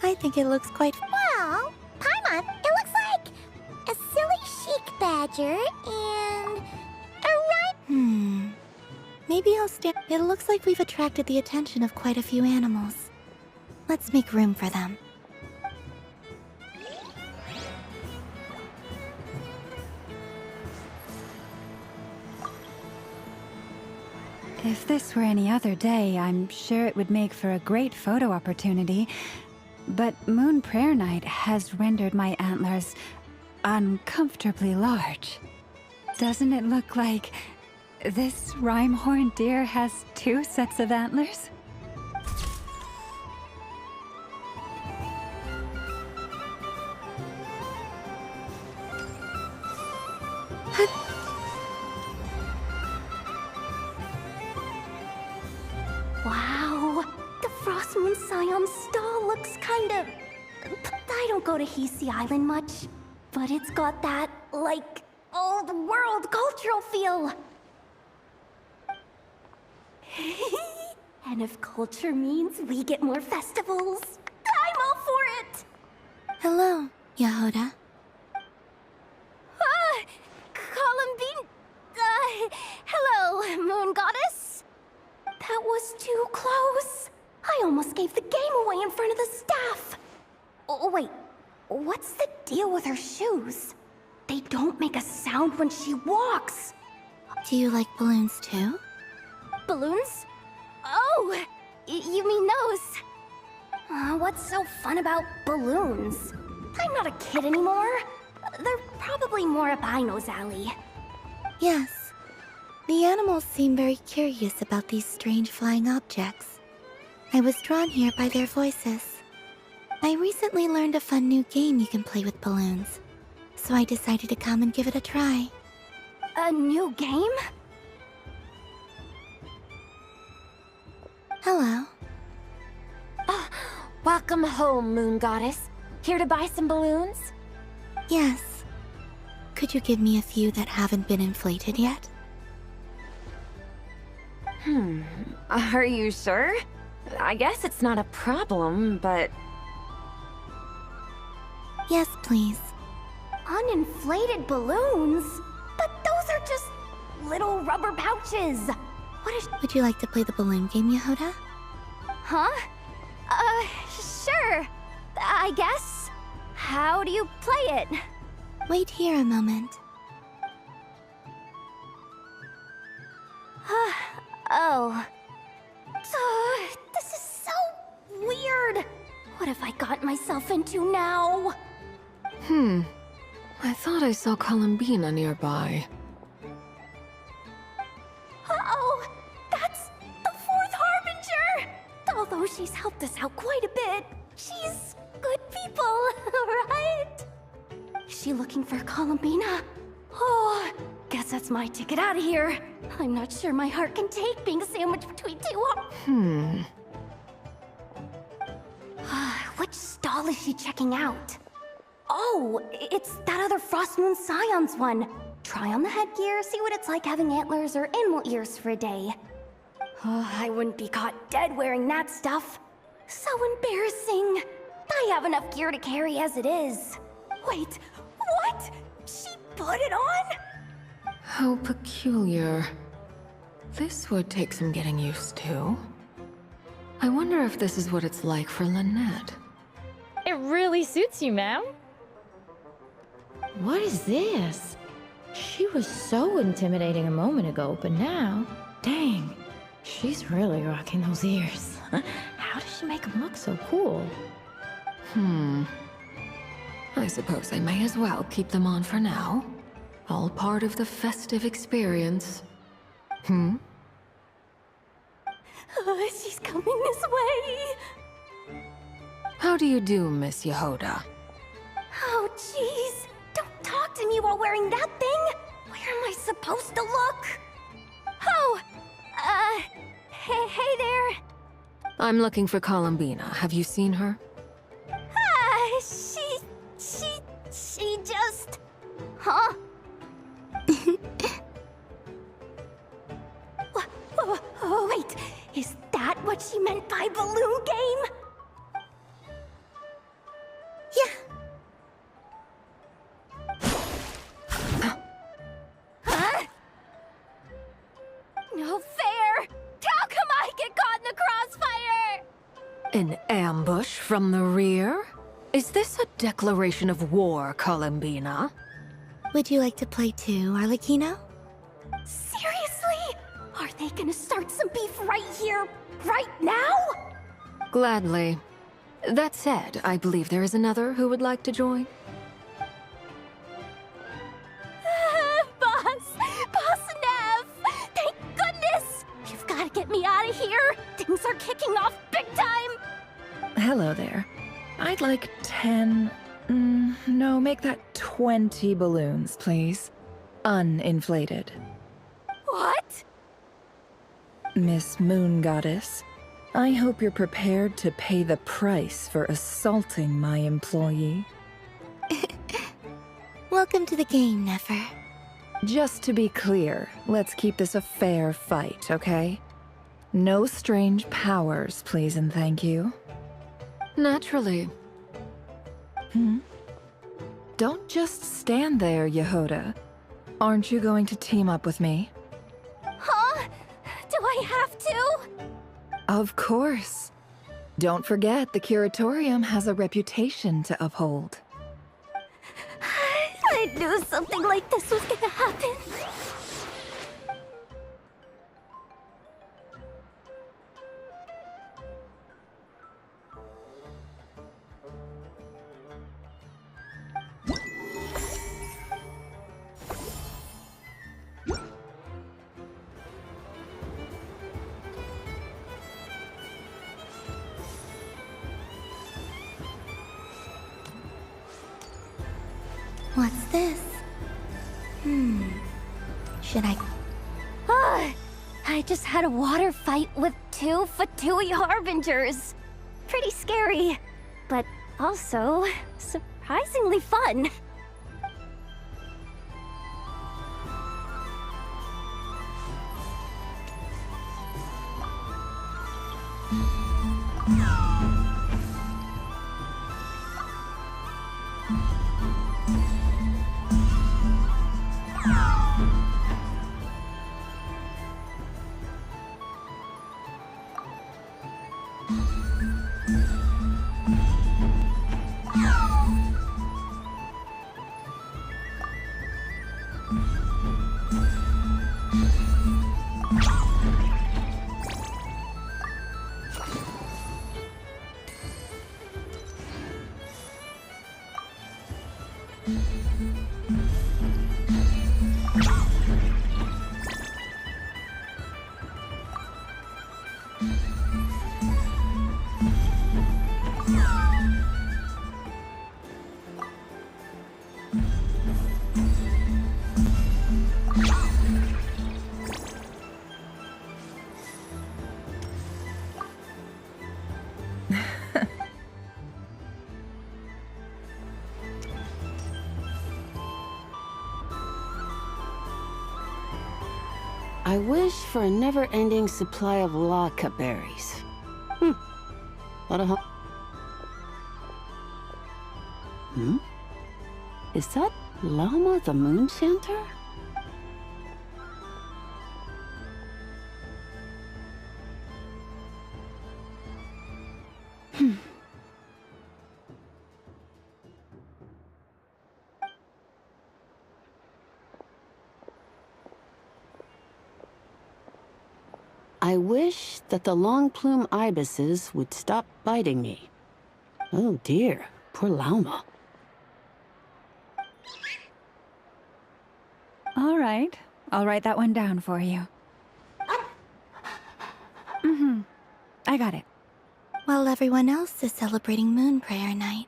[SPEAKER 3] I think it looks quite...
[SPEAKER 2] Well, Paimon, it looks like a silly chic badger and a rhino.
[SPEAKER 3] Maybe I'll stay... It looks like we've attracted the attention of quite a few animals. Let's make room for them.
[SPEAKER 6] If this were any other day, I'm sure it would make for a great photo opportunity. But MoonPrayerNight has rendered my antlers uncomfortably large. Doesn't it look like this rhyme-horned deer has 2 sets of antlers?
[SPEAKER 11] Wow, the Frost Moon Scion stall looks kind of... I don't go to Hisi Island much, but it's got that, like, old-world cultural feel. And if culture means we get more festivals, I'm all for it!
[SPEAKER 3] Hello, Yahoda.
[SPEAKER 11] Columbine... hello, Moon Goddess? That was too close. I almost gave the game away in front of the staff. Oh, wait. What's the deal with her shoes? They don't make a sound when she walks.
[SPEAKER 3] Do you like balloons too?
[SPEAKER 11] Balloons? Oh, you mean those? What's so fun about balloons? I'm not a kid anymore. They're probably more up Aino's alley.
[SPEAKER 3] Yes. The animals seem very curious about these strange flying objects. I was drawn here by their voices. I recently learned a fun new game you can play with balloons, so I decided to come and give it a try.
[SPEAKER 11] A new game?
[SPEAKER 3] Hello.
[SPEAKER 4] Welcome home, Moon Goddess. Here to buy some balloons?
[SPEAKER 3] Yes. Could you give me a few that haven't been inflated yet?
[SPEAKER 4] Are you sure? I guess it's not a problem, but...
[SPEAKER 3] Yes, please.
[SPEAKER 11] Uninflated balloons? But those are just little rubber pouches.
[SPEAKER 3] Would you like to play the balloon game, Yehoda?
[SPEAKER 11] Huh? Sure. I guess. How do you play it?
[SPEAKER 3] Wait here a moment.
[SPEAKER 11] Oh. This is so weird. What have I got myself into now?
[SPEAKER 13] I thought I saw Columbina nearby.
[SPEAKER 11] Uh-oh! That's the Fourth Harbinger! Although she's helped us out quite a bit, she's good people, right? Is she looking for Columbina? Oh, guess that's my ticket out of here. I'm not sure my heart can take being sandwiched between two Which stall is she checking out? Oh, it's that other Frost Moon Scion's one. Try on the headgear, see what it's like having antlers or animal ears for a day. Oh, I wouldn't be caught dead wearing that stuff. So embarrassing. I have enough gear to carry as it is. Wait, what? She put it on?
[SPEAKER 13] How peculiar. This would take some getting used to. I wonder if this is what it's like for Lynette.
[SPEAKER 17] It really suits you, ma'am. What is this? She was so intimidating a moment ago, but now, dang, she's really rocking those ears. How does she make them look so cool?
[SPEAKER 13] I suppose I may as well keep them on for now. All part of the festive experience.
[SPEAKER 11] She's coming this way.
[SPEAKER 13] How do you do, Miss Yehoda?
[SPEAKER 11] Oh, jeez. Don't talk to me while wearing that thing. Where am I supposed to look? Oh, hey there.
[SPEAKER 13] I'm looking for Columbina. Have you seen her?
[SPEAKER 11] She just... Huh? Wait, is that what she meant by balloon game? Huh? No fair! How come I get caught in the crossfire?
[SPEAKER 13] An ambush from the rear? Is this a declaration of war, Columbina?
[SPEAKER 3] Would you like to play too, Arlecchino?
[SPEAKER 11] Seriously? Are they gonna start some beef right here, right now?
[SPEAKER 13] Gladly. That said, I believe there is another who would like to join.
[SPEAKER 11] Boss Nev! Thank goodness! You've gotta get me out of here! Things are kicking off big time!
[SPEAKER 10] Hello there. I'd like 10... no, make that 20 balloons, please. Uninflated.
[SPEAKER 11] What?
[SPEAKER 10] Miss Moon Goddess, I hope you're prepared to pay the price for assaulting my employee.
[SPEAKER 3] Welcome to the game, Nefer.
[SPEAKER 10] Just to be clear, let's keep this a fair fight, okay? No strange powers, please and thank you.
[SPEAKER 13] Naturally.
[SPEAKER 10] Don't just stand there, Yehoda. Aren't you going to team up with me?
[SPEAKER 11] Huh? Do I have to?
[SPEAKER 10] Of course. Don't forget, the Curatorium has a reputation to uphold.
[SPEAKER 11] I knew something like this was gonna happen.
[SPEAKER 3] What's this? Should I...
[SPEAKER 11] I just had a water fight with two Fatui Harbingers. Pretty scary, but also surprisingly fun.
[SPEAKER 1] I wish for a never-ending supply of Laka berries. What a Is that Llama the Moon Chanter? I wish that the long plume ibises would stop biting me. Oh dear, poor Llama.
[SPEAKER 6] All right, I'll write that one down for you. I got it.
[SPEAKER 3] While everyone else is celebrating MoonPrayerNight,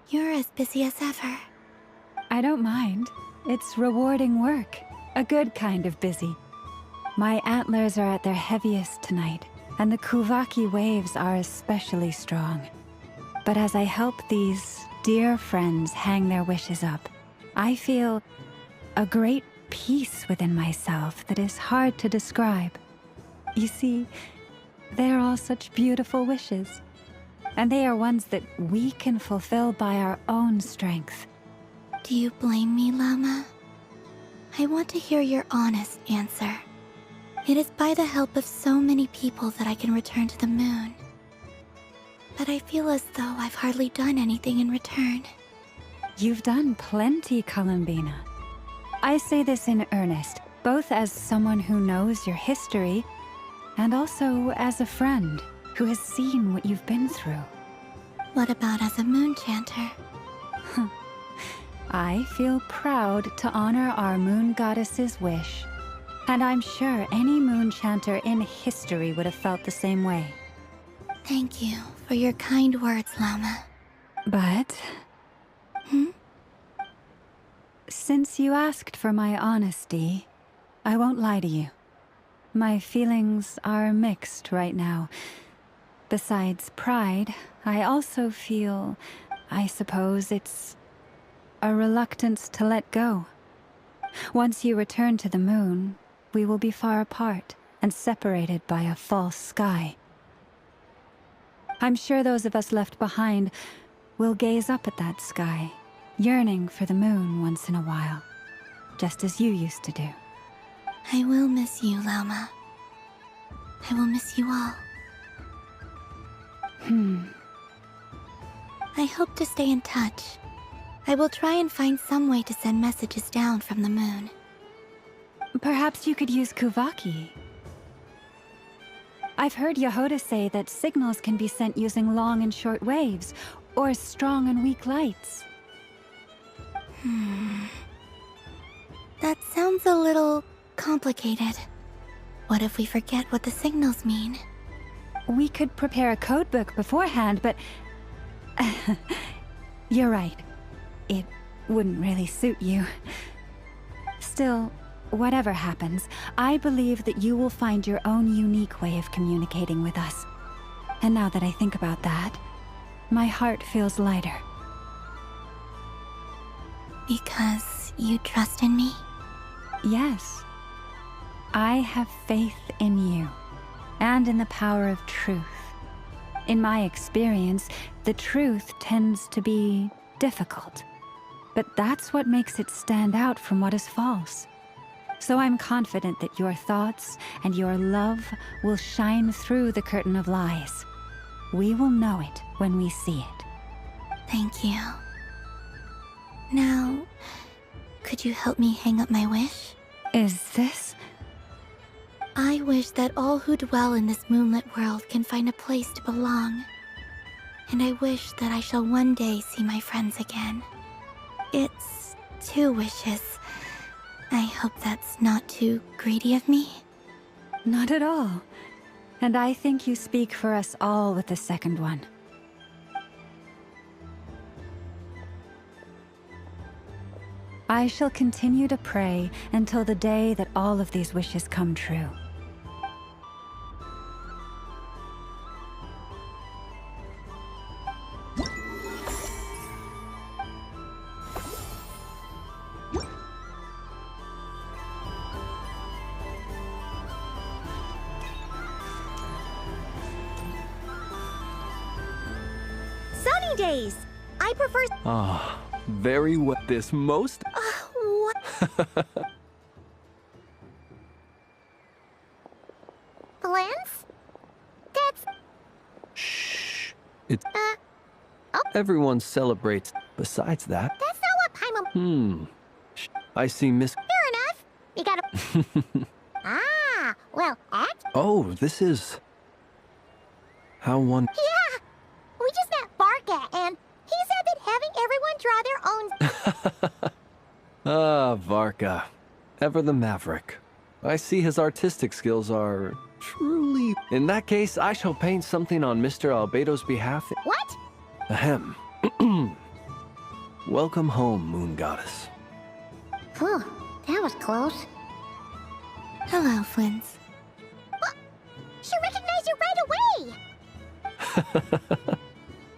[SPEAKER 3] you're as busy as ever.
[SPEAKER 6] I don't mind. It's rewarding work. A good kind of busy. My antlers are at their heaviest tonight, and the Kuvaki waves are especially strong. But as I help these dear friends hang their wishes up, I feel a great peace within myself that is hard to describe. You see, they're all such beautiful wishes, and they are ones that we can fulfill by our own strength.
[SPEAKER 3] Do you blame me, Llama? I want to hear your honest answer. It is by the help of so many people that I can return to the moon. But I feel as though I've hardly done anything in return.
[SPEAKER 6] You've done plenty, Columbina. I say this in earnest, both as someone who knows your history, and also as a friend who has seen what you've been through.
[SPEAKER 3] What about as a moon chanter?
[SPEAKER 6] I feel proud to honor our moon goddess's wish. And I'm sure any moon chanter in history would have felt the same way.
[SPEAKER 3] Thank you for your kind words, Llama.
[SPEAKER 6] But... Since you asked for my honesty, I won't lie to you. My feelings are mixed right now. Besides pride, I also feel, I suppose it's a reluctance to let go. Once you return to the moon, we will be far apart and separated by a false sky. I'm sure those of us left behind will gaze up at that sky, yearning for the moon once in a while, just as you used to do.
[SPEAKER 3] I will miss you, Llama. I will miss you all. I hope to stay in touch. I will try and find some way to send messages down from the moon.
[SPEAKER 6] Perhaps you could use Kuvaki. I've heard Yehoda say that signals can be sent using long and short waves, or strong and weak lights.
[SPEAKER 3] That sounds a little complicated. What if we forget what the signals mean?
[SPEAKER 6] We could prepare a codebook beforehand, but... You're right. It wouldn't really suit you. Still, whatever happens, I believe that you will find your own unique way of communicating with us. And now that I think about that, my heart feels lighter.
[SPEAKER 3] Because you trust in me?
[SPEAKER 6] Yes. I have faith in you, and in the power of truth. In my experience, the truth tends to be difficult. But that's what makes it stand out from what is false. So I'm confident that your thoughts and your love will shine through the curtain of lies. We will know it when we see it.
[SPEAKER 3] Thank you. Now, could you help me hang up my wish?
[SPEAKER 6] Is this?
[SPEAKER 3] I wish that all who dwell in this moonlit world can find a place to belong. And I wish that I shall one day see my friends again. It's 2 wishes. I hope that's not too greedy of me.
[SPEAKER 6] Not at all. And I think you speak for us all with the second one. I shall continue to pray until the day that all of these wishes come true.
[SPEAKER 2] Sunny days! I prefer...
[SPEAKER 15] Ah, very well. This most...
[SPEAKER 2] what? Flint's? That's...
[SPEAKER 15] It... Everyone celebrates. Besides that...
[SPEAKER 2] That's not what Paimon...
[SPEAKER 15] I see Miss...
[SPEAKER 2] Fair enough. You gotta... Ah, well,
[SPEAKER 15] Oh, this is... How one...
[SPEAKER 2] Yeah! We just met Barca, and he said that having everyone draw their own...
[SPEAKER 15] Ah, Varka. Ever the maverick. I see his artistic skills are... truly... In that case, I shall paint something on Mr. Albedo's behalf.
[SPEAKER 2] What?
[SPEAKER 15] Ahem. Welcome home, Moon Goddess.
[SPEAKER 2] Phew, that was close.
[SPEAKER 3] Hello, Flins.
[SPEAKER 2] She recognized you right away!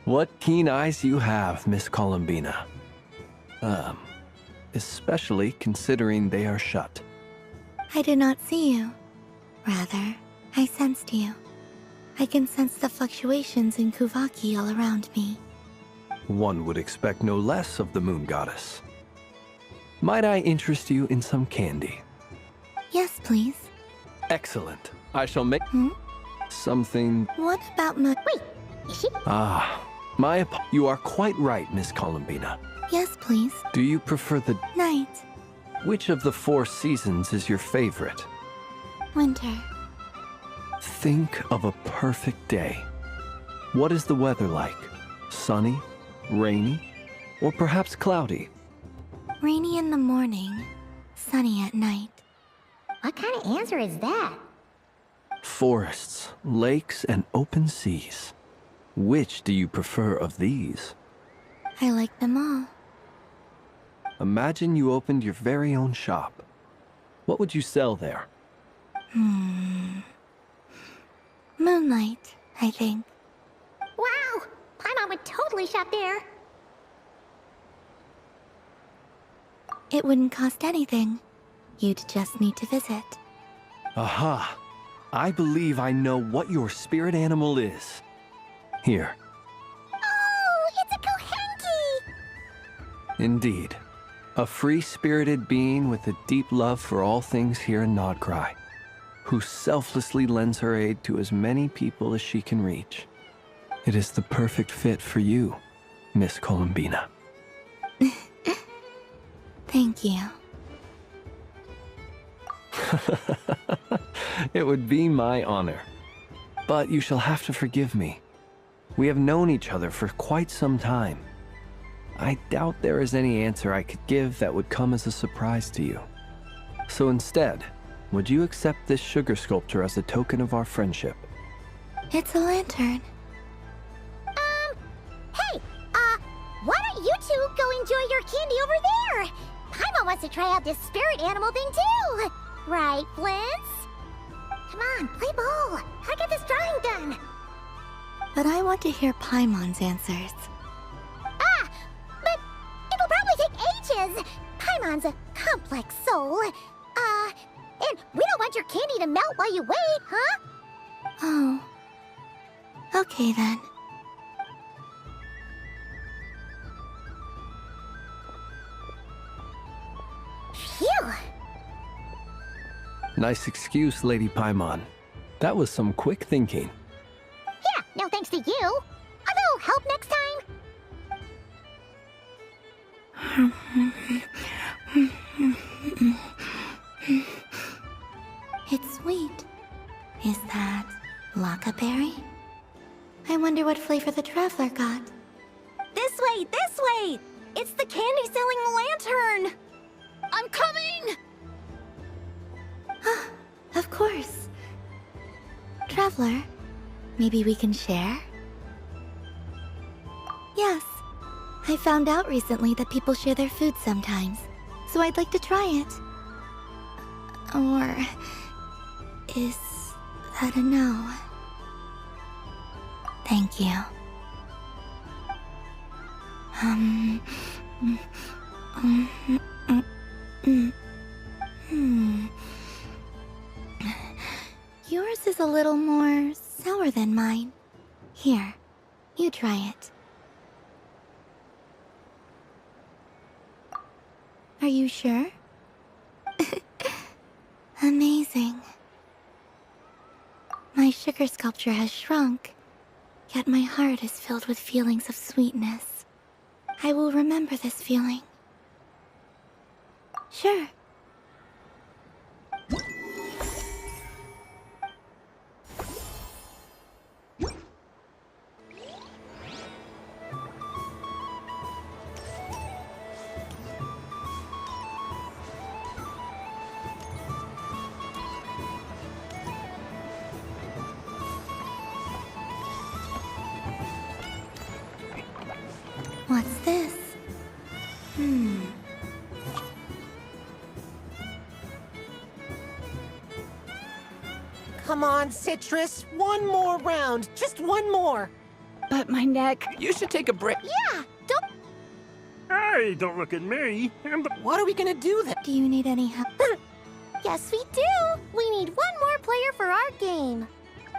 [SPEAKER 15] What keen eyes you have, Miss Columbina. Especially considering they are shut.
[SPEAKER 3] I did not see you. Rather, I sensed you. I can sense the fluctuations in Kuvaki all around me.
[SPEAKER 15] One would expect no less of the Moon Goddess. Might I interest you in some candy?
[SPEAKER 3] Yes, please.
[SPEAKER 15] Excellent. I shall make something...
[SPEAKER 3] What about my...
[SPEAKER 2] Wait, is she...
[SPEAKER 15] Ah, you are quite right, Miss Columbina.
[SPEAKER 3] Yes, please.
[SPEAKER 15] Do you prefer the...
[SPEAKER 3] Night.
[SPEAKER 15] Which of the 4 seasons is your favorite?
[SPEAKER 3] Winter.
[SPEAKER 15] Think of a perfect day. What is the weather like? Sunny? Rainy? Or perhaps cloudy?
[SPEAKER 3] Rainy in the morning, sunny at night.
[SPEAKER 2] What kind of answer is that?
[SPEAKER 15] Forests, lakes, and open seas. Which do you prefer of these?
[SPEAKER 3] I like them all.
[SPEAKER 15] Imagine you opened your very own shop. What would you sell there?
[SPEAKER 3] Moonlight, I think.
[SPEAKER 2] Wow! Paimon would totally shop there.
[SPEAKER 3] It wouldn't cost anything. You'd just need to visit.
[SPEAKER 15] Aha! I believe I know what your spirit animal is. Here.
[SPEAKER 2] Oh, it's a Kohenki!
[SPEAKER 15] Indeed. A free-spirited being with a deep love for all things here in Nod-Krai, who selflessly lends her aid to as many people as she can reach. It is the perfect fit for you, Miss Columbina.
[SPEAKER 3] Thank you.
[SPEAKER 15] It would be my honor. But you shall have to forgive me. We have known each other for quite some time. I doubt there is any answer I could give that would come as a surprise to you. So instead, would you accept this sugar sculpture as a token of our friendship?
[SPEAKER 3] It's a lantern.
[SPEAKER 2] Hey, why don't you two go enjoy your candy over there? Paimon wants to try out this spirit animal thing too. Right, Flint's? Come on, play ball. I got this drawing done.
[SPEAKER 3] But I want to hear Paimon's answers.
[SPEAKER 2] But it'll probably take ages. Paimon's a complex soul. And we don't want your candy to melt while you wait, huh?
[SPEAKER 3] Oh. Okay then.
[SPEAKER 2] Phew.
[SPEAKER 15] Nice excuse, Lady Paimon. That was some quick thinking.
[SPEAKER 2] Yeah, no thanks to you. A little help next time?
[SPEAKER 3] It's sweet. Is that Laka berry? I wonder what flavor the traveler got.
[SPEAKER 11] This way, this way! It's the candy-selling lantern! I'm coming!
[SPEAKER 3] Of course. Traveler, maybe we can share? Yes. I found out recently that people share their food sometimes, so I'd like to try it. Or... is that a no? Thank you. Yours is a little more sour than mine. Here, you try it. Are you sure? Amazing. My sugar sculpture has shrunk, yet my heart is filled with feelings of sweetness. I will remember this feeling. Sure. What's this?
[SPEAKER 12] Come on, Citrus. One more round. Just one more.
[SPEAKER 1] But my neck...
[SPEAKER 7] You should take a break.
[SPEAKER 11] Yeah, don't...
[SPEAKER 14] Hey, don't look at me.
[SPEAKER 12] What are we gonna do then?
[SPEAKER 3] Do you need any help?
[SPEAKER 2] Yes, we do! We need one more player for our game.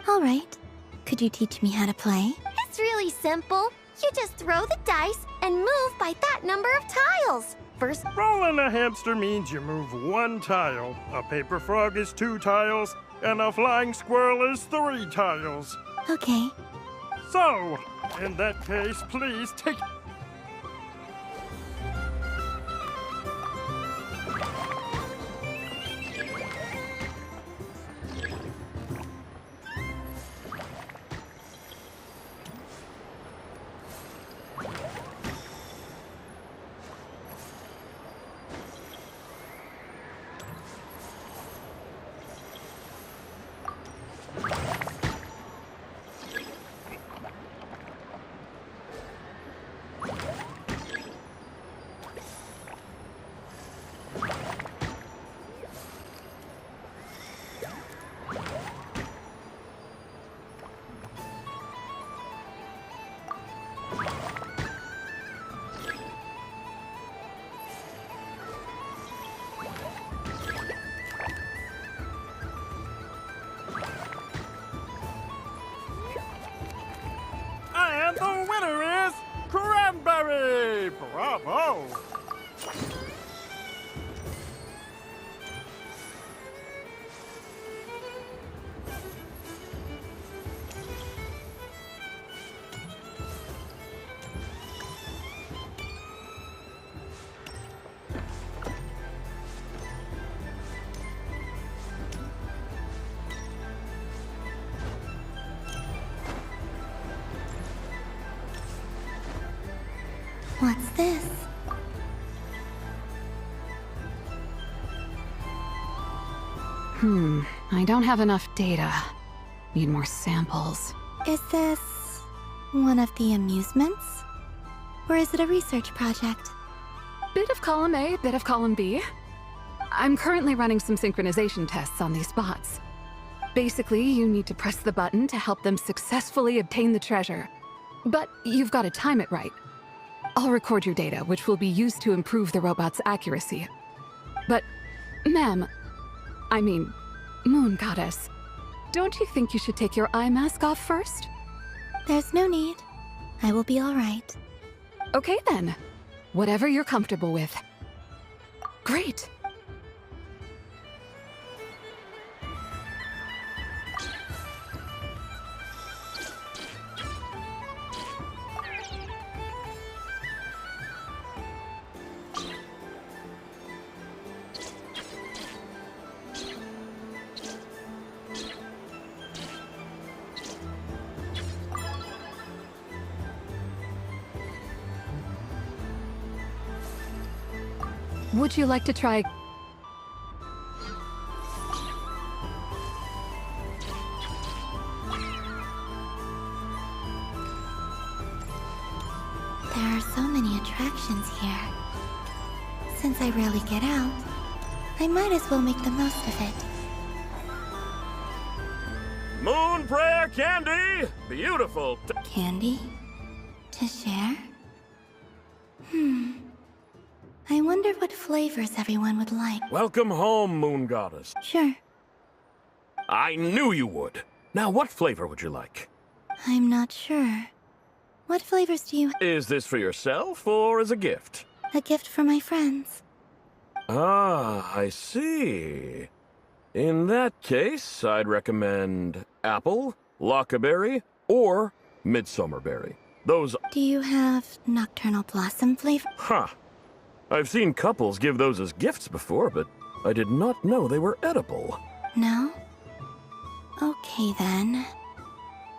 [SPEAKER 3] All right. Could you teach me how to play?
[SPEAKER 2] It's really simple. You just throw the dice and move by that number of tiles. First,
[SPEAKER 14] Rolling a hamster means you move one tile. A paper frog is 2 tiles, and a flying squirrel is 3 tiles.
[SPEAKER 3] Okay.
[SPEAKER 14] So, in that case, please take... And the winner is Cranberry! Bravo!
[SPEAKER 3] What's this?
[SPEAKER 1] I don't have enough data. Need more samples.
[SPEAKER 3] Is this one of the amusements? Or is it a research project?
[SPEAKER 1] Bit of column A, bit of column B. I'm currently running some synchronization tests on these bots. Basically, you need to press the button to help them successfully obtain the treasure. But you've got to time it right. I'll record your data, which will be used to improve the robot's accuracy. But, ma'am, I mean, Moon Goddess, don't you think you should take your eye mask off first?
[SPEAKER 3] There's no need. I will be all right.
[SPEAKER 1] Okay then. Whatever you're comfortable with. Great. Would you like to try...
[SPEAKER 3] There are so many attractions here. Since I rarely get out, I might as well make the most of it.
[SPEAKER 16] Moon Prayer candy! Beautiful!
[SPEAKER 3] Candy? To share? I wonder what flavors everyone would like.
[SPEAKER 16] Welcome home, Moon Goddess.
[SPEAKER 3] Sure.
[SPEAKER 16] I knew you would. Now, what flavor would you like?
[SPEAKER 3] I'm not sure. What flavors do you...
[SPEAKER 16] Is this for yourself or as a gift?
[SPEAKER 3] A gift for my friends.
[SPEAKER 16] Ah, I see. In that case, I'd recommend apple, lockaberry, or midsummerberry. Those...
[SPEAKER 3] Do you have nocturnal blossom flavor?
[SPEAKER 16] Huh. I've seen couples give those as gifts before, but I did not know they were edible.
[SPEAKER 3] No? Okay then.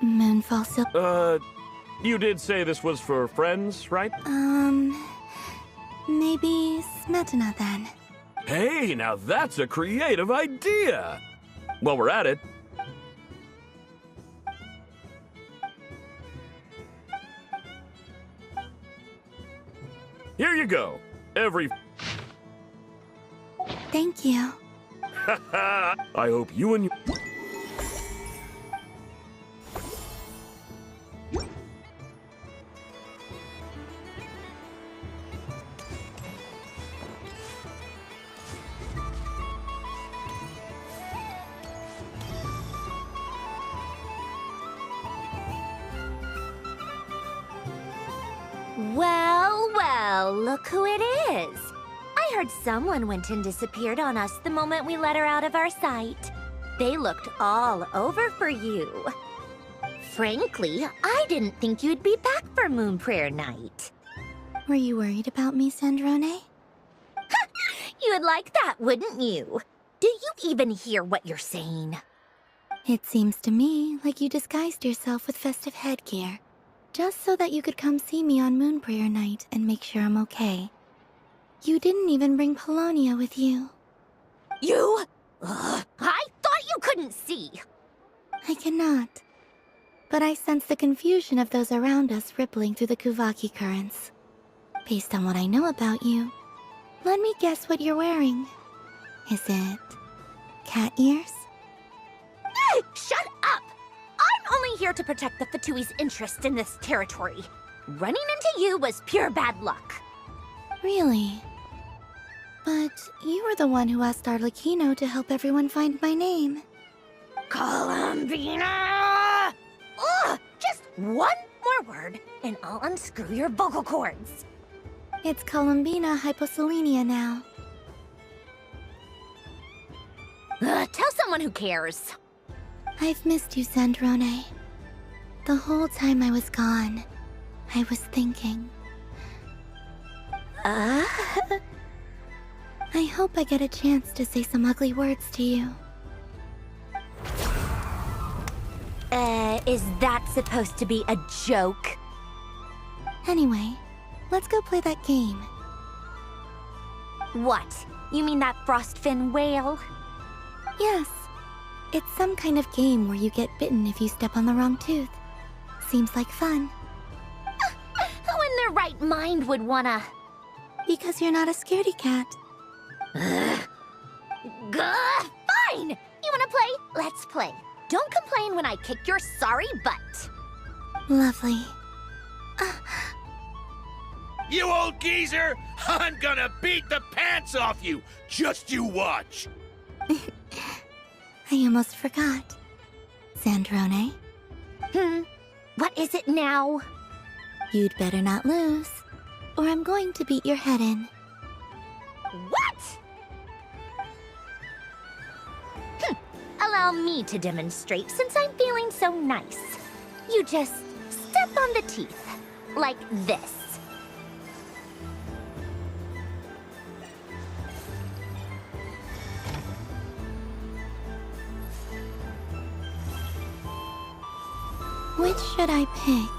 [SPEAKER 3] Moonfall silk...
[SPEAKER 16] You did say this was for friends, right?
[SPEAKER 3] Maybe Smetana then.
[SPEAKER 16] Hey, now that's a creative idea! While we're at it... Here you go.
[SPEAKER 3] Thank you.
[SPEAKER 16] I hope you and...
[SPEAKER 11] Well, well, look who it is. I heard someone went and disappeared on us the moment we let her out of our sight. They looked all over for you. Frankly, I didn't think you'd be back for MoonPrayerNight.
[SPEAKER 3] Were you worried about me, Sandrone?
[SPEAKER 11] You would like that, wouldn't you? Do you even hear what you're saying?
[SPEAKER 3] It seems to me like you disguised yourself with festive headgear, just so that you could come see me on MoonPrayerNight and make sure I'm okay. You didn't even bring Polonia with you.
[SPEAKER 11] You? Ugh, I thought you couldn't see.
[SPEAKER 3] I cannot. But I sense the confusion of those around us rippling through the Kuvaki currents. Based on what I know about you, let me guess what you're wearing. Is it cat ears?
[SPEAKER 11] Shut up! I'm only here to protect the Fatui's interest in this territory. Running into you was pure bad luck.
[SPEAKER 3] Really? But you were the one who asked Arlecchino to help everyone find my name.
[SPEAKER 11] Columbina! Ugh! Just one more word, and I'll unscrew your vocal cords.
[SPEAKER 3] It's Columbina Hyposelenia now.
[SPEAKER 11] Tell someone who cares.
[SPEAKER 3] I've missed you, Sandrone. The whole time I was gone, I was thinking. I hope I get a chance to say some ugly words to you.
[SPEAKER 11] Is that supposed to be a joke?
[SPEAKER 3] Anyway, let's go play that game.
[SPEAKER 11] What? You mean that frostfin whale?
[SPEAKER 3] Yes. It's some kind of game where you get bitten if you step on the wrong tooth. Seems like fun.
[SPEAKER 11] Who in their right mind would wanna...
[SPEAKER 3] Because you're not a scaredy cat.
[SPEAKER 11] Fine! You wanna play? Let's play. Don't complain when I kick your sorry butt.
[SPEAKER 3] Lovely.
[SPEAKER 20] You old geezer! I'm gonna beat the pants off you! Just you watch!
[SPEAKER 3] I almost forgot. Sandrone?
[SPEAKER 11] What is it now?
[SPEAKER 3] You'd better not lose, or I'm going to beat your head in.
[SPEAKER 11] What? Allow me to demonstrate since I'm feeling so nice. You just step on the teeth, like this.
[SPEAKER 3] Which should I pick?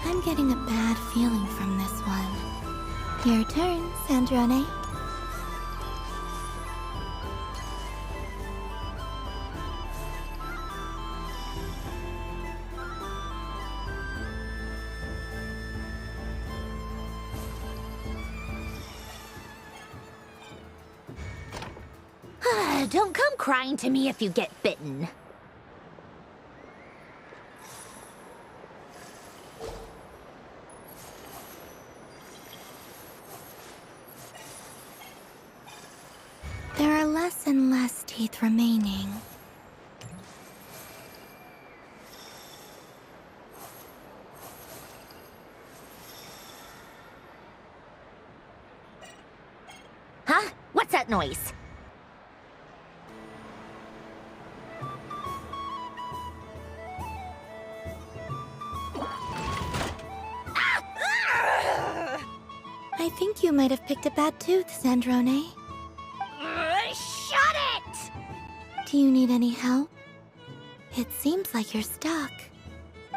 [SPEAKER 3] I'm getting a bad feeling from this one. Your turn, Sandrone.
[SPEAKER 2] Don't come crying to me if you get bitten.
[SPEAKER 3] There are less and less teeth remaining.
[SPEAKER 2] Huh? What's that noise?
[SPEAKER 3] I think you might have picked a bad tooth, Sandrone.
[SPEAKER 2] Shut it!
[SPEAKER 3] Do you need any help? It seems like you're stuck.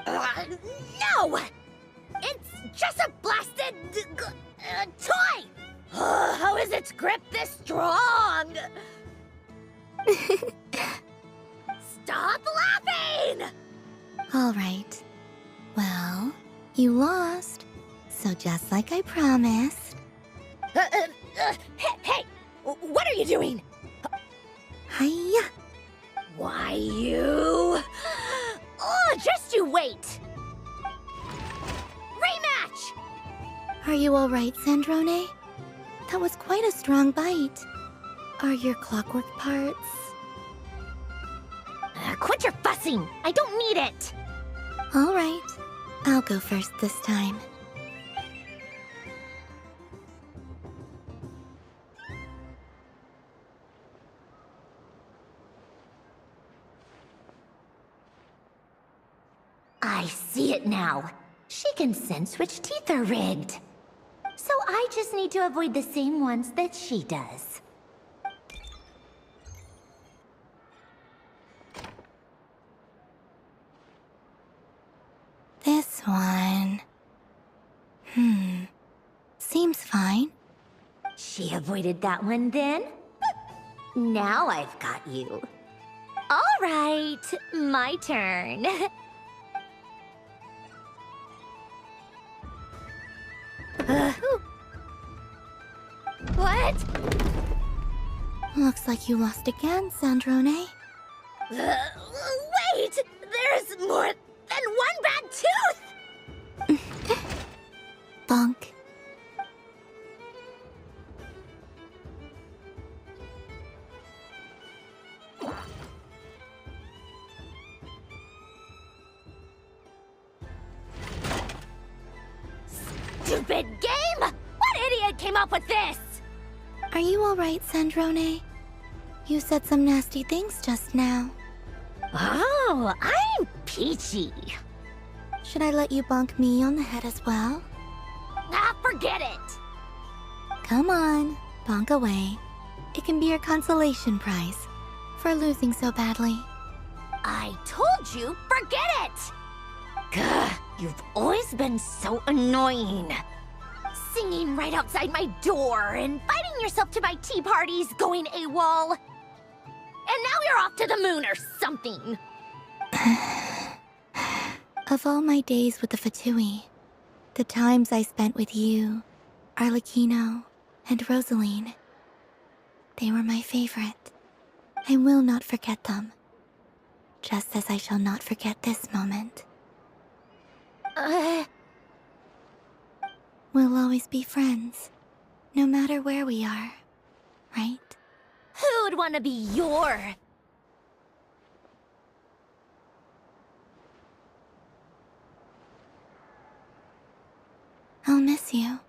[SPEAKER 2] No! It's just a blasted toy! How is its grip this strong? Stop laughing!
[SPEAKER 3] All right. Well, you lost. So just like I promised.
[SPEAKER 2] Hey! What are you doing?
[SPEAKER 3] Hiya!
[SPEAKER 2] Why, you... Oh, just you wait! Rematch!
[SPEAKER 3] Are you all right, Sandrone? That was quite a strong bite. Are your clockwork parts?
[SPEAKER 2] Quit your fussing! I don't need it!
[SPEAKER 3] All right. I'll go first this time.
[SPEAKER 2] I see it now. She can sense which teeth are rigged. So I just need to avoid the same ones that she does.
[SPEAKER 3] This one... Seems fine.
[SPEAKER 2] She avoided that one then? Now I've got you. All right, my turn. What?
[SPEAKER 3] Looks like you lost again, Sandrone.
[SPEAKER 2] Wait! There's more than one bad tooth!
[SPEAKER 3] Bonk.
[SPEAKER 2] Stupid game! What idiot came up with this?
[SPEAKER 3] Are you all right, Sandrone? You said some nasty things just now.
[SPEAKER 2] Oh, I'm peachy.
[SPEAKER 3] Should I let you bonk me on the head as well?
[SPEAKER 2] Ah, forget it!
[SPEAKER 3] Come on, bonk away. It can be your consolation prize for losing so badly.
[SPEAKER 2] I told you, forget it! Gah, you've always been so annoying. Singing right outside my door, inviting yourself to my tea parties, going AWOL. And now you're off to the moon or something.
[SPEAKER 3] Of all my days with the Fatui, the times I spent with you, Arlecchino, and Rosaline, they were my favorite. I will not forget them. Just as I shall not forget this moment. We'll always be friends, no matter where we are, right?
[SPEAKER 2] Who'd want to be your...
[SPEAKER 3] I'll miss you,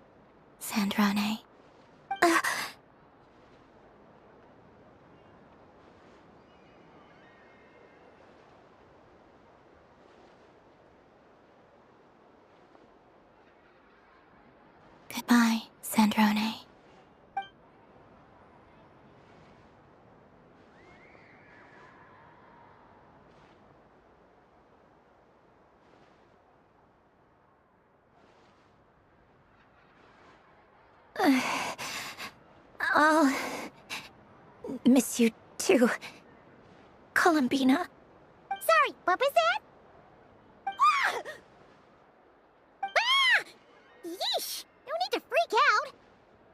[SPEAKER 3] Sandrone. Goodbye, Sandrone. I'll miss you too, Columbina.
[SPEAKER 2] Sorry, what was that? Ah! Ah! Yeesh! No need to freak out.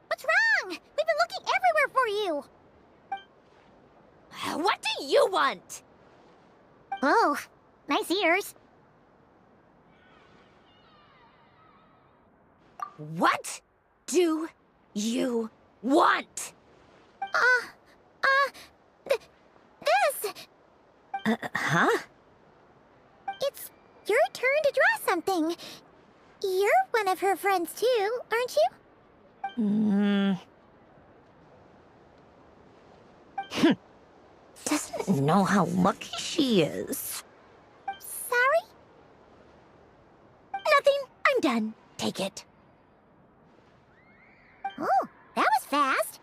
[SPEAKER 2] What's wrong? We've been looking everywhere for you.
[SPEAKER 11] What do you want?
[SPEAKER 2] Oh, nice ears.
[SPEAKER 11] What do you want?
[SPEAKER 2] This.
[SPEAKER 11] Huh?
[SPEAKER 2] It's your turn to draw something. You're one of her friends too, aren't you?
[SPEAKER 3] Doesn't know how lucky she is.
[SPEAKER 2] Sorry?
[SPEAKER 11] Nothing. I'm done. Take it.
[SPEAKER 2] Oh, that was fast.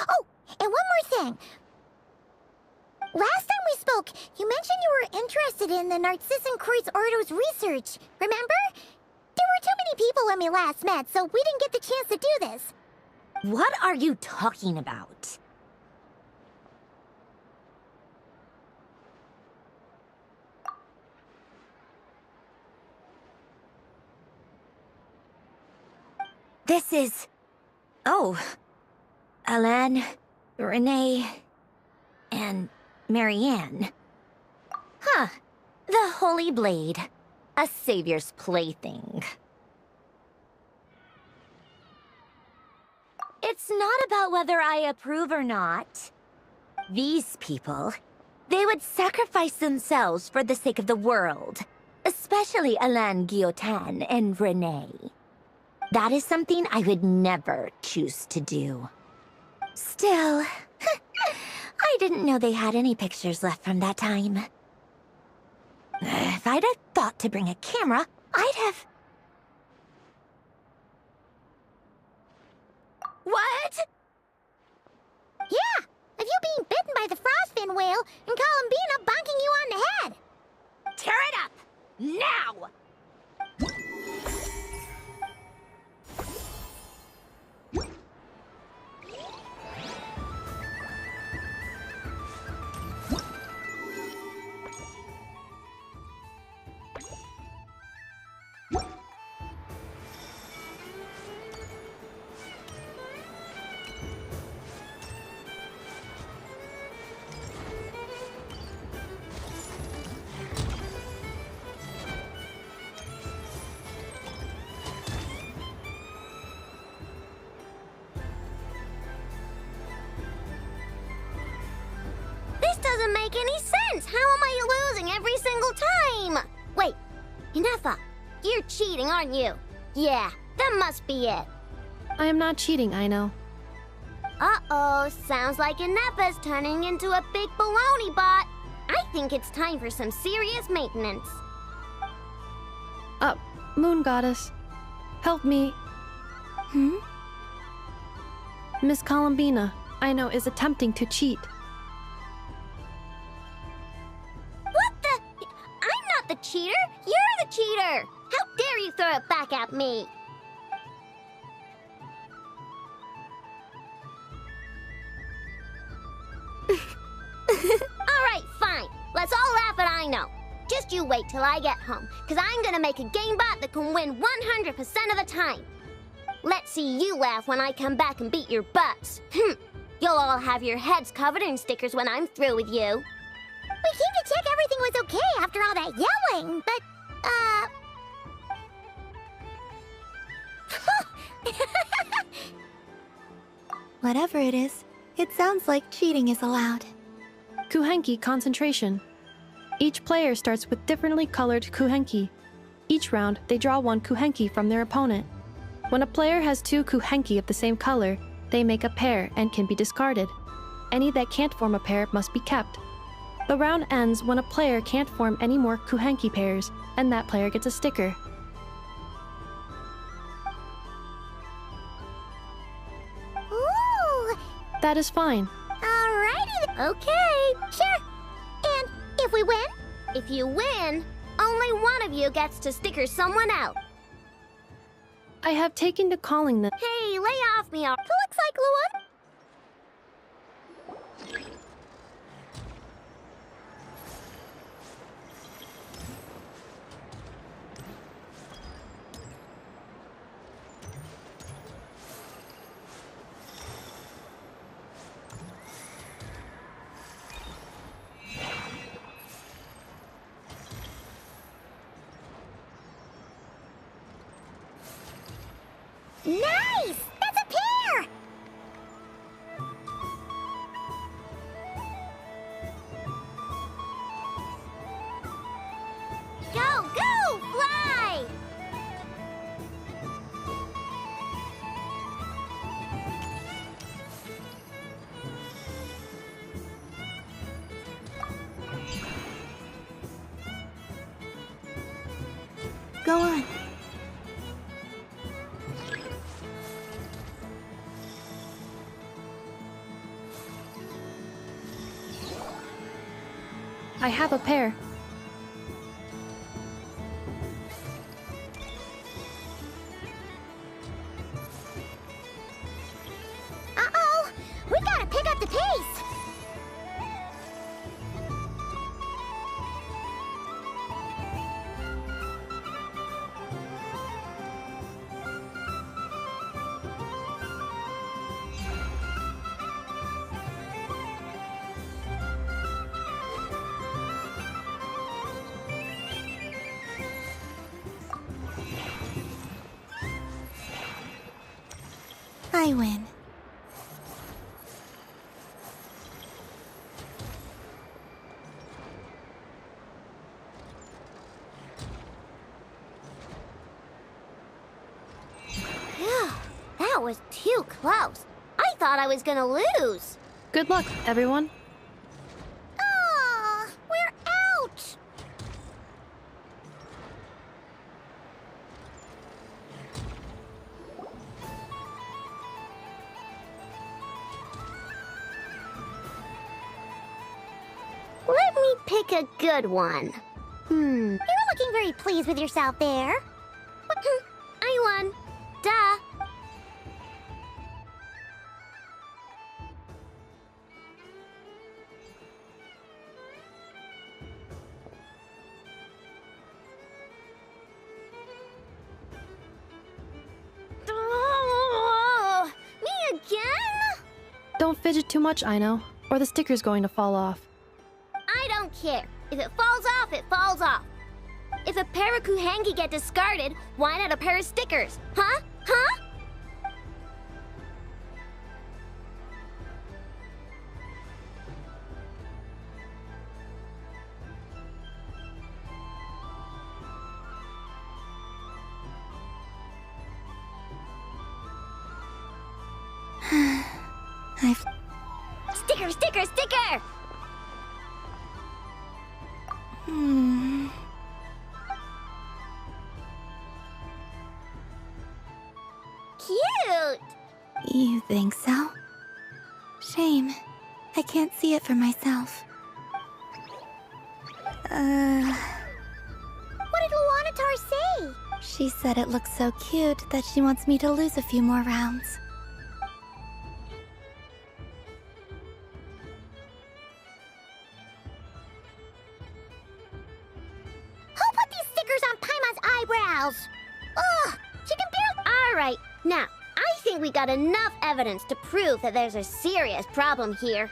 [SPEAKER 2] Oh, and one more thing. Last time we spoke, you mentioned you were interested in the Narcissan Kreuz Ordo's research, remember? There were too many people when we last met, so we didn't get the chance to do this.
[SPEAKER 11] What are you talking about? This is... Oh. Alain, Renee, and Marianne. Huh. The Holy Blade. A savior's plaything. It's not about whether I approve or not. These people, they would sacrifice themselves for the sake of the world. Especially Alain Guillotin and Renee. That is something I would never choose to do. Still, I didn't know they had any pictures left from that time. If I'd have thought to bring a camera, I'd have... What?
[SPEAKER 2] Yeah, of you being bitten by the frostfin whale and Columbina bonking you on the head.
[SPEAKER 11] Tear it up! Now!
[SPEAKER 2] Doesn't make any sense. How am I losing every single time? Wait, Inefa, you're cheating, aren't you? Yeah, that must be it.
[SPEAKER 19] I am not cheating, I know.
[SPEAKER 2] Uh-oh, sounds like Inefa's turning into a big baloney bot. I think it's time for some serious maintenance.
[SPEAKER 19] Moon Goddess, help me. Miss Columbina, I know, is attempting to cheat.
[SPEAKER 2] I'm not the cheater. You're the cheater. How dare you throw it back at me? All right, fine. Let's all laugh at I know. Just you wait till I get home, because I'm gonna make a game bot that can win 100% of the time. Let's see you laugh when I come back and beat your butts. You'll all have your heads covered in stickers when I'm through with you. We came to check everything was okay after all that yelling, but,
[SPEAKER 3] Whatever it is, it sounds like cheating is allowed.
[SPEAKER 19] Kuhenki concentration. Each player starts with differently colored Kuhenki. Each round, they draw one Kuhenki from their opponent. When a player has two Kuhenki of the same color, they make a pair and can be discarded. Any that can't form a pair must be kept. The round ends when a player can't form any more Kuhenki pairs, and that player gets a sticker.
[SPEAKER 2] ooh,
[SPEAKER 19] That is fine.
[SPEAKER 2] alrighty. Okay, sure. And if we win? If you win, only one of you gets to sticker someone out.
[SPEAKER 19] I have taken to calling them.
[SPEAKER 2] Hey, lay off me. It looks like Luana. Nice! That's a pair! Go, go, fly!
[SPEAKER 3] Go on.
[SPEAKER 19] I have a pair.
[SPEAKER 2] Uh-oh! We gotta pick up the pace!
[SPEAKER 3] I win.
[SPEAKER 2] Phew, that was too close. I thought I was gonna lose.
[SPEAKER 19] Good luck, everyone.
[SPEAKER 2] Aw, we're out! Let me pick a good one. You're not looking very pleased with yourself there. I won. Duh. Oh, me again?
[SPEAKER 19] Don't fidget too much, Aino, or the sticker's going to fall off.
[SPEAKER 2] I don't care. If it falls off, it falls off. If a pair of Kuhengi get discarded, why not a pair of stickers? Huh? Huh?
[SPEAKER 3] I've...
[SPEAKER 2] Sticker, sticker, sticker! Cute!
[SPEAKER 3] You think so? Shame. I can't see it for myself.
[SPEAKER 2] What did Luanatar say?
[SPEAKER 3] She said it looks so cute that she wants me to lose a few more rounds.
[SPEAKER 2] Who put these stickers on Paimon's eyebrows? Ugh, she can barely... All right, now, I think we got enough evidence to prove that there's a serious problem here.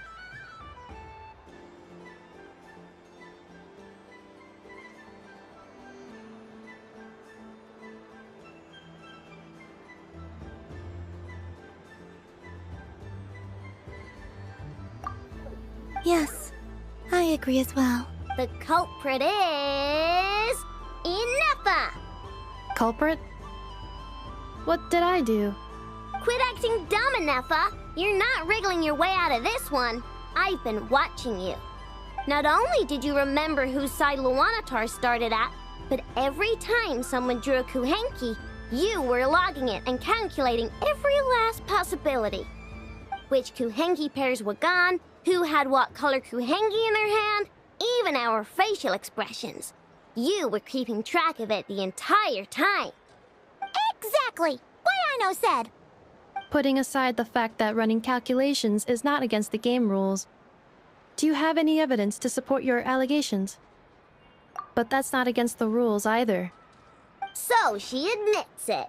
[SPEAKER 3] Yes, I agree as well.
[SPEAKER 2] The culprit is... Inepa!
[SPEAKER 19] Culprit? What did I do?
[SPEAKER 2] Quit acting dumb, Inepa! You're not wriggling your way out of this one. I've been watching you. Not only did you remember whose side Luanatar started at, but every time someone drew a Kuhenki, you were logging it and calculating every last possibility. Which Kuhenki pairs were gone, who had what color Kuhenki in their hand, even our facial expressions. You were keeping track of it the entire time. Exactly! Exactly! Why I no said?
[SPEAKER 19] Putting aside the fact that running calculations is not against the game rules, do you have any evidence to support your allegations? But that's not against the rules either.
[SPEAKER 2] So, she admits it.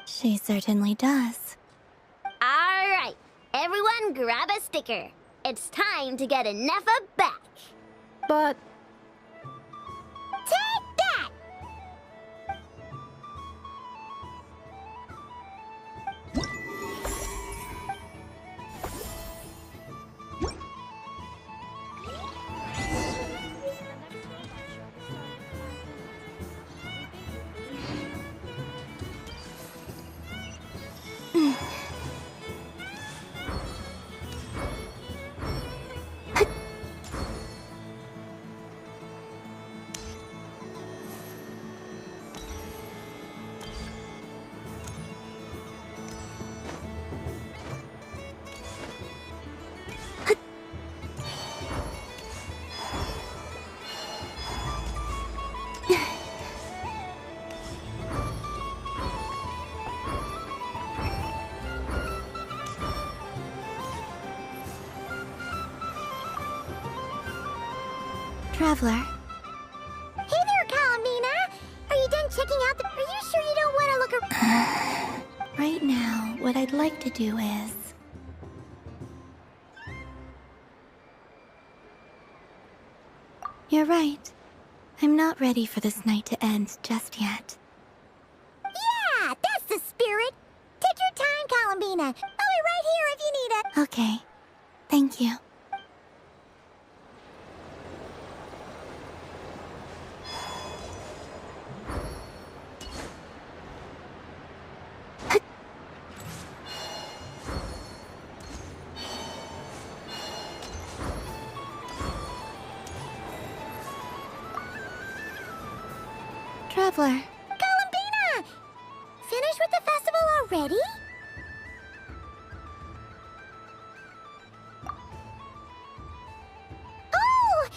[SPEAKER 3] She certainly does.
[SPEAKER 2] Alright, everyone grab a sticker. It's time to get Nefa back.
[SPEAKER 19] But...
[SPEAKER 2] Take that!
[SPEAKER 3] Traveler.
[SPEAKER 2] Hey there, Columbina! Are you done checking out the... Are you sure you don't want to look around?
[SPEAKER 3] Right now, what I'd like to do is... You're right. I'm not ready for this night to end just yet.
[SPEAKER 2] Yeah, that's the spirit! Take your time, Columbina. I'll be right here if you need it.
[SPEAKER 3] Okay. Thank you. Traveler.
[SPEAKER 2] Columbina! Finished with the festival already? Oh!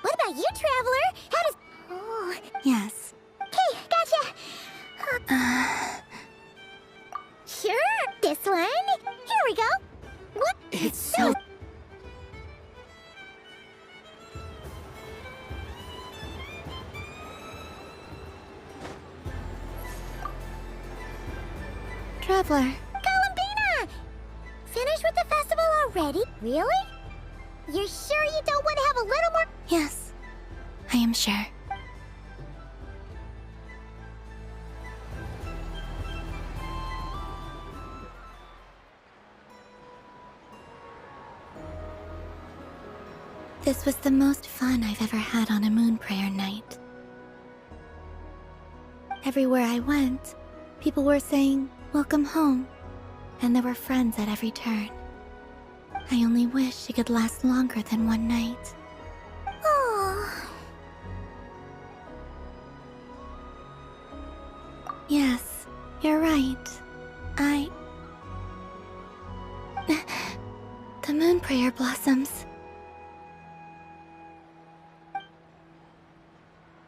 [SPEAKER 2] What about you, Traveler? How does... Oh...
[SPEAKER 3] Yes.
[SPEAKER 2] Okay, gotcha. Sure, this one. Here we go. What?
[SPEAKER 3] It's so... Traveler.
[SPEAKER 2] Columbina! Finished with the festival already? Really? You're sure you don't want to have a little more...
[SPEAKER 3] Yes. I am sure. This was the most fun I've ever had on a MoonPrayerNight. Everywhere I went, people were saying, "Welcome home," and there were friends at every turn. I only wish it could last longer than one night.
[SPEAKER 2] Oh.
[SPEAKER 3] Yes, you're right. The MoonPrayer blossoms.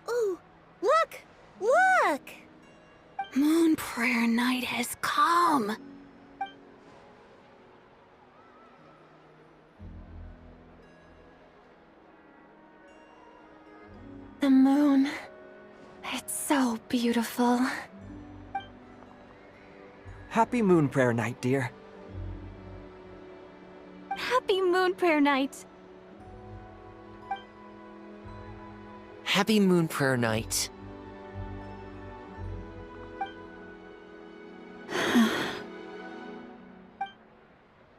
[SPEAKER 2] Ooh, look! Look!
[SPEAKER 1] MoonPrayerNight has come.
[SPEAKER 4] The moon. It's so beautiful.
[SPEAKER 21] Happy MoonPrayerNight, dear.
[SPEAKER 8] Happy MoonPrayerNight.
[SPEAKER 12] Happy MoonPrayerNight.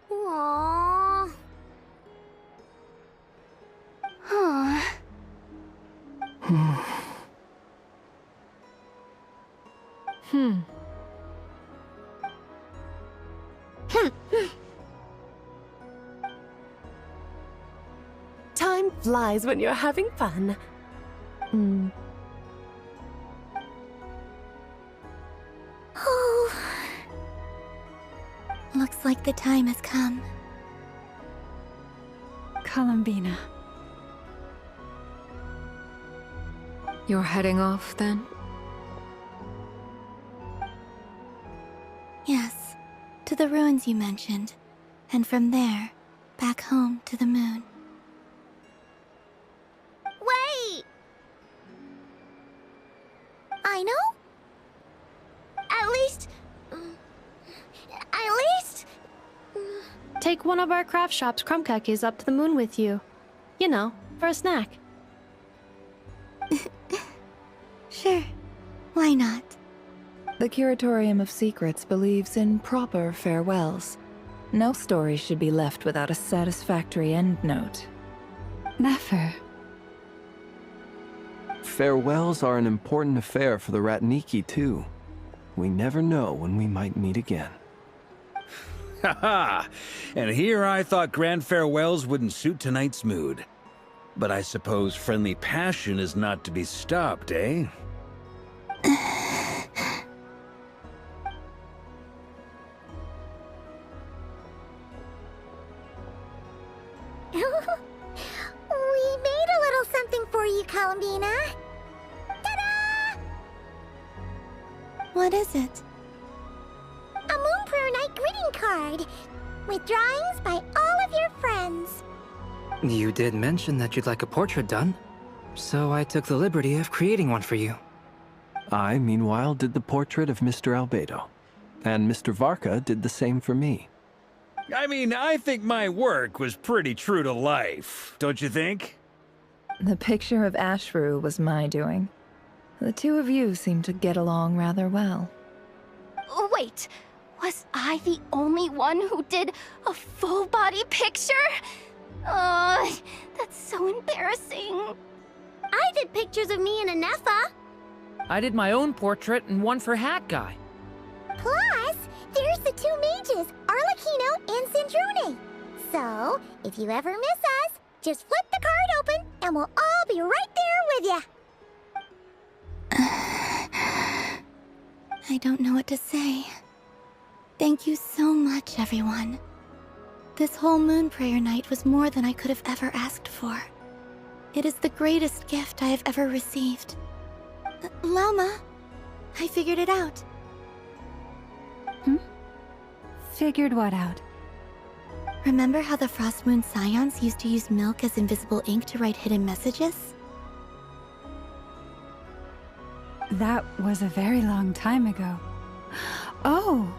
[SPEAKER 2] Aww. Huh.
[SPEAKER 22] Time flies when you're having fun.
[SPEAKER 3] Oh. Looks like the time has come.
[SPEAKER 6] Columbina.
[SPEAKER 13] You're heading off, then?
[SPEAKER 3] to the ruins you mentioned, and from there, back home to the moon.
[SPEAKER 2] Wait! I know? At least...
[SPEAKER 19] Take one of our craft shop's crumb cookies up to the moon with you. You know, for a snack.
[SPEAKER 3] Sure. Why not?
[SPEAKER 10] The Curatorium of Secrets believes in proper farewells. No story should be left without a satisfactory endnote.
[SPEAKER 6] Never.
[SPEAKER 15] Farewells are an important affair for the Ratniki, too. We never know when we might meet again.
[SPEAKER 20] Haha! And here I thought grand farewells wouldn't suit tonight's mood. But I suppose friendly passion is not to be stopped, eh?
[SPEAKER 2] We made a little something for you, Columbina. Ta-da!
[SPEAKER 3] What is it?
[SPEAKER 2] A MoonPrayerNight greeting card with drawings by all of your friends.
[SPEAKER 5] You did mention that you'd like a portrait done, so I took the liberty of creating one for you.
[SPEAKER 15] I, meanwhile, did the portrait of Mr. Albedo, and Mr. Varka did the same for me.
[SPEAKER 20] I mean, I think my work was pretty true to life, don't you think?
[SPEAKER 10] The picture of Ashru was my doing. The two of you seem to get along rather well.
[SPEAKER 11] Wait, was I the only one who did a full-body picture? That's so embarrassing.
[SPEAKER 2] I did pictures of me and Anefa.
[SPEAKER 7] I did my own portrait and one for Hat Guy.
[SPEAKER 2] Plus, there's the two mages, Arlecchino and Sandrone. So, if you ever miss us, just flip the card open and we'll all be right there with you.
[SPEAKER 3] I don't know what to say. Thank you so much, everyone. This whole MoonPrayerNight was more than I could have ever asked for. It is the greatest gift I have ever received. Lama, I figured it out.
[SPEAKER 6] Figured what out?
[SPEAKER 3] Remember how the Frost Moon Scions used to use milk as invisible ink to write hidden messages?
[SPEAKER 6] That was a very long time ago. Oh,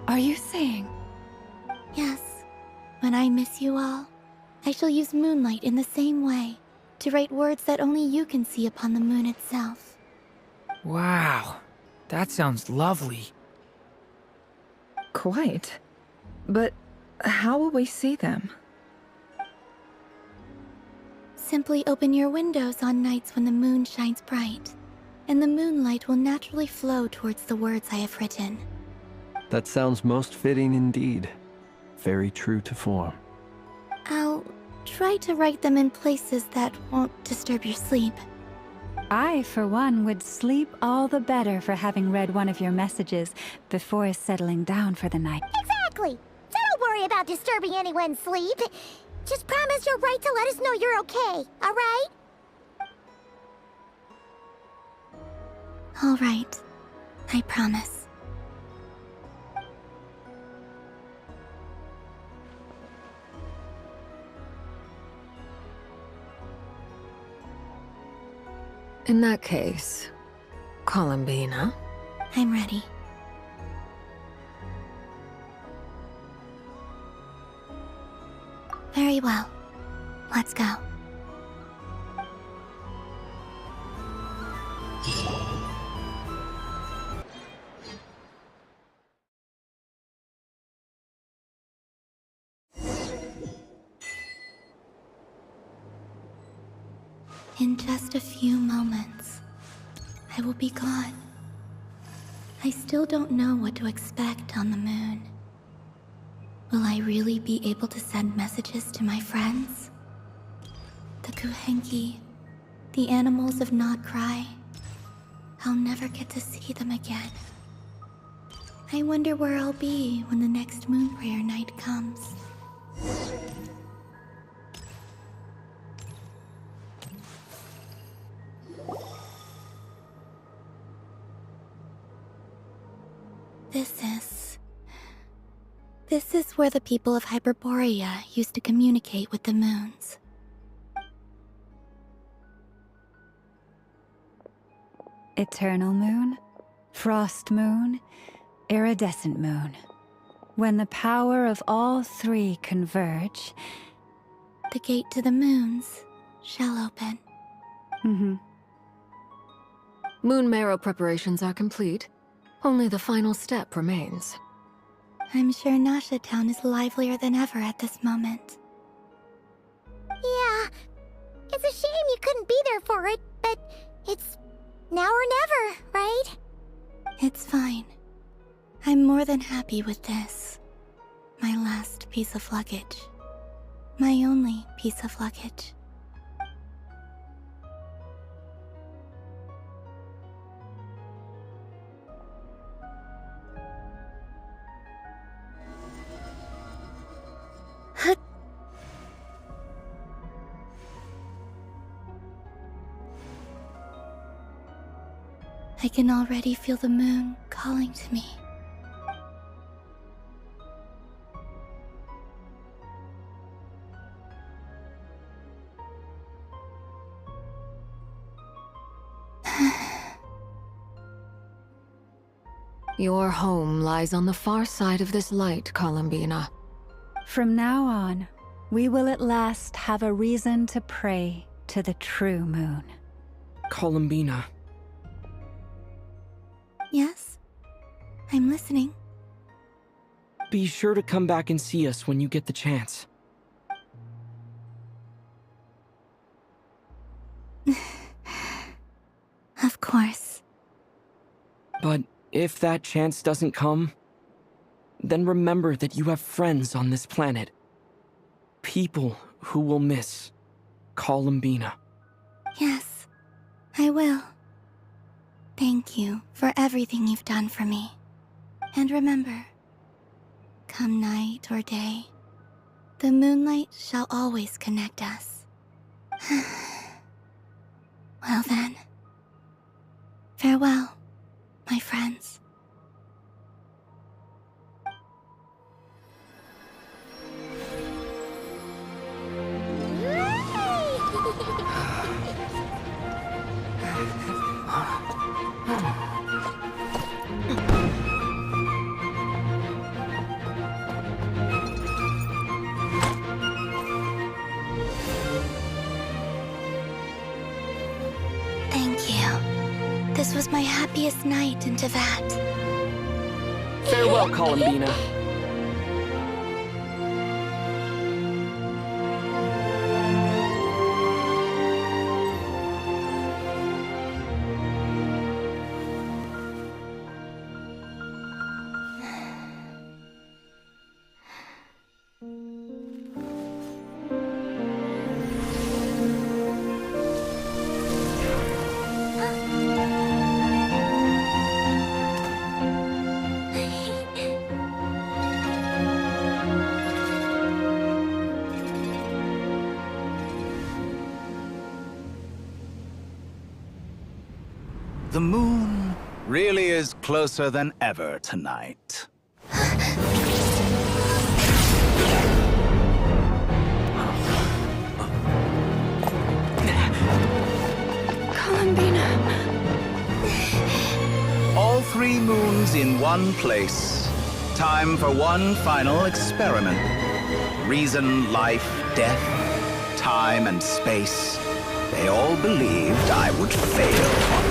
[SPEAKER 6] are you saying?
[SPEAKER 3] Yes. When I miss you all, I shall use moonlight in the same way, to write words that only you can see upon the moon itself.
[SPEAKER 7] Wow, that sounds lovely.
[SPEAKER 10] Quite. But how will we see them?
[SPEAKER 3] Simply open your windows on nights when the moon shines bright, and the moonlight will naturally flow towards the words I have written.
[SPEAKER 15] That sounds most fitting indeed. Very true to form.
[SPEAKER 3] I'll try to write them in places that won't disturb your sleep.
[SPEAKER 6] I, for one, would sleep all the better for having read one of your messages before settling down for the night.
[SPEAKER 2] Exactly. So don't worry about disturbing anyone's sleep. Just promise you'll write to let us know you're okay, all right?
[SPEAKER 3] All right. I promise.
[SPEAKER 13] In that case, Columbina.
[SPEAKER 3] I'm ready. Very well. Let's go. In just a few moments, I will be gone. I still don't know what to expect on the moon. Will I really be able to send messages to my friends? The Kuhenki, the animals of Nod-Krai. I'll never get to see them again. I wonder where I'll be when the next MoonPrayerNight comes. This is This is where the people of Hyperborea used to communicate with the moons.
[SPEAKER 6] Eternal moon, frost moon, iridescent moon. When the power of all three converge,
[SPEAKER 3] the gate to the moons shall open.
[SPEAKER 13] Moon marrow preparations are complete. Only the final step remains.
[SPEAKER 3] I'm sure Nasha Town is livelier than ever at this moment.
[SPEAKER 2] Yeah, it's a shame you couldn't be there for it, but it's now or never, right?
[SPEAKER 3] It's fine. I'm more than happy with this. My last piece of luggage. My only piece of luggage. I can already feel the moon calling to me.
[SPEAKER 13] Your home lies on the far side of this light, Columbina.
[SPEAKER 6] From now on, we will at last have a reason to pray to the true moon.
[SPEAKER 5] Columbina.
[SPEAKER 3] Yes? I'm listening.
[SPEAKER 5] Be sure to come back and see us when you get the chance.
[SPEAKER 3] Of course.
[SPEAKER 5] But if that chance doesn't come, then remember that you have friends on this planet. People who will miss Columbina.
[SPEAKER 3] Yes, I will. Thank you for everything you've done for me. And remember, come night or day, the moonlight shall always connect us. Well then, farewell, my friends. Thank you. This was my happiest night in Tevat.
[SPEAKER 5] Farewell, Columbina.
[SPEAKER 9] The moon really is closer than ever tonight.
[SPEAKER 19] Columbina.
[SPEAKER 9] All three moons in one place. Time for one final experiment. Reason, life, death, time, and space. They all believed I would fail.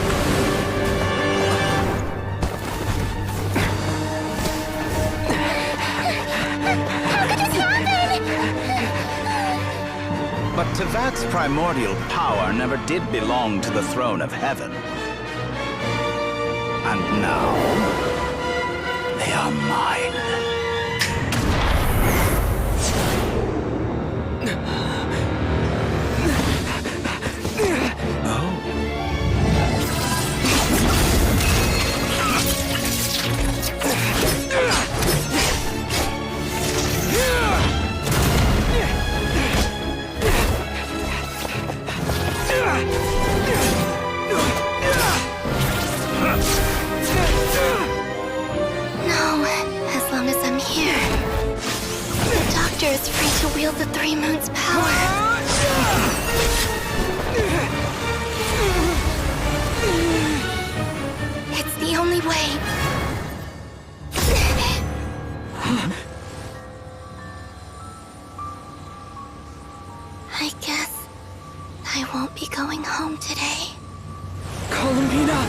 [SPEAKER 9] But Tevat's primordial power never did belong to the throne of heaven. And now, they are mine.
[SPEAKER 3] No, as long as soldier is free to wield the Three Moons' power. It's the only way. I guess I won't be going home today.
[SPEAKER 5] Columbina!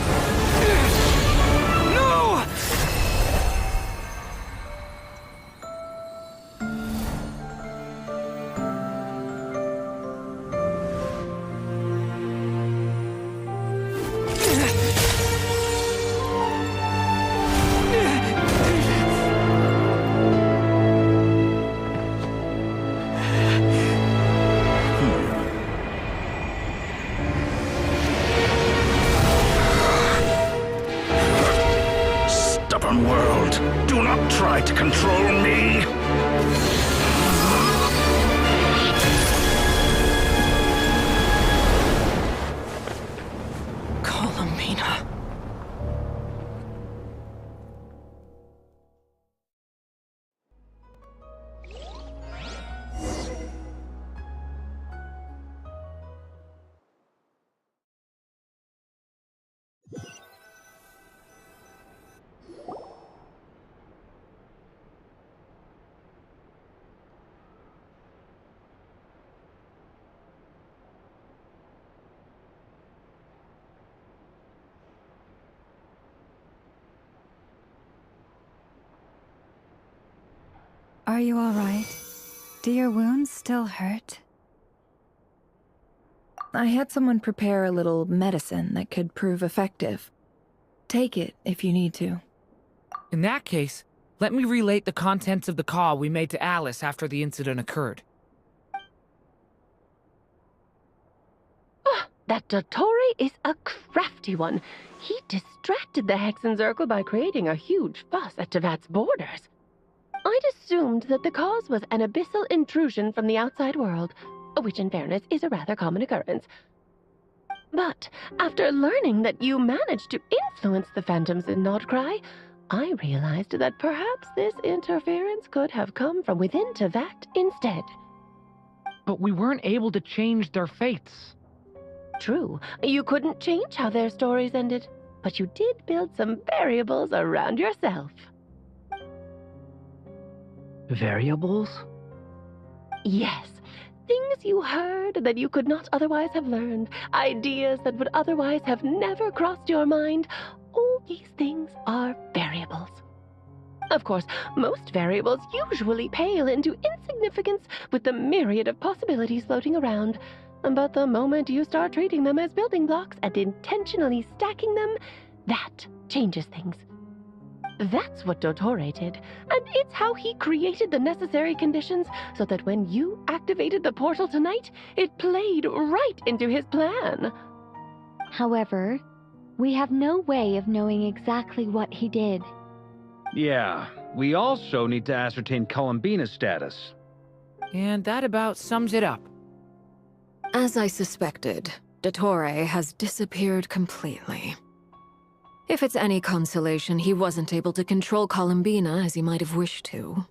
[SPEAKER 5] No!
[SPEAKER 9] Stubborn world, do not try to control me!
[SPEAKER 5] Columbina.
[SPEAKER 6] Are you all right? Do your wounds still hurt?
[SPEAKER 10] I had someone prepare a little medicine that could prove effective. Take it if you need to.
[SPEAKER 7] In that case, let me relate the contents of the call we made to Alice after the incident occurred.
[SPEAKER 17] That Dottore is a crafty one. He distracted the Hexenzirkel by creating a huge fuss at Tevat's borders. I'd assumed that the cause was an abyssal intrusion from the outside world, which in fairness is a rather common occurrence. But after learning that you managed to influence the phantoms in Nod-Krai, I realized that perhaps this interference could have come from within Tevat instead.
[SPEAKER 7] But we weren't able to change their fates.
[SPEAKER 17] True, you couldn't change how their stories ended, but you did build some variables around yourself.
[SPEAKER 5] Variables?
[SPEAKER 17] Yes. Things you heard that you could not otherwise have learned. Ideas that would otherwise have never crossed your mind. All these things are variables. Of course, most variables usually pale into insignificance with the myriad of possibilities floating around. But the moment you start treating them as building blocks and intentionally stacking them, that changes things. That's what Dottore did, and it's how he created the necessary conditions so that when you activated the portal tonight, it played right into his plan.
[SPEAKER 18] However, we have no way of knowing exactly what he did.
[SPEAKER 20] Yeah, we also need to ascertain Columbina's status.
[SPEAKER 7] And that about sums it up.
[SPEAKER 13] As I suspected, Dottore has disappeared completely. If it's any consolation, he wasn't able to control Columbina as he might have wished to.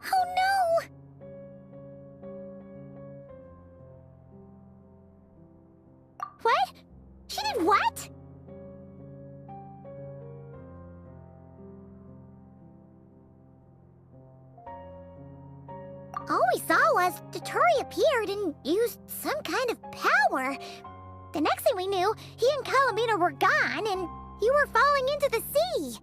[SPEAKER 2] Oh no! What? She did what? All we saw was Dottore appeared and used some kind of power. The next thing we knew, he and Columbina were gone and you were falling into the sea.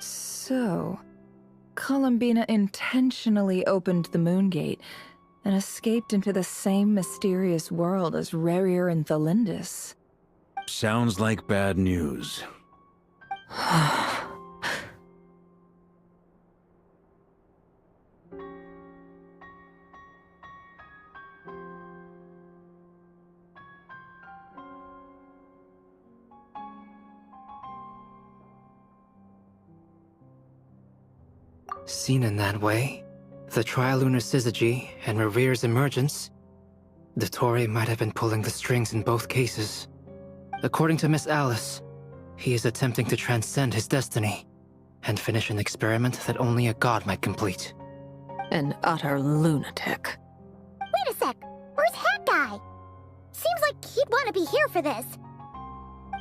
[SPEAKER 10] So, Columbina intentionally opened the Moon Gate and escaped into the same mysterious world as Rerir and Thalindis.
[SPEAKER 20] Sounds like bad news.
[SPEAKER 14] Seen in that way, the trilunar syzygy and Rerir's emergence, Dottore might have been pulling the strings in both cases. According to Miss Alice, he is attempting to transcend his destiny and finish an experiment that only a god might complete.
[SPEAKER 13] An utter lunatic.
[SPEAKER 2] Wait a sec, where's Hat Guy? Seems like he'd want to be here for this.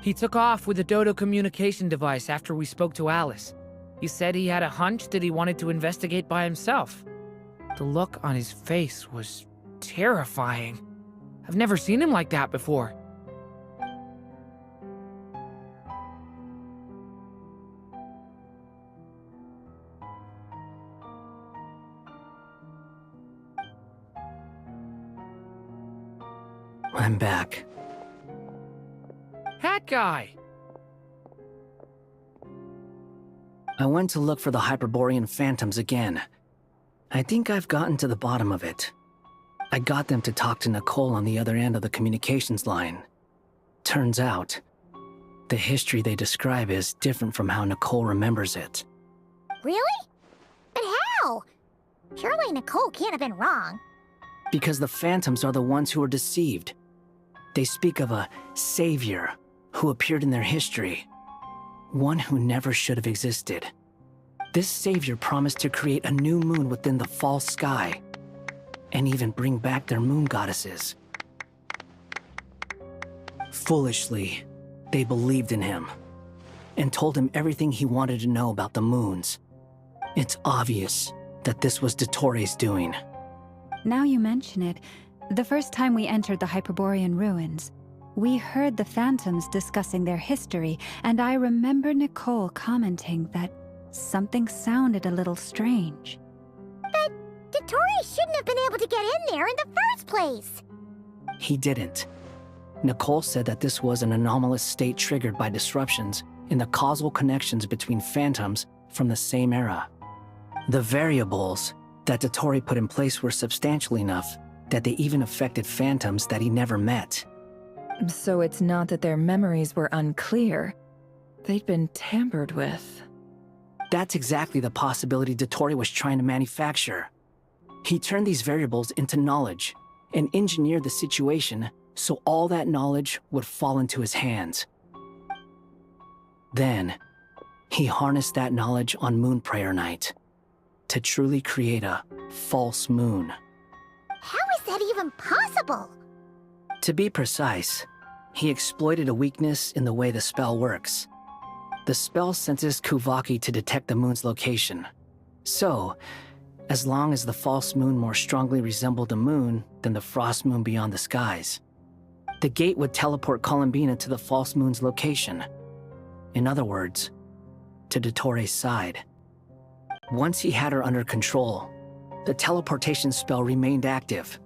[SPEAKER 7] He took off with the Dodo communication device after we spoke to Alice. He said he had a hunch that he wanted to investigate by himself. The look on his face was terrifying. I've never seen him like that before.
[SPEAKER 14] I'm back.
[SPEAKER 7] Hat Guy!
[SPEAKER 14] I went to look for the Hyperborean phantoms again. I think I've gotten to the bottom of it. I got them to talk to Nicole on the other end of the communications line. Turns out, the history they describe is different from how Nicole remembers it.
[SPEAKER 2] Really? But how? Surely Nicole can't have been wrong.
[SPEAKER 14] Because the phantoms are the ones who are deceived. They speak of a savior who appeared in their history. One who never should have existed. This savior promised to create a new moon within the false sky, and even bring back their moon goddesses. Foolishly, they believed in him, and told him everything he wanted to know about the moons. It's obvious that this was Dottore's doing.
[SPEAKER 6] Now you mention it, the first time we entered the Hyperborean ruins, we heard the phantoms discussing their history, and I remember Nicole commenting that something sounded a little strange.
[SPEAKER 2] But Dottore shouldn't have been able to get in there in the first place.
[SPEAKER 14] He didn't. Nicole said that this was an anomalous state triggered by disruptions in the causal connections between phantoms from the same era. The variables that Dottore put in place were substantial enough that they even affected phantoms that he never met.
[SPEAKER 10] So it's not that their memories were unclear. They'd been tampered with.
[SPEAKER 14] That's exactly the possibility Dottore was trying to manufacture. He turned these variables into knowledge and engineered the situation so all that knowledge would fall into his hands. Then, he harnessed that knowledge on MoonPrayerNight to truly create a false moon.
[SPEAKER 2] How is that even possible?
[SPEAKER 14] To be precise, he exploited a weakness in the way the spell works. The spell senses Kuvaki to detect the moon's location. So, as long as the false moon more strongly resembled the moon than the frost moon beyond the skies, the gate would teleport Columbina to the false moon's location. In other words, to Dottore's side. Once he had her under control, the teleportation spell remained active,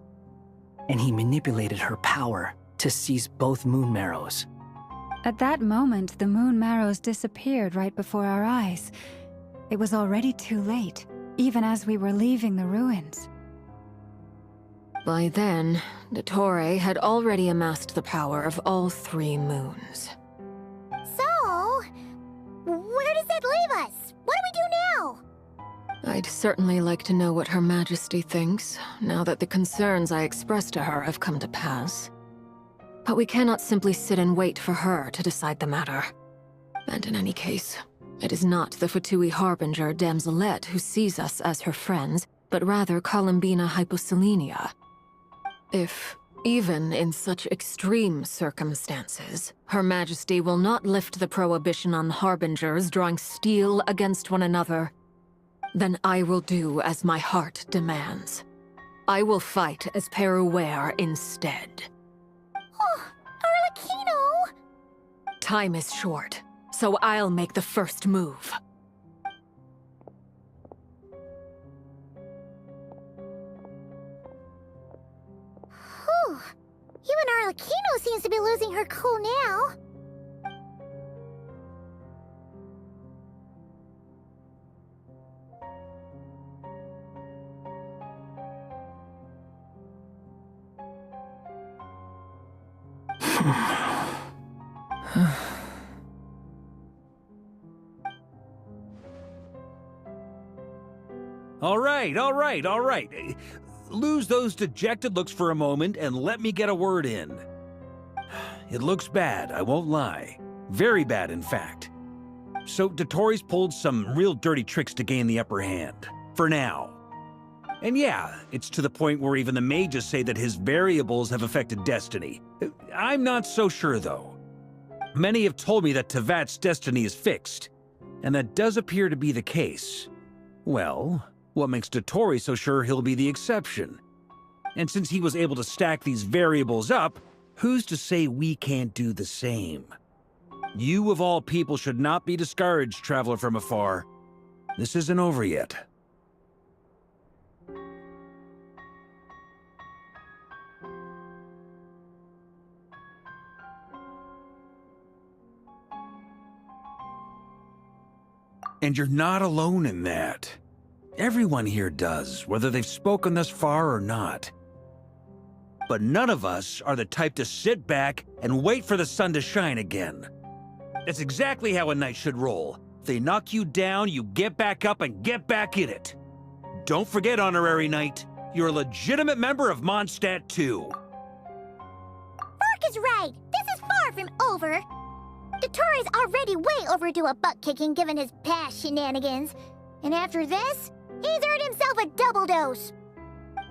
[SPEAKER 14] and he manipulated her power to seize both moon marrows.
[SPEAKER 6] At that moment, the moon marrows disappeared right before our eyes. It was already too late, even as we were leaving the ruins.
[SPEAKER 13] By then, Dottore had already amassed the power of all 3 moons.
[SPEAKER 2] So, where does that leave us? What do we do now?
[SPEAKER 13] I'd certainly like to know what Her Majesty thinks, now that the concerns I expressed to her have come to pass. But we cannot simply sit and wait for her to decide the matter. And in any case, it is not the Fatui Harbinger Damselette who sees us as her friends, but rather Columbina Hyposelenia. If, even in such extreme circumstances, Her Majesty will not lift the prohibition on Harbingers drawing steel against one another, then I will do as my heart demands. I will fight as Peruware instead.
[SPEAKER 2] Oh, Arlecchino!
[SPEAKER 13] Time is short, so I'll make the first move.
[SPEAKER 2] losing her cool now.
[SPEAKER 20] All right. Lose those dejected looks for a moment and let me get a word in. It looks bad, I won't lie. Very bad, in fact. So Dotori's pulled some real dirty tricks to gain the upper hand. For now. And yeah, it's to the point where even the mages say that his variables have affected destiny. I'm not so sure, though. Many have told me that Tevat's destiny is fixed, and that does appear to be the case. Well, what makes Dotori so sure he'll be the exception? And since he was able to stack these variables up, who's to say we can't do the same? You of all people should not be discouraged, traveler from afar. This isn't over yet. And you're not alone in that. Everyone here does, whether they've spoken thus far or not. But none of us are the type to sit back and wait for the sun to shine again. That's exactly how a knight should roll. If they knock you down, you get back up and get back in it. Don't forget, Honorary Knight, you're a legitimate member of Mondstadt too.
[SPEAKER 2] Fark is right. This is far from over. Dotori's already way overdue a butt-kicking given his past shenanigans. And after this, he's earned himself a double dose.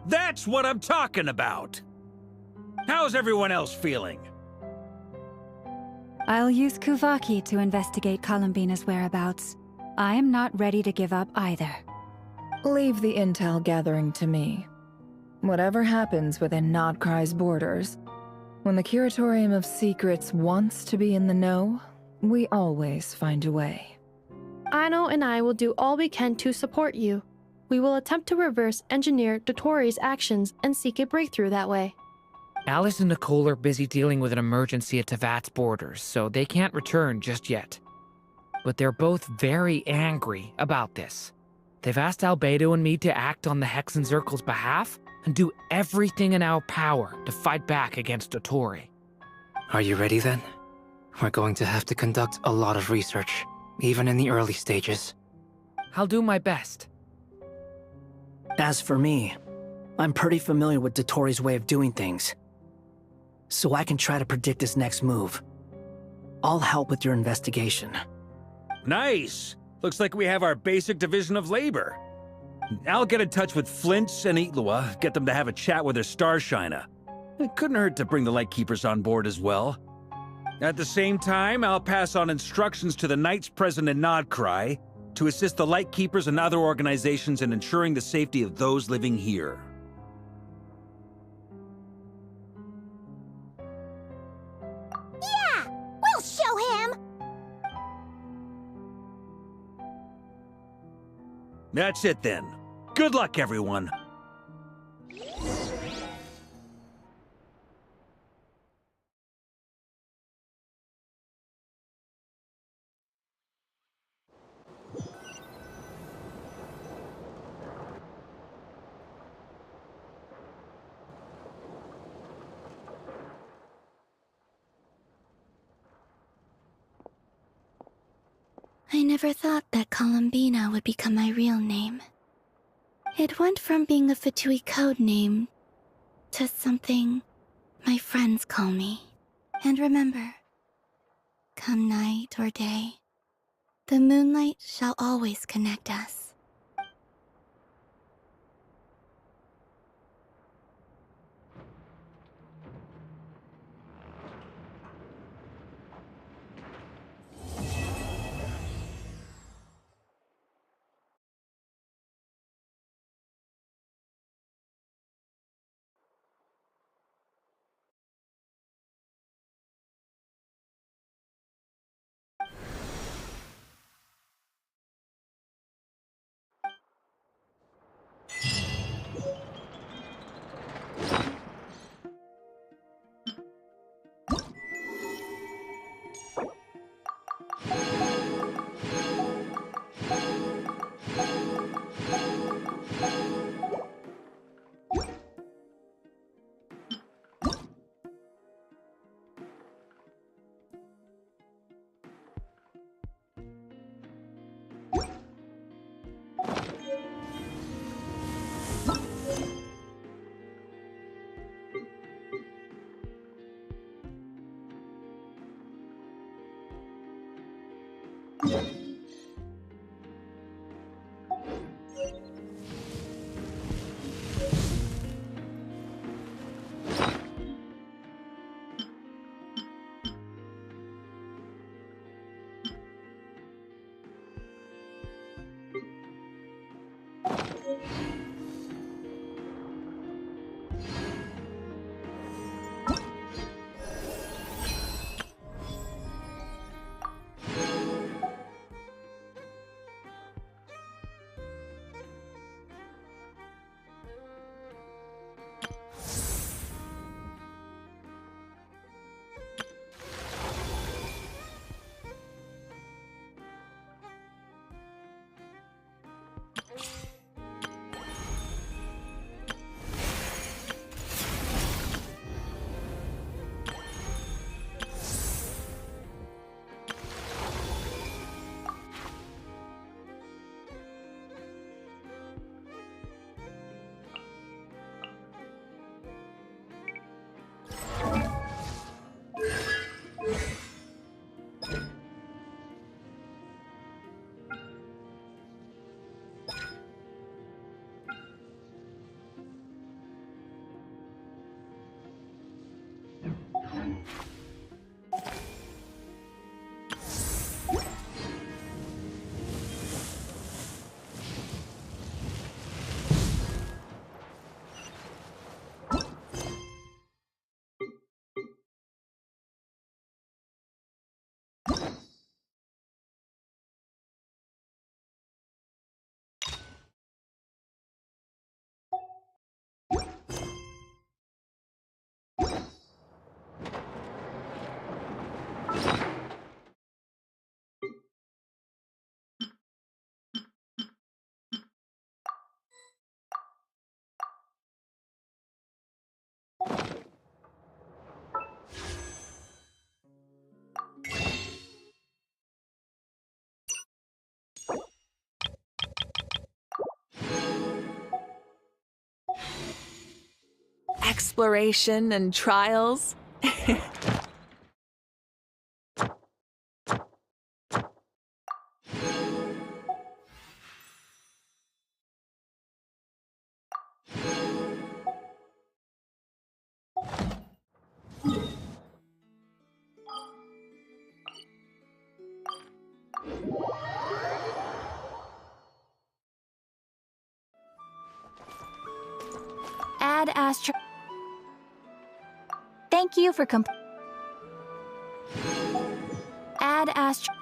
[SPEAKER 20] That's what I'm talking about. How's everyone else feeling?
[SPEAKER 6] I'll use Kuvaki to investigate Columbina's whereabouts. I am not ready to give up either.
[SPEAKER 10] Leave the intel gathering to me. Whatever happens within Nod-Krai's borders, when the Curatorium of Secrets wants to be in the know, we always find a way.
[SPEAKER 19] Aino and I will do all we can to support you. We will attempt to reverse engineer Dotori's actions and seek a breakthrough that way.
[SPEAKER 7] Alice and Nicole are busy dealing with an emergency at Tevat's borders, so they can't return just yet. But they're both very angry about this. They've asked Albedo and me to act on the Hexen Circle's behalf and do everything in our power to fight back against Dotori.
[SPEAKER 1] Are you ready then? We're going to have to conduct a lot of research, even in the early stages.
[SPEAKER 7] I'll do my best.
[SPEAKER 14] As for me, I'm pretty familiar with Dotori's way of doing things, so I can try to predict his next move. I'll help with your investigation.
[SPEAKER 20] Nice! Looks like we have our basic division of labor. I'll get in touch with Flint's and Itlua, get them to have a chat with their Starshiner. It couldn't hurt to bring the Lightkeepers on board as well. At the same time, I'll pass on instructions to the Knights present in Nod-Krai to assist the Lightkeepers and other organizations in ensuring the safety of those living here.
[SPEAKER 2] Yeah! We'll show him!
[SPEAKER 20] That's it then. Good luck, everyone.
[SPEAKER 3] I never thought that Columbina would become my real name. It went from being a Fatui code name to something my friends call me. And remember, come night or day, the moonlight shall always connect us.
[SPEAKER 4] Exploration and trials.
[SPEAKER 11] Add Astro. Thank you for Add Astro.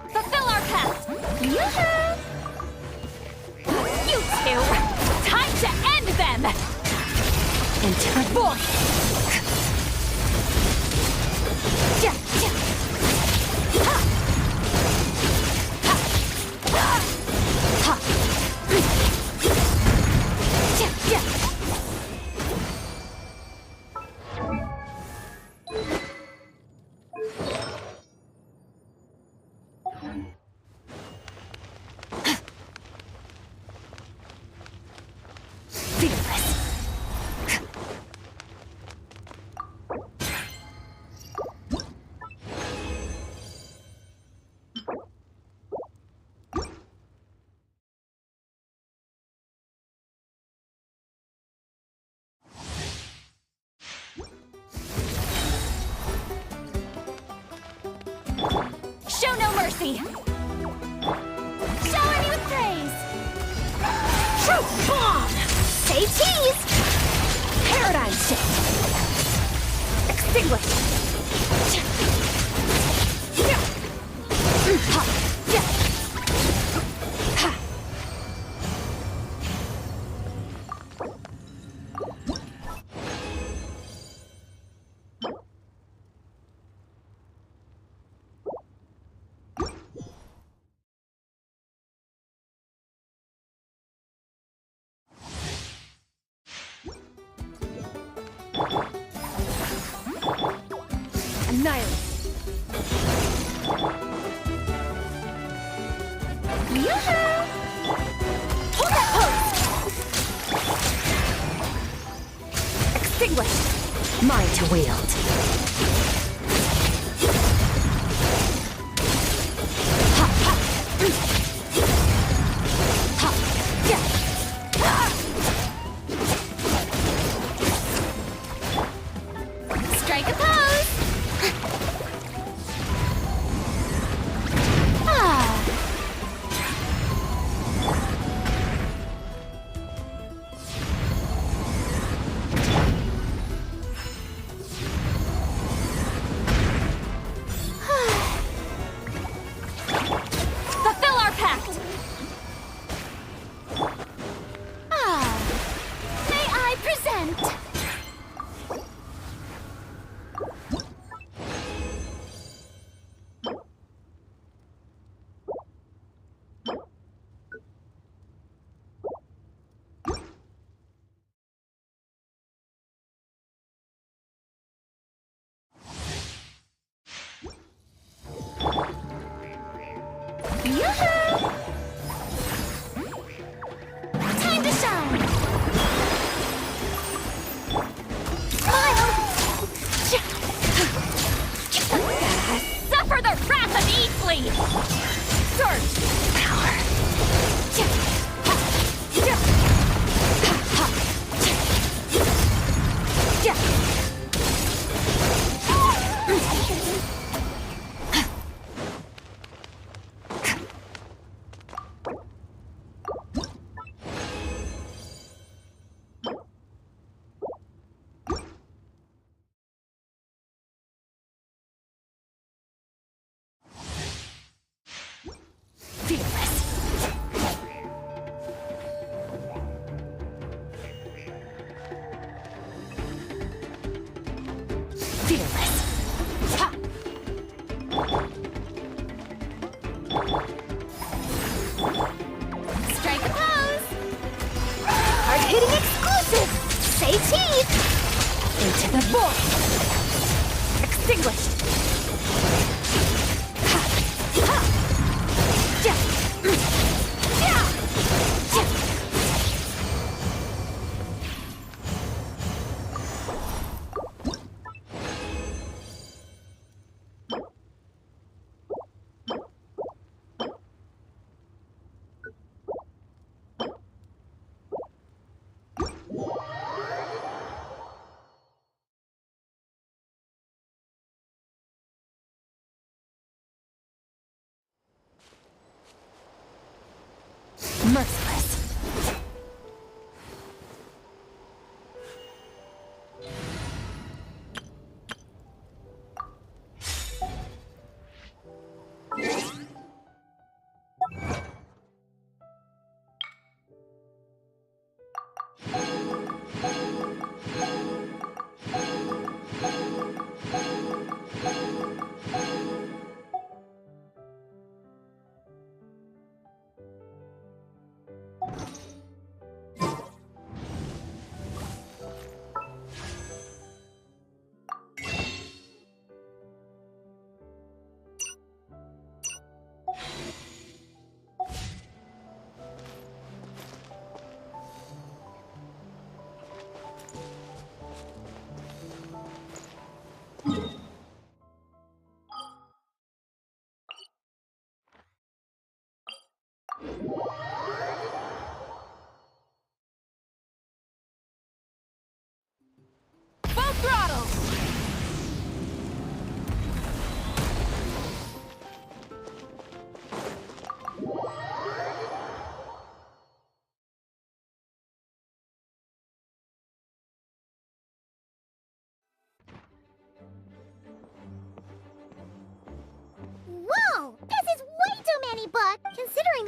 [SPEAKER 11] Fulfill our pact! You two! Time to end them! Enter voice! mercy! Shower me with praise! Truth bomb! Say cheese! Paradigm shift! Extinguish! Annihilate! Yoo-hoo! Hold that pose! Extinguish! Mine to wield. Ha ha! Ha! Yeah! Strike a pose! Fulfill our pact! May I present? Yoo-hoo! Time to shine! Smile! Suffer the wrath of Eatfleet! Surge! Power! Fearless! Fearless! Ha! Strike a pose! Hard-hitting exclusive! Say teeth! Into the void! Extinguished! Ha! Ha! Yeah! Yeah! Yeah! Merciless.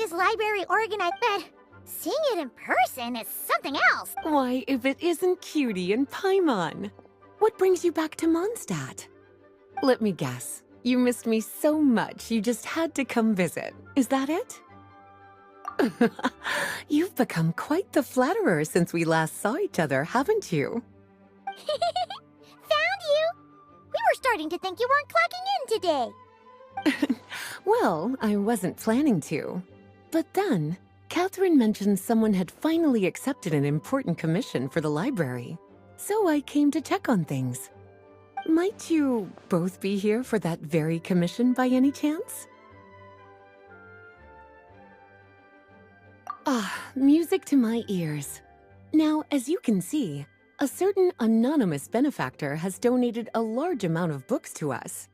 [SPEAKER 2] this library organized, but seeing it in person is something else.
[SPEAKER 16] Why, if it isn't Cutie and Paimon. What brings you back to Mondstadt? Let me guess. You missed me so much you just had to come visit. Is that it? You've become quite the flatterer since we last saw each other, haven't you?
[SPEAKER 2] Found you! We were starting to think you weren't clocking in today.
[SPEAKER 16] Well, I wasn't planning to. But then, Catherine mentioned someone had finally accepted an important commission for the library. So I came to check on things. Might you both be here for that very commission by any chance? Ah, music to my ears. Now, as you can see, a certain anonymous benefactor has donated a large amount of books to us.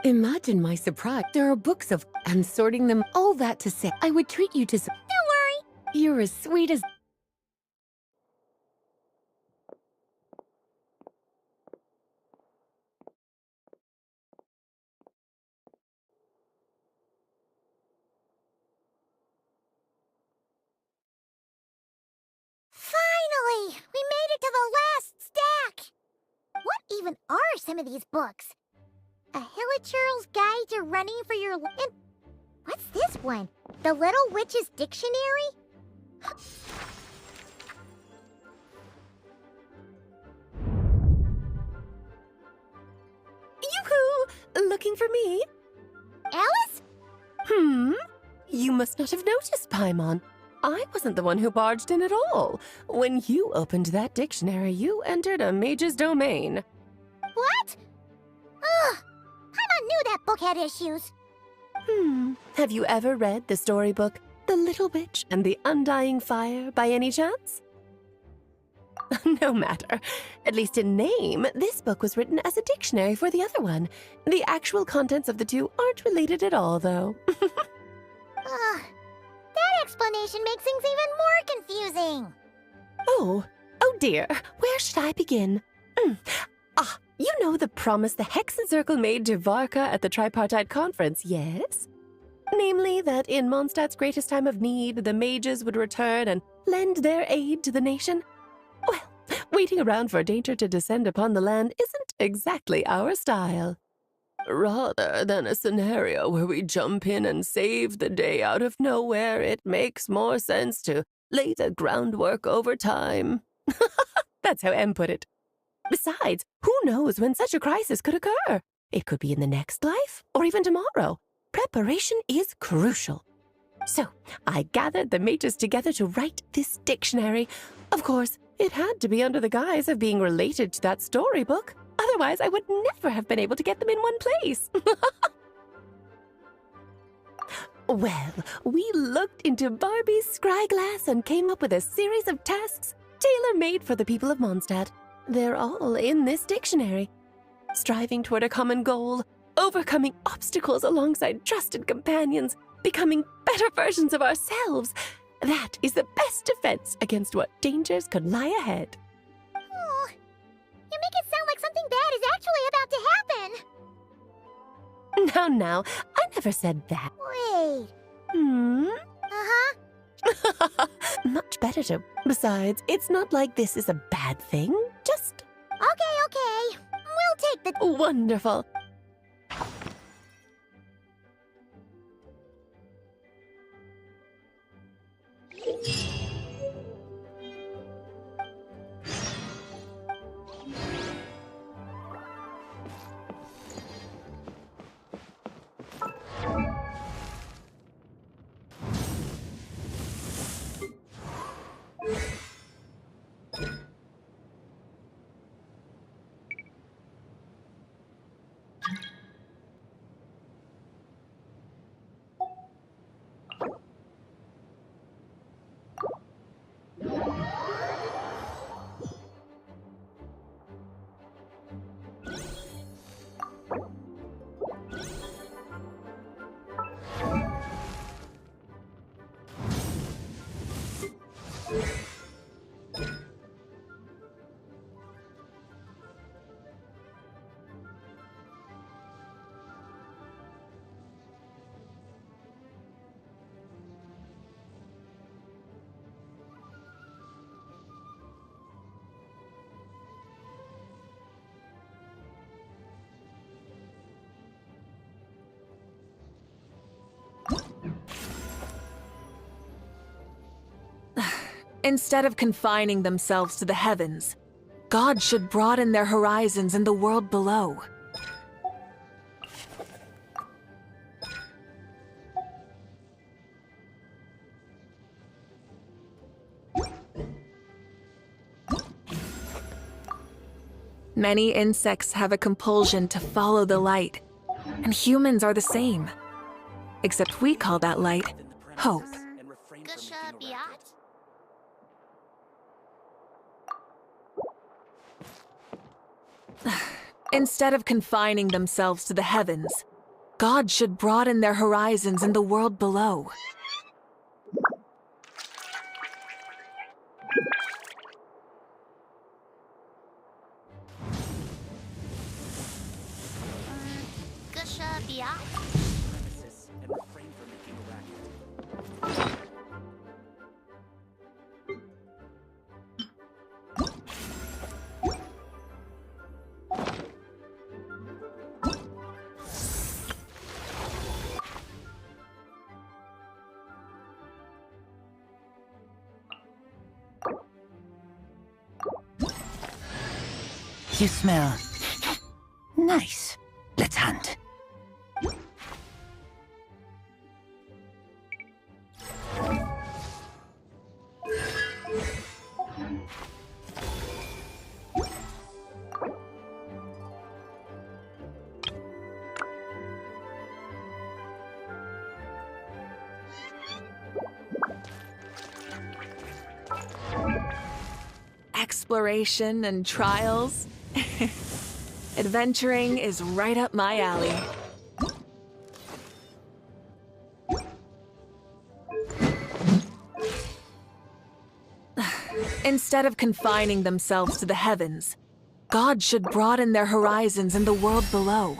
[SPEAKER 16] Imagine my surprise. There are books of... and sorting them, all that to say, I would treat you to some...
[SPEAKER 2] Don't worry.
[SPEAKER 16] You're as sweet as...
[SPEAKER 2] Finally! We made it to the last stack! What even are some of these books? A Hilichurl's Guide to Running for Your Life. What's this one? The Little Witch's Dictionary?
[SPEAKER 22] Yoo-hoo! Looking for me?
[SPEAKER 2] Alice?
[SPEAKER 22] You must not have noticed, Paimon. I wasn't the one who barged in at all. When you opened that dictionary, you entered a mage's domain.
[SPEAKER 2] What? Ugh! Paimon knew that book had issues.
[SPEAKER 22] Have you ever read the storybook, The Little Witch and the Undying Fire, by any chance? No matter. At least in name, this book was written as a dictionary for the other one. The actual contents of the two aren't related at all, though.
[SPEAKER 2] That explanation makes things even more confusing.
[SPEAKER 22] Oh dear. Where should I begin? You know the promise the Hexen Circle made to Varka at the Tripartite Conference, yes? Namely, that in Mondstadt's greatest time of need, the mages would return and lend their aid to the nation? Well, waiting around for danger to descend upon the land isn't exactly our style. Rather than a scenario where we jump in and save the day out of nowhere, it makes more sense to lay the groundwork over time. That's how M put it. Besides, who knows when such a crisis could occur? It could be in the next life, or even tomorrow. Preparation is crucial. So, I gathered the mages together to write this dictionary. Of course, it had to be under the guise of being related to that storybook. Otherwise, I would never have been able to get them in one place. Well, we looked into Barbie's scryglass and came up with a series of tasks tailor-made for the people of Mondstadt. They're all in this dictionary. Striving toward a common goal, overcoming obstacles alongside trusted companions, becoming better versions of ourselves. That is the best defense against what dangers could lie ahead.
[SPEAKER 2] Oh, you make it sound like something bad is actually about to happen.
[SPEAKER 22] Now, I never said that.
[SPEAKER 2] Wait. Uh-huh.
[SPEAKER 22] Much better to... Besides, it's not like this is a bad thing. Just...
[SPEAKER 2] Okay. We'll take the...
[SPEAKER 22] Wonderful.
[SPEAKER 4] Instead of confining themselves to the heavens, God should broaden their horizons in the world below. Many insects have a compulsion to follow the light, and humans are the same. Except we call that light hope. Instead of confining themselves to the heavens, God should broaden their horizons in the world below.
[SPEAKER 8] You smell nice. Let's hunt.
[SPEAKER 4] Exploration and trials. Adventuring is right up my alley. Instead of confining themselves to the heavens, God should broaden their horizons in the world below.